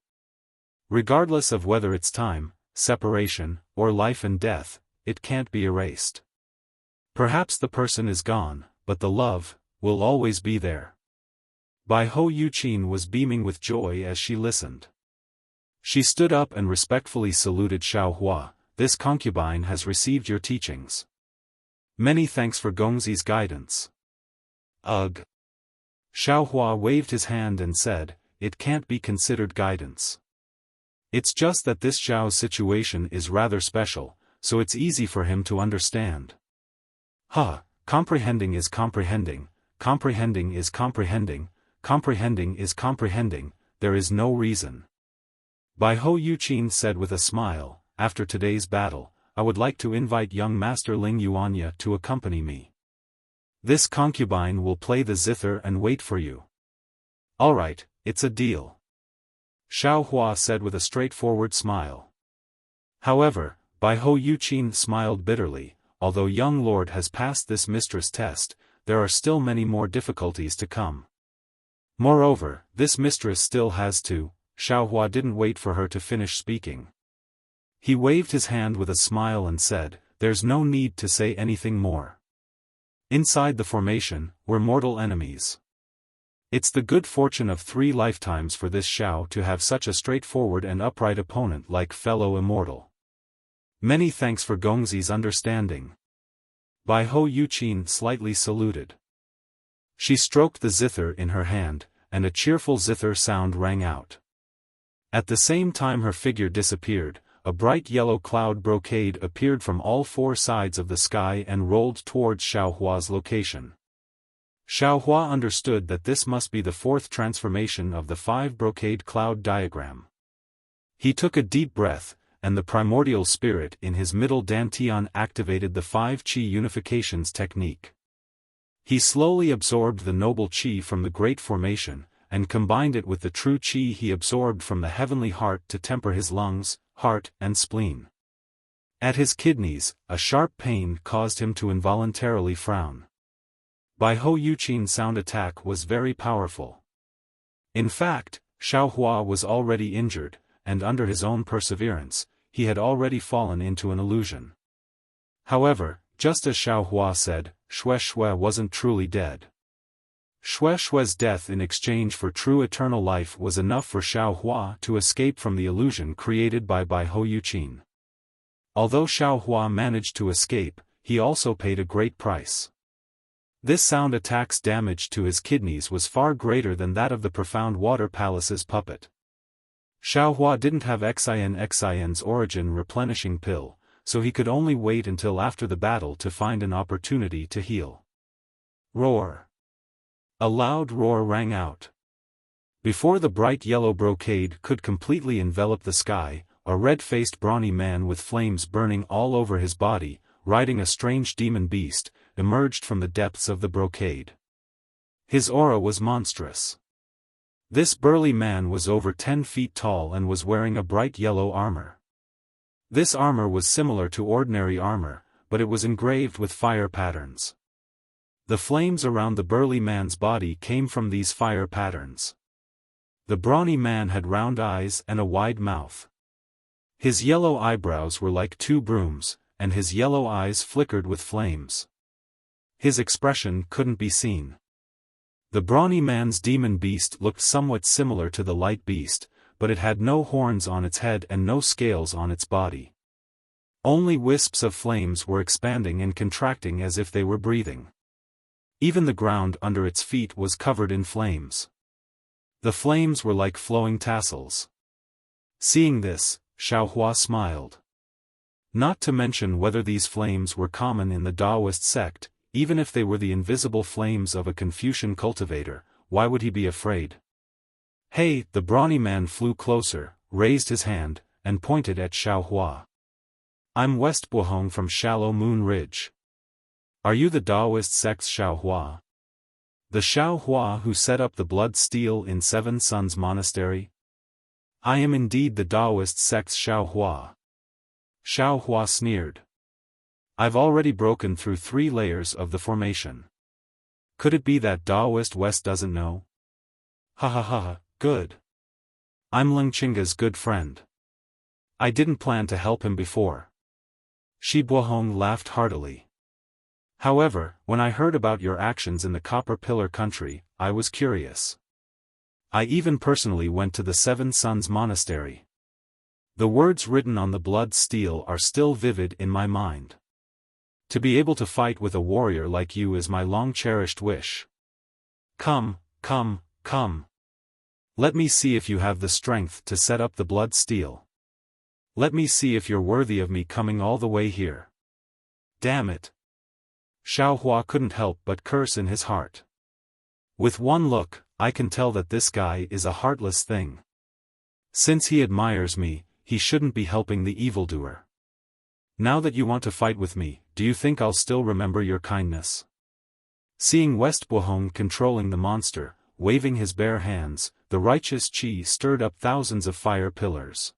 Regardless of whether it's time, separation, or life and death, it can't be erased. Perhaps the person is gone, but the love will always be there. Bai Ho Yuqin was beaming with joy as she listened. She stood up and respectfully saluted Xiao Hua, this concubine has received your teachings. Many thanks for Gongzi's guidance. Ugh. Xiao Hua waved his hand and said, it can't be considered guidance. It's just that this Xiao's situation is rather special, so it's easy for him to understand. Comprehending is comprehending, comprehending is comprehending, comprehending is comprehending, there is no reason. Bai Ho Yuqin said with a smile, after today's battle, I would like to invite young Master Ling Yuanya to accompany me. This concubine will play the zither and wait for you. Alright, it's a deal. Xiao Hua said with a straightforward smile. However, Bai Ho Yuqin smiled bitterly, although young lord has passed this mistress test, there are still many more difficulties to come. Moreover, this mistress still has to. Xiao Hua didn't wait for her to finish speaking. He waved his hand with a smile and said, there's no need to say anything more. Inside the formation, we're mortal enemies. It's the good fortune of 3 lifetimes for this Xiao to have such a straightforward and upright opponent like fellow immortal. Many thanks for Gongzi's understanding. Bai Ho Yuqin slightly saluted. She stroked the zither in her hand, and a cheerful zither sound rang out. At the same time her figure disappeared, a bright yellow cloud brocade appeared from all 4 sides of the sky and rolled towards Xiaohua's location. Xiaohua understood that this must be the 4th transformation of the 5 brocade cloud diagram. He took a deep breath, and the primordial spirit in his middle dantian activated the 5 qi unifications technique. He slowly absorbed the noble qi from the great formation, and combined it with the true qi he absorbed from the heavenly heart to temper his lungs, heart, and spleen. At his kidneys, a sharp pain caused him to involuntarily frown. Bai Ho Yuqin's sound attack was very powerful. In fact, Xiaohua was already injured, and under his own perseverance, he had already fallen into an illusion. However, just as Xiaohua said, Xue Xue wasn't truly dead. Xue Xue's death in exchange for true eternal life was enough for Xiaohua to escape from the illusion created by Bai Ho Yuqin. Although Xiaohua managed to escape, he also paid a great price. This sound attack's damage to his kidneys was far greater than that of the Profound Water Palace's puppet. Xiaohua didn't have Xian's origin replenishing pill, so he could only wait until after the battle to find an opportunity to heal. Roar! A loud roar rang out. Before the bright yellow brocade could completely envelop the sky, a red-faced brawny man with flames burning all over his body, riding a strange demon beast, emerged from the depths of the brocade. His aura was monstrous. This burly man was over 10 feet tall and was wearing a bright yellow armor. This armor was similar to ordinary armor, but it was engraved with fire patterns. The flames around the burly man's body came from these fire patterns. The brawny man had round eyes and a wide mouth. His yellow eyebrows were like 2 brooms, and his yellow eyes flickered with flames. His expression couldn't be seen. The brawny man's demon beast looked somewhat similar to the light beast, but it had no horns on its head and no scales on its body. Only wisps of flames were expanding and contracting as if they were breathing. Even the ground under its feet was covered in flames. The flames were like flowing tassels. Seeing this, Xiaohua smiled. Not to mention whether these flames were common in the Taoist sect, even if they were the invisible flames of a Confucian cultivator, why would he be afraid? Hey! The brawny man flew closer, raised his hand, and pointed at Xiaohua. I'm West Buhong from Shallow Moon Ridge. Are you the Taoist sect's Xiaohua? The Xiaohua who set up the blood steel in 7 Suns Monastery? I am indeed the Taoist sect's Xiaohua. Xiaohua sneered. I've already broken through 3 layers of the formation. Could it be that Taoist West doesn't know? Ha ha ha, good. I'm Lingqingga's good friend. I didn't plan to help him before. Shi Buohong laughed heartily. However, when I heard about your actions in the Copper Pillar country, I was curious. I even personally went to the 7 Suns Monastery. The words written on the blood steel are still vivid in my mind. To be able to fight with a warrior like you is my long-cherished wish. Come, come, come. Let me see if you have the strength to set up the blood steel. Let me see if you're worthy of me coming all the way here. Damn it. Xiaohua couldn't help but curse in his heart. With one look, I can tell that this guy is a heartless thing. Since he admires me, he shouldn't be helping the evildoer. Now that you want to fight with me, do you think I'll still remember your kindness? Seeing West Buohong controlling the monster, waving his bare hands, the righteous Qi stirred up thousands of fire pillars.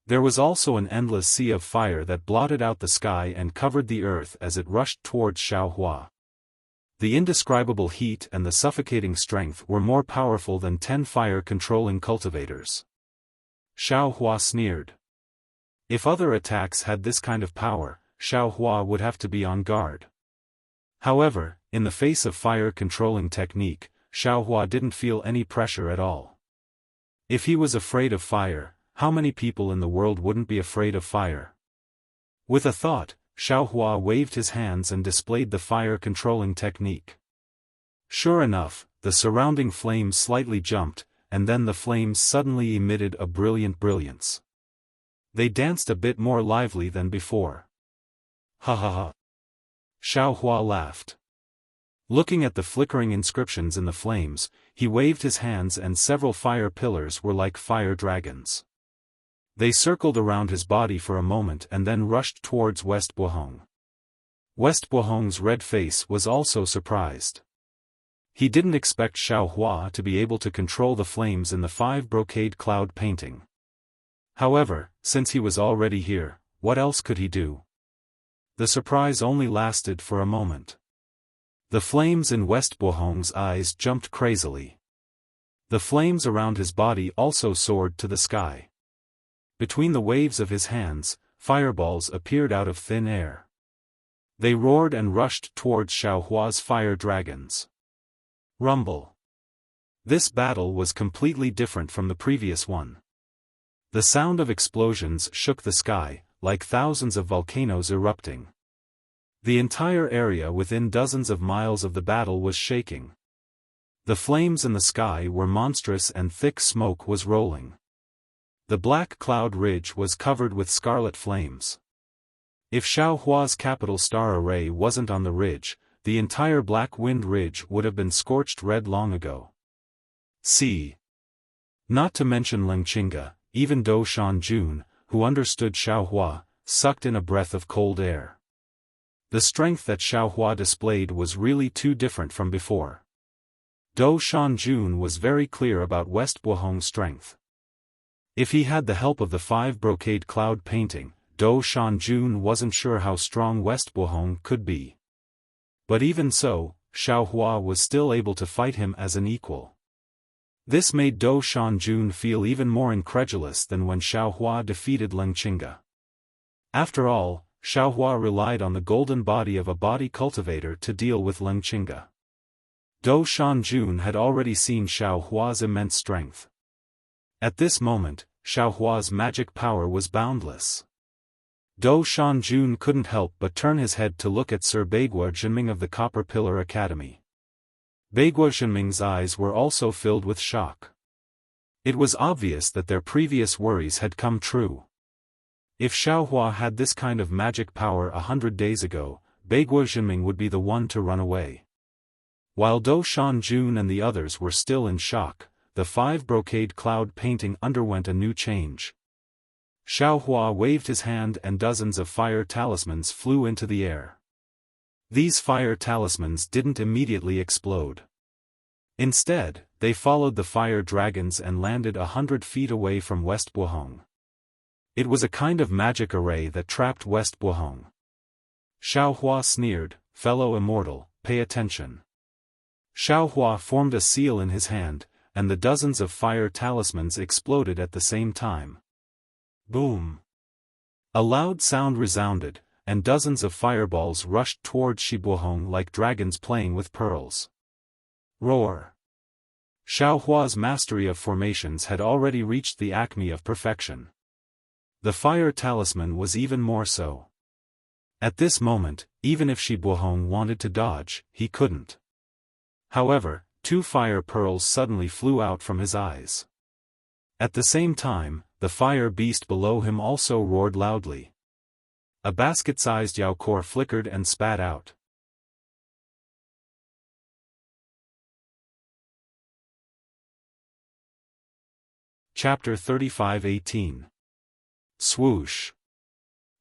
There was also an endless sea of fire that blotted out the sky and covered the earth as it rushed towards Xiaohua. The indescribable heat and the suffocating strength were more powerful than 10 fire-controlling cultivators. Xiaohua sneered. If other attacks had this kind of power, Xiaohua would have to be on guard. However, in the face of fire-controlling technique, Xiaohua didn't feel any pressure at all. If he was afraid of fire, how many people in the world wouldn't be afraid of fire? With a thought, Xiaohua waved his hands and displayed the fire-controlling technique. Sure enough, the surrounding flames slightly jumped, and then the flames suddenly emitted a brilliant brilliance. They danced a bit more lively than before. Ha ha ha. Xiaohua laughed. Looking at the flickering inscriptions in the flames, he waved his hands and several fire pillars were like fire dragons. They circled around his body for a moment and then rushed towards West Bohong. West Bohong's red face was also surprised. He didn't expect Xiaohua to be able to control the flames in the 5 brocade cloud painting. However, since he was already here, what else could he do? The surprise only lasted for a moment. The flames in West Bohong's eyes jumped crazily. The flames around his body also soared to the sky. Between the waves of his hands, fireballs appeared out of thin air. They roared and rushed towards Xiaohua's fire dragons. Rumble. This battle was completely different from the previous one. The sound of explosions shook the sky, like thousands of volcanoes erupting. The entire area within dozens of miles of the battle was shaking. The flames in the sky were monstrous and thick smoke was rolling. The black cloud ridge was covered with scarlet flames. If Xiaohua's capital star array wasn't on the ridge, the entire Black Wind Ridge would have been scorched red long ago. See. Not to mention Lingqinga, even Do Shanjun, who understood Xiaohua, sucked in a breath of cold air. The strength that Xiaohua displayed was really too different from before. Do Shanjun was very clear about West Bohong's strength. If he had the help of the 5 brocade cloud painting, Do Shanjun wasn't sure how strong West Bohong could be. But even so, Xiaohua was still able to fight him as an equal. This made Do Shanjun feel even more incredulous than when Xiaohua defeated Lingqinga. After all, Xiaohua relied on the golden body of a body cultivator to deal with Lingqinga. Do Shanjun had already seen Xiaohua's immense strength. At this moment, Xiaohua's magic power was boundless. Do Shanjun couldn't help but turn his head to look at Sir Beigua Jinming of the Copper Pillar Academy. Beigua Jinming's eyes were also filled with shock. It was obvious that their previous worries had come true. If Xiaohua had this kind of magic power 100 days ago, Beigua Jinming would be the one to run away. While Do Shanjun and the others were still in shock, the 5 brocade cloud painting underwent a new change. Xiaohua waved his hand and dozens of fire talismans flew into the air. These fire talismans didn't immediately explode. Instead, they followed the fire dragons and landed 100 feet away from West Bohong. It was a kind of magic array that trapped West Bohong. Xiaohua sneered, "Fellow immortal, pay attention." Xiaohua formed a seal in his hand, and the dozens of fire talismans exploded at the same time. Boom! A loud sound resounded, and dozens of fireballs rushed towards Shibohong like dragons playing with pearls. Roar! Xiaohua's mastery of formations had already reached the acme of perfection. The fire talisman was even more so. At this moment, even if Shibohong wanted to dodge, he couldn't. However, 2 fire pearls suddenly flew out from his eyes. At the same time, the fire beast below him also roared loudly. A basket-sized yaocore flickered and spat out. Chapter 35:18. Swoosh.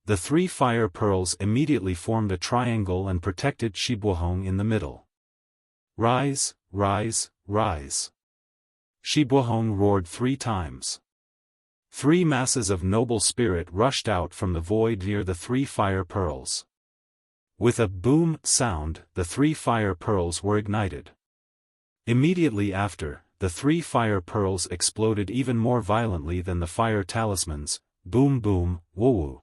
The 3 fire pearls immediately formed a triangle and protected Shibohong in the middle. Rise, rise, rise. Shibohong roared 3 times. 3 masses of noble spirit rushed out from the void near the 3 fire pearls. With a boom sound, the 3 fire pearls were ignited. Immediately after, the 3 fire pearls exploded even more violently than the fire talismans. Boom boom, woo-woo.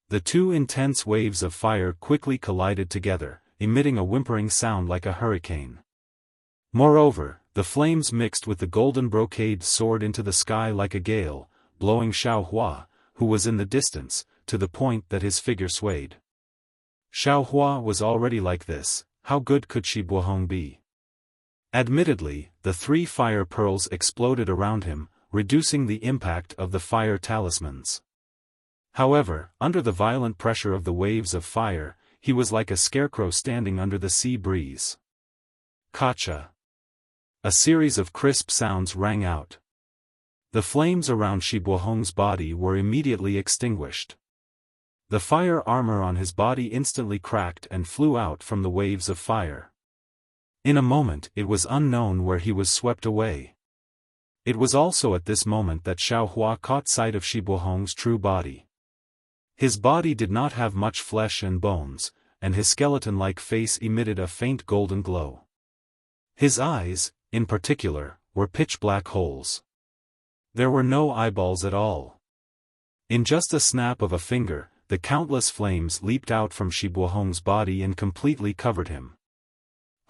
The 2 intense waves of fire quickly collided together, emitting a whimpering sound like a hurricane. Moreover, the flames mixed with the golden brocade soared into the sky like a gale, blowing Xiaohua, who was in the distance, to the point that his figure swayed. Xiaohua was already like this, how good could Shi Buohong be? Admittedly, the 3 fire pearls exploded around him, reducing the impact of the fire talismans. However, under the violent pressure of the waves of fire, he was like a scarecrow standing under the sea breeze. Kacha. A series of crisp sounds rang out. The flames around Shi Buohong's body were immediately extinguished. The fire armor on his body instantly cracked and flew out from the waves of fire. In a moment it was unknown where he was swept away. It was also at this moment that Xiaohua caught sight of Shi Buohong's true body. His body did not have much flesh and bones, and his skeleton-like face emitted a faint golden glow. His eyes, in particular, were pitch-black holes. There were no eyeballs at all. In just a snap of a finger, the countless flames leaped out from Shi Buohong's body and completely covered him.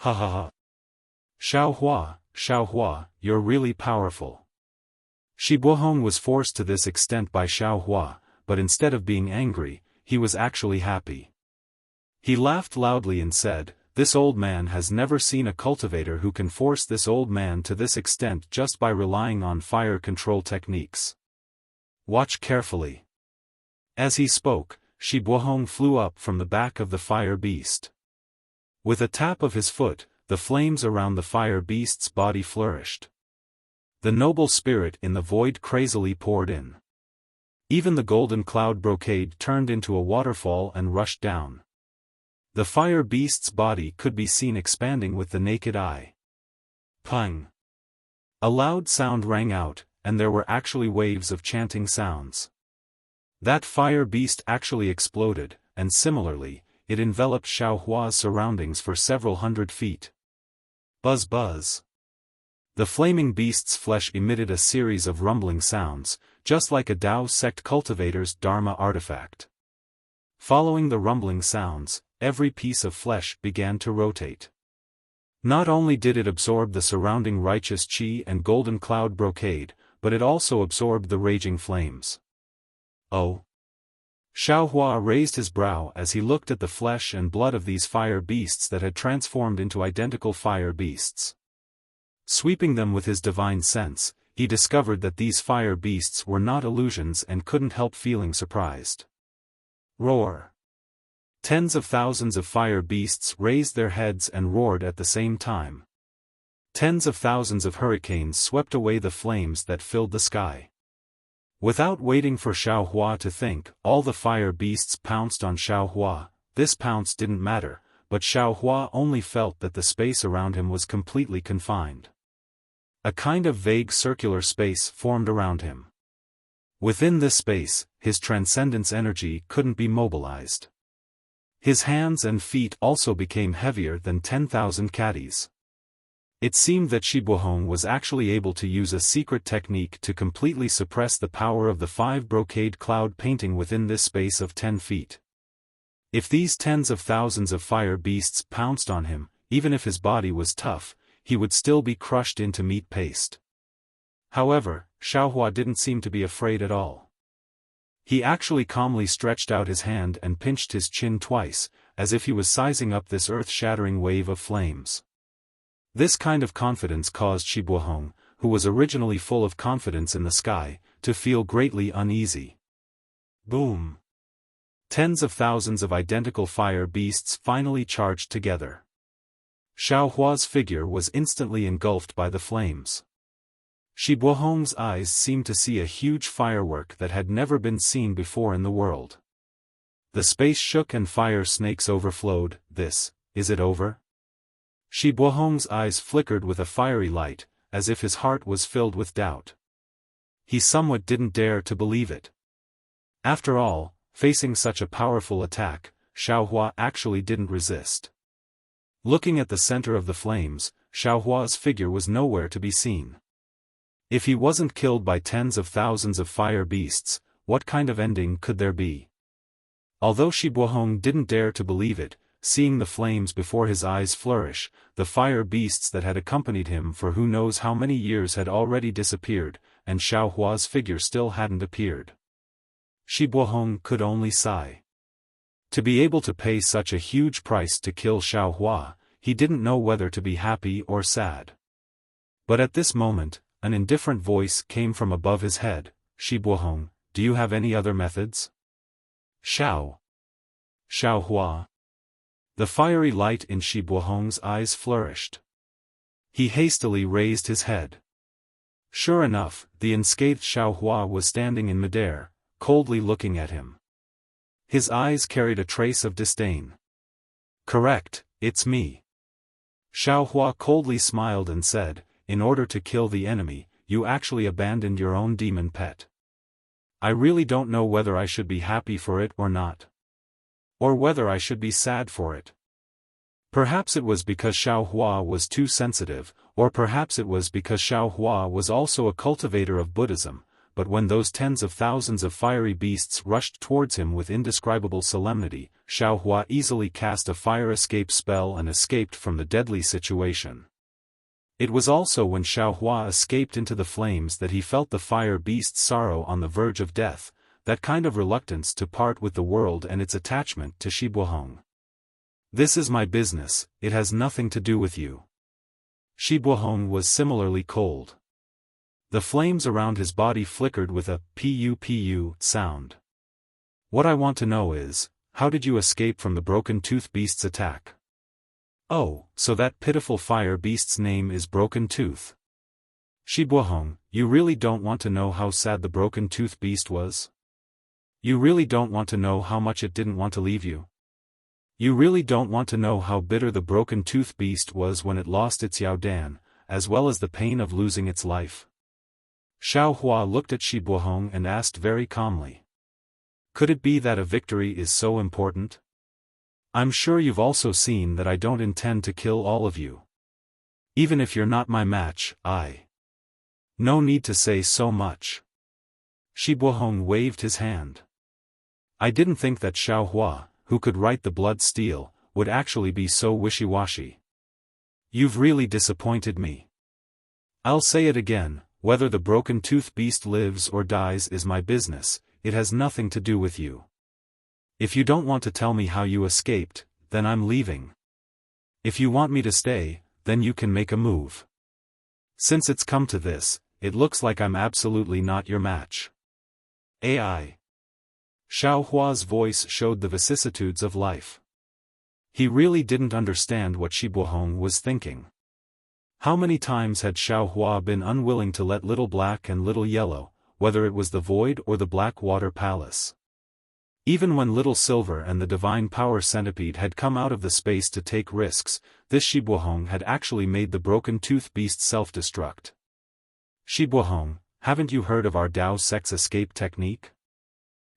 Ha ha ha. Xiaohua, Xiaohua, you're really powerful. Shi Buohong was forced to this extent by Xiaohua, but instead of being angry, he was actually happy. He laughed loudly and said, "This old man has never seen a cultivator who can force this old man to this extent just by relying on fire control techniques. Watch carefully." As he spoke, Shi Buohong flew up from the back of the fire beast. With a tap of his foot, the flames around the fire beast's body flourished. The noble spirit in the void crazily poured in. Even the golden cloud brocade turned into a waterfall and rushed down. The fire beast's body could be seen expanding with the naked eye. Pung! A loud sound rang out, and there were actually waves of chanting sounds. That fire beast actually exploded, and similarly, it enveloped Xiaohua's surroundings for several hundred feet. Buzz buzz. The flaming beast's flesh emitted a series of rumbling sounds, just like a Tao sect cultivator's Dharma artifact. Following the rumbling sounds, every piece of flesh began to rotate. Not only did it absorb the surrounding righteous qi and golden cloud brocade, but it also absorbed the raging flames. Oh! Xiaohua raised his brow as he looked at the flesh and blood of these fire beasts that had transformed into identical fire beasts. Sweeping them with his divine sense, he discovered that these fire beasts were not illusions and couldn't help feeling surprised. Roar! Tens of thousands of fire beasts raised their heads and roared at the same time. Tens of thousands of hurricanes swept away the flames that filled the sky. Without waiting for Xiaohua to think, all the fire beasts pounced on Xiaohua. This pounce didn't matter, but Xiaohua only felt that the space around him was completely confined. A kind of vague circular space formed around him. Within this space, his transcendence energy couldn't be mobilized. His hands and feet also became heavier than 10,000 caddies. It seemed that Shi Buohong was actually able to use a secret technique to completely suppress the power of the 5 brocade cloud painting within this space of 10 feet. If these tens of thousands of fire beasts pounced on him, even if his body was tough, he would still be crushed into meat paste. However, Xiaohua didn't seem to be afraid at all. He actually calmly stretched out his hand and pinched his chin twice, as if he was sizing up this earth-shattering wave of flames. This kind of confidence caused Shi Buohong, who was originally full of confidence in the sky, to feel greatly uneasy. Boom! Tens of thousands of identical fire beasts finally charged together. Xiaohua's figure was instantly engulfed by the flames. Shi Buohong's eyes seemed to see a huge firework that had never been seen before in the world. The space shook and fire snakes overflowed. Is it over? Shi Buohong's eyes flickered with a fiery light, as if his heart was filled with doubt. He somewhat didn't dare to believe it. After all, facing such a powerful attack, Xiaohua actually didn't resist. Looking at the center of the flames, Xiaohua's figure was nowhere to be seen. If he wasn't killed by tens of thousands of fire beasts, what kind of ending could there be? Although Shi Buohong didn't dare to believe it, seeing the flames before his eyes flourish. The fire beasts that had accompanied him for who knows how many years had already disappeared, and Xiao Hua's figure still hadn't appeared. Shi Buohong could only sigh. To be able to pay such a huge price to kill Xiao Hua, he didn't know whether to be happy or sad. But at this moment, an indifferent voice came from above his head. Shi Buohong, do you have any other methods? Xiao Hua. The fiery light in Shi Buohong's eyes flourished. He hastily raised his head. Sure enough, the unscathed Xiao Hua was standing in midair, coldly looking at him. His eyes carried a trace of disdain. Correct, it's me. Xiao Hua coldly smiled and said, in order to kill the enemy, you actually abandoned your own demon pet. I really don't know whether I should be happy for it or not. Or whether I should be sad for it. Perhaps it was because Xiao Hua was too sensitive, or perhaps it was because Xiao Hua was also a cultivator of Buddhism, but when those tens of thousands of fiery beasts rushed towards him with indescribable solemnity, Xiao Hua easily cast a fire escape spell and escaped from the deadly situation. It was also when Xiao Hua escaped into the flames that he felt the fire beast's sorrow on the verge of death, that kind of reluctance to part with the world and its attachment to Shi Buohong. This is my business, it has nothing to do with you. Shi Buohong was similarly cold. The flames around his body flickered with a pu sound. What I want to know is, how did you escape from the broken tooth beast's attack? Oh, so that pitiful fire beast's name is Broken Tooth. Shi Buohong, you really don't want to know how sad the broken tooth beast was? You really don't want to know how much it didn't want to leave you? You really don't want to know how bitter the broken tooth beast was when it lost its Yao Dan, as well as the pain of losing its life? Xiao Hua looked at Shi Buohong and asked very calmly. Could it be that a victory is so important? I'm sure you've also seen that I don't intend to kill all of you. Even if you're not my match, No need to say so much. Shi Buohong waved his hand. I didn't think that Xiao Hua, who could write the blood steel, would actually be so wishy-washy. You've really disappointed me. I'll say it again, whether the broken tooth beast lives or dies is my business, it has nothing to do with you. If you don't want to tell me how you escaped, then I'm leaving. If you want me to stay, then you can make a move. Since it's come to this, it looks like I'm absolutely not your match. AI. Xiao Hua's voice showed the vicissitudes of life. He really didn't understand what Shi Buohong was thinking. How many times had Xiao Hua been unwilling to let Little Black and Little Yellow, whether it was the Void or the Black Water Palace? Even when Little Silver and the Divine Power Centipede had come out of the space to take risks, this Shi Buohong had actually made the broken tooth beast self-destruct. Shi Buohong, haven't you heard of our Dao Sect's escape technique?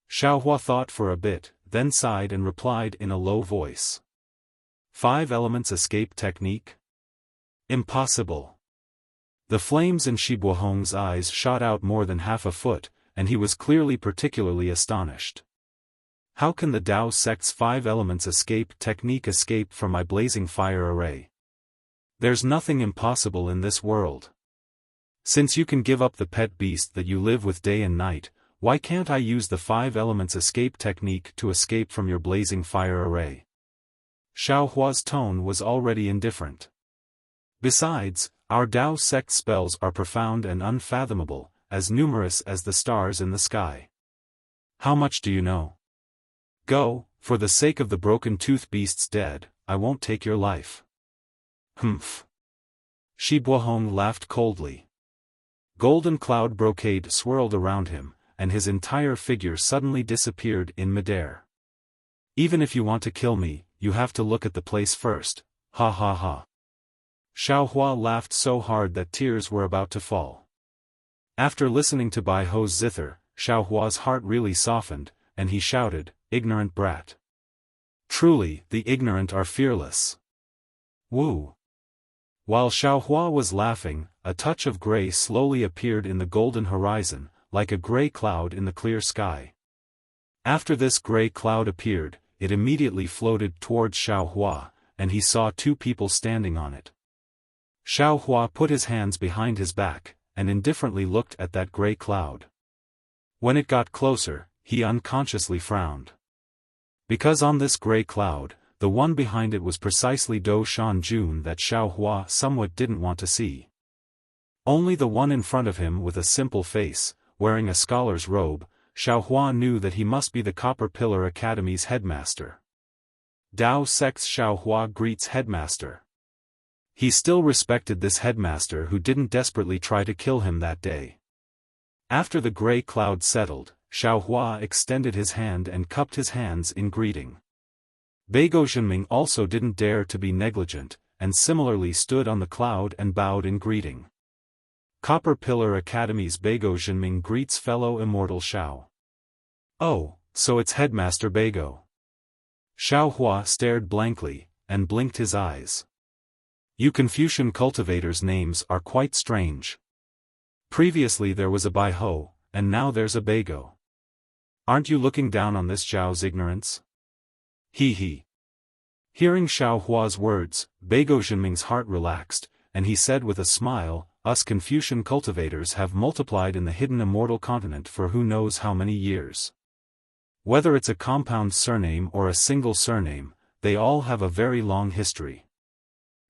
Xiao Hua thought for a bit, then sighed and replied in a low voice. 5 elements escape technique? Impossible. The flames in Shi Buohong's eyes shot out more than half a foot, and he was clearly particularly astonished. How can the Dao Sect's 5 elements escape technique escape from my blazing fire array? There's nothing impossible in this world. Since you can give up the pet beast that you live with day and night, why can't I use the 5 elements escape technique to escape from your blazing fire array? Xiao Hua's tone was already indifferent. Besides, our Dao Sect spells are profound and unfathomable, as numerous as the stars in the sky. How much do you know? Go, for the sake of the broken tooth beast's dead, I won't take your life. Humph. Shi Buohong laughed coldly. Golden cloud brocade swirled around him, and his entire figure suddenly disappeared in midair. Even if you want to kill me, you have to look at the place first, ha ha ha. Xiao Hua laughed so hard that tears were about to fall. After listening to Bai Ho's zither, Xiao Hua's heart really softened, and he shouted, ignorant brat. Truly, the ignorant are fearless. Woo. While Xiao Hua was laughing, a touch of gray slowly appeared in the golden horizon, like a gray cloud in the clear sky. After this gray cloud appeared, it immediately floated towards Xiaohua, and he saw two people standing on it. Xiaohua put his hands behind his back, and indifferently looked at that grey cloud. When it got closer, he unconsciously frowned. Because on this grey cloud, the one behind it was precisely Do Shan Jun that Xiaohua somewhat didn't want to see. Only the one in front of him with a simple face, wearing a scholar's robe, Xiaohua knew that he must be the Copper Pillar Academy's headmaster. Dao Sec's Xiaohua greets headmaster. He still respected this headmaster who didn't desperately try to kill him that day. After the grey cloud settled, Xiaohua extended his hand and cupped his hands in greeting. Beigo Zhenming also didn't dare to be negligent, and similarly stood on the cloud and bowed in greeting. Copper Pillar Academy's Beigo Zhenming greets fellow immortal Xiao. Oh, so it's Headmaster Beigo. Xiaohua stared blankly, and blinked his eyes. You Confucian cultivators' names are quite strange. Previously there was a Baiho, and now there's a Beigo. Aren't you looking down on this Zhao's ignorance? He. Hearing Xiaohua's words, Beigo Zhenming's heart relaxed, and he said with a smile, us Confucian cultivators have multiplied in the hidden immortal continent for who knows how many years. Whether it's a compound surname or a single surname, they all have a very long history.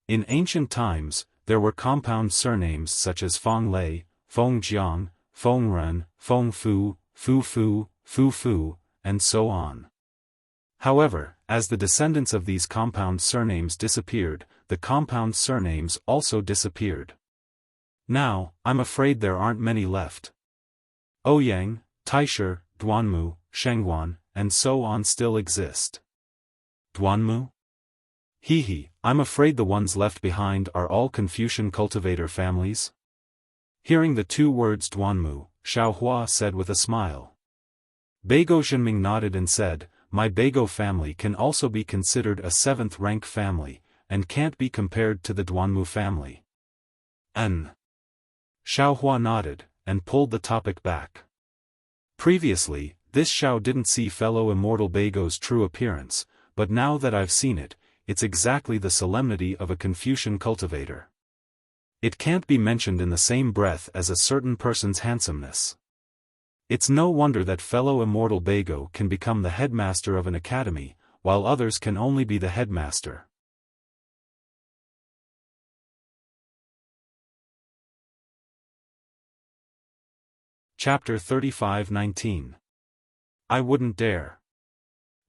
In ancient times, there were compound surnames such as Feng Lei, Feng Jiang, Feng Ren, Feng Fu, Fu Fu, Fu Fu, and so on. However, as the descendants of these compound surnames disappeared, the compound surnames also disappeared. Now, I'm afraid there aren't many left. Ouyang, Taisher, Duanmu, Shengguan, and so on still exist. Duanmu? I'm afraid the ones left behind are all Confucian cultivator families. Hearing the two words Duanmu, Xiaohua said with a smile. Beigo Zhenming nodded and said, my Beigo family can also be considered a seventh-rank family, and can't be compared to the Duanmu family. Xiaohua nodded, and pulled the topic back. Previously, this Xiao didn't see fellow immortal Beigo's true appearance, but now that I've seen it, it's exactly the solemnity of a Confucian cultivator. It can't be mentioned in the same breath as a certain person's handsomeness. It's no wonder that fellow immortal Beigo can become the headmaster of an academy, while others can only be the headmaster. Chapter 35:19. I wouldn't dare.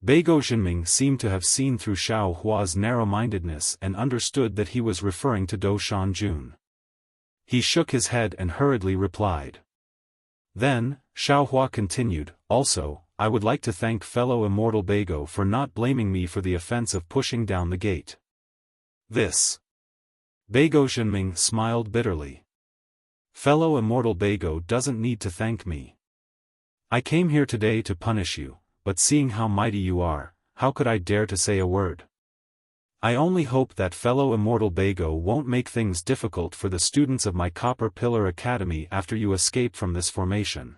Beigo Zhenming seemed to have seen through Xiaohua's narrow-mindedness and understood that he was referring to Do Shan Jun. He shook his head and hurriedly replied. Then, Xiaohua continued, also, I would like to thank fellow immortal Beigo for not blaming me for the offense of pushing down the gate. This. Beigo Zhenming smiled bitterly. Fellow immortal Beigo doesn't need to thank me. I came here today to punish you, but seeing how mighty you are, how could I dare to say a word? I only hope that fellow immortal Beigo won't make things difficult for the students of my Copper Pillar Academy after you escape from this formation.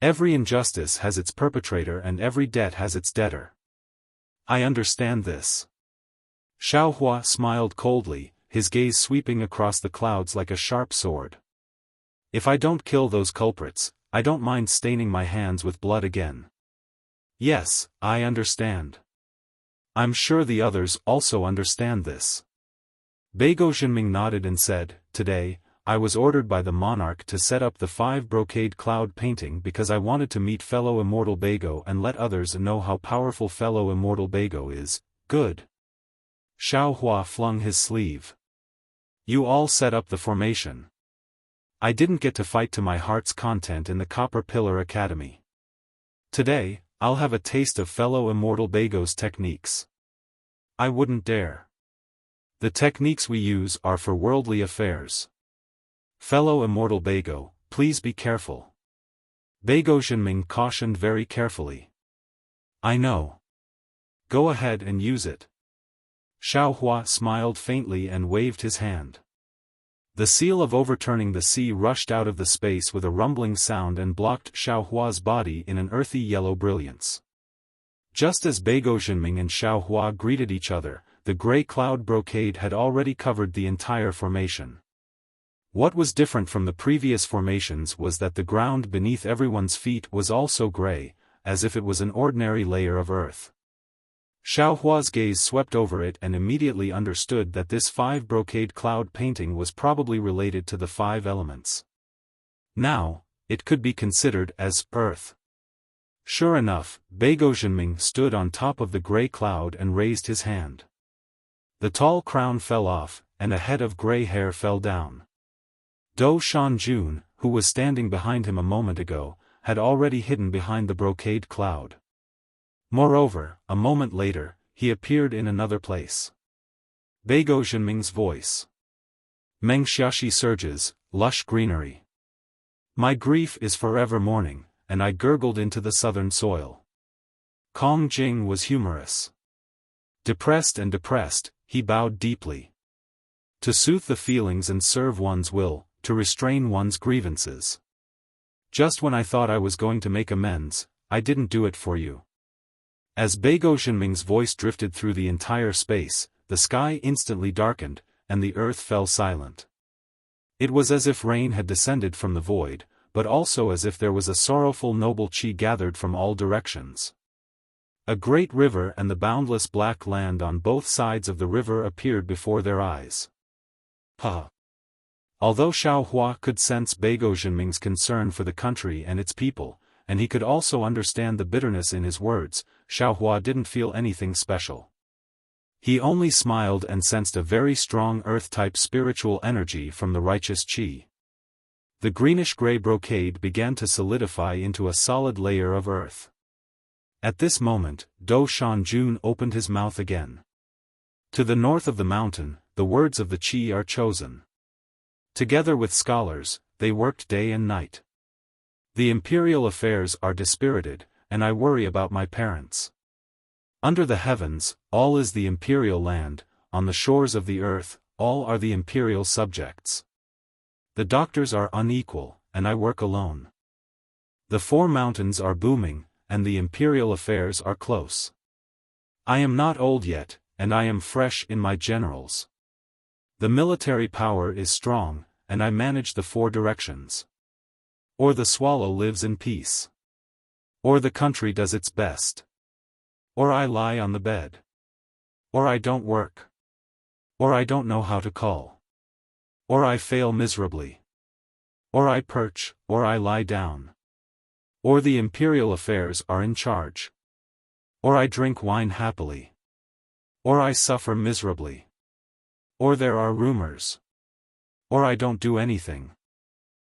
Every injustice has its perpetrator and every debt has its debtor. I understand this. Xiaohua smiled coldly, his gaze sweeping across the clouds like a sharp sword. If I don't kill those culprits, I don't mind staining my hands with blood again. Yes, I understand. I'm sure the others also understand this. Beigo Zhenming nodded and said, today, I was ordered by the monarch to set up the 5 brocade cloud painting because I wanted to meet fellow immortal Beigo and let others know how powerful fellow immortal Beigo is. Good. Xiaohua flung his sleeve. You all set up the formation. I didn't get to fight to my heart's content in the Copper Pillar Academy. Today, I'll have a taste of fellow immortal Beigo's techniques. I wouldn't dare. The techniques we use are for worldly affairs. Fellow immortal Beigo, please be careful. Beigo Zhenming cautioned very carefully. I know. Go ahead and use it. Xiaohua smiled faintly and waved his hand. The seal of overturning the sea rushed out of the space with a rumbling sound and blocked Xiaohua's body in an earthy yellow brilliance. Just as Beigo Zhenming and Xiao Hua greeted each other, the gray cloud brocade had already covered the entire formation. What was different from the previous formations was that the ground beneath everyone's feet was also gray, as if it was an ordinary layer of earth. Xiao Hua's gaze swept over it and immediately understood that this 5-brocade cloud painting was probably related to the 5 elements. Now, it could be considered as earth. Sure enough, Beigo Zhenming stood on top of the gray cloud and raised his hand. The tall crown fell off, and a head of gray hair fell down. Dou Shanjun, who was standing behind him a moment ago, had already hidden behind the brocade cloud. Moreover, a moment later, he appeared in another place. Beigo Zhenming's voice. Mengxiaxi surges, lush greenery. My grief is forever mourning, and I gurgled into the southern soil. Kong Jing was humorous. Depressed and depressed, he bowed deeply. To soothe the feelings and serve one's will, to restrain one's grievances. Just when I thought I was going to make amends, I didn't do it for you. As Beigo Zhenming's voice drifted through the entire space, the sky instantly darkened, and the earth fell silent. It was as if rain had descended from the void, but also as if there was a sorrowful noble qi gathered from all directions. A great river and the boundless black land on both sides of the river appeared before their eyes. Although Xiao Hua could sense Beigo Zhenming's concern for the country and its people, and he could also understand the bitterness in his words, Xiao Hua didn't feel anything special. He only smiled and sensed a very strong earth-type spiritual energy from the righteous qi. The greenish-gray brocade began to solidify into a solid layer of earth. At this moment, Dou Shanjun opened his mouth again. To the north of the mountain, the words of the qi are chosen. Together with scholars, they worked day and night. The imperial affairs are dispirited, and I worry about my parents. Under the heavens, all is the imperial land, on the shores of the earth, all are the imperial subjects. The doctors are unequal, and I work alone. The 4 mountains are booming, and the imperial affairs are close. I am not old yet, and I am fresh in my generals. The military power is strong, and I manage the 4 directions. Or the swallow lives in peace. Or the country does its best. Or I lie on the bed. Or I don't work. Or I don't know how to call. Or I fail miserably. Or I perch, or I lie down. Or the imperial affairs are in charge. Or I drink wine happily. Or I suffer miserably. Or there are rumors. Or I don't do anything.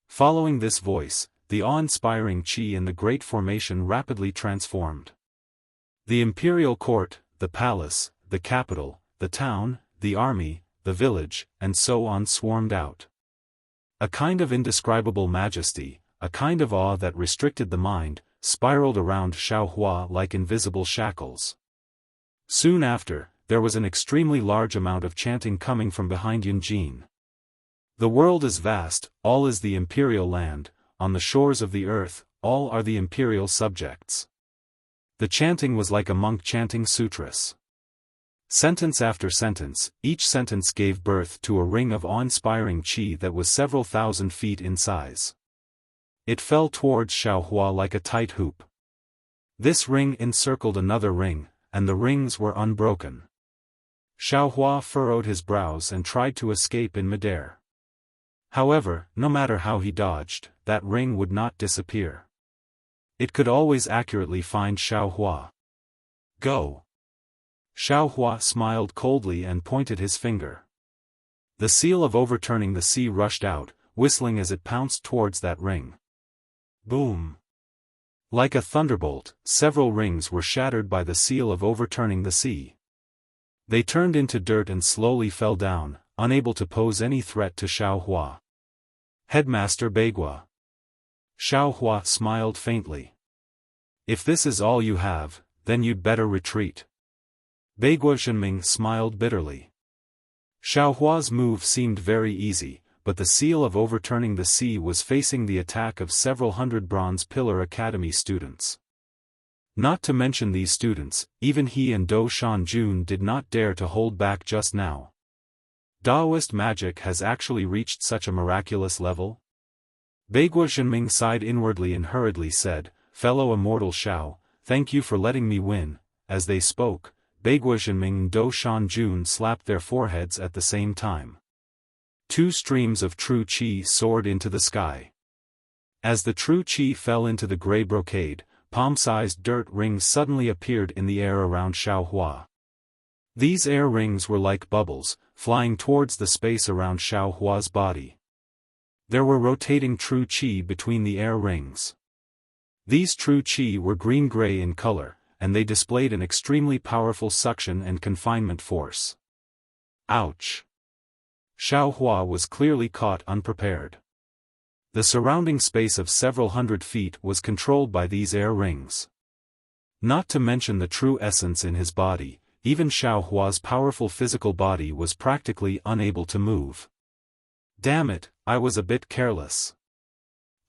Following this voice, the awe-inspiring qi in the great formation rapidly transformed. The imperial court, the palace, the capital, the town, the army, the village, and so on swarmed out. A kind of indescribable majesty, a kind of awe that restricted the mind, spiraled around Xiao Hua like invisible shackles. Soon after, there was an extremely large amount of chanting coming from behind Yunjin. The world is vast, all is the imperial land, on the shores of the earth, all are the imperial subjects. The chanting was like a monk chanting sutras. Sentence after sentence, each sentence gave birth to a ring of awe-inspiring qi that was several thousand feet in size. It fell towards Xiao Hua like a tight hoop. This ring encircled another ring, and the rings were unbroken. Xiao Hua furrowed his brows and tried to escape in midair. However, no matter how he dodged, that ring would not disappear. It could always accurately find Xiao Hua. Go! Xiao Hua smiled coldly and pointed his finger. The seal of overturning the sea rushed out, whistling as it pounced towards that ring. Boom! Like a thunderbolt, several rings were shattered by the seal of overturning the sea. They turned into dirt and slowly fell down, unable to pose any threat to Xiao Hua. Headmaster Beigua. Xiao Hua smiled faintly. If this is all you have, then you'd better retreat. Beigua Zhenming smiled bitterly. Xiao Hua's move seemed very easy, but the seal of overturning the sea was facing the attack of several hundred Bronze Pillar Academy students. Not to mention these students, even he and Do Shanjun did not dare to hold back just now. Daoist magic has actually reached such a miraculous level? Beiguo Zhenming sighed inwardly and hurriedly said, "Fellow immortal Xiao, thank you for letting me win." As they spoke, Beiguo Zhenming and Do Shanjun slapped their foreheads at the same time. Two streams of true qi soared into the sky. As the true qi fell into the gray brocade, palm-sized dirt rings suddenly appeared in the air around Xiaohua. These air rings were like bubbles, flying towards the space around Xiaohua's body. There were rotating true qi between the air rings. These true qi were green-gray in color, and they displayed an extremely powerful suction and confinement force. Ouch! Xiaohua was clearly caught unprepared. The surrounding space of several hundred feet was controlled by these air rings. Not to mention the true essence in his body, even Xiaohua's powerful physical body was practically unable to move. Damn it, I was a bit careless.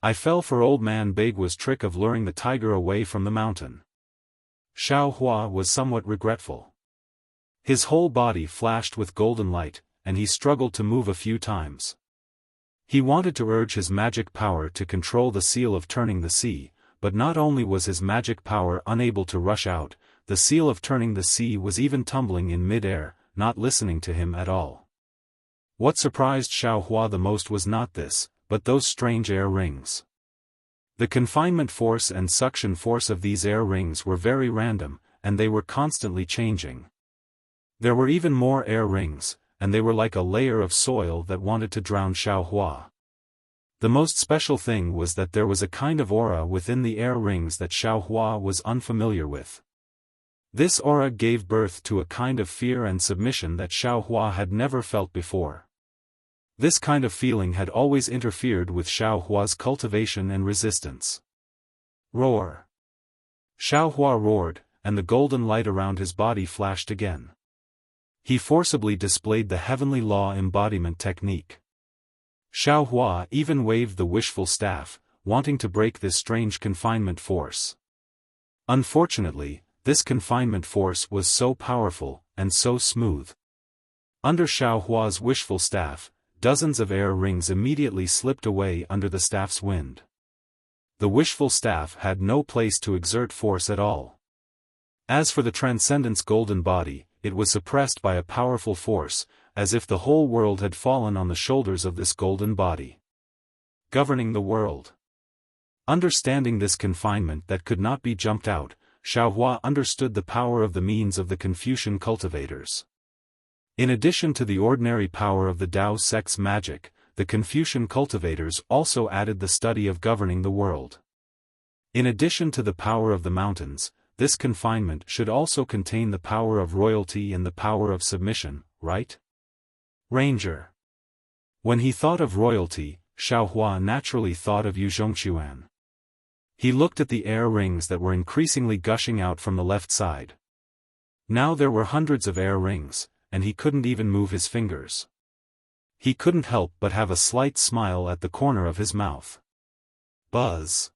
I fell for old man Beiguo's trick of luring the tiger away from the mountain. Xiaohua was somewhat regretful. His whole body flashed with golden light, and he struggled to move a few times. He wanted to urge his magic power to control the seal of turning the sea, but not only was his magic power unable to rush out, the seal of turning the sea was even tumbling in mid-air, not listening to him at all. What surprised Xiaohua the most was not this, but those strange air rings. The confinement force and suction force of these air rings were very random, and they were constantly changing. There were even more air rings, and they were like a layer of soil that wanted to drown Xiaohua. The most special thing was that there was a kind of aura within the air rings that Xiaohua was unfamiliar with. This aura gave birth to a kind of fear and submission that Xiaohua had never felt before. This kind of feeling had always interfered with Xiaohua's cultivation and resistance. Roar! Xiaohua roared, and the golden light around his body flashed again. He forcibly displayed the heavenly law embodiment technique. Xiaohua even waved the wishful staff, wanting to break this strange confinement force. Unfortunately, this confinement force was so powerful, and so smooth. Under Xiaohua's wishful staff, dozens of air rings immediately slipped away under the staff's wind. The wishful staff had no place to exert force at all. As for the Transcendent's golden body, it was suppressed by a powerful force, as if the whole world had fallen on the shoulders of this golden body. Governing the world. Understanding this confinement that could not be jumped out, Xiaohua understood the power of the means of the Confucian cultivators. In addition to the ordinary power of the Dao sect's magic, the Confucian cultivators also added the study of governing the world. In addition to the power of the mountains, this confinement should also contain the power of royalty and the power of submission, right? Ranger. When he thought of royalty, Xiaohua naturally thought of Yu Zhongquan. He looked at the air rings that were increasingly gushing out from the left side. Now there were hundreds of air rings, and he couldn't even move his fingers. He couldn't help but have a slight smile at the corner of his mouth. Buzz!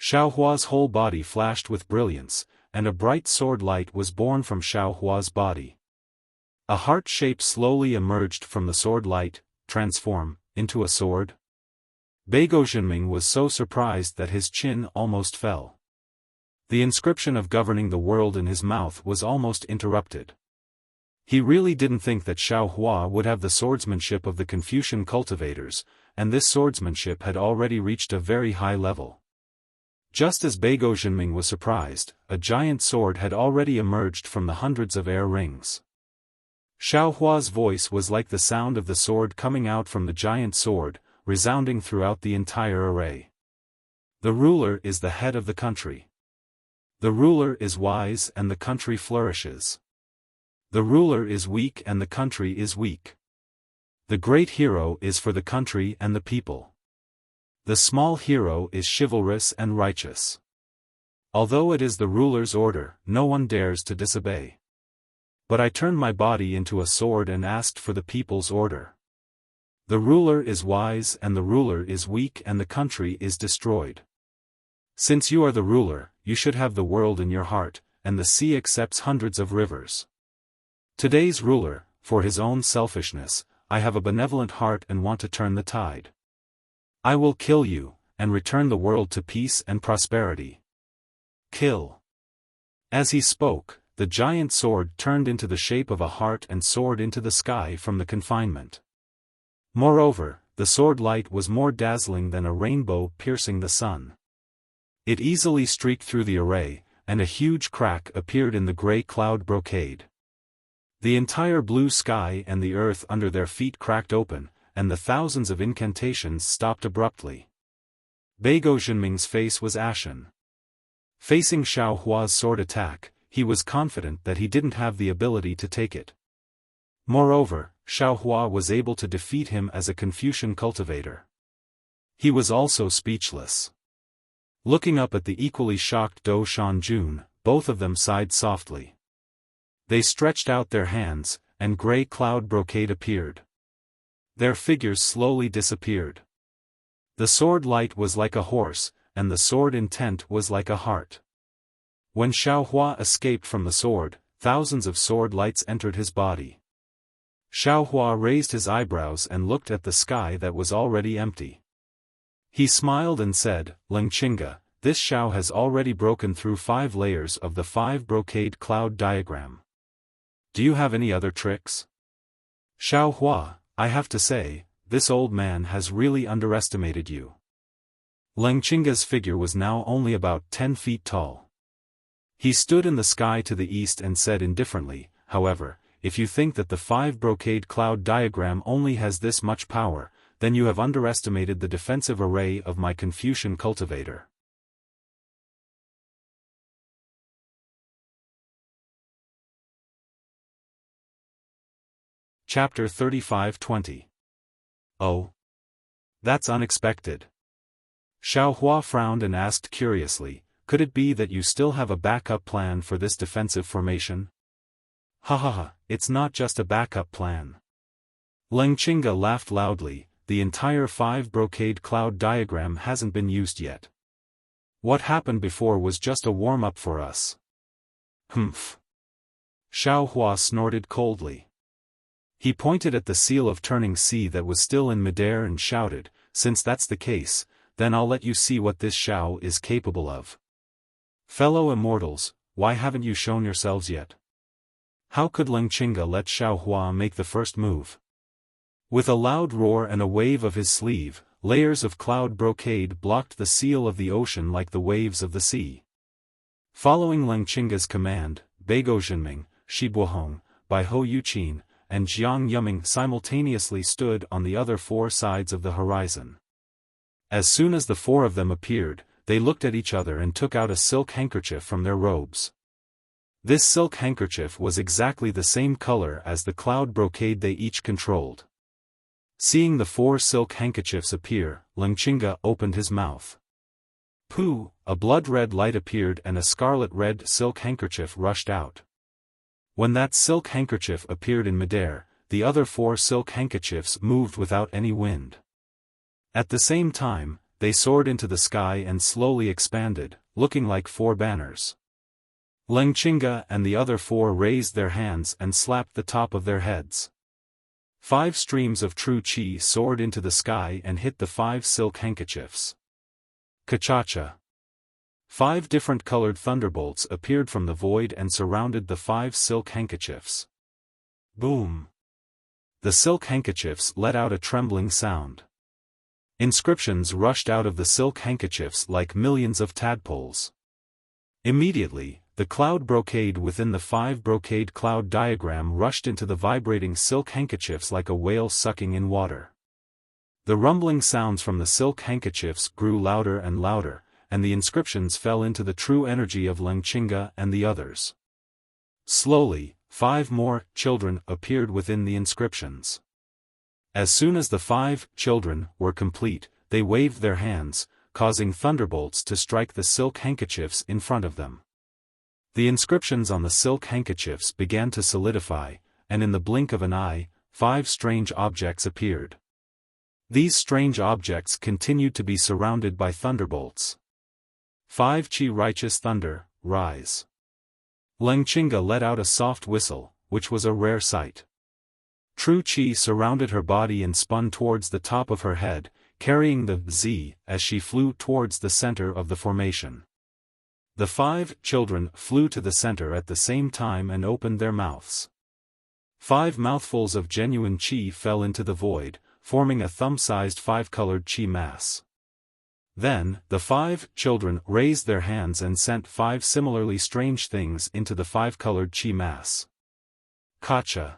Xiaohua's whole body flashed with brilliance, and a bright sword light was born from Xiaohua's body. A heart shape slowly emerged from the sword light, transform into a sword. Beiguo Zhenming was so surprised that his chin almost fell. The inscription of governing the world in his mouth was almost interrupted. He really didn't think that Xiaohua would have the swordsmanship of the Confucian cultivators, and this swordsmanship had already reached a very high level. Just as Beiguo Zhenming was surprised, a giant sword had already emerged from the hundreds of air rings. Xiaohua's voice was like the sound of the sword coming out from the giant sword, resounding throughout the entire array. The ruler is the head of the country. The ruler is wise and the country flourishes. The ruler is weak and the country is weak. The great hero is for the country and the people. The small hero is chivalrous and righteous. Although it is the ruler's order, no one dares to disobey. But I turned my body into a sword and asked for the people's order. The ruler is wise and the ruler is weak and the country is destroyed. Since you are the ruler, you should have the world in your heart, and the sea accepts hundreds of rivers. Today's ruler, for his own selfishness, I have a benevolent heart and want to turn the tide. I will kill you, and return the world to peace and prosperity. Kill. As he spoke, the giant sword turned into the shape of a heart and soared into the sky from the confinement. Moreover, the sword light was more dazzling than a rainbow piercing the sun. It easily streaked through the array, and a huge crack appeared in the gray cloud brocade. The entire blue sky and the earth under their feet cracked open, and the thousands of incantations stopped abruptly. Beigo Zhenming's face was ashen. Facing Xiao Hua's sword attack, he was confident that he didn't have the ability to take it. Moreover, Xiao Hua was able to defeat him as a Confucian cultivator. He was also speechless. Looking up at the equally shocked Dou Shanjun, both of them sighed softly. They stretched out their hands, and gray cloud brocade appeared. Their figures slowly disappeared. The sword light was like a horse, and the sword intent was like a heart. When Xiao Hua escaped from the sword, thousands of sword lights entered his body. Xiao Hua raised his eyebrows and looked at the sky that was already empty. He smiled and said, "Lengqinga, this Xiao has already broken through 5 layers of the 5 brocade cloud diagram. Do you have any other tricks?" "Xiao Hua, I have to say, this old man has really underestimated you." Lengqinga's figure was now only about 10 feet tall. He stood in the sky to the east and said indifferently, "However, if you think that the 5 brocade cloud diagram only has this much power, then you have underestimated the defensive array of my Confucian cultivator." Chapter 35-20. Oh. That's unexpected. Xiao Hua frowned and asked curiously, "Could it be that you still have a backup plan for this defensive formation?" "Ha ha ha, it's not just a backup plan." Lengqinga laughed loudly, "The entire 5 brocade cloud diagram hasn't been used yet. What happened before was just a warm-up for us." "Humph." Xiao Hua snorted coldly. He pointed at the seal of turning sea that was still in midair and shouted, "Since that's the case, then I'll let you see what this Xiao is capable of. Fellow immortals, why haven't you shown yourselves yet?" How could Lengqinga let Xiao Hua make the first move? With a loud roar and a wave of his sleeve, layers of cloud brocade blocked the seal of the ocean like the waves of the sea. Following Lengqinga's command, Beigo Zhenming, Shibuohong, Bai Ho Yuqin, and Jiang Yuming simultaneously stood on the other 4 sides of the horizon. As soon as the 4 of them appeared, they looked at each other and took out a silk handkerchief from their robes. This silk handkerchief was exactly the same color as the cloud brocade they each controlled. Seeing the 4 silk handkerchiefs appear, Lengqinga opened his mouth. Pooh! A blood-red light appeared and a scarlet-red silk handkerchief rushed out. When that silk handkerchief appeared in midair, the other 4 silk handkerchiefs moved without any wind. At the same time, they soared into the sky and slowly expanded, looking like 4 banners. Lengqinga and the other 4 raised their hands and slapped the top of their heads. 5 streams of true qi soared into the sky and hit the 5 silk handkerchiefs. Ka-cha-cha. 5 different colored thunderbolts appeared from the void and surrounded the 5 silk handkerchiefs. Boom! The silk handkerchiefs let out a trembling sound. Inscriptions rushed out of the silk handkerchiefs like millions of tadpoles. Immediately, the cloud brocade within the 5 brocade cloud diagram rushed into the vibrating silk handkerchiefs like a whale sucking in water. The rumbling sounds from the silk handkerchiefs grew louder and louder, and the inscriptions fell into the true energy of Lengqinga and the others. Slowly, 5 more children appeared within the inscriptions. As soon as the 5 children were complete, they waved their hands, causing thunderbolts to strike the silk handkerchiefs in front of them. The inscriptions on the silk handkerchiefs began to solidify, and in the blink of an eye, 5 strange objects appeared. These strange objects continued to be surrounded by thunderbolts. 5 Qi righteous thunder, rise. Lengqinga let out a soft whistle, which was a rare sight. True Qi surrounded her body and spun towards the top of her head, carrying the Z as she flew towards the center of the formation. The 5 children flew to the center at the same time and opened their mouths. 5 mouthfuls of genuine Qi fell into the void, forming a thumb-sized 5-colored Qi mass. Then, the 5 children raised their hands and sent 5 similarly strange things into the 5-colored Qi mass. Kacha.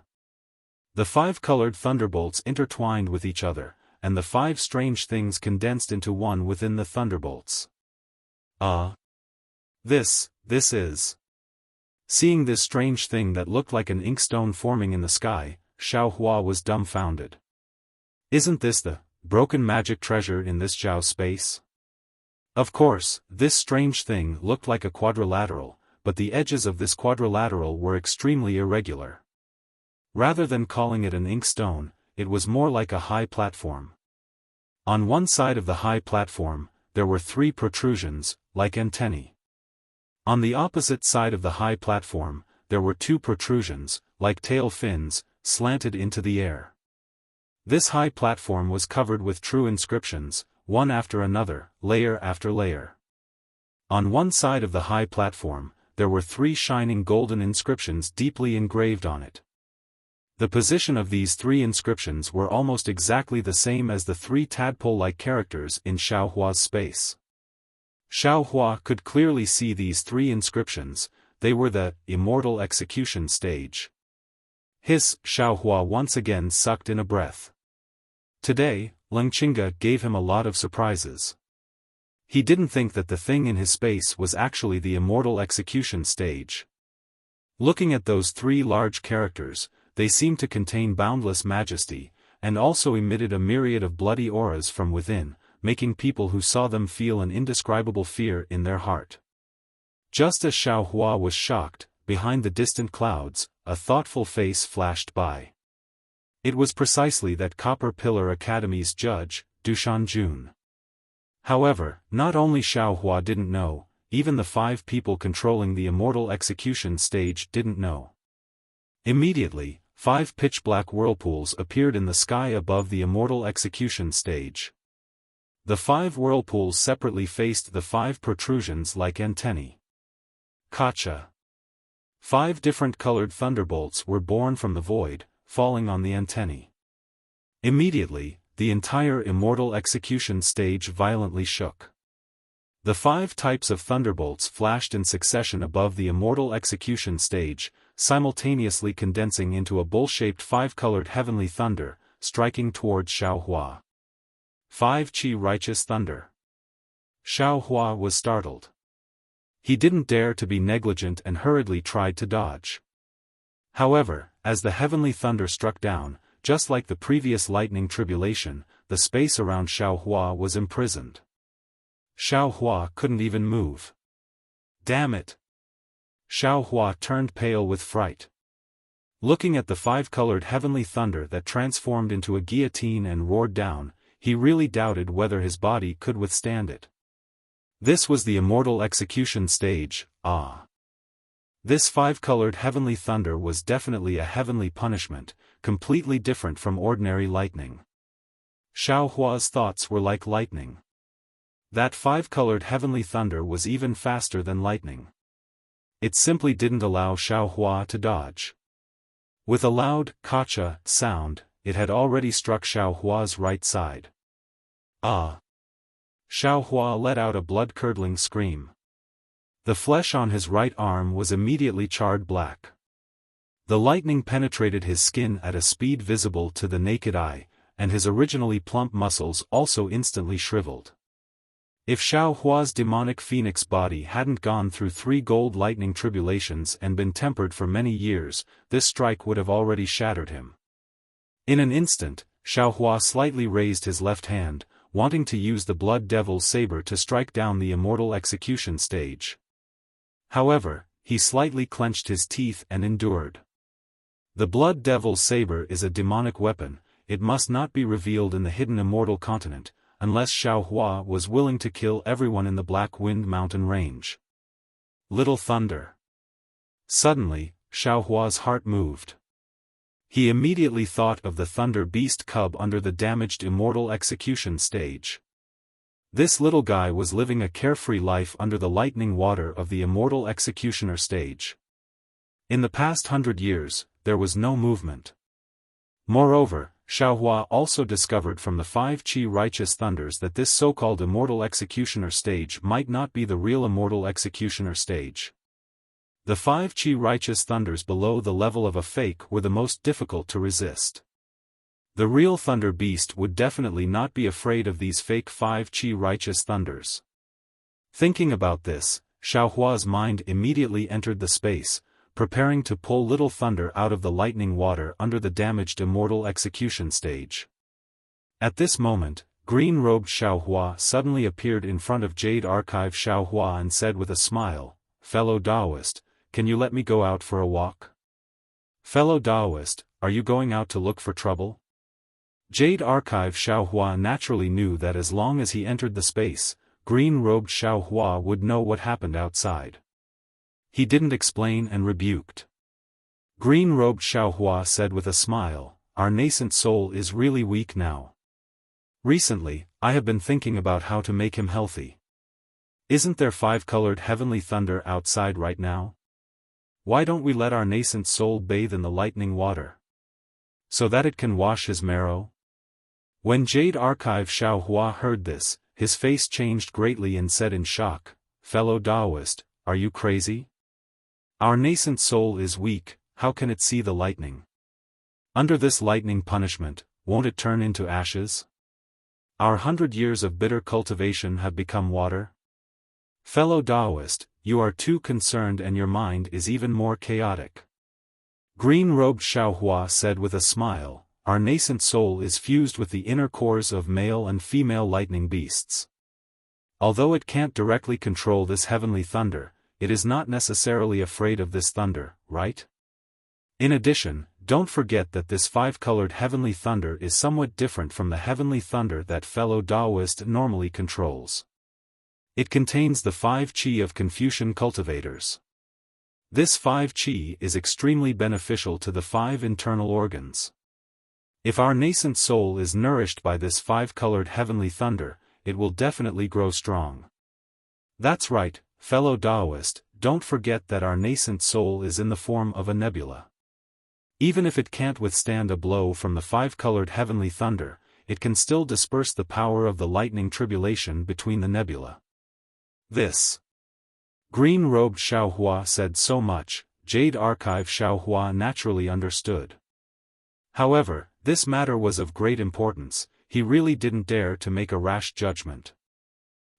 The 5-colored thunderbolts intertwined with each other, and the 5 strange things condensed into one within the thunderbolts. This is. Seeing this strange thing that looked like an inkstone forming in the sky, Xiaohua was dumbfounded. Isn't this the broken magic treasure in this Zhao space? Of course, this strange thing looked like a quadrilateral, but the edges of this quadrilateral were extremely irregular. Rather than calling it an inkstone, it was more like a high platform. On one side of the high platform, there were 3 protrusions, like antennae. On the opposite side of the high platform, there were 2 protrusions, like tail fins, slanted into the air. This high platform was covered with true inscriptions, one after another, layer after layer. On one side of the high platform, there were 3 shining golden inscriptions deeply engraved on it. The position of these 3 inscriptions were almost exactly the same as the 3 tadpole-like characters in Xiaohua's space. Xiaohua could clearly see these 3 inscriptions. They were the immortal execution stage. Xiaohua once again sucked in a breath. Today, Lengqinga gave him a lot of surprises. He didn't think that the thing in his space was actually the immortal execution stage. Looking at those 3 large characters, they seemed to contain boundless majesty, and also emitted a myriad of bloody auras from within, making people who saw them feel an indescribable fear in their heart. Just as Xiaohua was shocked, behind the distant clouds, a thoughtful face flashed by. It was precisely that Copper Pillar Academy's judge, Dushan Jun. However, not only Xiaohua didn't know, even the 5 people controlling the immortal execution stage didn't know. Immediately, 5 pitch-black whirlpools appeared in the sky above the immortal execution stage. The 5 whirlpools separately faced the 5 protrusions like antennae. Kacha. 5 different colored thunderbolts were born from the void, falling on the antennae. Immediately, the entire immortal execution stage violently shook. The 5 types of thunderbolts flashed in succession above the immortal execution stage, simultaneously condensing into a bowl-shaped 5-colored heavenly thunder, striking towards Xiaohua. 5 Qi righteous thunder. Xiaohua was startled. He didn't dare to be negligent and hurriedly tried to dodge. However, as the heavenly thunder struck down, just like the previous lightning tribulation, the space around Xiaohua was imprisoned. Xiaohua couldn't even move. Damn it! Xiaohua turned pale with fright. Looking at the 5-colored heavenly thunder that transformed into a guillotine and roared down, he really doubted whether his body could withstand it. This was the immortal execution stage. This 5-colored heavenly thunder was definitely a heavenly punishment, completely different from ordinary lightning. Xiaohua's thoughts were like lightning. That 5-colored heavenly thunder was even faster than lightning. It simply didn't allow Xiaohua to dodge. With a loud, kacha sound, it had already struck Xiaohua's right side. Xiaohua let out a blood-curdling scream. The flesh on his right arm was immediately charred black. The lightning penetrated his skin at a speed visible to the naked eye, and his originally plump muscles also instantly shriveled. If Xiaohua's demonic phoenix body hadn't gone through 3 gold lightning tribulations and been tempered for many years, this strike would have already shattered him. In an instant, Xiaohua slightly raised his left hand, wanting to use the Blood Devil's saber to strike down the immortal execution stage. However, he slightly clenched his teeth and endured. The Blood Devil's saber is a demonic weapon. It must not be revealed in the hidden immortal continent, unless Xiaohua was willing to kill everyone in the Black Wind Mountain range. Little Thunder. Suddenly, Xiaohua's heart moved. He immediately thought of the Thunder Beast cub under the damaged Immortal Execution stage. This little guy was living a carefree life under the lightning water of the Immortal Executioner stage. In the past 100 years, there was no movement. Moreover, Xiaohua also discovered from the 5 Qi righteous thunders that this so-called Immortal Executioner stage might not be the real Immortal Executioner stage. The 5 Qi righteous thunders below the level of a fake were the most difficult to resist. The real Thunder Beast would definitely not be afraid of these fake 5 Qi righteous thunders. Thinking about this, Xiaohua's mind immediately entered the space, preparing to pull Little Thunder out of the lightning water under the damaged Immortal Execution stage. At this moment, green-robed Xiaohua suddenly appeared in front of Jade Archive Xiaohua and said with a smile, "Fellow Taoist, can you let me go out for a walk?" "Fellow Taoist, are you going out to look for trouble?" Jade Archive Xiaohua naturally knew that as long as he entered the space, green-robed Xiaohua would know what happened outside. He didn't explain and rebuked. Green-robed Xiaohua said with a smile, "Our nascent soul is really weak now. Recently, I have been thinking about how to make him healthy. Isn't there 5-colored heavenly thunder outside right now? Why don't we let our nascent soul bathe in the lightning water, so that it can wash his marrow?" When Jade Archive Xiaohua heard this, his face changed greatly and said in shock, "Fellow Taoist, are you crazy? Our nascent soul is weak, how can it see the lightning? Under this lightning punishment, won't it turn into ashes? Our 100 years of bitter cultivation have become water? Fellow Taoist, you are too concerned and your mind is even more chaotic." Green-robed Xiaohua said with a smile, "Our nascent soul is fused with the inner cores of male and female lightning beasts. Although it can't directly control this heavenly thunder, it is not necessarily afraid of this thunder, right? In addition, don't forget that this 5-colored heavenly thunder is somewhat different from the heavenly thunder that fellow Taoist normally controls. It contains the 5 Qi of Confucian cultivators. This 5 Qi is extremely beneficial to the 5 internal organs. If our nascent soul is nourished by this 5-colored heavenly thunder, it will definitely grow strong. That's right, fellow Taoist, don't forget that our nascent soul is in the form of a nebula. Even if it can't withstand a blow from the 5-colored heavenly thunder, it can still disperse the power of the lightning tribulation between the nebula. This green-robed Xiaohua said so much, Jade Archive Xiaohua naturally understood. However, this matter was of great importance, he really didn't dare to make a rash judgment.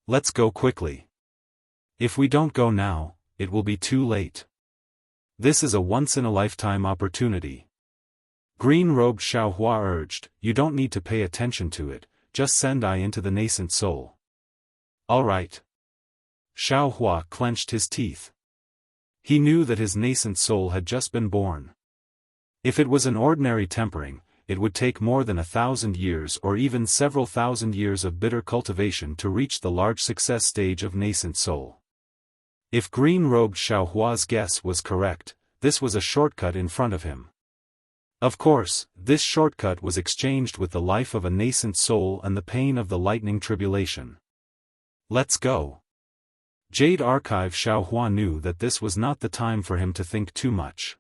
"Let's go quickly. If we don't go now, it will be too late. This is a once-in-a-lifetime opportunity." Green-robed Xiaohua urged, "You don't need to pay attention to it, just send I into the nascent soul." "All right." Xiaohua clenched his teeth. He knew that his nascent soul had just been born. If it was an ordinary tempering, it would take more than 1,000 years or even several thousand years of bitter cultivation to reach the large success stage of nascent soul. If green-robed Xiaohua's guess was correct, this was a shortcut in front of him. Of course, this shortcut was exchanged with the life of a nascent soul and the pain of the lightning tribulation. "Let's go." Jade Archive Xiaohua knew that this was not the time for him to think too much.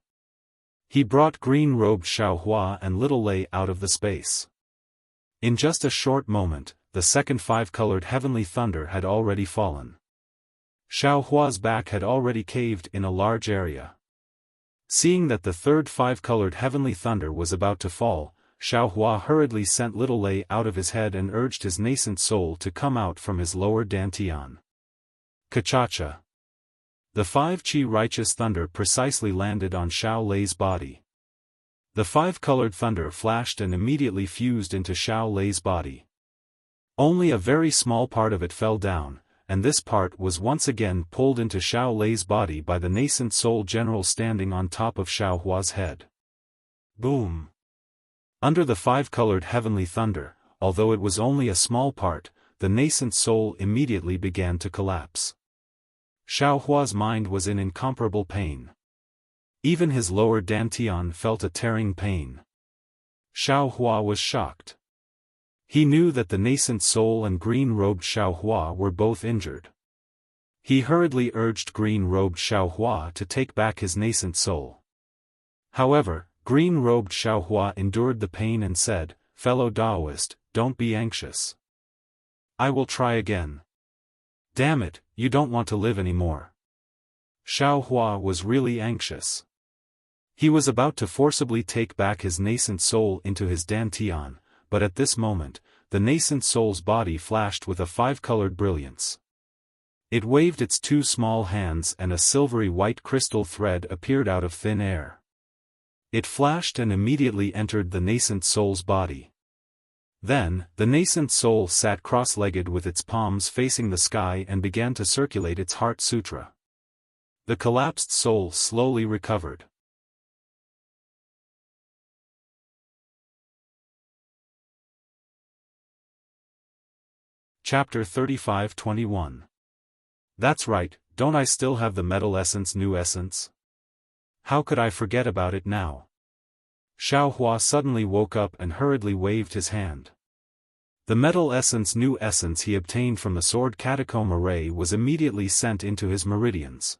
He brought green-robed Xiaohua and little Lei out of the space. In just a short moment, the second 5-colored heavenly thunder had already fallen. Xiaohua's back had already caved in a large area. Seeing that the third 5-colored heavenly thunder was about to fall, Xiaohua hurriedly sent little Lei out of his head and urged his nascent soul to come out from his lower dantian. Kachacha. The 5 Qi righteous thunder precisely landed on Xiao Lei's body. The 5-colored thunder flashed and immediately fused into Xiao Lei's body. Only a very small part of it fell down, and this part was once again pulled into Xiao Lei's body by the nascent soul general standing on top of Xiaohua's head. Boom! Under the 5-colored heavenly thunder, although it was only a small part, the nascent soul immediately began to collapse. Xiao Hua's mind was in incomparable pain. Even his lower dantian felt a tearing pain. Xiao Hua was shocked. He knew that the nascent soul and green-robed Xiao Hua were both injured. He hurriedly urged green-robed Xiao Hua to take back his nascent soul. However, green-robed Xiao Hua endured the pain and said, "Fellow Taoist, don't be anxious. I will try again." "Damn it, you don't want to live anymore." Xiao Hua was really anxious. He was about to forcibly take back his nascent soul into his dantian, but at this moment, the nascent soul's body flashed with a five-colored brilliance. It waved its two small hands and a silvery white crystal thread appeared out of thin air. It flashed and immediately entered the nascent soul's body. Then, the nascent soul sat cross-legged with its palms facing the sky and began to circulate its heart sutra. The collapsed soul slowly recovered. Chapter 35-21. That's right, don't I still have the metal essence new essence? How could I forget about it now? Xiao Hua suddenly woke up and hurriedly waved his hand. The metal essence new essence he obtained from the sword catacomb array was immediately sent into his meridians.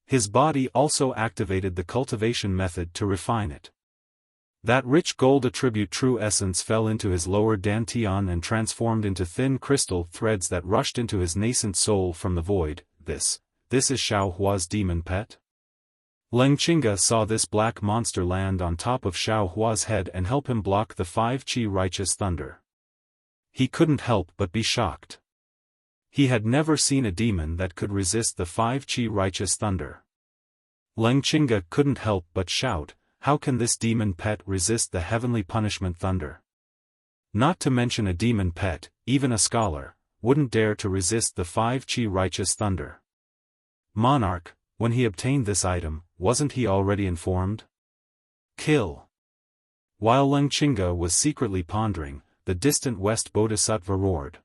His body also activated the cultivation method to refine it. That rich gold attribute true essence fell into his lower dantian and transformed into thin crystal threads that rushed into his nascent soul from the void. This is Xiao Hua's demon pet? Leng Qingge saw this black monster land on top of Xiao Hua's head and help him block the 5 Qi righteous thunder. He couldn't help but be shocked. He had never seen a demon that could resist the 5 Qi righteous thunder. Leng Qingge couldn't help but shout, "How can this demon pet resist the heavenly punishment thunder?" Not to mention a demon pet, even a scholar, wouldn't dare to resist the 5 Qi righteous thunder. Monarch, when he obtained this item, wasn't he already informed? Kill. While Leng Qingge was secretly pondering, the distant West Bodhisattva roared.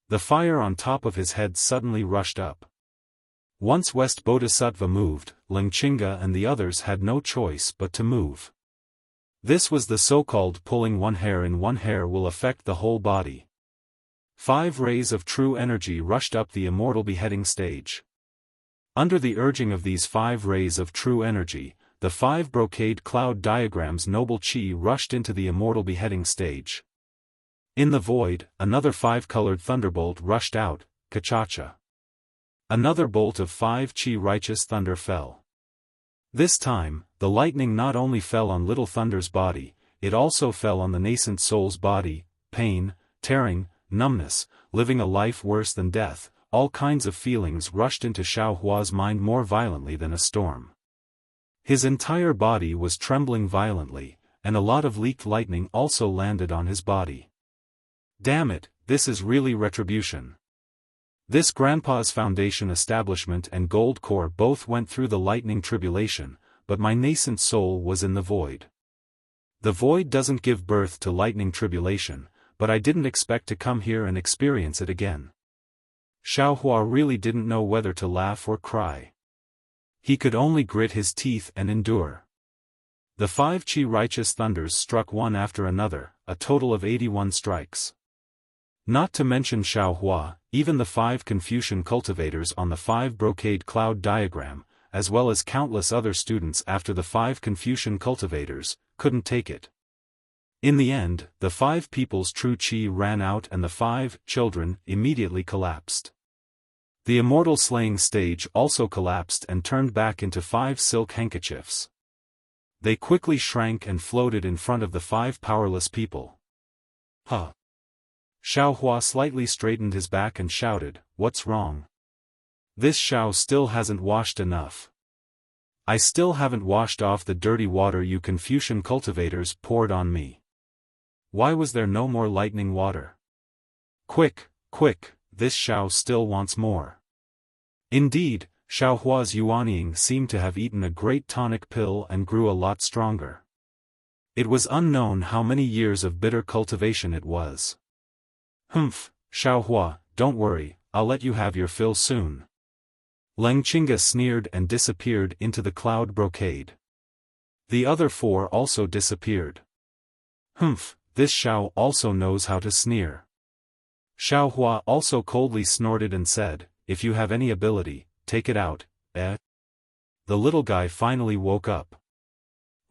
The fire on top of his head suddenly rushed up. Once West Bodhisattva moved, Leng Qingge and the others had no choice but to move. This was the so-called pulling one hair in one hair will affect the whole body. 5 rays of true energy rushed up the immortal beheading stage. Under the urging of these 5 rays of true energy, the 5 brocade cloud diagrams noble chi rushed into the immortal beheading stage. In the void, another 5-colored thunderbolt rushed out, Kachacha. Another bolt of 5 Qi righteous thunder fell. This time, the lightning not only fell on Little Thunder's body, it also fell on the nascent soul's body. Pain, tearing, numbness, living a life worse than death, all kinds of feelings rushed into Xiao Hua's mind more violently than a storm. His entire body was trembling violently, and a lot of leaked lightning also landed on his body. Damn it, this is really retribution. This Grandpa's Foundation establishment and Gold Core both went through the lightning tribulation, but my nascent soul was in the void. The void doesn't give birth to lightning tribulation, but I didn't expect to come here and experience it again. Xiao Hua really didn't know whether to laugh or cry. He could only grit his teeth and endure. The 5 Qi righteous thunders struck one after another, a total of 81 strikes. Not to mention Xiao Hua, even the 5 Confucian cultivators on the 5 brocade cloud diagram, as well as countless other students after the 5 Confucian cultivators, couldn't take it. In the end, the 5 people's true chi ran out and the 5 children immediately collapsed. The immortal slaying stage also collapsed and turned back into 5 silk handkerchiefs. They quickly shrank and floated in front of the 5 powerless people. Huh. Xiao Hua slightly straightened his back and shouted, "What's wrong? This Xiao still hasn't washed enough. I still haven't washed off the dirty water you Confucian cultivators poured on me. Why was there no more lightning water? Quick, quick, this Xiao still wants more." Indeed, Xiao Hua's Yuanying seemed to have eaten a great tonic pill and grew a lot stronger. It was unknown how many years of bitter cultivation it was. Humph, Xiaohua, don't worry, I'll let you have your fill soon. Leng Qingge sneered and disappeared into the cloud brocade. The other four also disappeared. Humph, this Xiao also knows how to sneer. Xiaohua also coldly snorted and said, if you have any ability, take it out, eh? The little guy finally woke up.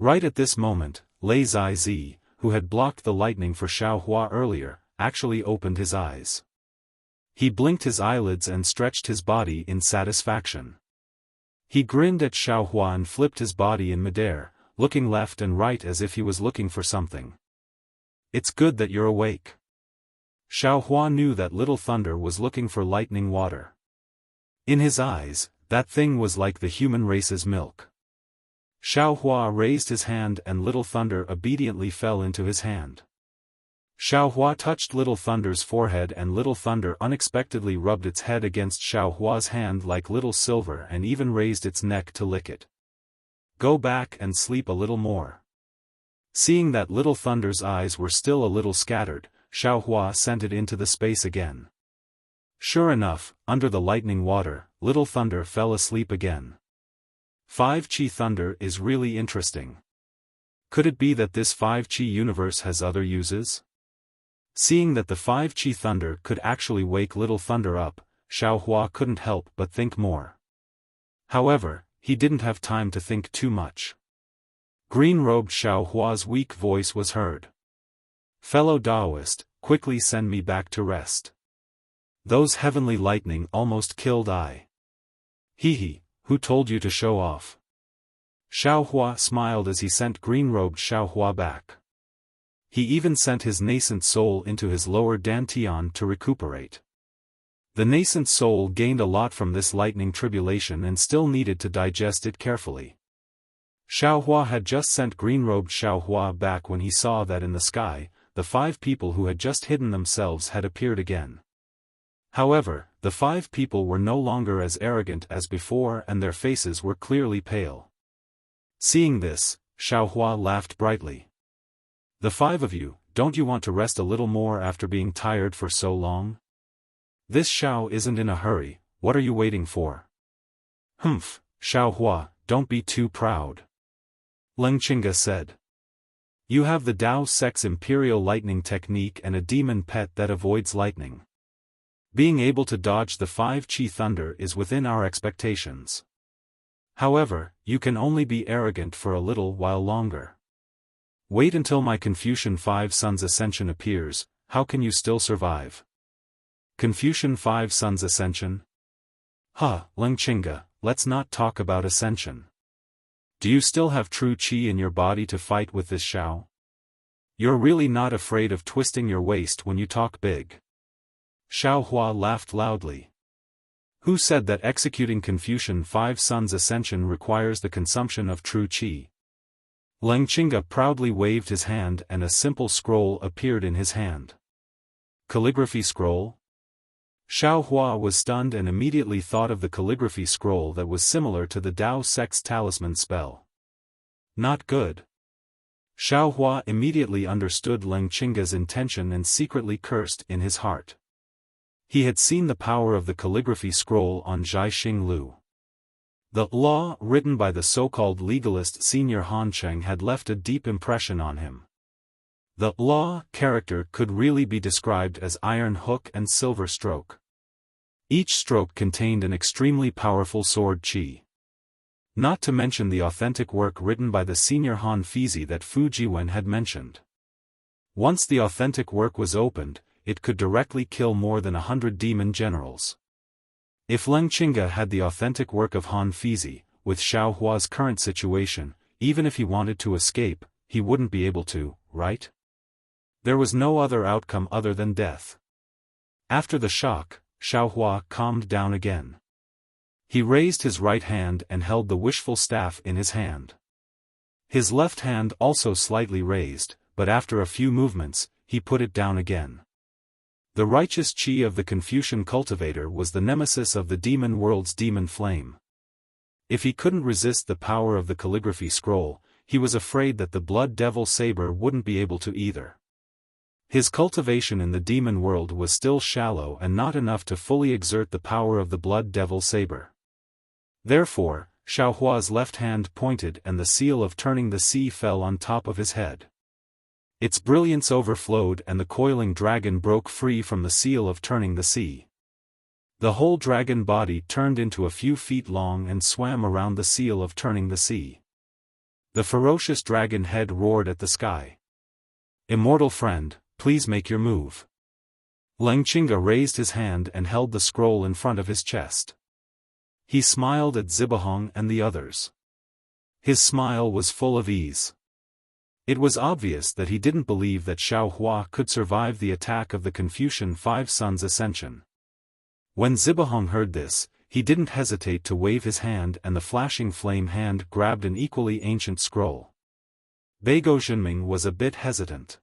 Right at this moment, Lei Zizi, who had blocked the lightning for Xiaohua earlier, actually opened his eyes. He blinked his eyelids and stretched his body in satisfaction. He grinned at Xiaohua and flipped his body in midair, looking left and right as if he was looking for something. It's good that you're awake. Xiaohua knew that Little Thunder was looking for lightning water. In his eyes, that thing was like the human race's milk. Xiaohua raised his hand and Little Thunder obediently fell into his hand. Xiaohua touched Little Thunder's forehead and Little Thunder unexpectedly rubbed its head against Xiaohua's hand like little silver and even raised its neck to lick it. Go back and sleep a little more. Seeing that Little Thunder's eyes were still a little scattered, Xiaohua sent it into the space again. Sure enough, under the lightning water, Little Thunder fell asleep again. 5-Chi Thunder is really interesting. Could it be that this 5-Chi universe has other uses? Seeing that the 5-Chi Thunder could actually wake Little Thunder up, Xiaohua couldn't help but think more. However, he didn't have time to think too much. Green-robed Xiaohua's weak voice was heard. Fellow Taoist, quickly send me back to rest. Those heavenly lightning almost killed I. Hee, who told you to show off? Xiaohua smiled as he sent green-robed Xiaohua back. He even sent his nascent soul into his lower dantian to recuperate. The nascent soul gained a lot from this lightning tribulation and still needed to digest it carefully. Xiaohua had just sent green-robed Xiaohua back when he saw that in the sky, the 5 people who had just hidden themselves had appeared again. However, the 5 people were no longer as arrogant as before and their faces were clearly pale. Seeing this, Xiaohua laughed brightly. The 5 of you, don't you want to rest a little more after being tired for so long? This Xiao isn't in a hurry, what are you waiting for? Humph, Xiaohua, don't be too proud. Leng Qingge said. You have the Dao Sect's Imperial Lightning Technique and a demon pet that avoids lightning. Being able to dodge the 5-Chi Thunder is within our expectations. However, you can only be arrogant for a little while longer. Wait until my Confucian 5 Sons Ascension appears, how can you still survive? Confucian 5 Sons Ascension? Leng Qingge, let's not talk about ascension. Do you still have true qi in your body to fight with this Xiao? You're really not afraid of twisting your waist when you talk big. Xiaohua laughed loudly. Who said that executing Confucian 5 Sons Ascension requires the consumption of true qi? Leng Qingge proudly waved his hand and a simple scroll appeared in his hand. Calligraphy scroll? Xiaohua was stunned and immediately thought of the calligraphy scroll that was similar to the Dao Sect's talisman spell. Not good. Xiaohua immediately understood Leng Qingge's intention and secretly cursed in his heart. He had seen the power of the calligraphy scroll on Zhai Xinglu. The law written by the so-called legalist Senior Han Cheng had left a deep impression on him. The law character could really be described as iron hook and silver stroke. Each stroke contained an extremely powerful sword qi. Not to mention the authentic work written by the Senior Han Fizi that Fu Jiwen had mentioned. Once the authentic work was opened, it could directly kill more than 100 demon generals. If Leng Qingge had the authentic work of Han Fizi, with Xiaohua's current situation, even if he wanted to escape, he wouldn't be able to, right? There was no other outcome other than death. After the shock, Xiaohua calmed down again. He raised his right hand and held the wishful staff in his hand. His left hand also slightly raised, but after a few movements, he put it down again. The righteous qi of the Confucian cultivator was the nemesis of the demon world's demon flame. If he couldn't resist the power of the calligraphy scroll, he was afraid that the Blood Devil Saber wouldn't be able to either. His cultivation in the demon world was still shallow and not enough to fully exert the power of the Blood Devil Saber. Therefore, Xiaohua's left hand pointed and the seal of turning the sea fell on top of his head. Its brilliance overflowed and the coiling dragon broke free from the seal of turning the sea. The whole dragon body turned into a few feet long and swam around the seal of turning the sea. The ferocious dragon head roared at the sky. "Immortal friend, please make your move." Lengqinga raised his hand and held the scroll in front of his chest. He smiled at Zibahong and the others. His smile was full of ease. It was obvious that he didn't believe that Xiaohua could survive the attack of the Confucian Five Sons Ascension. When Zibahong heard this, he didn't hesitate to wave his hand and the flashing flame hand grabbed an equally ancient scroll. Beigo Zhenming was a bit hesitant.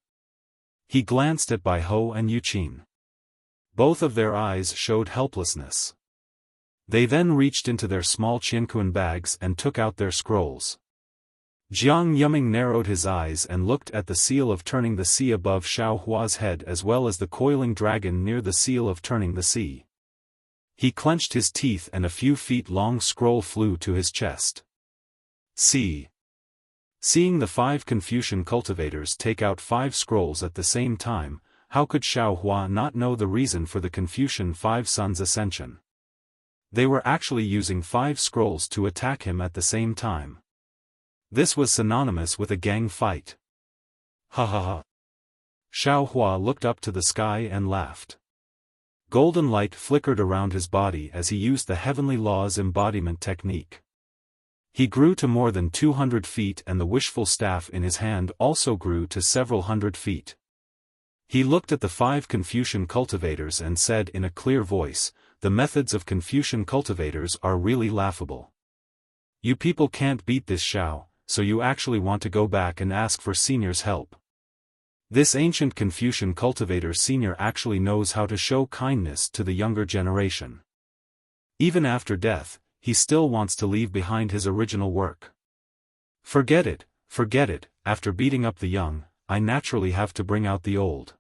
He glanced at Bai Ho and Yuqin. Both of their eyes showed helplessness. They then reached into their small qianquan bags and took out their scrolls. Jiang Yuming narrowed his eyes and looked at the seal of turning the sea above Xiaohua's head as well as the coiling dragon near the seal of turning the sea. He clenched his teeth and a few feet-long scroll flew to his chest. Seeing the 5 Confucian cultivators take out 5 scrolls at the same time, how could Xiaohua not know the reason for the Confucian Five Sons Ascension? They were actually using 5 scrolls to attack him at the same time. This was synonymous with a gang fight. Ha ha ha. Xiaohua looked up to the sky and laughed. Golden light flickered around his body as he used the Heavenly Law's embodiment technique. He grew to more than 200 feet and the wishful staff in his hand also grew to several hundred feet. He looked at the 5 Confucian cultivators and said in a clear voice, "The methods of Confucian cultivators are really laughable. You people can't beat this Xiao, so you actually want to go back and ask for Senior's help. This ancient Confucian cultivator Senior actually knows how to show kindness to the younger generation. Even after death, he still wants to leave behind his original work. Forget it, after beating up the young, I naturally have to bring out the old.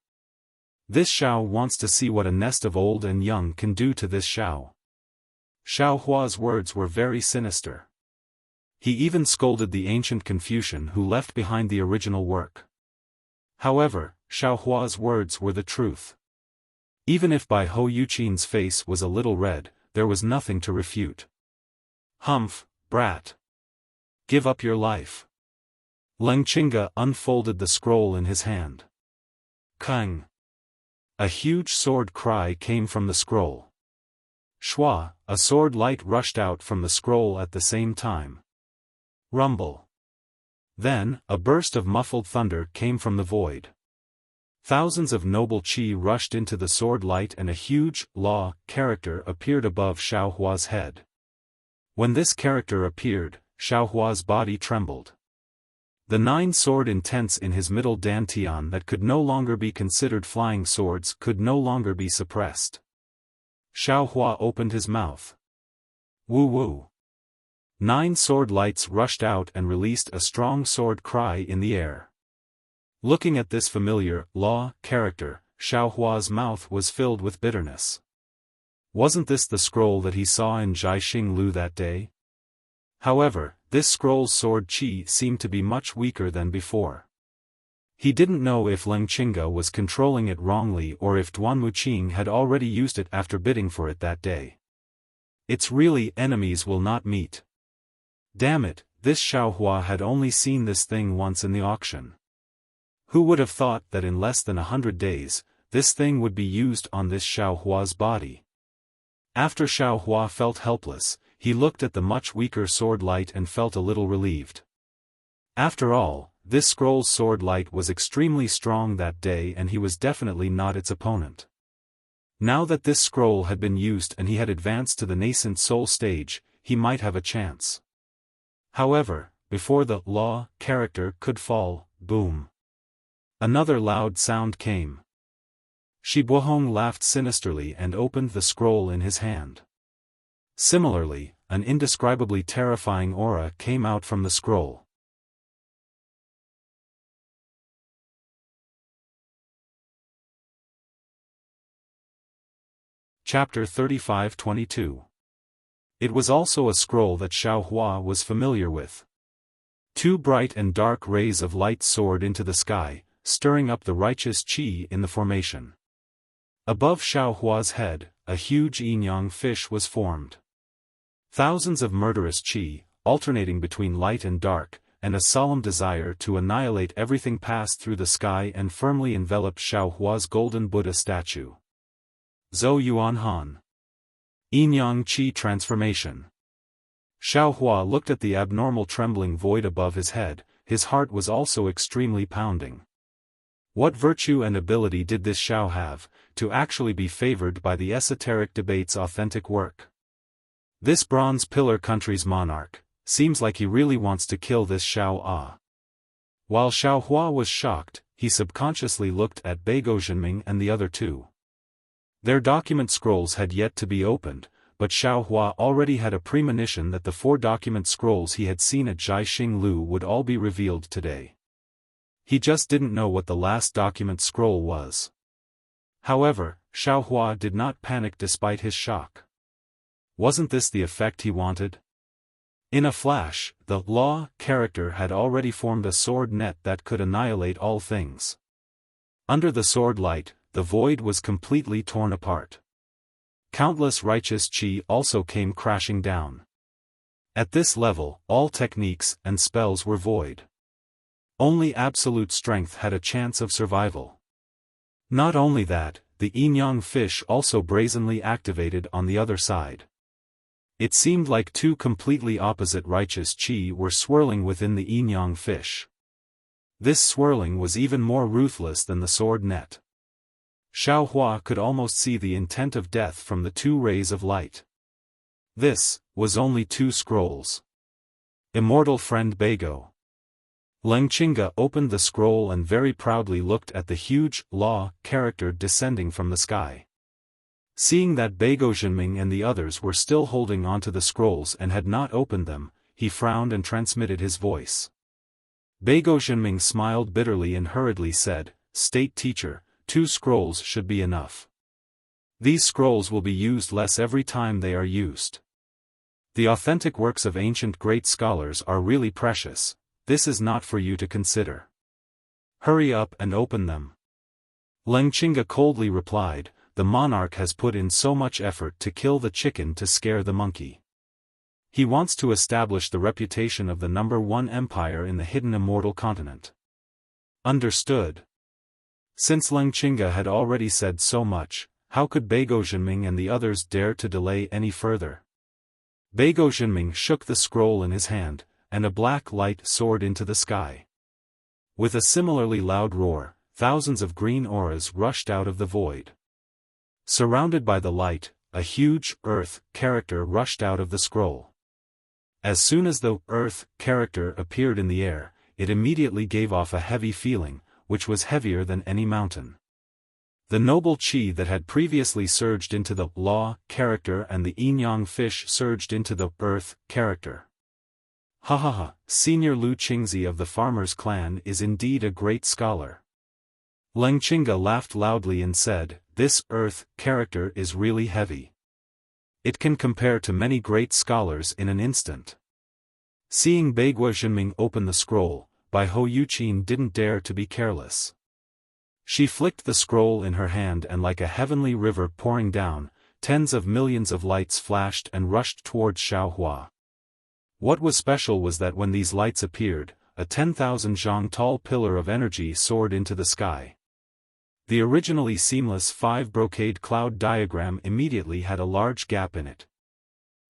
This Xiao wants to see what a nest of old and young can do to this Xiao." Xiaohua's words were very sinister. He even scolded the ancient Confucian who left behind the original work. However, Xiaohua's words were the truth. Even if Bai Ho Yuqin's face was a little red, there was nothing to refute. "Humph, brat. Give up your life." Lengqinga unfolded the scroll in his hand. Kang. A huge sword cry came from the scroll. Shua, a sword light rushed out from the scroll at the same time. Rumble. Then, a burst of muffled thunder came from the void. Thousands of noble qi rushed into the sword light and a huge, law, character appeared above Xiaohua's head. When this character appeared, Xiaohua's body trembled. The 9 sword intents in his middle dantian that could no longer be considered flying swords could no longer be suppressed. Xiaohua opened his mouth. Woo woo. 9 sword lights rushed out and released a strong sword cry in the air. Looking at this familiar, law, character, Xiaohua's mouth was filled with bitterness. Wasn't this the scroll that he saw in Jiaxing Lu that day? However, this scroll's sword qi seemed to be much weaker than before. He didn't know if Lengqinga was controlling it wrongly or if Duanmuqing had already used it after bidding for it that day. It's really enemies will not meet. Damn it, this Xiaohua had only seen this thing once in the auction. Who would have thought that in less than 100 days, this thing would be used on this Xiaohua's body? After Xiaohua felt helpless, he looked at the much weaker sword light and felt a little relieved. After all, this scroll's sword light was extremely strong that day and he was definitely not its opponent. Now that this scroll had been used and he had advanced to the nascent soul stage, he might have a chance. However, before the law character could fall, boom. Another loud sound came. Shibuhong laughed sinisterly and opened the scroll in his hand. Similarly, an indescribably terrifying aura came out from the scroll. Chapter 35-22. It was also a scroll that Xiaofan was familiar with. Two bright and dark rays of light soared into the sky, stirring up the righteous qi in the formation. Above Xiaohua's head, a huge yin-yang fish was formed. Thousands of murderous qi, alternating between light and dark, and a solemn desire to annihilate everything passed through the sky and firmly enveloped Xiaohua's golden Buddha statue. Zhou Yuan Han. Yin-yang qi transformation. Xiaohua looked at the abnormal trembling void above his head, his heart was also extremely pounding. What virtue and ability did this Xiao have, to actually be favored by the esoteric debate's authentic work? This bronze pillar country's monarch, seems like he really wants to kill this Xiao. While Xiaohua was shocked, he subconsciously looked at Beigo Zhenming and the other two. Their document scrolls had yet to be opened, but Xiaohua already had a premonition that the 4 document scrolls he had seen at Zhaixing Lu would all be revealed today. He just didn't know what the last document scroll was. However, Xiaohua did not panic despite his shock. Wasn't this the effect he wanted? In a flash, the law character had already formed a sword net that could annihilate all things. Under the sword light, the void was completely torn apart. Countless righteous qi also came crashing down. At this level, all techniques and spells were void. Only absolute strength had a chance of survival. Not only that, the yin-yang fish also brazenly activated on the other side. It seemed like 2 completely opposite righteous qi were swirling within the yin-yang fish. This swirling was even more ruthless than the sword net. Xiaohua could almost see the intent of death from the 2 rays of light. This was only 2 scrolls. Immortal friend Beigo. Lengqinga opened the scroll and very proudly looked at the huge law character descending from the sky. Seeing that Beigo Zhenming and the others were still holding onto the scrolls and had not opened them, he frowned and transmitted his voice. Beigo Zhenming smiled bitterly and hurriedly said, "State teacher, 2 scrolls should be enough. These scrolls will be used less every time they are used. The authentic works of ancient great scholars are really precious, this is not for you to consider. Hurry up and open them." Lengqinga coldly replied, "The monarch has put in so much effort to kill the chicken to scare the monkey. He wants to establish the reputation of the #1 empire in the hidden immortal continent." Understood. Since Lengqinga had already said so much, how could Beigo Zhenming and the others dare to delay any further? Beigo Zhenming shook the scroll in his hand, and a black light soared into the sky. With a similarly loud roar, thousands of green auras rushed out of the void. Surrounded by the light, a huge earth character rushed out of the scroll. As soon as the earth character appeared in the air, it immediately gave off a heavy feeling, which was heavier than any mountain. The noble qi that had previously surged into the law character and the yin-yang fish surged into the earth character. Ha ha ha, Senior Lu Qingzi of the farmer's clan is indeed a great scholar. Lengqinga laughed loudly and said, "This earth character is really heavy. It can compare to many great scholars in an instant." Seeing Beigo Zhenming open the scroll, Bai Hou Yuqin didn't dare to be careless. She flicked the scroll in her hand and like a heavenly river pouring down, tens of millions of lights flashed and rushed towards Xiaohua. What was special was that when these lights appeared, a 10,000 zhang tall pillar of energy soared into the sky. The originally seamless 5-brocade cloud diagram immediately had a large gap in it.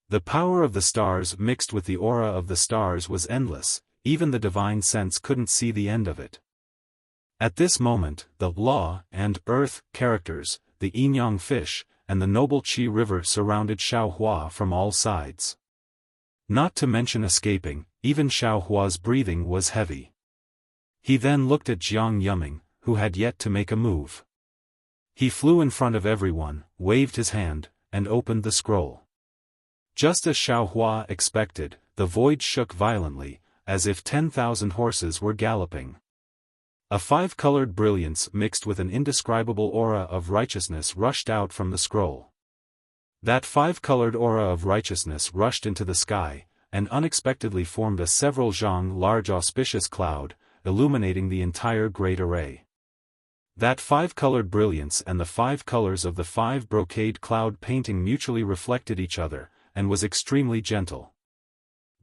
The power of the stars mixed with the aura of the stars was endless, even the divine sense couldn't see the end of it. At this moment, the law and earth characters, the yin-yang fish, and the noble qi river surrounded Xiaohua from all sides. Not to mention escaping, even Xiaohua's breathing was heavy. He then looked at Jiang Yuming, who had yet to make a move. He flew in front of everyone, waved his hand, and opened the scroll. Just as Xiaohua expected, the void shook violently, as if 10,000 horses were galloping. A 5-colored brilliance mixed with an indescribable aura of righteousness rushed out from the scroll. That five-colored aura of righteousness rushed into the sky, and unexpectedly formed a several zhang large auspicious cloud, illuminating the entire great array. That five-colored brilliance and the five colors of the five brocade cloud painting mutually reflected each other, and was extremely gentle.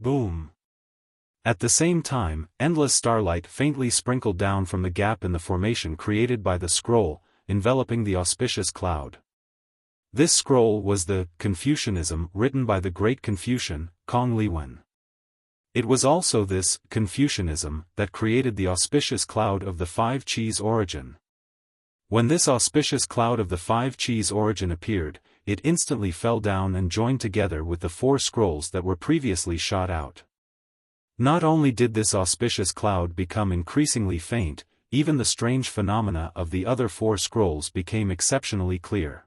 Boom! At the same time, endless starlight faintly sprinkled down from the gap in the formation created by the scroll, enveloping the auspicious cloud. This scroll was the Confucianism written by the great Confucian, Kong Liwen. It was also this Confucianism that created the auspicious cloud of the five qis origin. When this auspicious cloud of the five qis origin appeared, it instantly fell down and joined together with the four scrolls that were previously shot out. Not only did this auspicious cloud become increasingly faint, even the strange phenomena of the other four scrolls became exceptionally clear.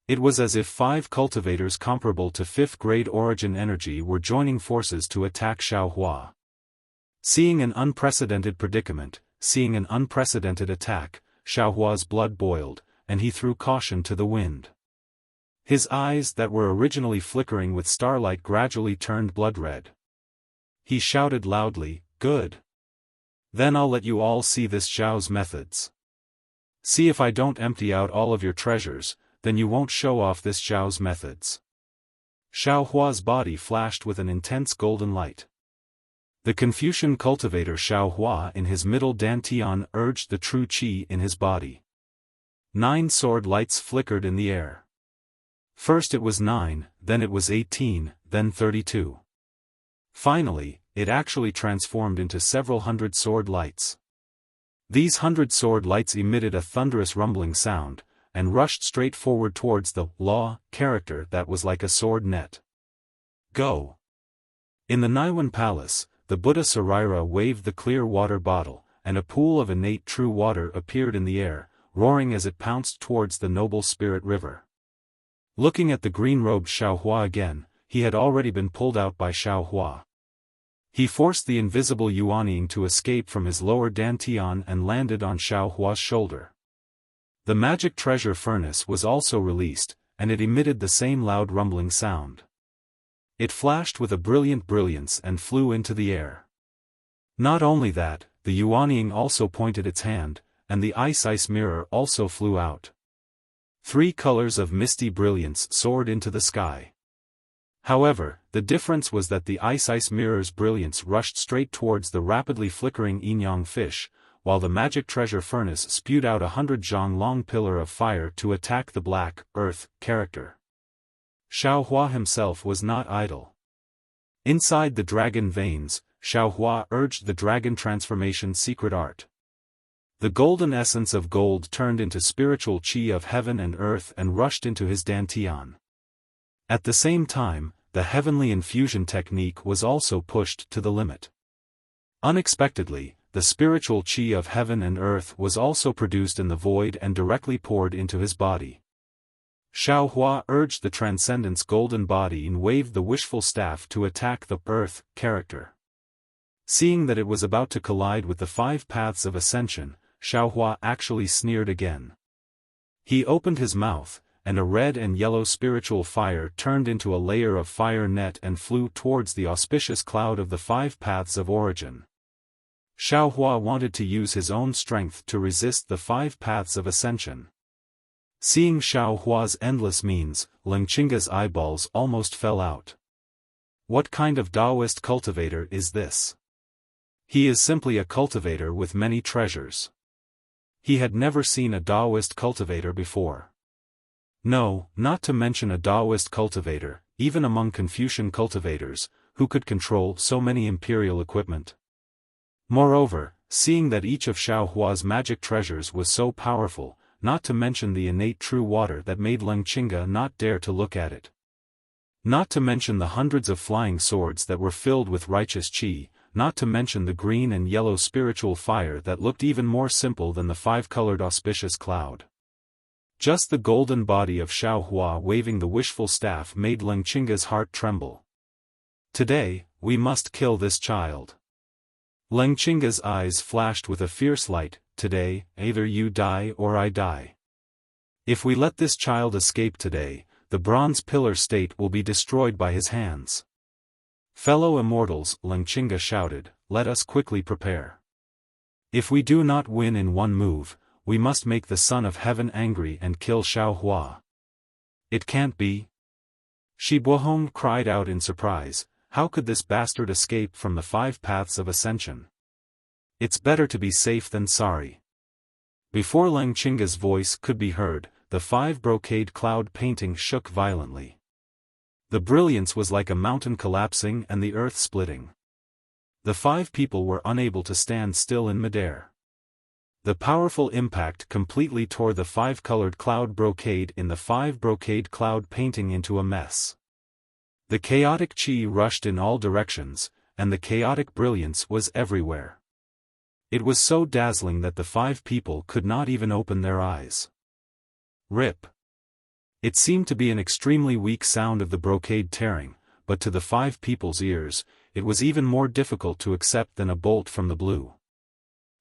It was as if five cultivators comparable to fifth-grade origin energy were joining forces to attack Xiaofan. Seeing an unprecedented predicament, seeing an unprecedented attack, Xiaofan's blood boiled, and he threw caution to the wind. His eyes that were originally flickering with starlight gradually turned blood-red. He shouted loudly, "Good! Then I'll let you all see this Xiao's methods. See if I don't empty out all of your treasures, then you won't show off this Xiao's methods." Xiaohua's body flashed with an intense golden light. The Confucian cultivator Xiaohua in his middle dantian urged the true qi in his body. 9 sword lights flickered in the air. First it was 9, then it was 18, then 32. Finally, it actually transformed into several hundred sword lights. These 100 sword lights emitted a thunderous rumbling sound, and rushed straight forward towards the law character that was like a sword net. Go! In the Naiwan Palace, the Buddha Saraira waved the clear water bottle, and a pool of innate true water appeared in the air, roaring as it pounced towards the noble spirit river. Looking at the green-robed Xiaohua again, he had already been pulled out by Xiaohua. He forced the invisible Yuanying to escape from his lower dantian and landed on Xiaohua's shoulder. The magic treasure furnace was also released, and it emitted the same loud rumbling sound. It flashed with a brilliant brilliance and flew into the air. Not only that, the Yuanying also pointed its hand, and the ice mirror also flew out. 3 colors of misty brilliance soared into the sky. However, the difference was that the ice mirror's brilliance rushed straight towards the rapidly flickering yin-yang fish, while the magic treasure furnace spewed out 100 zhang long pillar of fire to attack the black, earth, character. Xiaohua himself was not idle. Inside the dragon veins, Xiaohua urged the dragon transformation secret art. The golden essence of gold turned into spiritual qi of heaven and earth and rushed into his dantian. At the same time, the heavenly infusion technique was also pushed to the limit. Unexpectedly, the spiritual qi of heaven and earth was also produced in the void and directly poured into his body. Xiaohua urged the transcendent's golden body and waved the wishful staff to attack the earth character. Seeing that it was about to collide with the 5 paths of ascension, Xiaohua actually sneered again. He opened his mouth, and a red and yellow spiritual fire turned into a layer of fire net and flew towards the auspicious cloud of the 5 paths of origin. Xiaohua wanted to use his own strength to resist the 5 paths of ascension. Seeing Xiaohua's endless means, Lingqing's eyeballs almost fell out. What kind of Taoist cultivator is this? He is simply a cultivator with many treasures. He had never seen a Taoist cultivator before. No, not to mention a Taoist cultivator, even among Confucian cultivators, who could control so many imperial equipment. Moreover, seeing that each of Xiaohua's magic treasures was so powerful, not to mention the innate true water that made Lingqing not dare to look at it. Not to mention the hundreds of flying swords that were filled with righteous qi, not to mention the green and yellow spiritual fire that looked even more simple than the 5-colored auspicious cloud. Just the golden body of Xiaohua waving the wishful staff made Lingqing's heart tremble. Today, we must kill this child. Lingqing's eyes flashed with a fierce light. Today, either you die or I die. If we let this child escape today, the bronze pillar state will be destroyed by his hands. Fellow immortals, Lengqinga shouted, let us quickly prepare. If we do not win in one move, we must make the Son of Heaven angry and kill Xiaohua. It can't be. Shi Buohong cried out in surprise, how could this bastard escape from the 5 paths of ascension? It's better to be safe than sorry. Before Lengqinga's voice could be heard, the 5 brocade cloud painting shook violently. The brilliance was like a mountain collapsing and the earth splitting. The 5 people were unable to stand still in midair. The powerful impact completely tore the 5-colored cloud brocade in the 5 brocade cloud painting into a mess. The chaotic chi rushed in all directions, and the chaotic brilliance was everywhere. It was so dazzling that the 5 people could not even open their eyes. Rip. It seemed to be an extremely weak sound of the brocade tearing, but to the 5 people's ears, it was even more difficult to accept than a bolt from the blue.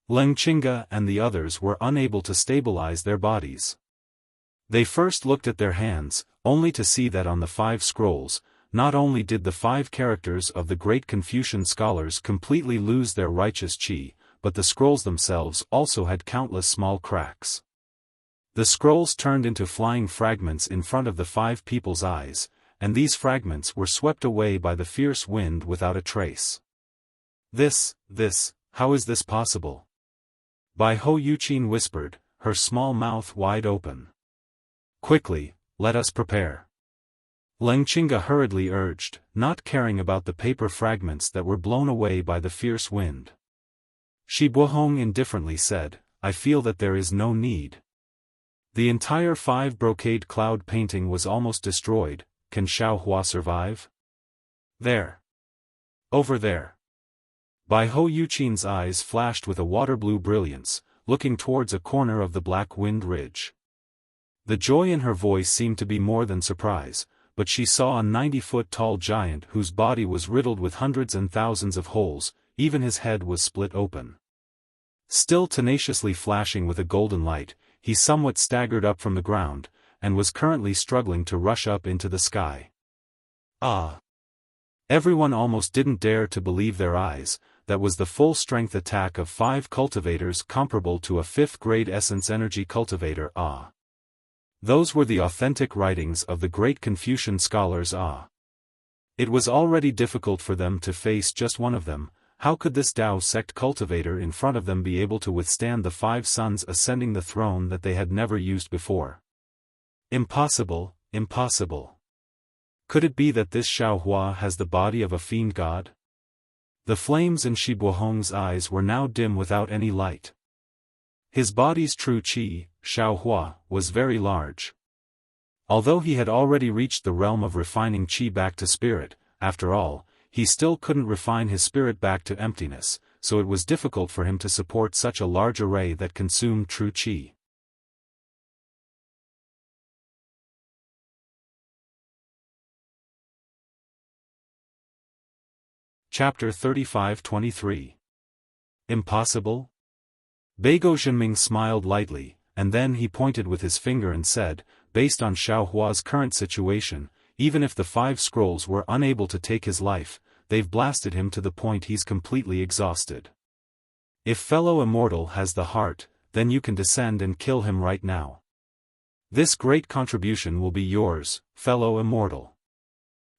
Lengqinga and the others were unable to stabilize their bodies. They first looked at their hands, only to see that on the 5 scrolls, not only did the 5 characters of the great Confucian scholars completely lose their righteous chi, but the scrolls themselves also had countless small cracks. The scrolls turned into flying fragments in front of the 5 people's eyes, and these fragments were swept away by the fierce wind without a trace. How is this possible? Bai Ho Yuqin whispered, her small mouth wide open. Quickly, let us prepare. Lengqinga hurriedly urged, not caring about the paper fragments that were blown away by the fierce wind. Shi Buohong indifferently said, I feel that there is no need. The entire 5 brocade cloud painting was almost destroyed, can Xiaohua survive? There. Over there. Bai Ho Yuqin's eyes flashed with a water-blue brilliance, looking towards a corner of the black wind ridge. The joy in her voice seemed to be more than surprise, but she saw a 90-foot-tall giant whose body was riddled with hundreds and thousands of holes, even his head was split open. Still tenaciously flashing with a golden light, he somewhat staggered up from the ground, and was currently struggling to rush up into the sky. Ah! Everyone almost didn't dare to believe their eyes. That was the full-strength attack of 5 cultivators comparable to a 5th-grade essence energy cultivator. Ah! Those were the authentic writings of the great Confucian scholars. Ah! It was already difficult for them to face just one of them. How could this Tao sect cultivator in front of them be able to withstand the 5 sons ascending the throne that they had never used before? Impossible, impossible. Could it be that this Xiaohua has the body of a fiend god? The flames in Shi Buohong's eyes were now dim without any light. His body's true chi, Xiaohua, was very large. Although he had already reached the realm of refining chi back to spirit, after all, he still couldn't refine his spirit back to emptiness, so it was difficult for him to support such a large array that consumed true chi. Chapter 35-23. Impossible? Beigo Zhenming smiled lightly, and then he pointed with his finger and said, based on Xiaohua's current situation, even if the 5 scrolls were unable to take his life, they've blasted him to the point he's completely exhausted. If fellow immortal has the heart, then you can descend and kill him right now. This great contribution will be yours, fellow immortal.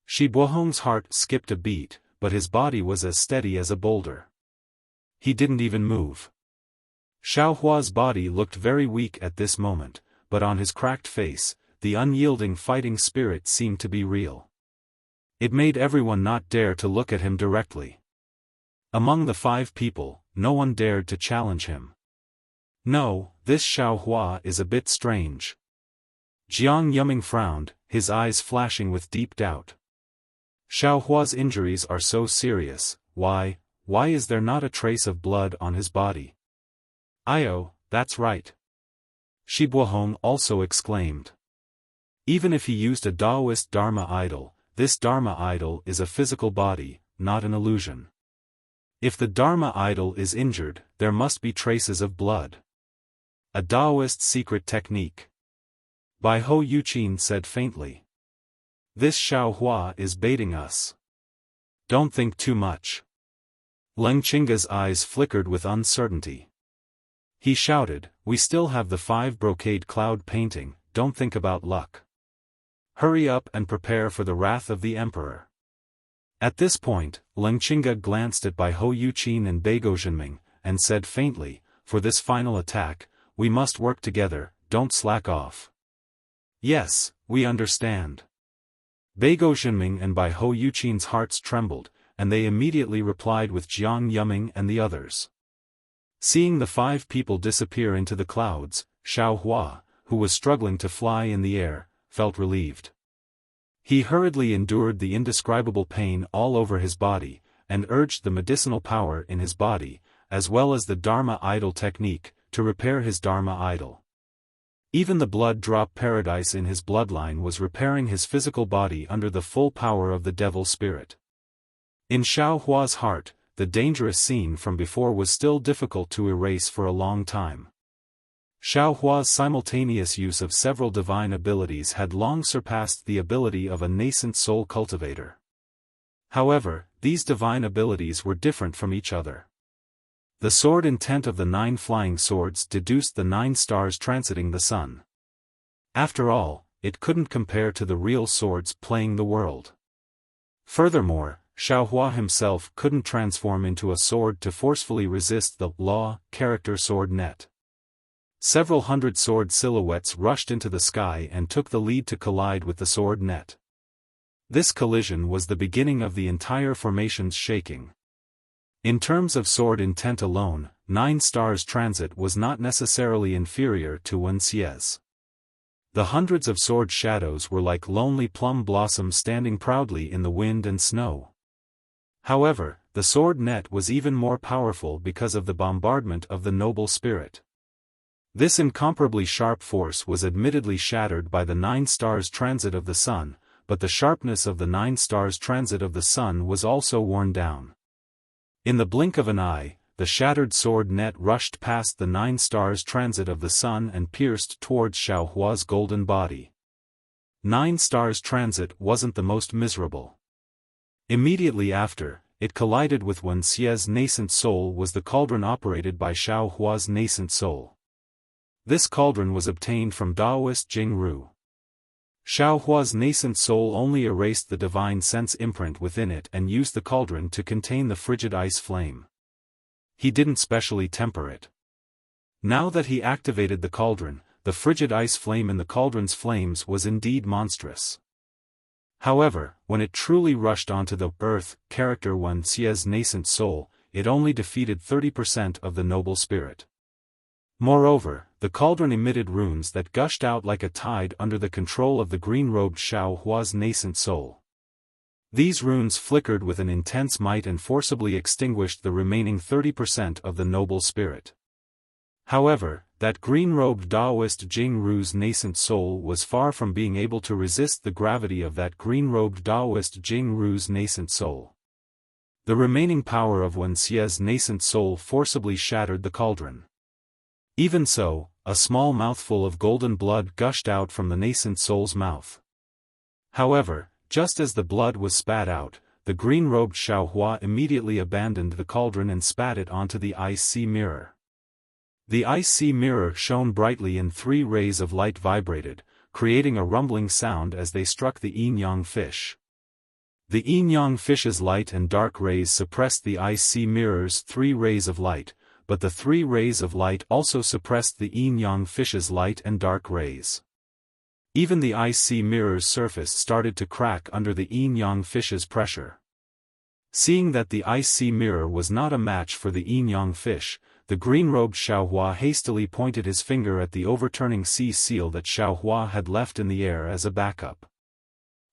Shi Buohong's heart skipped a beat, but his body was as steady as a boulder. He didn't even move. Xiaohua's body looked very weak at this moment, but on his cracked face, the unyielding fighting spirit seemed to be real. It made everyone not dare to look at him directly. Among the 5 people, no one dared to challenge him. No, this Xiaohua is a bit strange. Jiang Yuming frowned, his eyes flashing with deep doubt. Xiaohua's injuries are so serious, why is there not a trace of blood on his body? Io, that's right. Shi Buohong also exclaimed. Even if he used a Taoist Dharma idol, this Dharma idol is a physical body, not an illusion. If the Dharma idol is injured, there must be traces of blood. A Taoist secret technique. Bai Ho Yuqin said faintly. This Xiaohua is baiting us. Don't think too much. Leng Qingge's eyes flickered with uncertainty. He shouted, we still have the 5 brocade cloud painting, don't think about luck. Hurry up and prepare for the wrath of the emperor. At this point, Leng Qingge glanced at Bai Hou Yuqin and Beigo Zhenming, and said faintly, for this final attack, we must work together, don't slack off. Yes, we understand. Beigo Zhenming and Bai Hou Yuqin's hearts trembled, and they immediately replied with Jiang Yuming and the others. Seeing the 5 people disappear into the clouds, Xiaohua, who was struggling to fly in the air, felt relieved. He hurriedly endured the indescribable pain all over his body, and urged the medicinal power in his body, as well as the Dharma idol technique, to repair his Dharma idol. Even the blood drop paradise in his bloodline was repairing his physical body under the full power of the devil spirit. In Xiaohua's heart, the dangerous scene from before was still difficult to erase for a long time. Xiaohua's simultaneous use of several divine abilities had long surpassed the ability of a nascent soul cultivator. However, these divine abilities were different from each other. The sword intent of the 9 flying swords deduced the 9 stars transiting the sun. After all, it couldn't compare to the real swords playing the world. Furthermore, Xiaohua himself couldn't transform into a sword to forcefully resist the law character sword net. Several hundred sword silhouettes rushed into the sky and took the lead to collide with the sword net. This collision was the beginning of the entire formation's shaking. In terms of sword intent alone, 9 stars transit was not necessarily inferior to Wuxia's. The hundreds of sword shadows were like lonely plum blossoms standing proudly in the wind and snow. However, the sword net was even more powerful because of the bombardment of the noble spirit. This incomparably sharp force was admittedly shattered by the 9 stars transit of the sun, but the sharpness of the 9 stars transit of the sun was also worn down. In the blink of an eye, the shattered sword net rushed past the 9 stars transit of the sun and pierced towards Xiaohua's golden body. 9 stars transit wasn't the most miserable. Immediately after, it collided with Wuxia's nascent soul was the cauldron operated by Xiaohua's nascent soul. This cauldron was obtained from Taoist Jingru. Xiaohua's nascent soul only erased the divine sense imprint within it and used the cauldron to contain the frigid ice flame. He didn't specially temper it. Now that he activated the cauldron, the frigid ice flame in the cauldron's flames was indeed monstrous. However, when it truly rushed onto the earth character Wuxia's nascent soul, it only defeated 30% of the noble spirit. Moreover, the cauldron emitted runes that gushed out like a tide under the control of the green-robed Xiaohua's nascent soul. These runes flickered with an intense might and forcibly extinguished the remaining 30% of the noble spirit. However, that green-robed Taoist Jingru's nascent soul was far from being able to resist the gravity of that green-robed Taoist Jingru's nascent soul. The remaining power of Wuxia's nascent soul forcibly shattered the cauldron. Even so, a small mouthful of golden blood gushed out from the nascent soul's mouth. However, just as the blood was spat out, the green-robed Xiaohua immediately abandoned the cauldron and spat it onto the ice-sea mirror. The ice-sea mirror shone brightly and 3 rays of light vibrated, creating a rumbling sound as they struck the yin-yang fish. The yin-yang fish's light and dark rays suppressed the ice-sea mirror's 3 rays of light, but the 3 rays of light also suppressed the yin-yang fish's light and dark rays. Even the ice-sea mirror's surface started to crack under the yin-yang fish's pressure. Seeing that the ice-sea mirror was not a match for the yin-yang fish, the green-robed Xiaohua hastily pointed his finger at the overturning sea seal that Xiaohua had left in the air as a backup.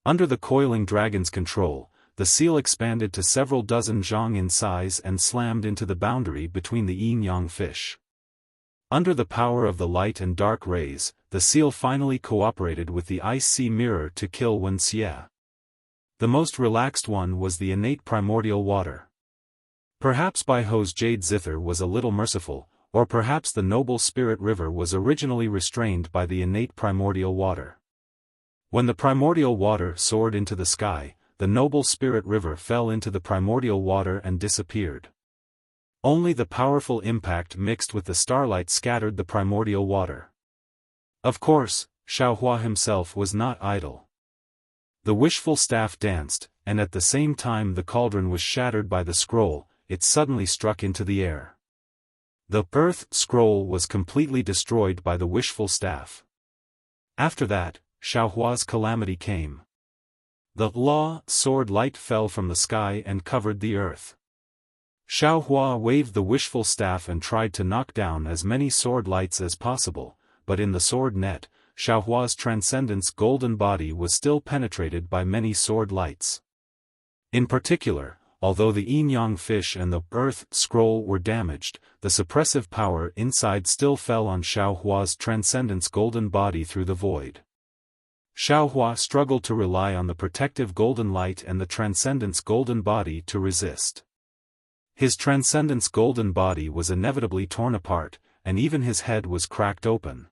Under the coiling dragon's control, the seal expanded to several dozen zhang in size and slammed into the boundary between the yin-yang fish. Under the power of the light and dark rays, the seal finally cooperated with the ice-sea mirror to kill Wuxia. The most relaxed one was the innate primordial water. Perhaps Bai Hou's jade zither was a little merciful, or perhaps the noble spirit river was originally restrained by the innate primordial water. When the primordial water soared into the sky, the noble spirit river fell into the primordial water and disappeared. Only the powerful impact mixed with the starlight scattered the primordial water. Of course, Xiaohua himself was not idle. The wishful staff danced, and at the same time the cauldron was shattered by the scroll, it suddenly struck into the air. The earth scroll was completely destroyed by the wishful staff. After that, Xiaohua's calamity came. The law sword light fell from the sky and covered the earth. Xiaohua waved the wishful staff and tried to knock down as many sword lights as possible, but in the sword net, Xiaohua's transcendence golden body was still penetrated by many sword lights. In particular, although the yin-yang fish and the earth scroll were damaged, the suppressive power inside still fell on Xiaohua's transcendence golden body through the void. Xiaohua struggled to rely on the protective golden light and the transcendence golden body to resist. His transcendence golden body was inevitably torn apart, and even his head was cracked open.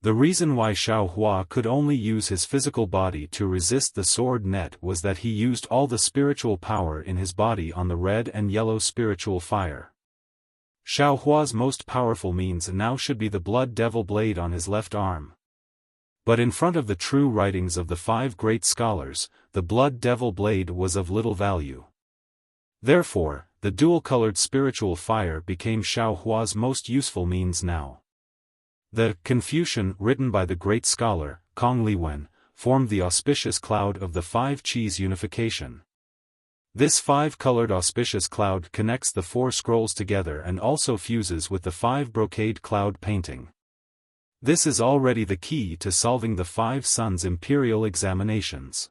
The reason why Xiaohua could only use his physical body to resist the sword net was that he used all the spiritual power in his body on the red and yellow spiritual fire. Xiaohua's most powerful means now should be the blood devil blade on his left arm. But in front of the true writings of the 5 great scholars, the blood devil blade was of little value. Therefore, the dual-colored spiritual fire became Xiaohua's most useful means now. The Confucian written by the great scholar, Kong Liwen, formed the auspicious cloud of the 5 Qis unification. This 5-colored auspicious cloud connects the 4 scrolls together and also fuses with the 5 brocade cloud painting. This is already the key to solving the 5 sons' imperial examinations.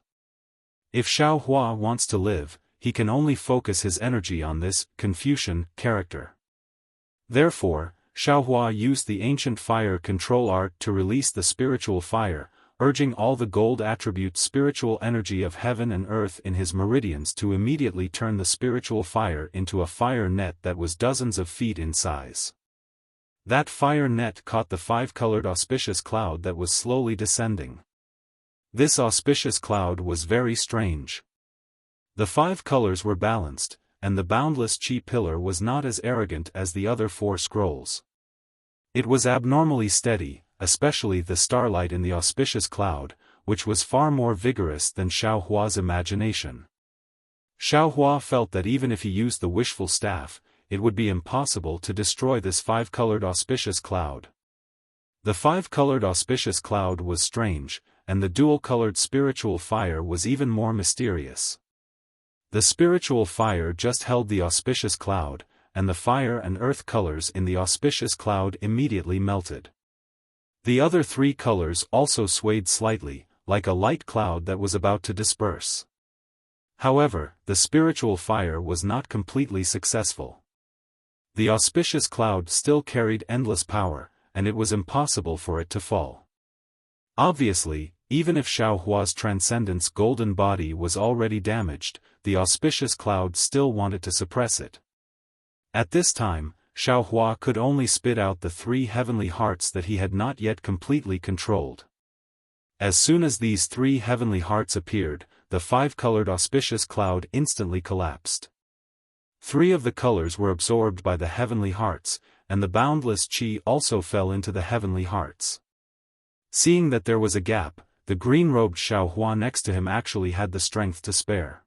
If Xiaohua wants to live, he can only focus his energy on this Confucian character. Therefore, Xiaohua used the ancient fire control art to release the spiritual fire, urging all the gold attribute spiritual energy of heaven and earth in his meridians to immediately turn the spiritual fire into a fire net that was dozens of feet in size. That fire net caught the 5-colored auspicious cloud that was slowly descending. This auspicious cloud was very strange. The 5 colors were balanced, and the boundless Qi pillar was not as arrogant as the other 4 scrolls. It was abnormally steady, especially the starlight in the auspicious cloud, which was far more vigorous than Xiaohua's imagination. Xiaohua felt that even if he used the wishful staff, it would be impossible to destroy this 5-colored auspicious cloud. The 5-colored auspicious cloud was strange, and the dual-colored spiritual fire was even more mysterious. The spiritual fire just held the auspicious cloud, and the fire and earth colors in the auspicious cloud immediately melted. The other 3 colors also swayed slightly, like a light cloud that was about to disperse. However, the spiritual fire was not completely successful. The auspicious cloud still carried endless power, and it was impossible for it to fall. Obviously, even if Xiaohua's transcendence golden body was already damaged, the auspicious cloud still wanted to suppress it. At this time, Xiaohua could only spit out the 3 heavenly hearts that he had not yet completely controlled. As soon as these 3 heavenly hearts appeared, the 5-colored auspicious cloud instantly collapsed. 3 of the colors were absorbed by the heavenly hearts, and the boundless Qi also fell into the heavenly hearts. Seeing that there was a gap, the green-robed Xiaohua next to him actually had the strength to spare.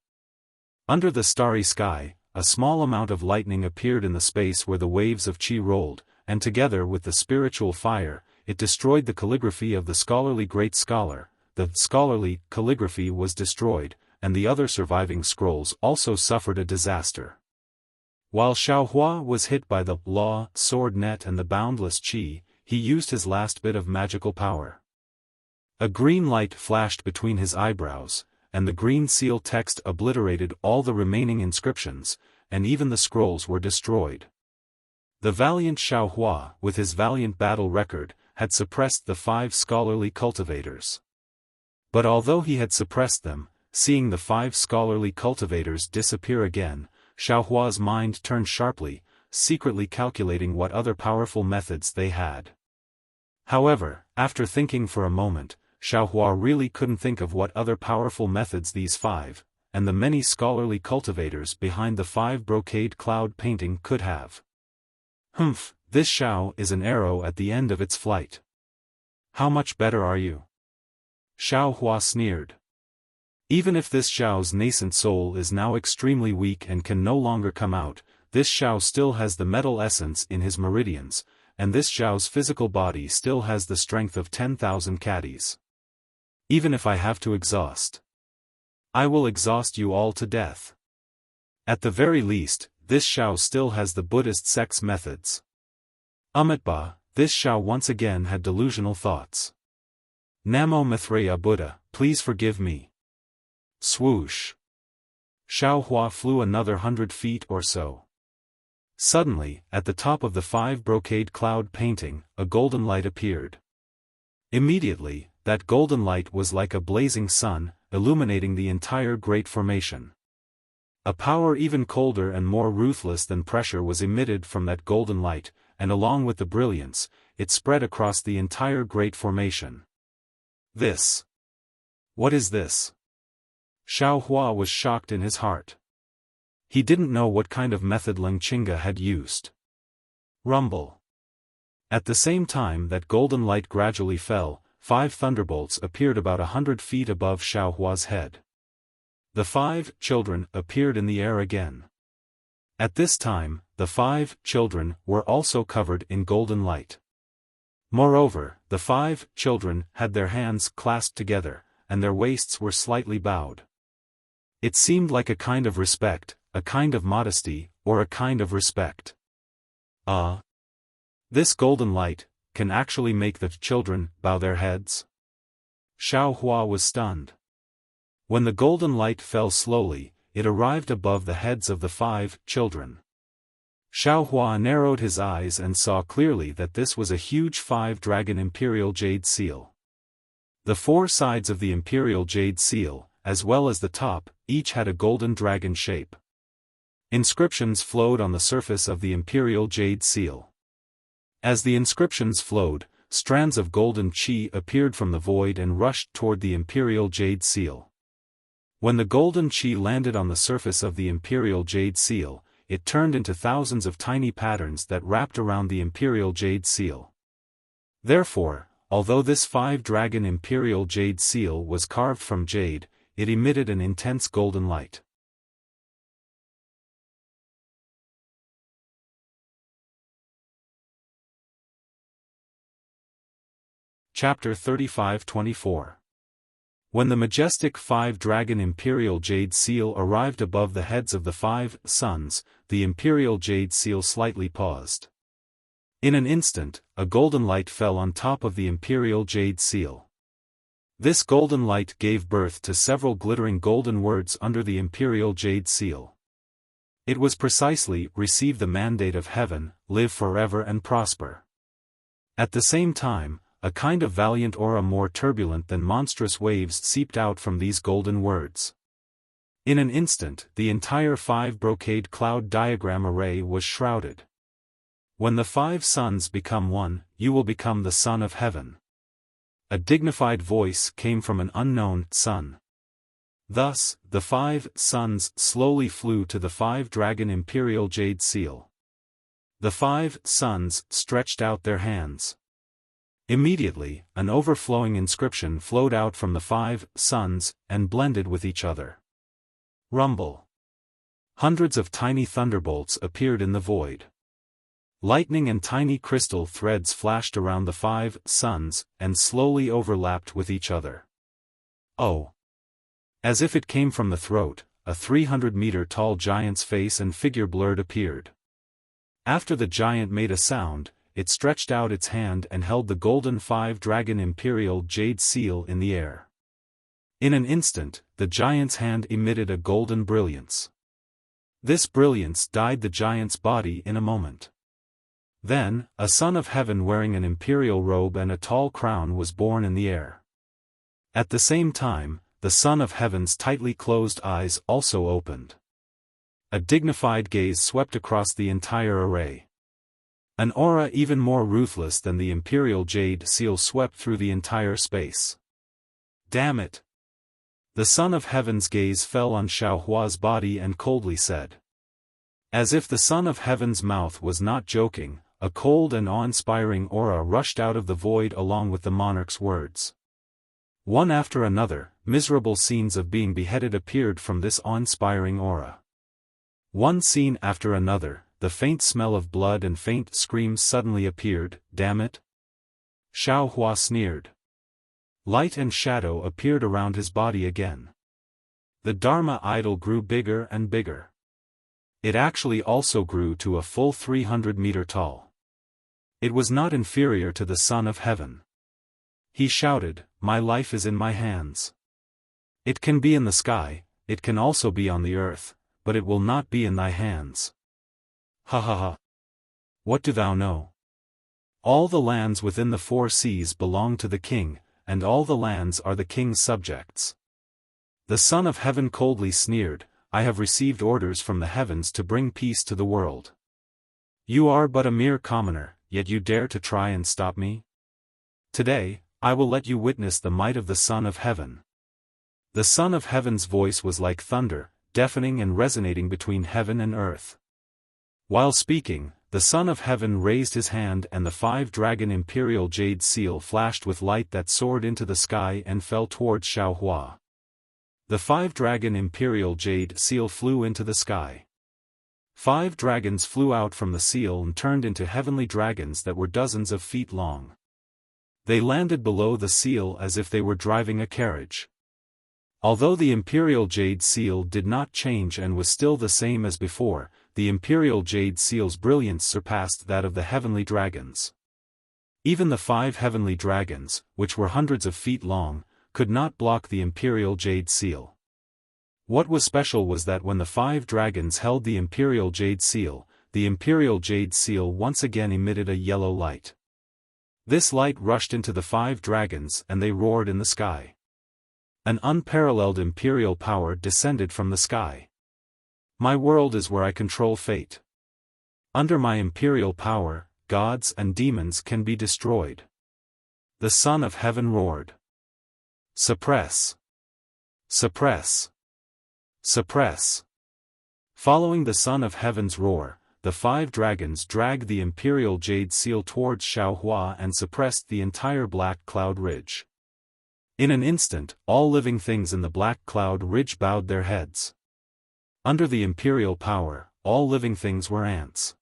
Under the starry sky, a small amount of lightning appeared in the space where the waves of Qi rolled, and together with the spiritual fire, it destroyed the calligraphy of the scholarly great scholar. The scholarly calligraphy was destroyed, and the other surviving scrolls also suffered a disaster. While Xiaohua was hit by the law sword net and the boundless Qi, he used his last bit of magical power. A green light flashed between his eyebrows, and the green seal text obliterated all the remaining inscriptions, and even the scrolls were destroyed. The valiant Xiaohua, with his valiant battle record, had suppressed the 5 scholarly cultivators. But although he had suppressed them, seeing the 5 scholarly cultivators disappear again, Xiaohua's mind turned sharply, secretly calculating what other powerful methods they had. However, after thinking for a moment, Xiaohua really couldn't think of what other powerful methods these five, and the many scholarly cultivators behind the five brocade cloud painting could have. Humph, this Xiao is an arrow at the end of its flight. How much better are you? Xiaohua sneered. Even if this Xiao's nascent soul is now extremely weak and can no longer come out, this Xiao still has the metal essence in his meridians, and this Xiao's physical body still has the strength of 10,000 caddies. Even if I have to exhaust, I will exhaust you all to death. At the very least, this Xiao still has the Buddhist sect's methods. Umitba, this Xiao once again had delusional thoughts. Namo Mithreya Buddha, please forgive me. Swoosh. Xiaohua flew another 100 feet or so. Suddenly, at the top of the five brocade cloud painting, a golden light appeared. Immediately, that golden light was like a blazing sun, illuminating the entire great formation. A power even colder and more ruthless than pressure was emitted from that golden light, and along with the brilliance, it spread across the entire great formation. This. What is this? Xiaohua was shocked in his heart. He didn't know what kind of method Ling Qinga had used. Rumble. At the same time that golden light gradually fell, 5 thunderbolts appeared about 100 feet above Xiaohua's head. The 5 children appeared in the air again. At this time, the 5 children were also covered in golden light. Moreover, the 5 children had their hands clasped together, and their waists were slightly bowed. It seemed like a kind of respect, a kind of modesty, or a kind of respect. This golden light can actually make the children bow their heads? Xiaohua was stunned. When the golden light fell slowly, it arrived above the heads of the 5 children. Xiaohua narrowed his eyes and saw clearly that this was a huge 5-dragon imperial jade seal. The 4 sides of the imperial jade seal, as well as the top, each had a golden dragon shape. Inscriptions flowed on the surface of the imperial jade seal. As the inscriptions flowed, strands of golden qi appeared from the void and rushed toward the imperial jade seal. When the golden qi landed on the surface of the imperial jade seal, it turned into thousands of tiny patterns that wrapped around the imperial jade seal. Therefore, although this 5-dragon imperial jade seal was carved from jade, it emitted an intense golden light. Chapter 35-24. When the majestic 5-dragon imperial jade seal arrived above the heads of the 5 sons, the imperial jade seal slightly paused. In an instant, a golden light fell on top of the imperial jade seal. This golden light gave birth to several glittering golden words under the imperial jade seal. It was precisely, receive the mandate of heaven, live forever and prosper. At the same time, a kind of valiant aura more turbulent than monstrous waves seeped out from these golden words. In an instant, the entire 5-brocade cloud diagram array was shrouded. When the 5 sons become one, you will become the son of heaven. A dignified voice came from an unknown son. Thus, the 5 sons slowly flew to the 5-dragon imperial jade seal. The 5 sons stretched out their hands. Immediately, an overflowing inscription flowed out from the 5 sons, and blended with each other. Rumble. Hundreds of tiny thunderbolts appeared in the void. Lightning and tiny crystal threads flashed around the 5 sons, and slowly overlapped with each other. Oh! As if it came from the throat, a 300-meter-tall giant's face and figure blurred appeared. After the giant made a sound, it stretched out its hand and held the golden 5-dragon imperial jade seal in the air. In an instant, the giant's hand emitted a golden brilliance. This brilliance dyed the giant's body in a moment. Then, a son of heaven wearing an imperial robe and a tall crown was born in the air. At the same time, the son of heaven's tightly closed eyes also opened. A dignified gaze swept across the entire array. An aura even more ruthless than the imperial jade seal swept through the entire space. Damn it! The Son of Heaven's gaze fell on Xiaohua's body and coldly said. As if the Son of Heaven's mouth was not joking, a cold and awe-inspiring aura rushed out of the void along with the monarch's words. One after another, miserable scenes of being beheaded appeared from this awe-inspiring aura. One scene after another, the faint smell of blood and faint screams suddenly appeared. Damn it! Xiaohua sneered. Light and shadow appeared around his body again. The Dharma idol grew bigger and bigger. It actually also grew to a full 300 meter tall. It was not inferior to the Son of Heaven. He shouted, "My life is in my hands. It can be in the sky, it can also be on the earth, but it will not be in thy hands." Ha ha ha. What do thou know? All the lands within the 4 seas belong to the king, and all the lands are the king's subjects. The Son of Heaven coldly sneered, "I have received orders from the heavens to bring peace to the world. You are but a mere commoner, yet you dare to try and stop me? Today, I will let you witness the might of the Son of Heaven." The Son of Heaven's voice was like thunder, deafening and resonating between heaven and earth. While speaking, the Son of Heaven raised his hand and the 5-dragon imperial jade seal flashed with light that soared into the sky and fell towards Xiaohua. The 5-dragon imperial jade seal flew into the sky. 5 dragons flew out from the seal and turned into heavenly dragons that were dozens of feet long. They landed below the seal as if they were driving a carriage. Although the imperial jade seal did not change and was still the same as before, the imperial jade seal's brilliance surpassed that of the heavenly dragons. Even the 5 heavenly dragons, which were hundreds of feet long, could not block the imperial jade seal. What was special was that when the 5 dragons held the imperial jade seal once again emitted a yellow light. This light rushed into the 5 dragons and they roared in the sky. An unparalleled imperial power descended from the sky. My world is where I control fate. Under my imperial power, gods and demons can be destroyed. The Son of Heaven roared. Suppress! Suppress! Suppress! Following the Son of Heaven's roar, the 5 dragons dragged the imperial jade seal towards Xiaohua and suppressed the entire black cloud ridge. In an instant, all living things in the black cloud ridge bowed their heads. Under the imperial power, all living things were ants.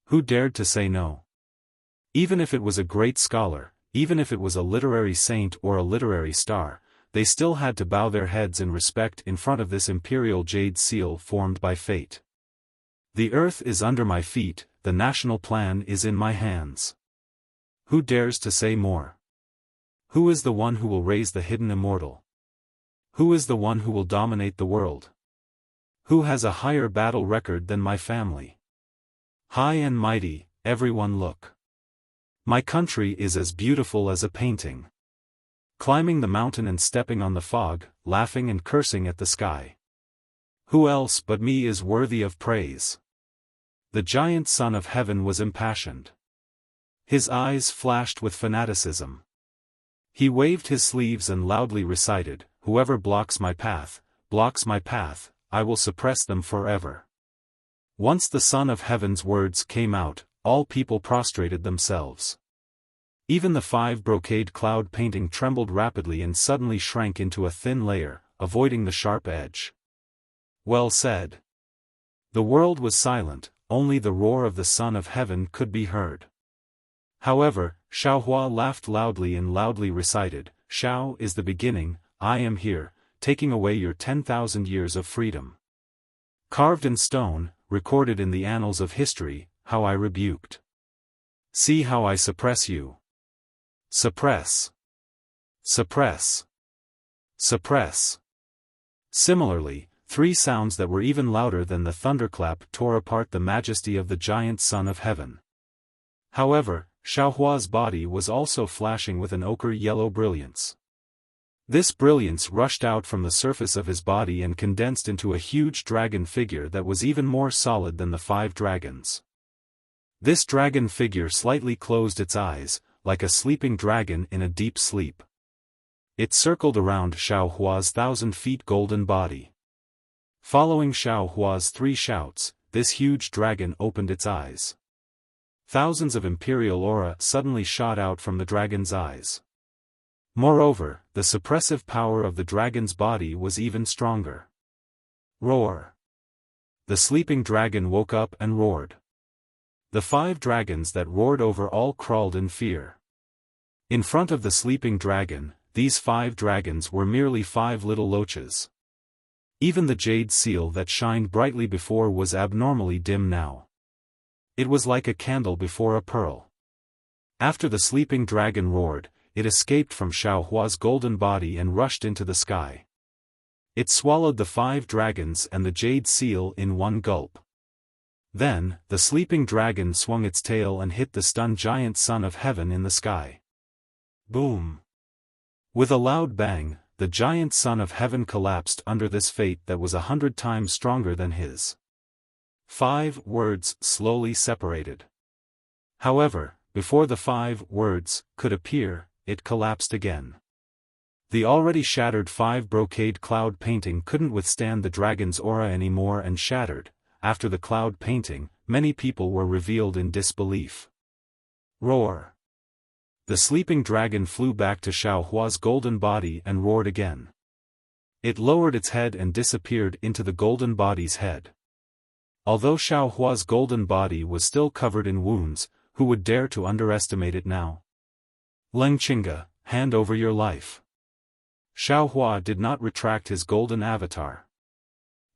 Who dared to say no? Even if it was a great scholar, even if it was a literary saint or a literary star, they still had to bow their heads in respect in front of this imperial jade seal formed by fate. The earth is under my feet, the national plan is in my hands. Who dares to say more? Who is the one who will raise the hidden immortal? Who is the one who will dominate the world? Who has a higher battle record than my family? High and mighty, everyone look. My country is as beautiful as a painting. Climbing the mountain and stepping on the fog, laughing and cursing at the sky. Who else but me is worthy of praise? The giant Son of Heaven was impassioned. His eyes flashed with fanaticism. He waved his sleeves and loudly recited, "Whoever blocks my path, I will suppress them forever." Once the Son of Heaven's words came out, all people prostrated themselves. Even the 5 brocade cloud painting trembled rapidly and suddenly shrank into a thin layer, avoiding the sharp edge. Well said. The world was silent, only the roar of the Son of Heaven could be heard. However, Xiaohua laughed loudly and loudly recited, "Xiao is the beginning, I am here, taking away your 10,000 years of freedom. Carved in stone, recorded in the annals of history, how I rebuked. See how I suppress you. Suppress. Suppress. Suppress." Similarly, 3 sounds that were even louder than the thunderclap tore apart the majesty of the giant Son of Heaven. However, Xiaohua's body was also flashing with an ochre-yellow brilliance. This brilliance rushed out from the surface of his body and condensed into a huge dragon figure that was even more solid than the 5 dragons. This dragon figure slightly closed its eyes, like a sleeping dragon in a deep sleep. It circled around Xiao Hua's 1,000 feet golden body. Following Xiao Hua's 3 shouts, this huge dragon opened its eyes. Thousands of imperial aura suddenly shot out from the dragon's eyes. Moreover, the suppressive power of the dragon's body was even stronger. Roar! The sleeping dragon woke up and roared. The 5 dragons that roared over all crawled in fear. In front of the sleeping dragon, these 5 dragons were merely 5 little loaches. Even the jade seal that shined brightly before was abnormally dim now. It was like a candle before a pearl. After the sleeping dragon roared, it escaped from Xiao Hua's golden body and rushed into the sky. It swallowed the 5 dragons and the jade seal in one gulp. Then, the sleeping dragon swung its tail and hit the stunned giant son of heaven in the sky. Boom! With a loud bang, the giant son of heaven collapsed under this fate that was 100 times stronger than his. 5 words slowly separated. However, before the 5 words could appear, it collapsed again. The already shattered 5 brocade cloud painting couldn't withstand the dragon's aura anymore and shattered. After the cloud painting, many people were revealed in disbelief. Roar! The sleeping dragon flew back to Xiao Hua's golden body and roared again. It lowered its head and disappeared into the golden body's head. Although Xiao Hua's golden body was still covered in wounds, who would dare to underestimate it now? Lengqinga, hand over your life. Xiao Hua did not retract his golden avatar.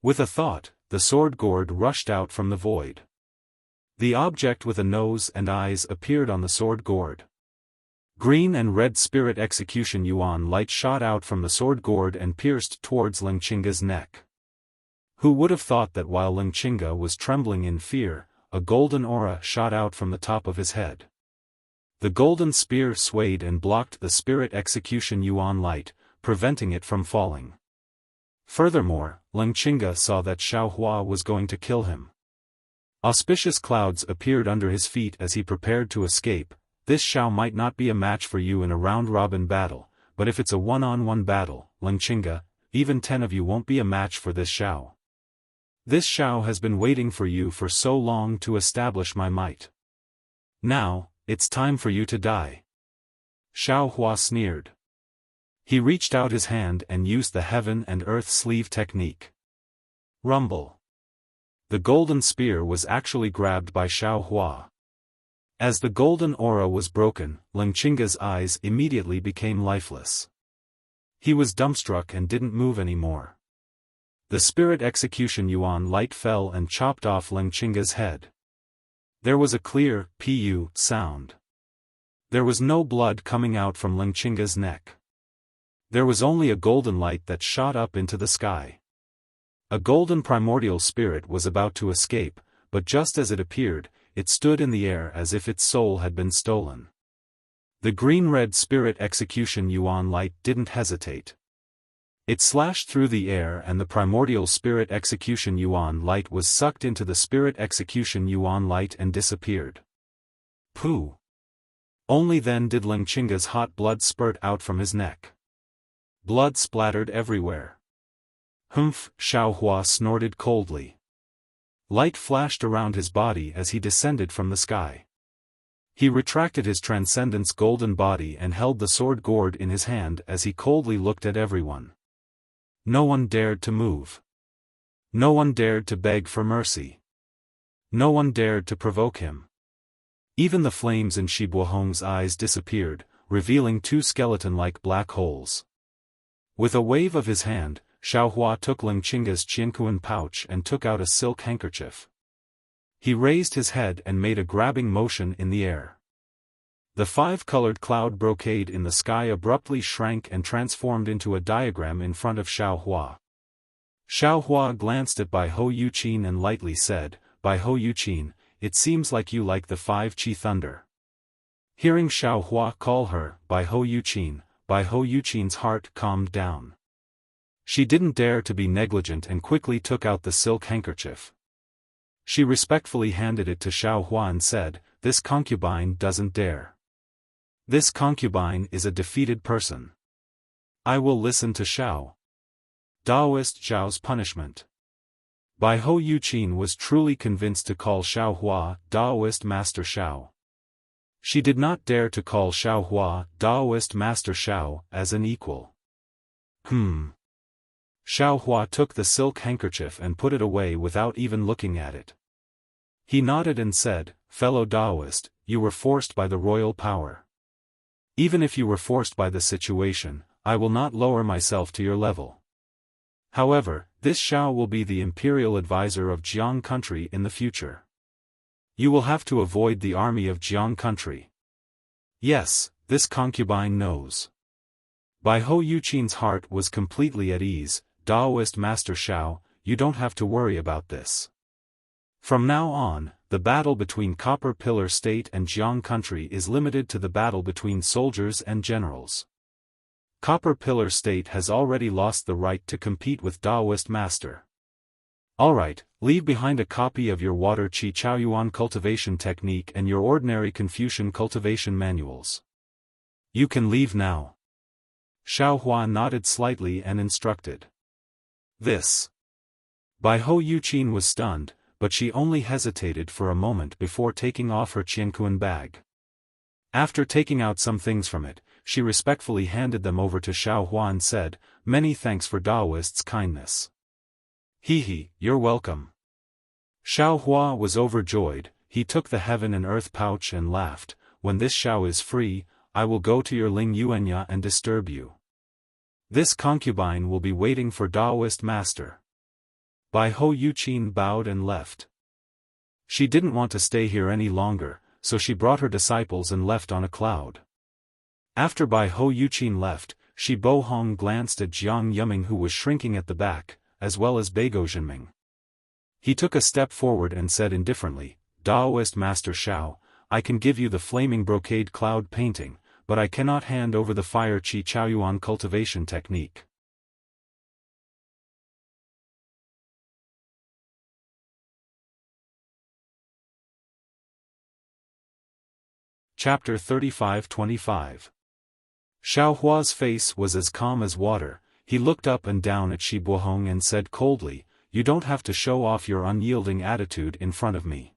With a thought, the sword gourd rushed out from the void. The object with a nose and eyes appeared on the sword gourd. Green and red spirit execution yuan light shot out from the sword gourd and pierced towards Lengqinga's neck. Who would have thought that while Lengqinga was trembling in fear, a golden aura shot out from the top of his head. The golden spear swayed and blocked the spirit execution yuan light, preventing it from falling. Furthermore, Lengqinga saw that Xiao Hua was going to kill him. Auspicious clouds appeared under his feet as he prepared to escape. This Xiao might not be a match for you in a round-robin battle, but if it's a one-on-one battle, Lengqinga, even 10 of you won't be a match for this Xiao. This Xiao has been waiting for you for so long to establish my might. Now, it's time for you to die. Xiao Hua sneered. He reached out his hand and used the heaven and earth sleeve technique. Rumble. The golden spear was actually grabbed by Xiao Hua. As the golden aura was broken, Lengqinga's eyes immediately became lifeless. He was dumbstruck and didn't move anymore. The spirit execution yuan light fell and chopped off Lengqinga's head. There was a clear pu sound. There was no blood coming out from Lengqinga's neck. There was only a golden light that shot up into the sky. A golden primordial spirit was about to escape, but just as it appeared, it stood in the air as if its soul had been stolen. The green-red spirit execution yuan light didn't hesitate. It slashed through the air and the primordial spirit execution yuan light was sucked into the spirit execution yuan light and disappeared. Pooh! Only then did Lengqinga's hot blood spurt out from his neck. Blood splattered everywhere. Humph! Xiao Hua snorted coldly. Light flashed around his body as he descended from the sky. He retracted his transcendence golden body and held the sword gourd in his hand as he coldly looked at everyone. No one dared to move. No one dared to beg for mercy. No one dared to provoke him. Even the flames in Shibuohong's eyes disappeared, revealing 2 skeleton-like black holes. With a wave of his hand, Xiao Hua took Lengqinga's qiankuan pouch and took out a silk handkerchief. He raised his head and made a grabbing motion in the air. The 5-colored cloud brocade in the sky abruptly shrank and transformed into a diagram in front of Xiao Hua. Xiao Hua glanced at Bai Hou Yuqin and lightly said, "Bai Hou Yuqin, it seems like you like the 5 Qi thunder." Hearing Xiao Hua call her Bai Hou Yuqin, Bai Hou Yuqin's heart calmed down. She didn't dare to be negligent and quickly took out the silk handkerchief. She respectfully handed it to Xiao Hua and said, "This concubine doesn't dare. This concubine is a defeated person. I will listen to Xiao. Daoist Zhao's punishment. Bai Hou Yuqin was truly convinced to call Xiao Hua, Daoist Master Xiao. She did not dare to call Xiao Hua, Daoist Master Xiao, as an equal. Xiao Hua took the silk handkerchief and put it away without even looking at it. He nodded and said, "Fellow Daoist, you were forced by the royal power. Even if you were forced by the situation, I will not lower myself to your level. However, this Xiao will be the imperial advisor of Jiang country in the future. You will have to avoid the army of Jiang country." Yes, this concubine knows. Bai Hou Yuqin's heart was completely at ease. "Daoist Master Xiao, you don't have to worry about this. From now on, the battle between Copper Pillar State and Jiang country is limited to the battle between soldiers and generals. Copper Pillar State has already lost the right to compete with Daoist Master. Alright, leave behind a copy of your Water Qi Chaoyuan cultivation technique and your ordinary Confucian cultivation manuals. You can leave now." Xiao Hua nodded slightly and instructed. This. Bai Hou Yuqin was stunned, but she only hesitated for a moment before taking off her qianquan bag. After taking out some things from it, she respectfully handed them over to Xiao Hua and said, "Many thanks for Daoist's kindness." "Hehe, you're welcome." Xiao Hua was overjoyed. He took the heaven and earth pouch and laughed, "When this Xiao is free, I will go to your Ling Yuanya and disturb you. This concubine will be waiting for Daoist Master." Bai Hou Yuqin bowed and left. She didn't want to stay here any longer, so she brought her disciples and left on a cloud. After Bai Hou Yuqin left, Shi Bohong glanced at Jiang Yuming who was shrinking at the back, as well as Beigo Zhenming. He took a step forward and said indifferently, "Daoist Master Xiao, I can give you the flaming brocade cloud painting, but I cannot hand over the fire Qi Chaoyuan cultivation technique." Chapter 35-25. Xiao Hua's face was as calm as water. He looked up and down at Shi Bohong and said coldly, "You don't have to show off your unyielding attitude in front of me.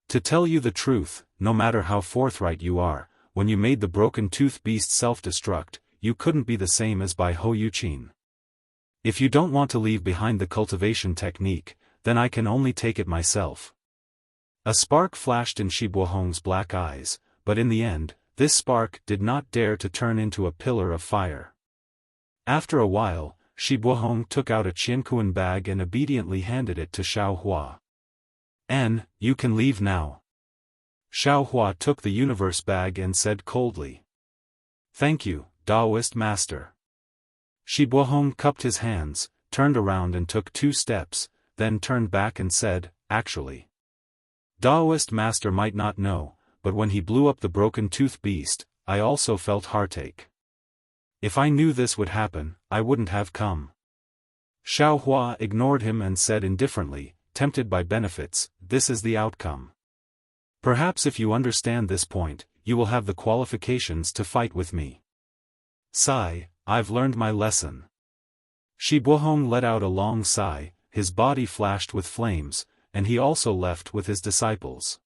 To tell you the truth, no matter how forthright you are, when you made the broken tooth beast self-destruct, you couldn't be the same as Bai Hou Yuqin. If you don't want to leave behind the cultivation technique, then I can only take it myself." A spark flashed in Shi Bohong's black eyes, but in the end, this spark did not dare to turn into a pillar of fire. After a while, Shi Bohong took out a qianquan bag and obediently handed it to Xiao Hua. You can leave now." Xiao Hua took the universe bag and said coldly, "Thank you, Daoist Master." Shi Bohong cupped his hands, turned around and took 2 steps, then turned back and said, "Actually, Daoist Master might not know, but when he blew up the broken tooth beast, I also felt heartache. If I knew this would happen, I wouldn't have come." Xiao Hua ignored him and said indifferently, "Tempted by benefits, this is the outcome. Perhaps if you understand this point, you will have the qualifications to fight with me. Sigh, I've learned my lesson." Shi Bohong let out a long sigh, his body flashed with flames, and he also left with his disciples.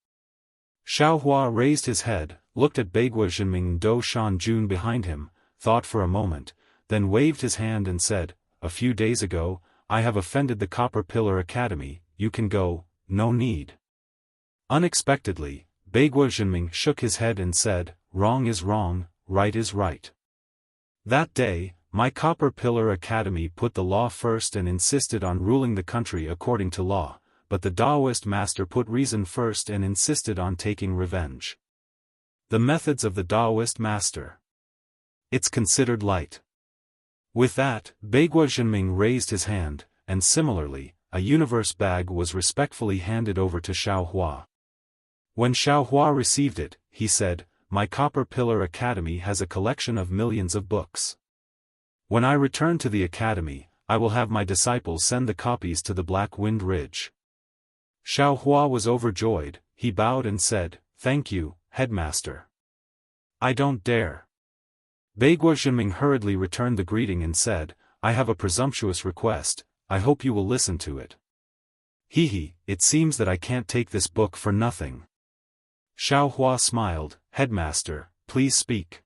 Xiao Hua raised his head, looked at Beiguo Zhenming and Dou Shanjun behind him, thought for a moment, then waved his hand and said, "A few days ago, I have offended the Copper Pillar Academy, you can go, no need." Unexpectedly, Beiguo Zhenming shook his head and said, "Wrong is wrong, right is right. That day, my Copper Pillar Academy put the law first and insisted on ruling the country according to law, but the Daoist Master put reason first and insisted on taking revenge. The methods of the Daoist Master. It's considered light." With that, Beiguo Zhenming raised his hand, and similarly, a universe bag was respectfully handed over to Xiao Hua. When Xiao Hua received it, he said, "My Copper Pillar Academy has a collection of millions of books. When I return to the academy, I will have my disciples send the copies to the Black Wind Ridge." Xiao Hua was overjoyed. He bowed and said, "Thank you, Headmaster. I don't dare." Beiguo Zhenming hurriedly returned the greeting and said, I have a presumptuous request, I hope you will listen to it. Hehe, it seems that I can't take this book for nothing. Xiaohua smiled, Headmaster, please speak.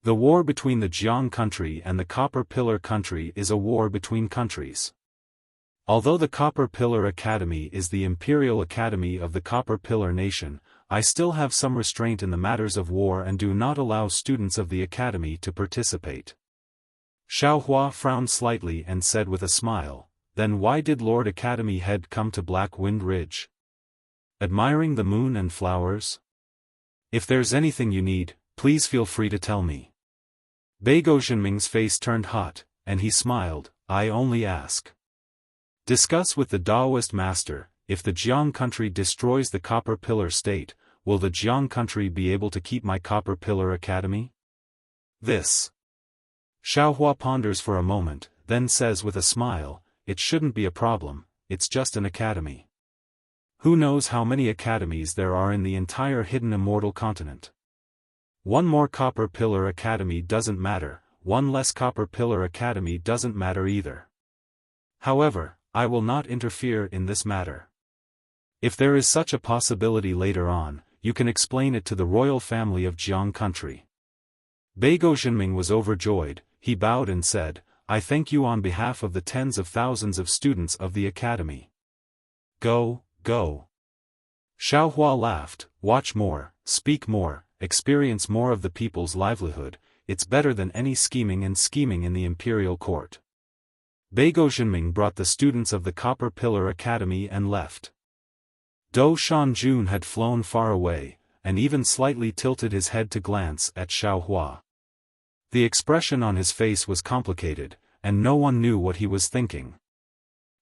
The war between the Jiang country and the Copper Pillar country is a war between countries. Although the Copper Pillar Academy is the Imperial Academy of the Copper Pillar Nation, I still have some restraint in the matters of war and do not allow students of the Academy to participate. Xiaohua frowned slightly and said with a smile, Then why did Lord Academy Head come to Black Wind Ridge? Admiring the moon and flowers? If there's anything you need, please feel free to tell me. Beiguo Zhenming's face turned hot, and he smiled, I only ask. Discuss with the Daoist master, if the Jiang country destroys the Copper Pillar state, will the Jiang country be able to keep my Copper Pillar Academy? This. Xiaohua ponders for a moment, then says with a smile, it shouldn't be a problem, it's just an academy. Who knows how many academies there are in the entire hidden immortal continent? One more Copper Pillar Academy doesn't matter, one less Copper Pillar Academy doesn't matter either. However, I will not interfere in this matter. If there is such a possibility later on, you can explain it to the royal family of Jiang country. Beiguo Zhenming was overjoyed, he bowed and said, I thank you on behalf of the tens of thousands of students of the academy. Go, go. Xiaohua laughed, watch more, speak more, experience more of the people's livelihood, it's better than any scheming in the imperial court. Beiguo Zhenming brought the students of the Copper Pillar Academy and left. Dou Shanjun had flown far away, and even slightly tilted his head to glance at Xiaohua. The expression on his face was complicated, and no one knew what he was thinking.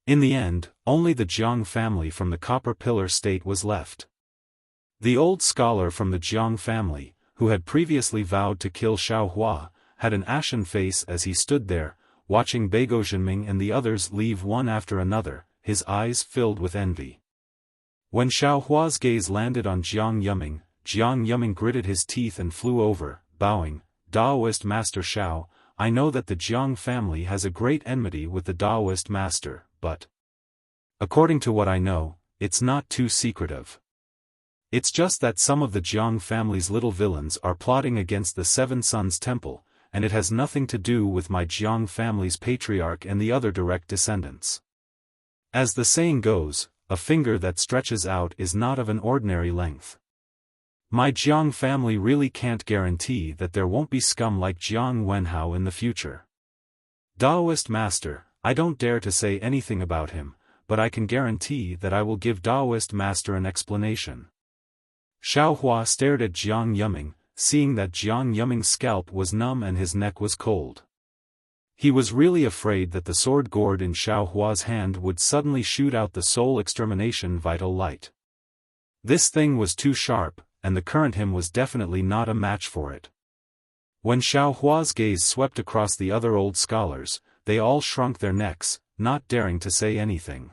In the end, only the Jiang family from the Copper Pillar state was left. The old scholar from the Jiang family, who had previously vowed to kill Xiaohua, had an ashen face as he stood there, watching Beiguo Zhenming and the others leave one after another, his eyes filled with envy. When Xiaohua's gaze landed on Jiang Yuming gritted his teeth and flew over, bowing, Daoist Master Xiao, I know that the Jiang family has a great enmity with the Daoist Master, but according to what I know, it's not too secretive. It's just that some of the Jiang family's little villains are plotting against the Seven Sons Temple, and it has nothing to do with my Jiang family's patriarch and the other direct descendants. As the saying goes, a finger that stretches out is not of an ordinary length. My Jiang family really can't guarantee that there won't be scum like Jiang Wenhao in the future. Daoist Master, I don't dare to say anything about him, but I can guarantee that I will give Daoist Master an explanation. Xiaohua stared at Jiang Yuming, seeing that Jiang Yuming's scalp was numb and his neck was cold. He was really afraid that the sword gourd in Xiaohua's hand would suddenly shoot out the soul extermination vital light. This thing was too sharp, and the current him was definitely not a match for it. When Xiaohua's gaze swept across the other old scholars, they all shrunk their necks, not daring to say anything.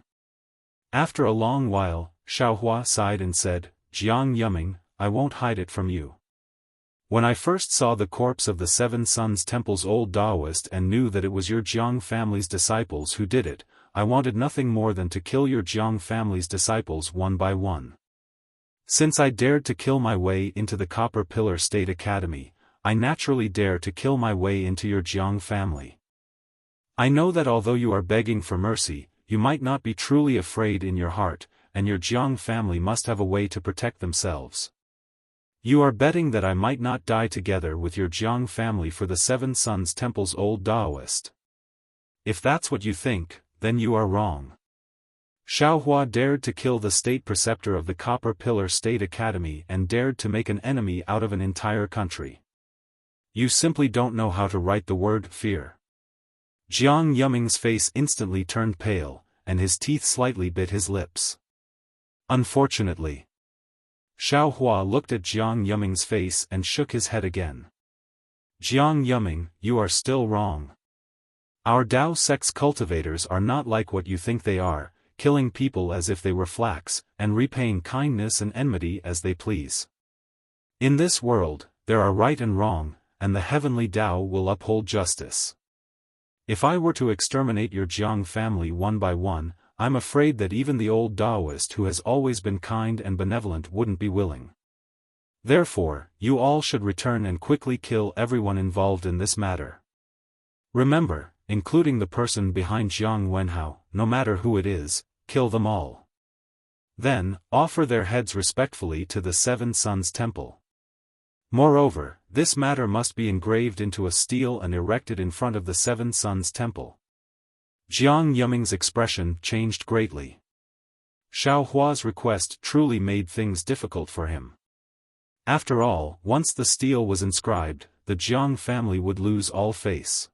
After a long while, Xiaohua sighed and said, Jiang Yuming, I won't hide it from you. When I first saw the corpse of the Seven Sons Temple's old Daoist and knew that it was your Jiang family's disciples who did it, I wanted nothing more than to kill your Jiang family's disciples one by one. Since I dared to kill my way into the Copper Pillar State Academy, I naturally dare to kill my way into your Jiang family. I know that although you are begging for mercy, you might not be truly afraid in your heart, and your Jiang family must have a way to protect themselves. You are betting that I might not die together with your Jiang family for the Seven Sons Temple's old Daoist. If that's what you think, then you are wrong. Xiaohua dared to kill the state preceptor of the Copper Pillar State Academy and dared to make an enemy out of an entire country. You simply don't know how to write the word fear. Jiang Yuming's face instantly turned pale, and his teeth slightly bit his lips. Unfortunately. Xiaohua looked at Jiang Yuming's face and shook his head again. Jiang Yuming, you are still wrong. Our Dao sect's cultivators are not like what you think they are, killing people as if they were flax, and repaying kindness and enmity as they please. In this world, there are right and wrong, and the heavenly Tao will uphold justice. If I were to exterminate your Jiang family one by one, I'm afraid that even the old Taoist who has always been kind and benevolent wouldn't be willing. Therefore, you all should return and quickly kill everyone involved in this matter. Remember, including the person behind Jiang Wenhao, no matter who it is, kill them all. Then, offer their heads respectfully to the Seven Sons Temple. Moreover, this matter must be engraved into a stele and erected in front of the Seven Sons Temple. Jiang Yuming's expression changed greatly. Xiao Hua's request truly made things difficult for him. After all, once the stele was inscribed, the Jiang family would lose all face.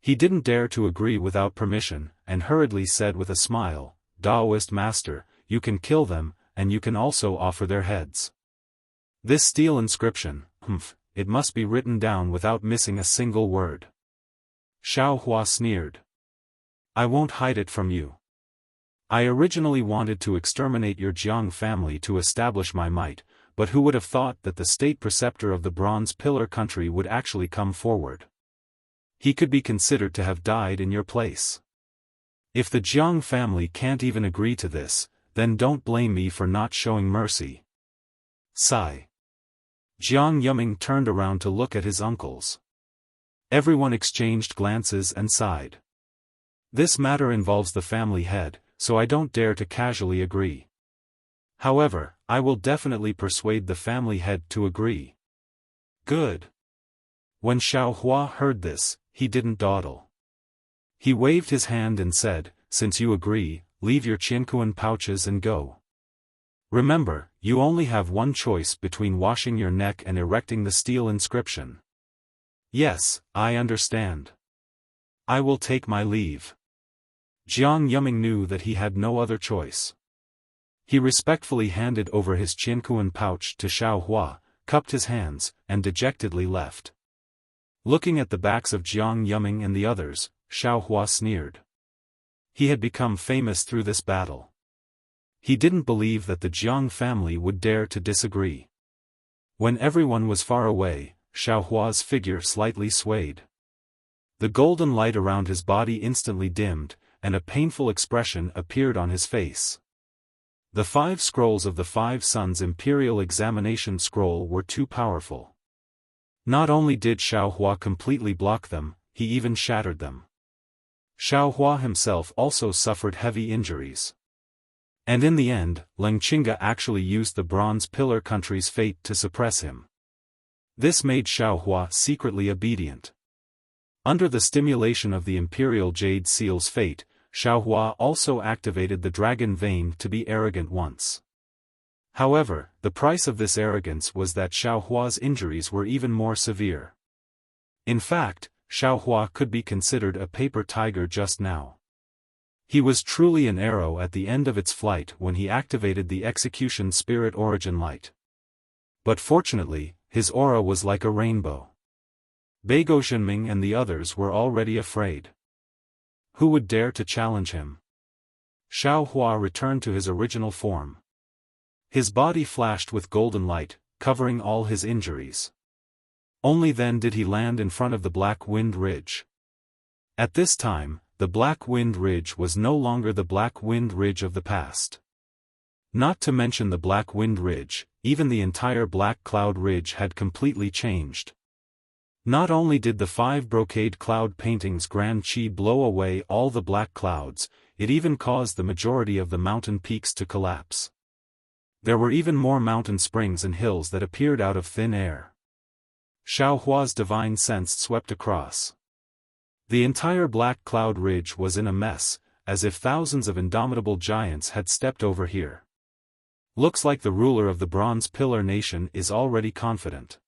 He didn't dare to agree without permission, and hurriedly said with a smile, "Taoist master, you can kill them, and you can also offer their heads. This stele inscription, it must be written down without missing a single word." Xiao Hua sneered. "I won't hide it from you. I originally wanted to exterminate your Jiang family to establish my might, but who would have thought that the state preceptor of the Bronze Pillar country would actually come forward? He could be considered to have died in your place. If the Jiang family can't even agree to this, then don't blame me for not showing mercy." Sigh. Jiang Yuming turned around to look at his uncles. Everyone exchanged glances and sighed. This matter involves the family head, so I don't dare to casually agree. However, I will definitely persuade the family head to agree. Good. When Xiao Hua heard this, he didn't dawdle. He waved his hand and said, "Since you agree, leave your Qiankuan pouches and go. Remember, you only have one choice between washing your neck and erecting the stele inscription." "Yes, I understand. I will take my leave." Jiang Yuming knew that he had no other choice. He respectfully handed over his Qiankuan pouch to Xiao Hua, cupped his hands, and dejectedly left. Looking at the backs of Jiang Yuming and the others, Xiao Hua sneered. He had become famous through this battle. He didn't believe that the Jiang family would dare to disagree. When everyone was far away, Xiao Hua's figure slightly swayed. The golden light around his body instantly dimmed, and a painful expression appeared on his face. The 5 scrolls of the 5 Sons' Imperial Examination Scroll were too powerful. Not only did Xiao Hua completely block them, he even shattered them. Xiao Hua himself also suffered heavy injuries. And in the end, Leng Qingge actually used the Bronze Pillar country's fate to suppress him. This made Xiao Hua secretly obedient. Under the stimulation of the Imperial Jade Seal's fate, Xiao Hua also activated the Dragon Vein to be arrogant once. However, the price of this arrogance was that Xiao Hua's injuries were even more severe. In fact, Xiao Hua could be considered a paper tiger just now. He was truly an arrow at the end of its flight when he activated the Execution Spirit Origin Light. But fortunately, his aura was like a rainbow. Beigo Zhenming and the others were already afraid. Who would dare to challenge him? Xiao Hua returned to his original form. His body flashed with golden light, covering all his injuries. Only then did he land in front of the Black Wind Ridge. At this time, the Black Wind Ridge was no longer the Black Wind Ridge of the past. Not to mention the Black Wind Ridge, even the entire Black Cloud Ridge had completely changed. Not only did the 5 brocade cloud paintings Grand Qi blow away all the black clouds, it even caused the majority of the mountain peaks to collapse. There were even more mountain springs and hills that appeared out of thin air. Xiao Hua's divine sense swept across. The entire Black Cloud Ridge was in a mess, as if thousands of indomitable giants had stepped over here. Looks like the ruler of the Bronze Pillar Nation is already confident.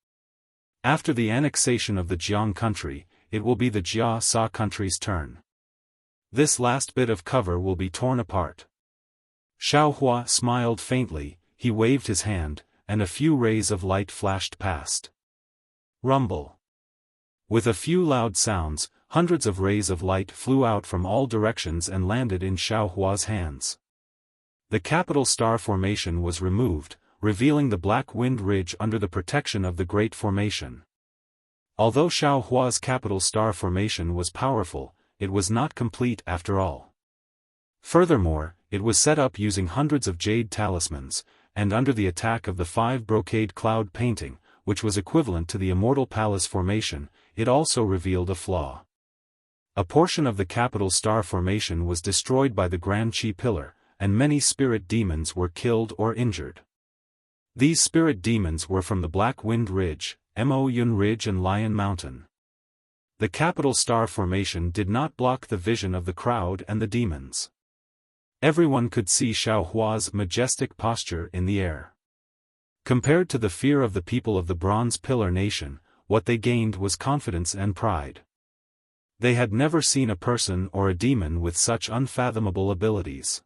After the annexation of the Jiang country, it will be the Jia Sa country's turn. This last bit of cover will be torn apart. Xiao Hua smiled faintly, he waved his hand, and a few rays of light flashed past. Rumble. With a few loud sounds, hundreds of rays of light flew out from all directions and landed in Xiao Hua's hands. The capital star formation was removed, revealing the Black Wind Ridge under the protection of the Great Formation. Although Xiao Hua's capital star formation was powerful, it was not complete after all. Furthermore, it was set up using hundreds of jade talismans, and under the attack of the 5 brocade cloud painting, which was equivalent to the immortal palace formation, it also revealed a flaw. A portion of the capital star formation was destroyed by the Grand Qi pillar, and many spirit demons were killed or injured. These spirit demons were from the Black Wind Ridge, Mo Yun Ridge and Lion Mountain. The capital star formation did not block the vision of the crowd and the demons. Everyone could see Xiao Hua's majestic posture in the air. Compared to the fear of the people of the Bronze Pillar Nation, what they gained was confidence and pride. They had never seen a person or a demon with such unfathomable abilities.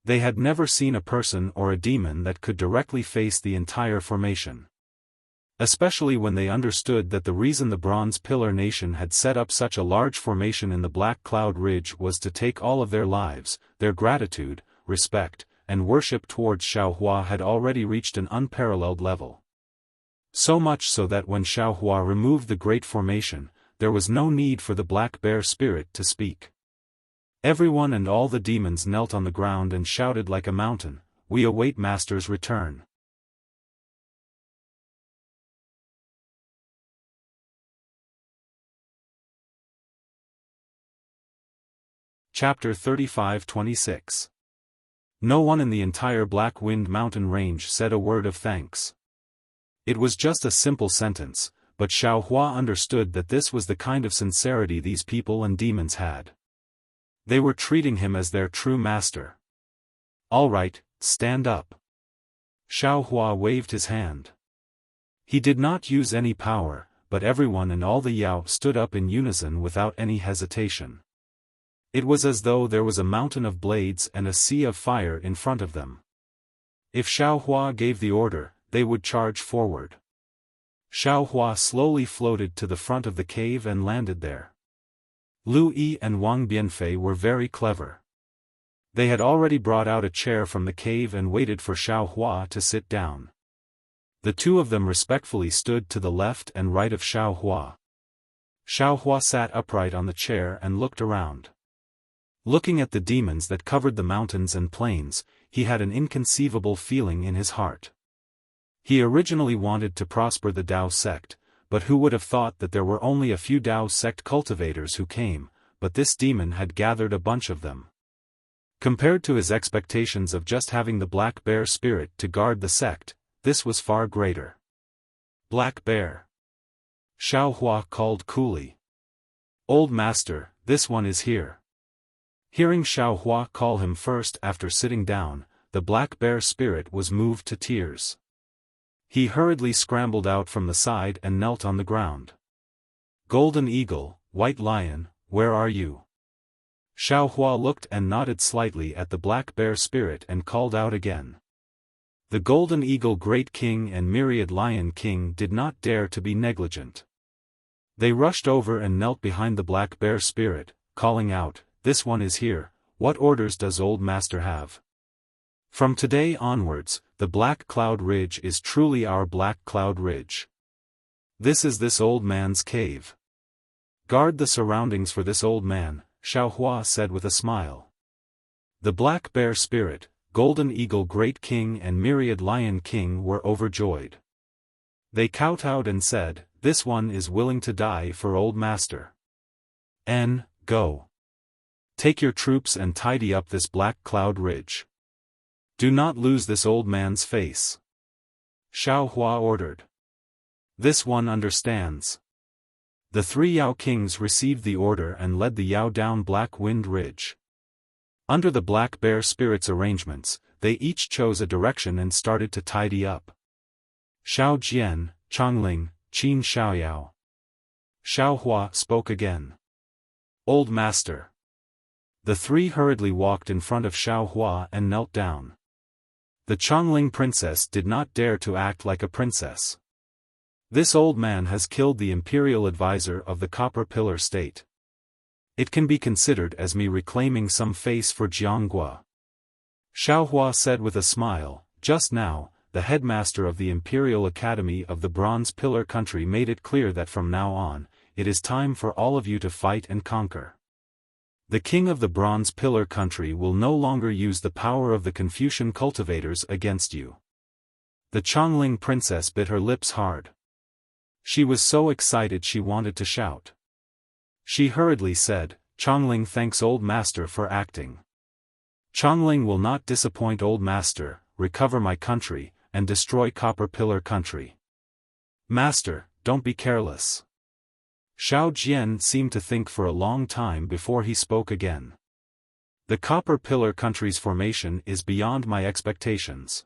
They had never seen a person or a demon that could directly face the entire formation. Especially when they understood that the reason the Bronze Pillar Nation had set up such a large formation in the Black Cloud Ridge was to take all of their lives, their gratitude, respect, and worship towards Xiao Hua had already reached an unparalleled level. So much so that when Xiao Hua removed the Great Formation, there was no need for the Black Bear Spirit to speak. Everyone and all the demons knelt on the ground and shouted like a mountain, "We await Master's return." Chapter 35-26. No one in the entire Black Wind Mountain range said a word of thanks. It was just a simple sentence, but Xiao Hua understood that this was the kind of sincerity these people and demons had. They were treating him as their true master. "All right, stand up." Xiao Hua waved his hand. He did not use any power, but everyone and all the Yao stood up in unison without any hesitation. It was as though there was a mountain of blades and a sea of fire in front of them. If Xiao Hua gave the order, they would charge forward. Xiao Hua slowly floated to the front of the cave and landed there. Lu Yi and Wang Bianfei were very clever. They had already brought out a chair from the cave and waited for Xiao Hua to sit down. The two of them respectfully stood to the left and right of Xiao Hua. Xiao Hua sat upright on the chair and looked around. Looking at the demons that covered the mountains and plains, he had an inconceivable feeling in his heart. He originally wanted to prosper the Dao sect, but who would have thought that there were only a few Dao sect cultivators who came, but this demon had gathered a bunch of them. Compared to his expectations of just having the Black Bear Spirit to guard the sect, this was far greater. "Black Bear," Xiao Hua called coolly. "Old Master, this one is here." Hearing Xiao Hua call him first after sitting down, the Black Bear Spirit was moved to tears. He hurriedly scrambled out from the side and knelt on the ground. "Golden Eagle, White Lion, where are you?" Xiao Hua looked and nodded slightly at the Black Bear Spirit and called out again. The Golden Eagle Great King and Myriad Lion King did not dare to be negligent. They rushed over and knelt behind the Black Bear Spirit, calling out, "This one is here, what orders does Old Master have?" "From today onwards, the Black Cloud Ridge is truly our Black Cloud Ridge. This is this old man's cave. Guard the surroundings for this old man," Xiao Hua said with a smile. The Black Bear Spirit, Golden Eagle Great King and Myriad Lion King were overjoyed. They kowtowed and said, "This one is willing to die for Old Master. Go. Take your troops and tidy up this Black Cloud Ridge. Do not lose this old man's face." Xiao Hua ordered. "This one understands." The 3 Yao Kings received the order and led the Yao down Black Wind Ridge. Under the Black Bear Spirit's arrangements, they each chose a direction and started to tidy up. Xiao Jian, Chongling, Qin Xiaoyao. Xiao Hua spoke again. "Old Master." The 3 hurriedly walked in front of Xiao Hua and knelt down. The Chongling princess did not dare to act like a princess. "This old man has killed the imperial advisor of the Copper Pillar State. It can be considered as me reclaiming some face for Jianghua." Xiao Hua said with a smile, "Just now, the headmaster of the Imperial Academy of the Bronze Pillar country, made it clear that from now on, it is time for all of you to fight and conquer. The king of the Bronze Pillar country will no longer use the power of the Confucian cultivators against you. The Chongling princess bit her lips hard. She was so excited she wanted to shout. She hurriedly said, "Chongling thanks old master for acting. Chongling will not disappoint old master, recover my country, and destroy Copper Pillar country. Master, don't be careless." Xiao Jian seemed to think for a long time before he spoke again. The Copper Pillar country's formation is beyond my expectations.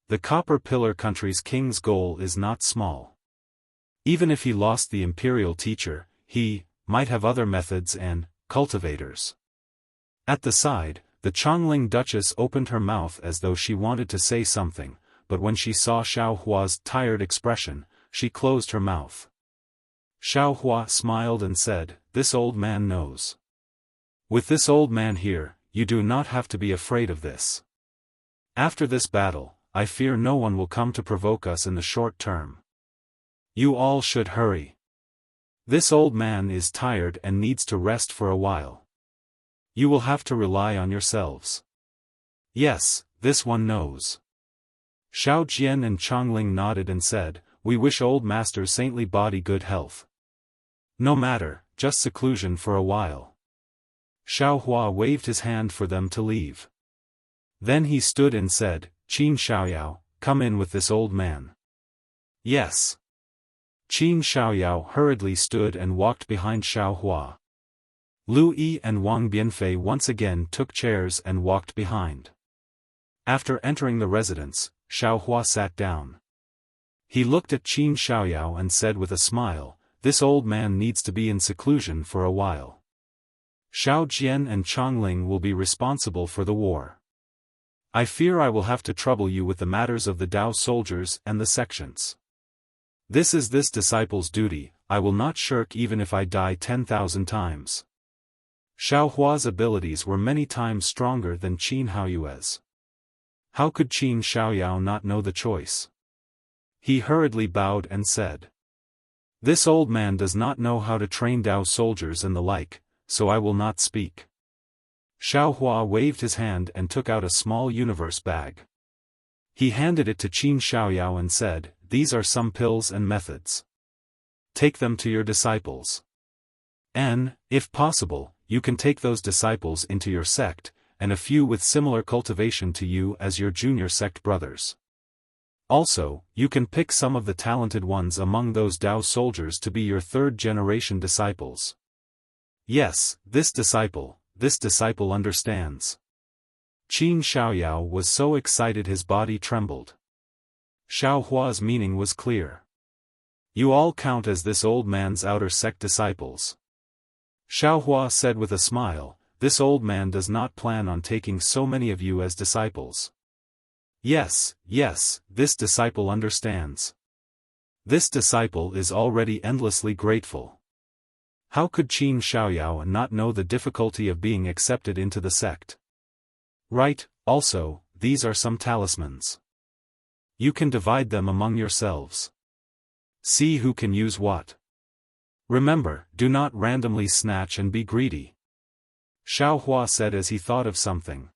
The Copper Pillar country's king's goal is not small. Even if he lost the imperial teacher, he might have other methods and cultivators. At the side, the Chongling Duchess opened her mouth as though she wanted to say something, but when she saw Xiao Hua's tired expression, she closed her mouth. Xiao Hua smiled and said, "This old man knows. With this old man here, you do not have to be afraid of this. After this battle, I fear no one will come to provoke us in the short term. You all should hurry. This old man is tired and needs to rest for a while. You will have to rely on yourselves." "Yes, this one knows." Xiao Jian and Chongling nodded and said, "We wish old master's saintly body good health." "No matter, just seclusion for a while." Xiao Hua waved his hand for them to leave. Then he stood and said, "Qin Xiaoyao, come in with this old man." "Yes." Qin Xiaoyao hurriedly stood and walked behind Xiao Hua. Lu Yi and Wang Bianfei once again took chairs and walked behind. After entering the residence, Xiao Hua sat down. He looked at Qin Xiaoyao and said with a smile, "This old man needs to be in seclusion for a while. Xiao Jian and Chongling will be responsible for the war. I fear I will have to trouble you with the matters of the Dao soldiers and the sections. This is this disciple's duty, I will not shirk even if I die 10,000 times." Xiao Hua's abilities were many times stronger than Qin Haoyue's. How could Qin Xiaoyao not know the choice? He hurriedly bowed and said, "This old man does not know how to train Dao soldiers and the like, so I will not speak." Xiao Hua waved his hand and took out a small universe bag. He handed it to Qin Xiaoyao and said, "These are some pills and methods. Take them to your disciples. And, if possible, you can take those disciples into your sect, and a few with similar cultivation to you as your junior sect brothers. Also, you can pick some of the talented ones among those Dao soldiers to be your third-generation disciples. Yes, this disciple understands." Qin Xiaoyao was so excited his body trembled. Xiao Hua's meaning was clear. "You all count as this old man's outer sect disciples." Xiao Hua said with a smile, "This old man does not plan on taking so many of you as disciples." Yes, this disciple understands. This disciple is already endlessly grateful. How could Qin Xiaoyao not know the difficulty of being accepted into the sect? Right, also, these are some talismans. You can divide them among yourselves. See who can use what. Remember, do not randomly snatch and be greedy." Xiao Hua said as he thought of something.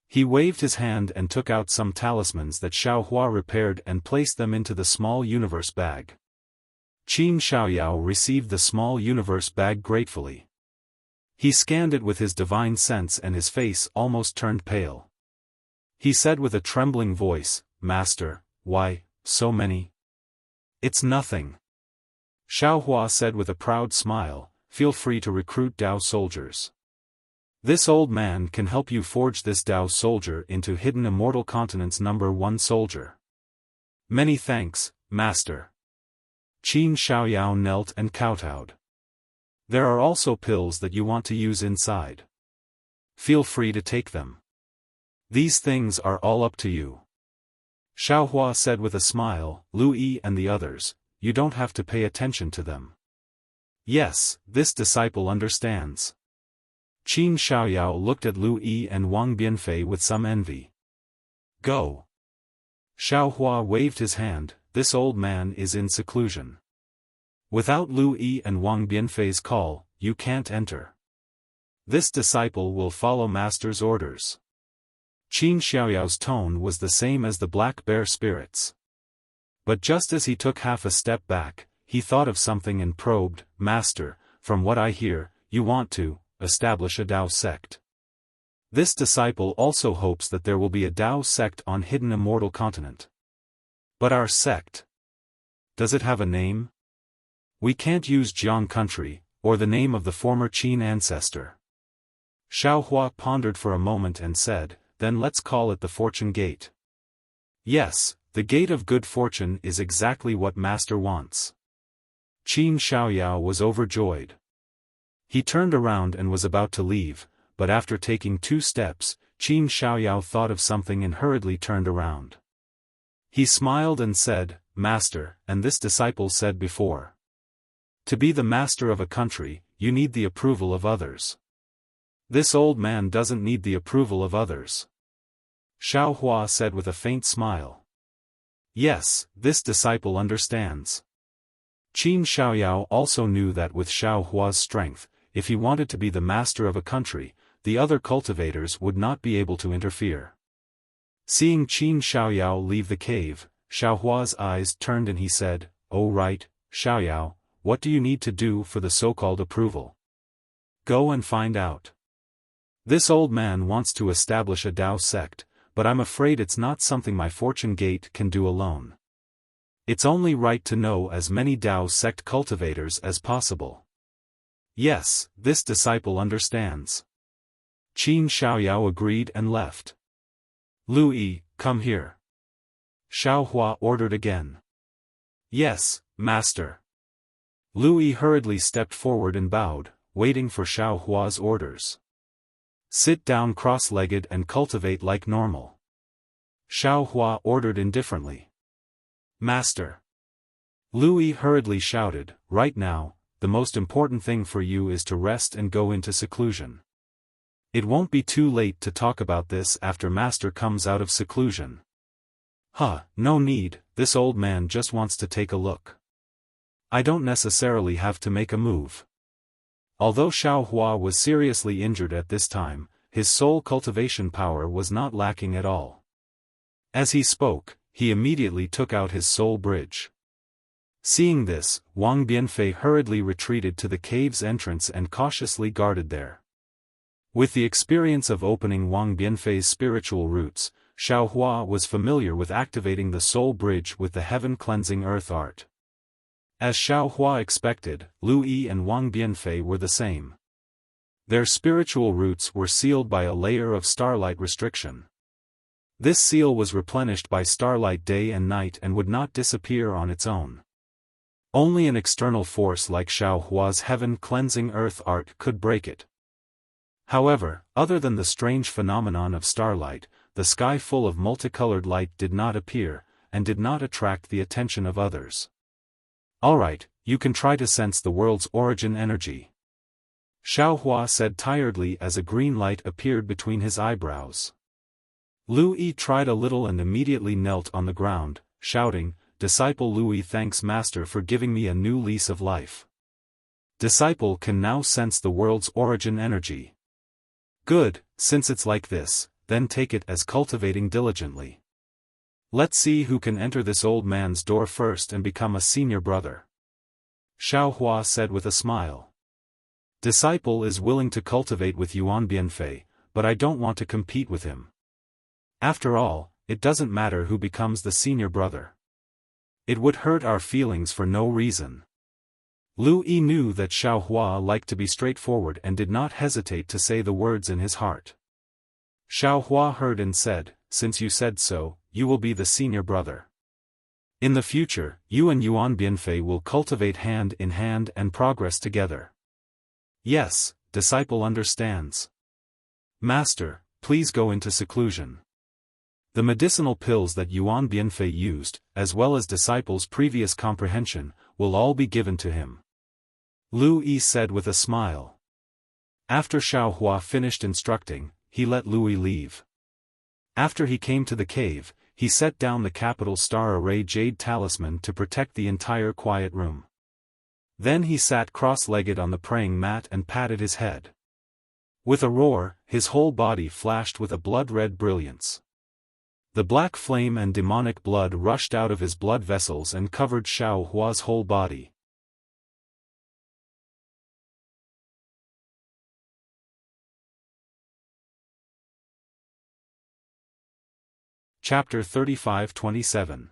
He waved his hand and took out some talismans that Xiao Hua repaired and placed them into the small universe bag. Qin Xiaoyao received the small universe bag gratefully. He scanned it with his divine sense and his face almost turned pale. He said with a trembling voice, "Master, why, so many?" "It's nothing." Xiao Hua said with a proud smile, "Feel free to recruit Dao soldiers. This old man can help you forge this Dao soldier into Hidden Immortal Continent's #1 soldier." "Many thanks, Master." Qin Xiaoyao knelt and kowtowed. "There are also pills that you want to use inside. Feel free to take them. These things are all up to you." Xiao Hua said with a smile, "Lu Yi and the others, you don't have to pay attention to them. Yes, this disciple understands." Qin Xiaoyao looked at Lu Yi and Wang Bianfei with some envy. "Go. Xiaofan waved his hand. This old man is in seclusion. Without Lu Yi and Wang Bianfei's call, you can't enter. This disciple will follow master's orders. Qin Xiaoyao's tone was the same as the black bear spirit's. But just as he took half a step back, he thought of something and probed, Master, from what I hear, you want to establish a Dao sect. This disciple also hopes that there will be a Dao sect on hidden immortal continent. But our sect? Does it have a name? We can't use Jiang country, or the name of the former Qin ancestor. Xiaofan pondered for a moment and said, then let's call it the Fortune Gate. Yes, the Gate of Good Fortune is exactly what Master wants. Qin Xiaoyao was overjoyed. He turned around and was about to leave, but after taking 2 steps, Qin Xiaoyao thought of something and hurriedly turned around. He smiled and said, Master, and this disciple said before. To be the master of a country, you need the approval of others. This old man doesn't need the approval of others. Xiaofan said with a faint smile. Yes, this disciple understands. Qin Xiaoyao also knew that with Xiaohua's strength, if he wanted to be the master of a country, the other cultivators would not be able to interfere. Seeing Qin Xiaoyao leave the cave, Xiaohua's eyes turned and he said, Oh right, Xiaoyao, what do you need to do for the so-called approval? Go and find out. This old man wants to establish a Dao sect, but I'm afraid it's not something my Fortune Gate can do alone. It's only right to know as many Dao sect cultivators as possible. Yes, this disciple understands. Qin Xiaoyao agreed and left. Lu Yi, come here. Xiaohua ordered again. Yes, master. Lu Yi hurriedly stepped forward and bowed, waiting for Xiaohua's orders. Sit down cross-legged and cultivate like normal. Xiaohua ordered indifferently. Master. Lu Yi hurriedly shouted, right now, the most important thing for you is to rest and go into seclusion. It won't be too late to talk about this after Master comes out of seclusion. No need, this old man just wants to take a look. I don't necessarily have to make a move. Although Xiaohua was seriously injured at this time, his soul cultivation power was not lacking at all. As he spoke, he immediately took out his soul bridge. Seeing this, Wang Bianfei hurriedly retreated to the cave's entrance and cautiously guarded there. With the experience of opening Wang Bianfei's spiritual roots, Xiaohua was familiar with activating the soul bridge with the heaven-cleansing earth art. As Xiaohua expected, Lu Yi and Wang Bianfei were the same. Their spiritual roots were sealed by a layer of starlight restriction. This seal was replenished by starlight day and night and would not disappear on its own. Only an external force like Xiaohua's heaven-cleansing earth art could break it. However, other than the strange phenomenon of starlight, the sky full of multicolored light did not appear, and did not attract the attention of others. Alright, you can try to sense the world's origin energy. Xiaohua said tiredly as a green light appeared between his eyebrows. Lu Yi tried a little and immediately knelt on the ground, shouting, Disciple Lu Yi thanks Master for giving me a new lease of life. Disciple can now sense the world's origin energy. Good, since it's like this, then take it as cultivating diligently. Let's see who can enter this old man's door first and become a senior brother. Xiaohua said with a smile. Disciple is willing to cultivate with Yuan Bianfei, but I don't want to compete with him. After all, it doesn't matter who becomes the senior brother. It would hurt our feelings for no reason. Lu Yi knew that Xiaohua liked to be straightforward and did not hesitate to say the words in his heart. Xiaohua heard and said, Since you said so, you will be the senior brother. In the future, you and Yuan Bianfei will cultivate hand in hand and progress together. Yes, disciple understands. Master, please go into seclusion. The medicinal pills that Yuan Bianfei used, as well as disciple's previous comprehension, will all be given to him. Lu Yi said with a smile. After Xiaohua finished instructing, he let Lu Yi leave. After he came to the cave, he set down the capital star array jade talisman to protect the entire quiet room. Then he sat cross-legged on the praying mat and patted his head. With a roar, his whole body flashed with a blood-red brilliance. The black flame and demonic blood rushed out of his blood vessels and covered Xiao Hua's whole body. Chapter 35-27.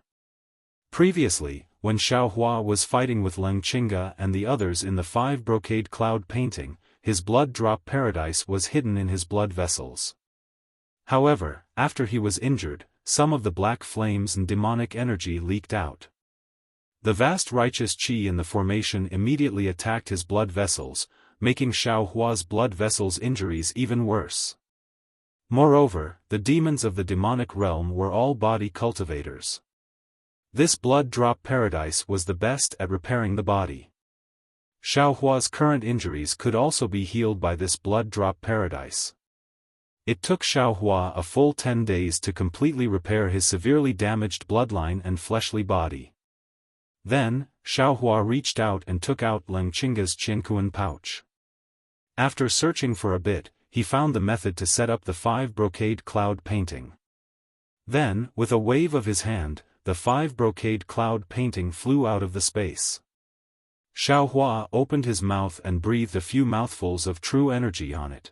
Previously, when Xiao Hua was fighting with Leng Qingge and the others in the 5 brocade cloud painting, his blood drop paradise was hidden in his blood vessels. However, after he was injured, some of the black flames and demonic energy leaked out. The vast righteous qi in the formation immediately attacked his blood vessels, making Xiao Hua's blood vessels' injuries even worse. Moreover, the demons of the demonic realm were all body cultivators. This blood drop paradise was the best at repairing the body. Xiao Hua's current injuries could also be healed by this blood drop paradise. It took Xiao Hua a full 10 days to completely repair his severely damaged bloodline and fleshly body. Then, Xiao Hua reached out and took out Leng Qingge's Qiankuan pouch. After searching for a bit, he found the method to set up the 5 brocade cloud painting. Then, with a wave of his hand, the 5 brocade cloud painting flew out of the space. Xiao Hua opened his mouth and breathed a few mouthfuls of true energy on it.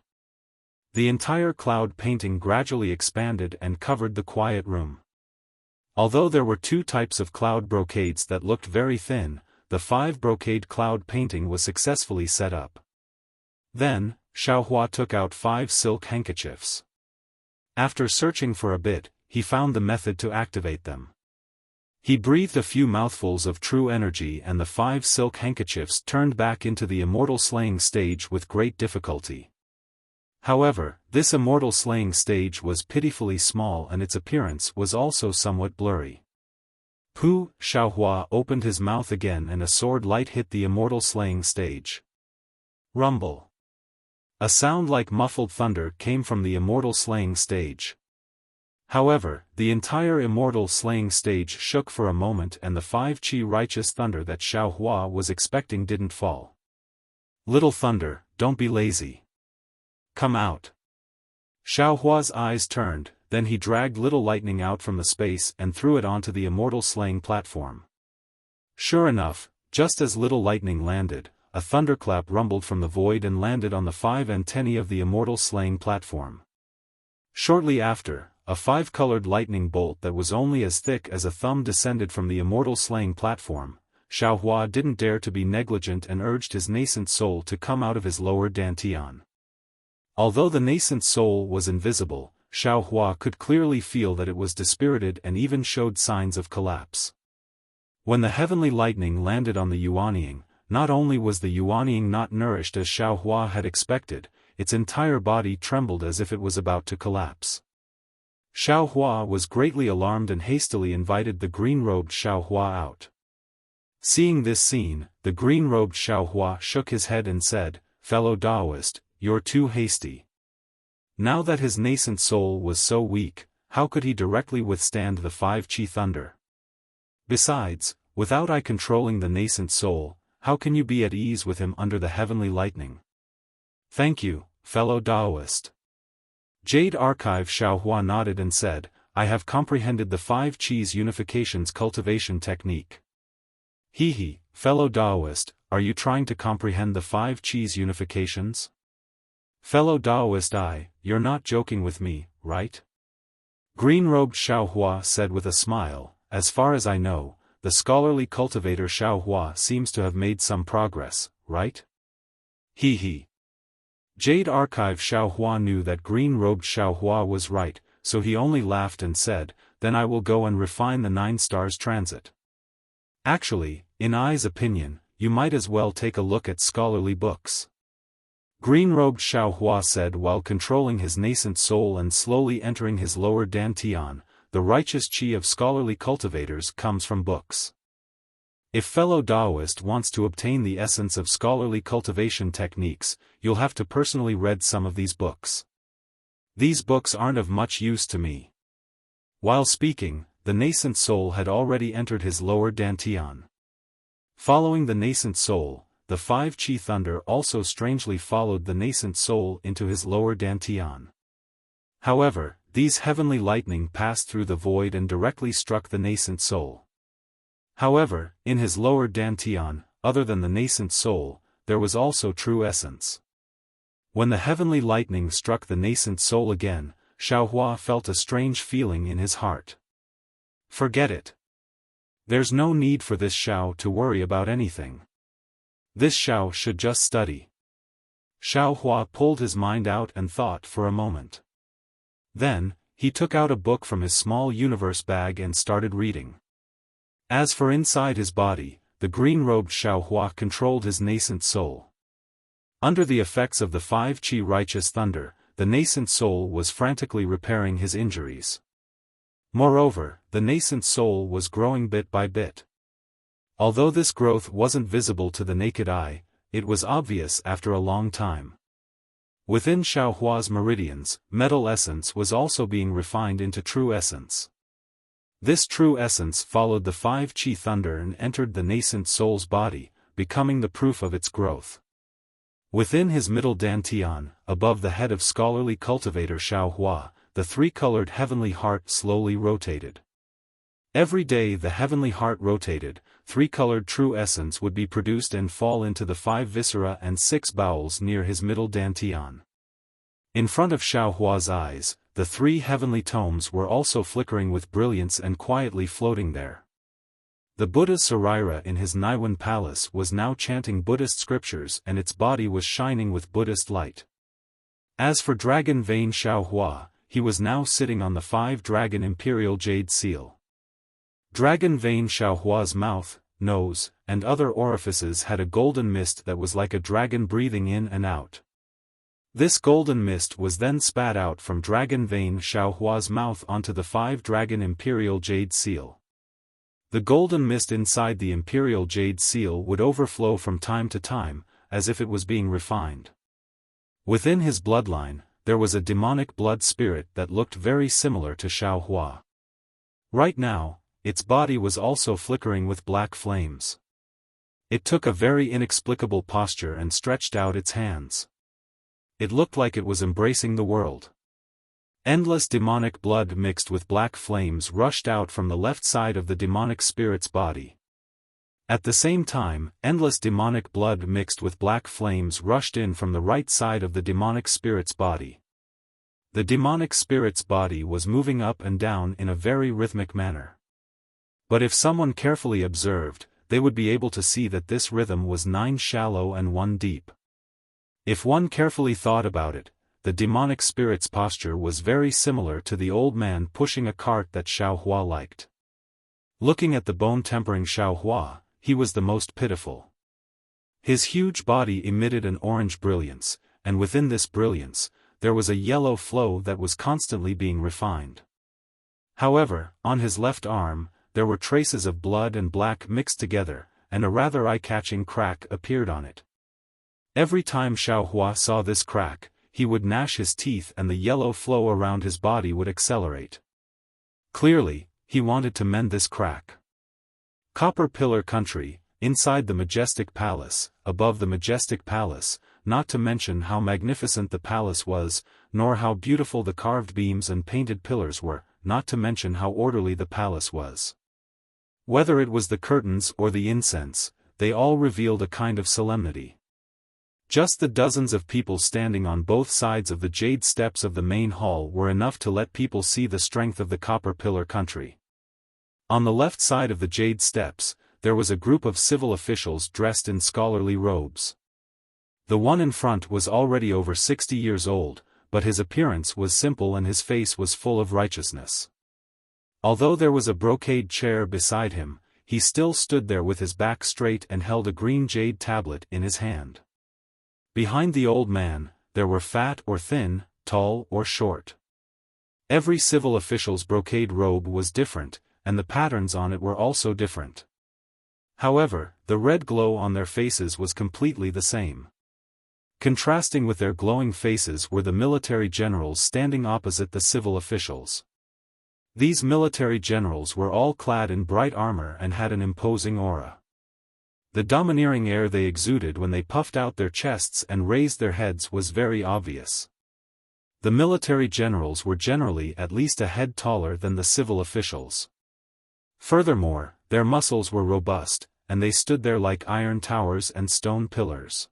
The entire cloud painting gradually expanded and covered the quiet room. Although there were 2 types of cloud brocades that looked very thin, the 5 brocade cloud painting was successfully set up. Then, Xiao Hua took out 5 silk handkerchiefs. After searching for a bit, he found the method to activate them. He breathed a few mouthfuls of true energy and the 5 silk handkerchiefs turned back into the immortal slaying stage with great difficulty. However, this immortal slaying stage was pitifully small and its appearance was also somewhat blurry. Pu, Xiao Hua opened his mouth again and a sword light hit the immortal slaying stage. Rumble. A sound like muffled thunder came from the immortal slaying stage. However, the entire immortal slaying stage shook for a moment and the 5 qi righteous thunder that Xiao Hua was expecting didn't fall. Little thunder, don't be lazy. Come out. Xiao Hua's eyes turned, then he dragged little lightning out from the space and threw it onto the immortal slaying platform. Sure enough, just as little lightning landed, a thunderclap rumbled from the void and landed on the 5 antennae of the immortal slaying platform. Shortly after, a 5-colored lightning bolt that was only as thick as a thumb descended from the immortal slaying platform. Xiao Hua didn't dare to be negligent and urged his nascent soul to come out of his lower dantian. Although the nascent soul was invisible, Xiao Hua could clearly feel that it was dispirited and even showed signs of collapse. When the heavenly lightning landed on the Yuanying, not only was the Yuanying not nourished as Xiao Hua had expected, its entire body trembled as if it was about to collapse. Xiao Hua was greatly alarmed and hastily invited the green-robed Xiao Hua out. Seeing this scene, the green-robed Xiao Hua shook his head and said, "Fellow Taoist, you're too hasty." Now that his nascent soul was so weak, how could he directly withstand the 5 qi thunder? Besides, without I controlling the nascent soul, how can you be at ease with him under the heavenly lightning? Thank you, fellow Taoist. Jade Archive Xiao Hua nodded and said, I have comprehended the 5 Qis unification's cultivation technique. He, fellow Taoist, are you trying to comprehend the 5 Qis unifications? Fellow Taoist, you're not joking with me, right? Green-robed Xiao Hua said with a smile, as far as I know, the scholarly cultivator Xiao Hua seems to have made some progress, right? He. Jade Archive Xiao Hua knew that green-robed Xiao Hua was right, so he only laughed and said, then I will go and refine the 9 stars transit. Actually, in I's opinion, you might as well take a look at scholarly books. Green-robed Xiao Hua said while controlling his nascent soul and slowly entering his lower dantian, the righteous qi of scholarly cultivators comes from books. If fellow Taoist wants to obtain the essence of scholarly cultivation techniques, you'll have to personally read some of these books. These books aren't of much use to me. While speaking, the nascent soul had already entered his lower dantian. Following the nascent soul, the 5 Qi thunder also strangely followed the nascent soul into his lower dantian. However, these heavenly lightning passed through the void and directly struck the nascent soul. However, in his lower dantian, other than the nascent soul, there was also true essence. When the heavenly lightning struck the nascent soul again, Xiaohua felt a strange feeling in his heart. Forget it. There's no need for this Xiao to worry about anything. This Xiao should just study. Xiaohua pulled his mind out and thought for a moment. Then, he took out a book from his small universe bag and started reading. As for inside his body, the green-robed Xiaohua controlled his nascent soul. Under the effects of the 5 Qi righteous thunder, the nascent soul was frantically repairing his injuries. Moreover, the nascent soul was growing bit by bit. Although this growth wasn't visible to the naked eye, it was obvious after a long time. Within Xiaohua's meridians, metal essence was also being refined into true essence. This true essence followed the 5 Qi thunder and entered the nascent soul's body, becoming the proof of its growth. Within his middle dantian, above the head of scholarly cultivator Xiaohua, the 3-colored heavenly heart slowly rotated. Every day the heavenly heart rotated, 3-colored true essence would be produced and fall into the 5 viscera and 6 bowels near his middle dantian. In front of Xiaohua's eyes, the 3 heavenly tomes were also flickering with brilliance and quietly floating there. The Buddha's Saraira in his Naiwan palace was now chanting Buddhist scriptures and its body was shining with Buddhist light. As for Dragon Vein Xiaohua, he was now sitting on the 5-dragon imperial jade seal. Dragon Vein Xiaohua's mouth, nose, and other orifices had a golden mist that was like a dragon breathing in and out. This golden mist was then spat out from Dragon Vein Xiaohua's mouth onto the 5-dragon imperial jade seal. The golden mist inside the imperial jade seal would overflow from time to time, as if it was being refined. Within his bloodline, there was a demonic blood spirit that looked very similar to Xiaohua. Right now, its body was also flickering with black flames. It took a very inexplicable posture and stretched out its hands. It looked like it was embracing the world. Endless demonic blood mixed with black flames rushed out from the left side of the demonic spirit's body. At the same time, endless demonic blood mixed with black flames rushed in from the right side of the demonic spirit's body. The demonic spirit's body was moving up and down in a very rhythmic manner. But if someone carefully observed, they would be able to see that this rhythm was 9 shallow and 1 deep. If one carefully thought about it, the demonic spirit's posture was very similar to the old man pushing a cart that Xiaohua liked. Looking at the bone-tempering Xiaohua, he was the most pitiful. His huge body emitted an orange brilliance, and within this brilliance, there was a yellow flow that was constantly being refined. However, on his left arm, there were traces of blood and black mixed together, and a rather eye-catching crack appeared on it. Every time Xiaohua saw this crack, he would gnash his teeth and the yellow flow around his body would accelerate. Clearly, he wanted to mend this crack. Copper Pillar Country, inside the majestic palace, above the majestic palace, not to mention how magnificent the palace was, nor how beautiful the carved beams and painted pillars were, not to mention how orderly the palace was. Whether it was the curtains or the incense, they all revealed a kind of solemnity. Just the dozens of people standing on both sides of the jade steps of the main hall were enough to let people see the strength of the Copper Pillar Country. On the left side of the jade steps, there was a group of civil officials dressed in scholarly robes. The one in front was already over 60 years old, but his appearance was simple and his face was full of righteousness. Although there was a brocade chair beside him, he still stood there with his back straight and held a green jade tablet in his hand. Behind the old man, there were fat or thin, tall or short. Every civil official's brocade robe was different, and the patterns on it were also different. However, the red glow on their faces was completely the same. Contrasting with their glowing faces were the military generals standing opposite the civil officials. These military generals were all clad in bright armor and had an imposing aura. The domineering air they exuded when they puffed out their chests and raised their heads was very obvious. The military generals were generally at least a head taller than the civil officials. Furthermore, their muscles were robust, and they stood there like iron towers and stone pillars.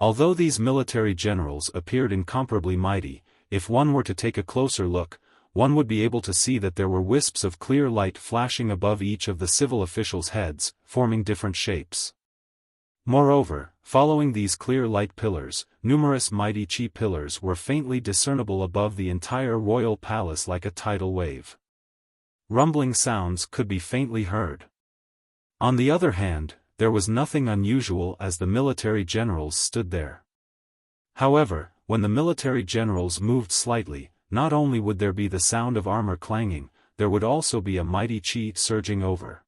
Although these military generals appeared incomparably mighty, if one were to take a closer look, one would be able to see that there were wisps of clear light flashing above each of the civil officials' heads, forming different shapes. Moreover, following these clear light pillars, numerous mighty chi pillars were faintly discernible above the entire royal palace like a tidal wave. Rumbling sounds could be faintly heard. On the other hand, there was nothing unusual as the military generals stood there. However, when the military generals moved slightly, not only would there be the sound of armor clanging, there would also be a mighty chi surging over.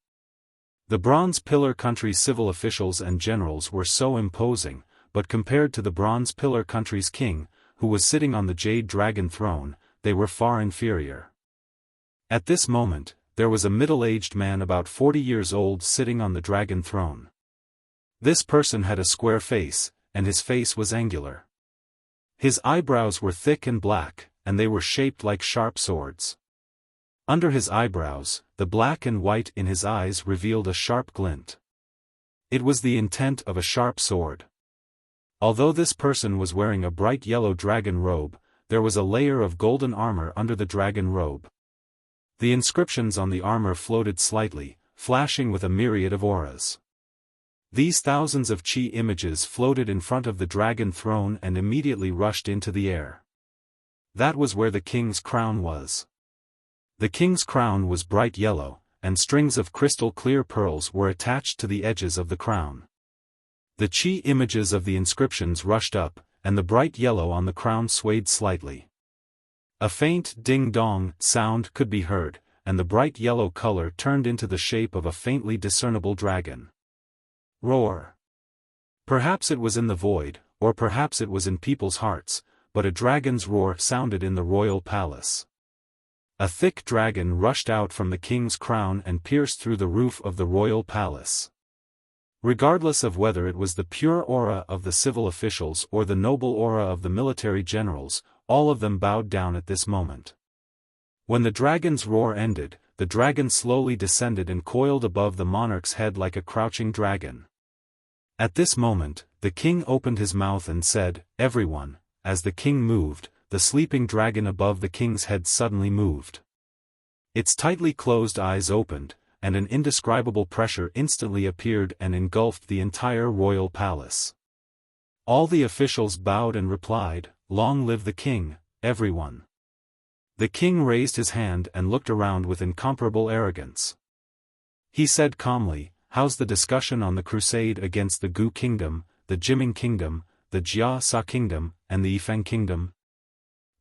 The Bronze Pillar country's civil officials and generals were so imposing, but compared to the Bronze Pillar country's king, who was sitting on the Jade Dragon throne, they were far inferior. At this moment, there was a middle-aged man about 40 years old sitting on the dragon throne. This person had a square face, and his face was angular. His eyebrows were thick and black, and they were shaped like sharp swords. Under his eyebrows, the black and white in his eyes revealed a sharp glint. It was the intent of a sharp sword. Although this person was wearing a bright yellow dragon robe, there was a layer of golden armor under the dragon robe. The inscriptions on the armor floated slightly, flashing with a myriad of auras. These thousands of chi images floated in front of the dragon throne and immediately rushed into the air. That was where the king's crown was. The king's crown was bright yellow, and strings of crystal-clear pearls were attached to the edges of the crown. The chi images of the inscriptions rushed up, and the bright yellow on the crown swayed slightly. A faint ding-dong sound could be heard, and the bright yellow color turned into the shape of a faintly discernible dragon. Roar. Perhaps it was in the void, or perhaps it was in people's hearts, but a dragon's roar sounded in the royal palace. A thick dragon rushed out from the king's crown and pierced through the roof of the royal palace. Regardless of whether it was the pure aura of the civil officials or the noble aura of the military generals, all of them bowed down at this moment. When the dragon's roar ended, the dragon slowly descended and coiled above the monarch's head like a crouching dragon. At this moment, the king opened his mouth and said, "Everyone." As the king moved, the sleeping dragon above the king's head suddenly moved. Its tightly closed eyes opened, and an indescribable pressure instantly appeared and engulfed the entire royal palace. All the officials bowed and replied, "Long live the king, everyone." The king raised his hand and looked around with incomparable arrogance. He said calmly, "How's the discussion on the crusade against the Gu kingdom, the Jiming kingdom, the Jia Sa kingdom, and the Yifeng kingdom?"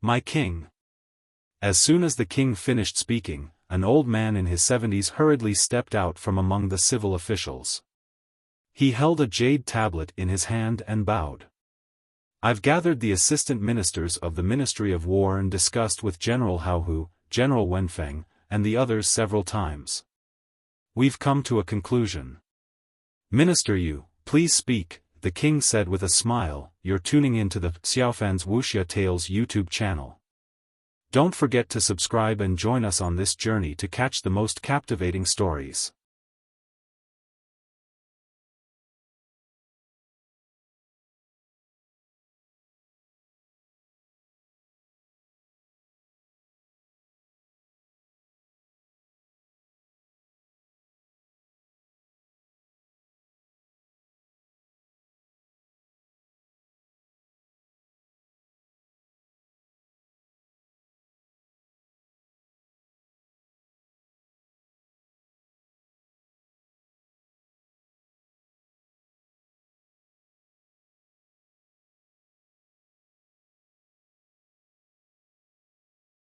"My king." As soon as the king finished speaking, an old man in his 70s hurriedly stepped out from among the civil officials. He held a jade tablet in his hand and bowed. "I've gathered the assistant ministers of the Ministry of War and discussed with General Haohu, General Wenfeng, and the others several times. We've come to a conclusion." "Minister Yu, please speak," the king said with a smile. "You're tuning in to the Xiaofan's Wuxia Tales YouTube channel. Don't forget to subscribe and join us on this journey to catch the most captivating stories.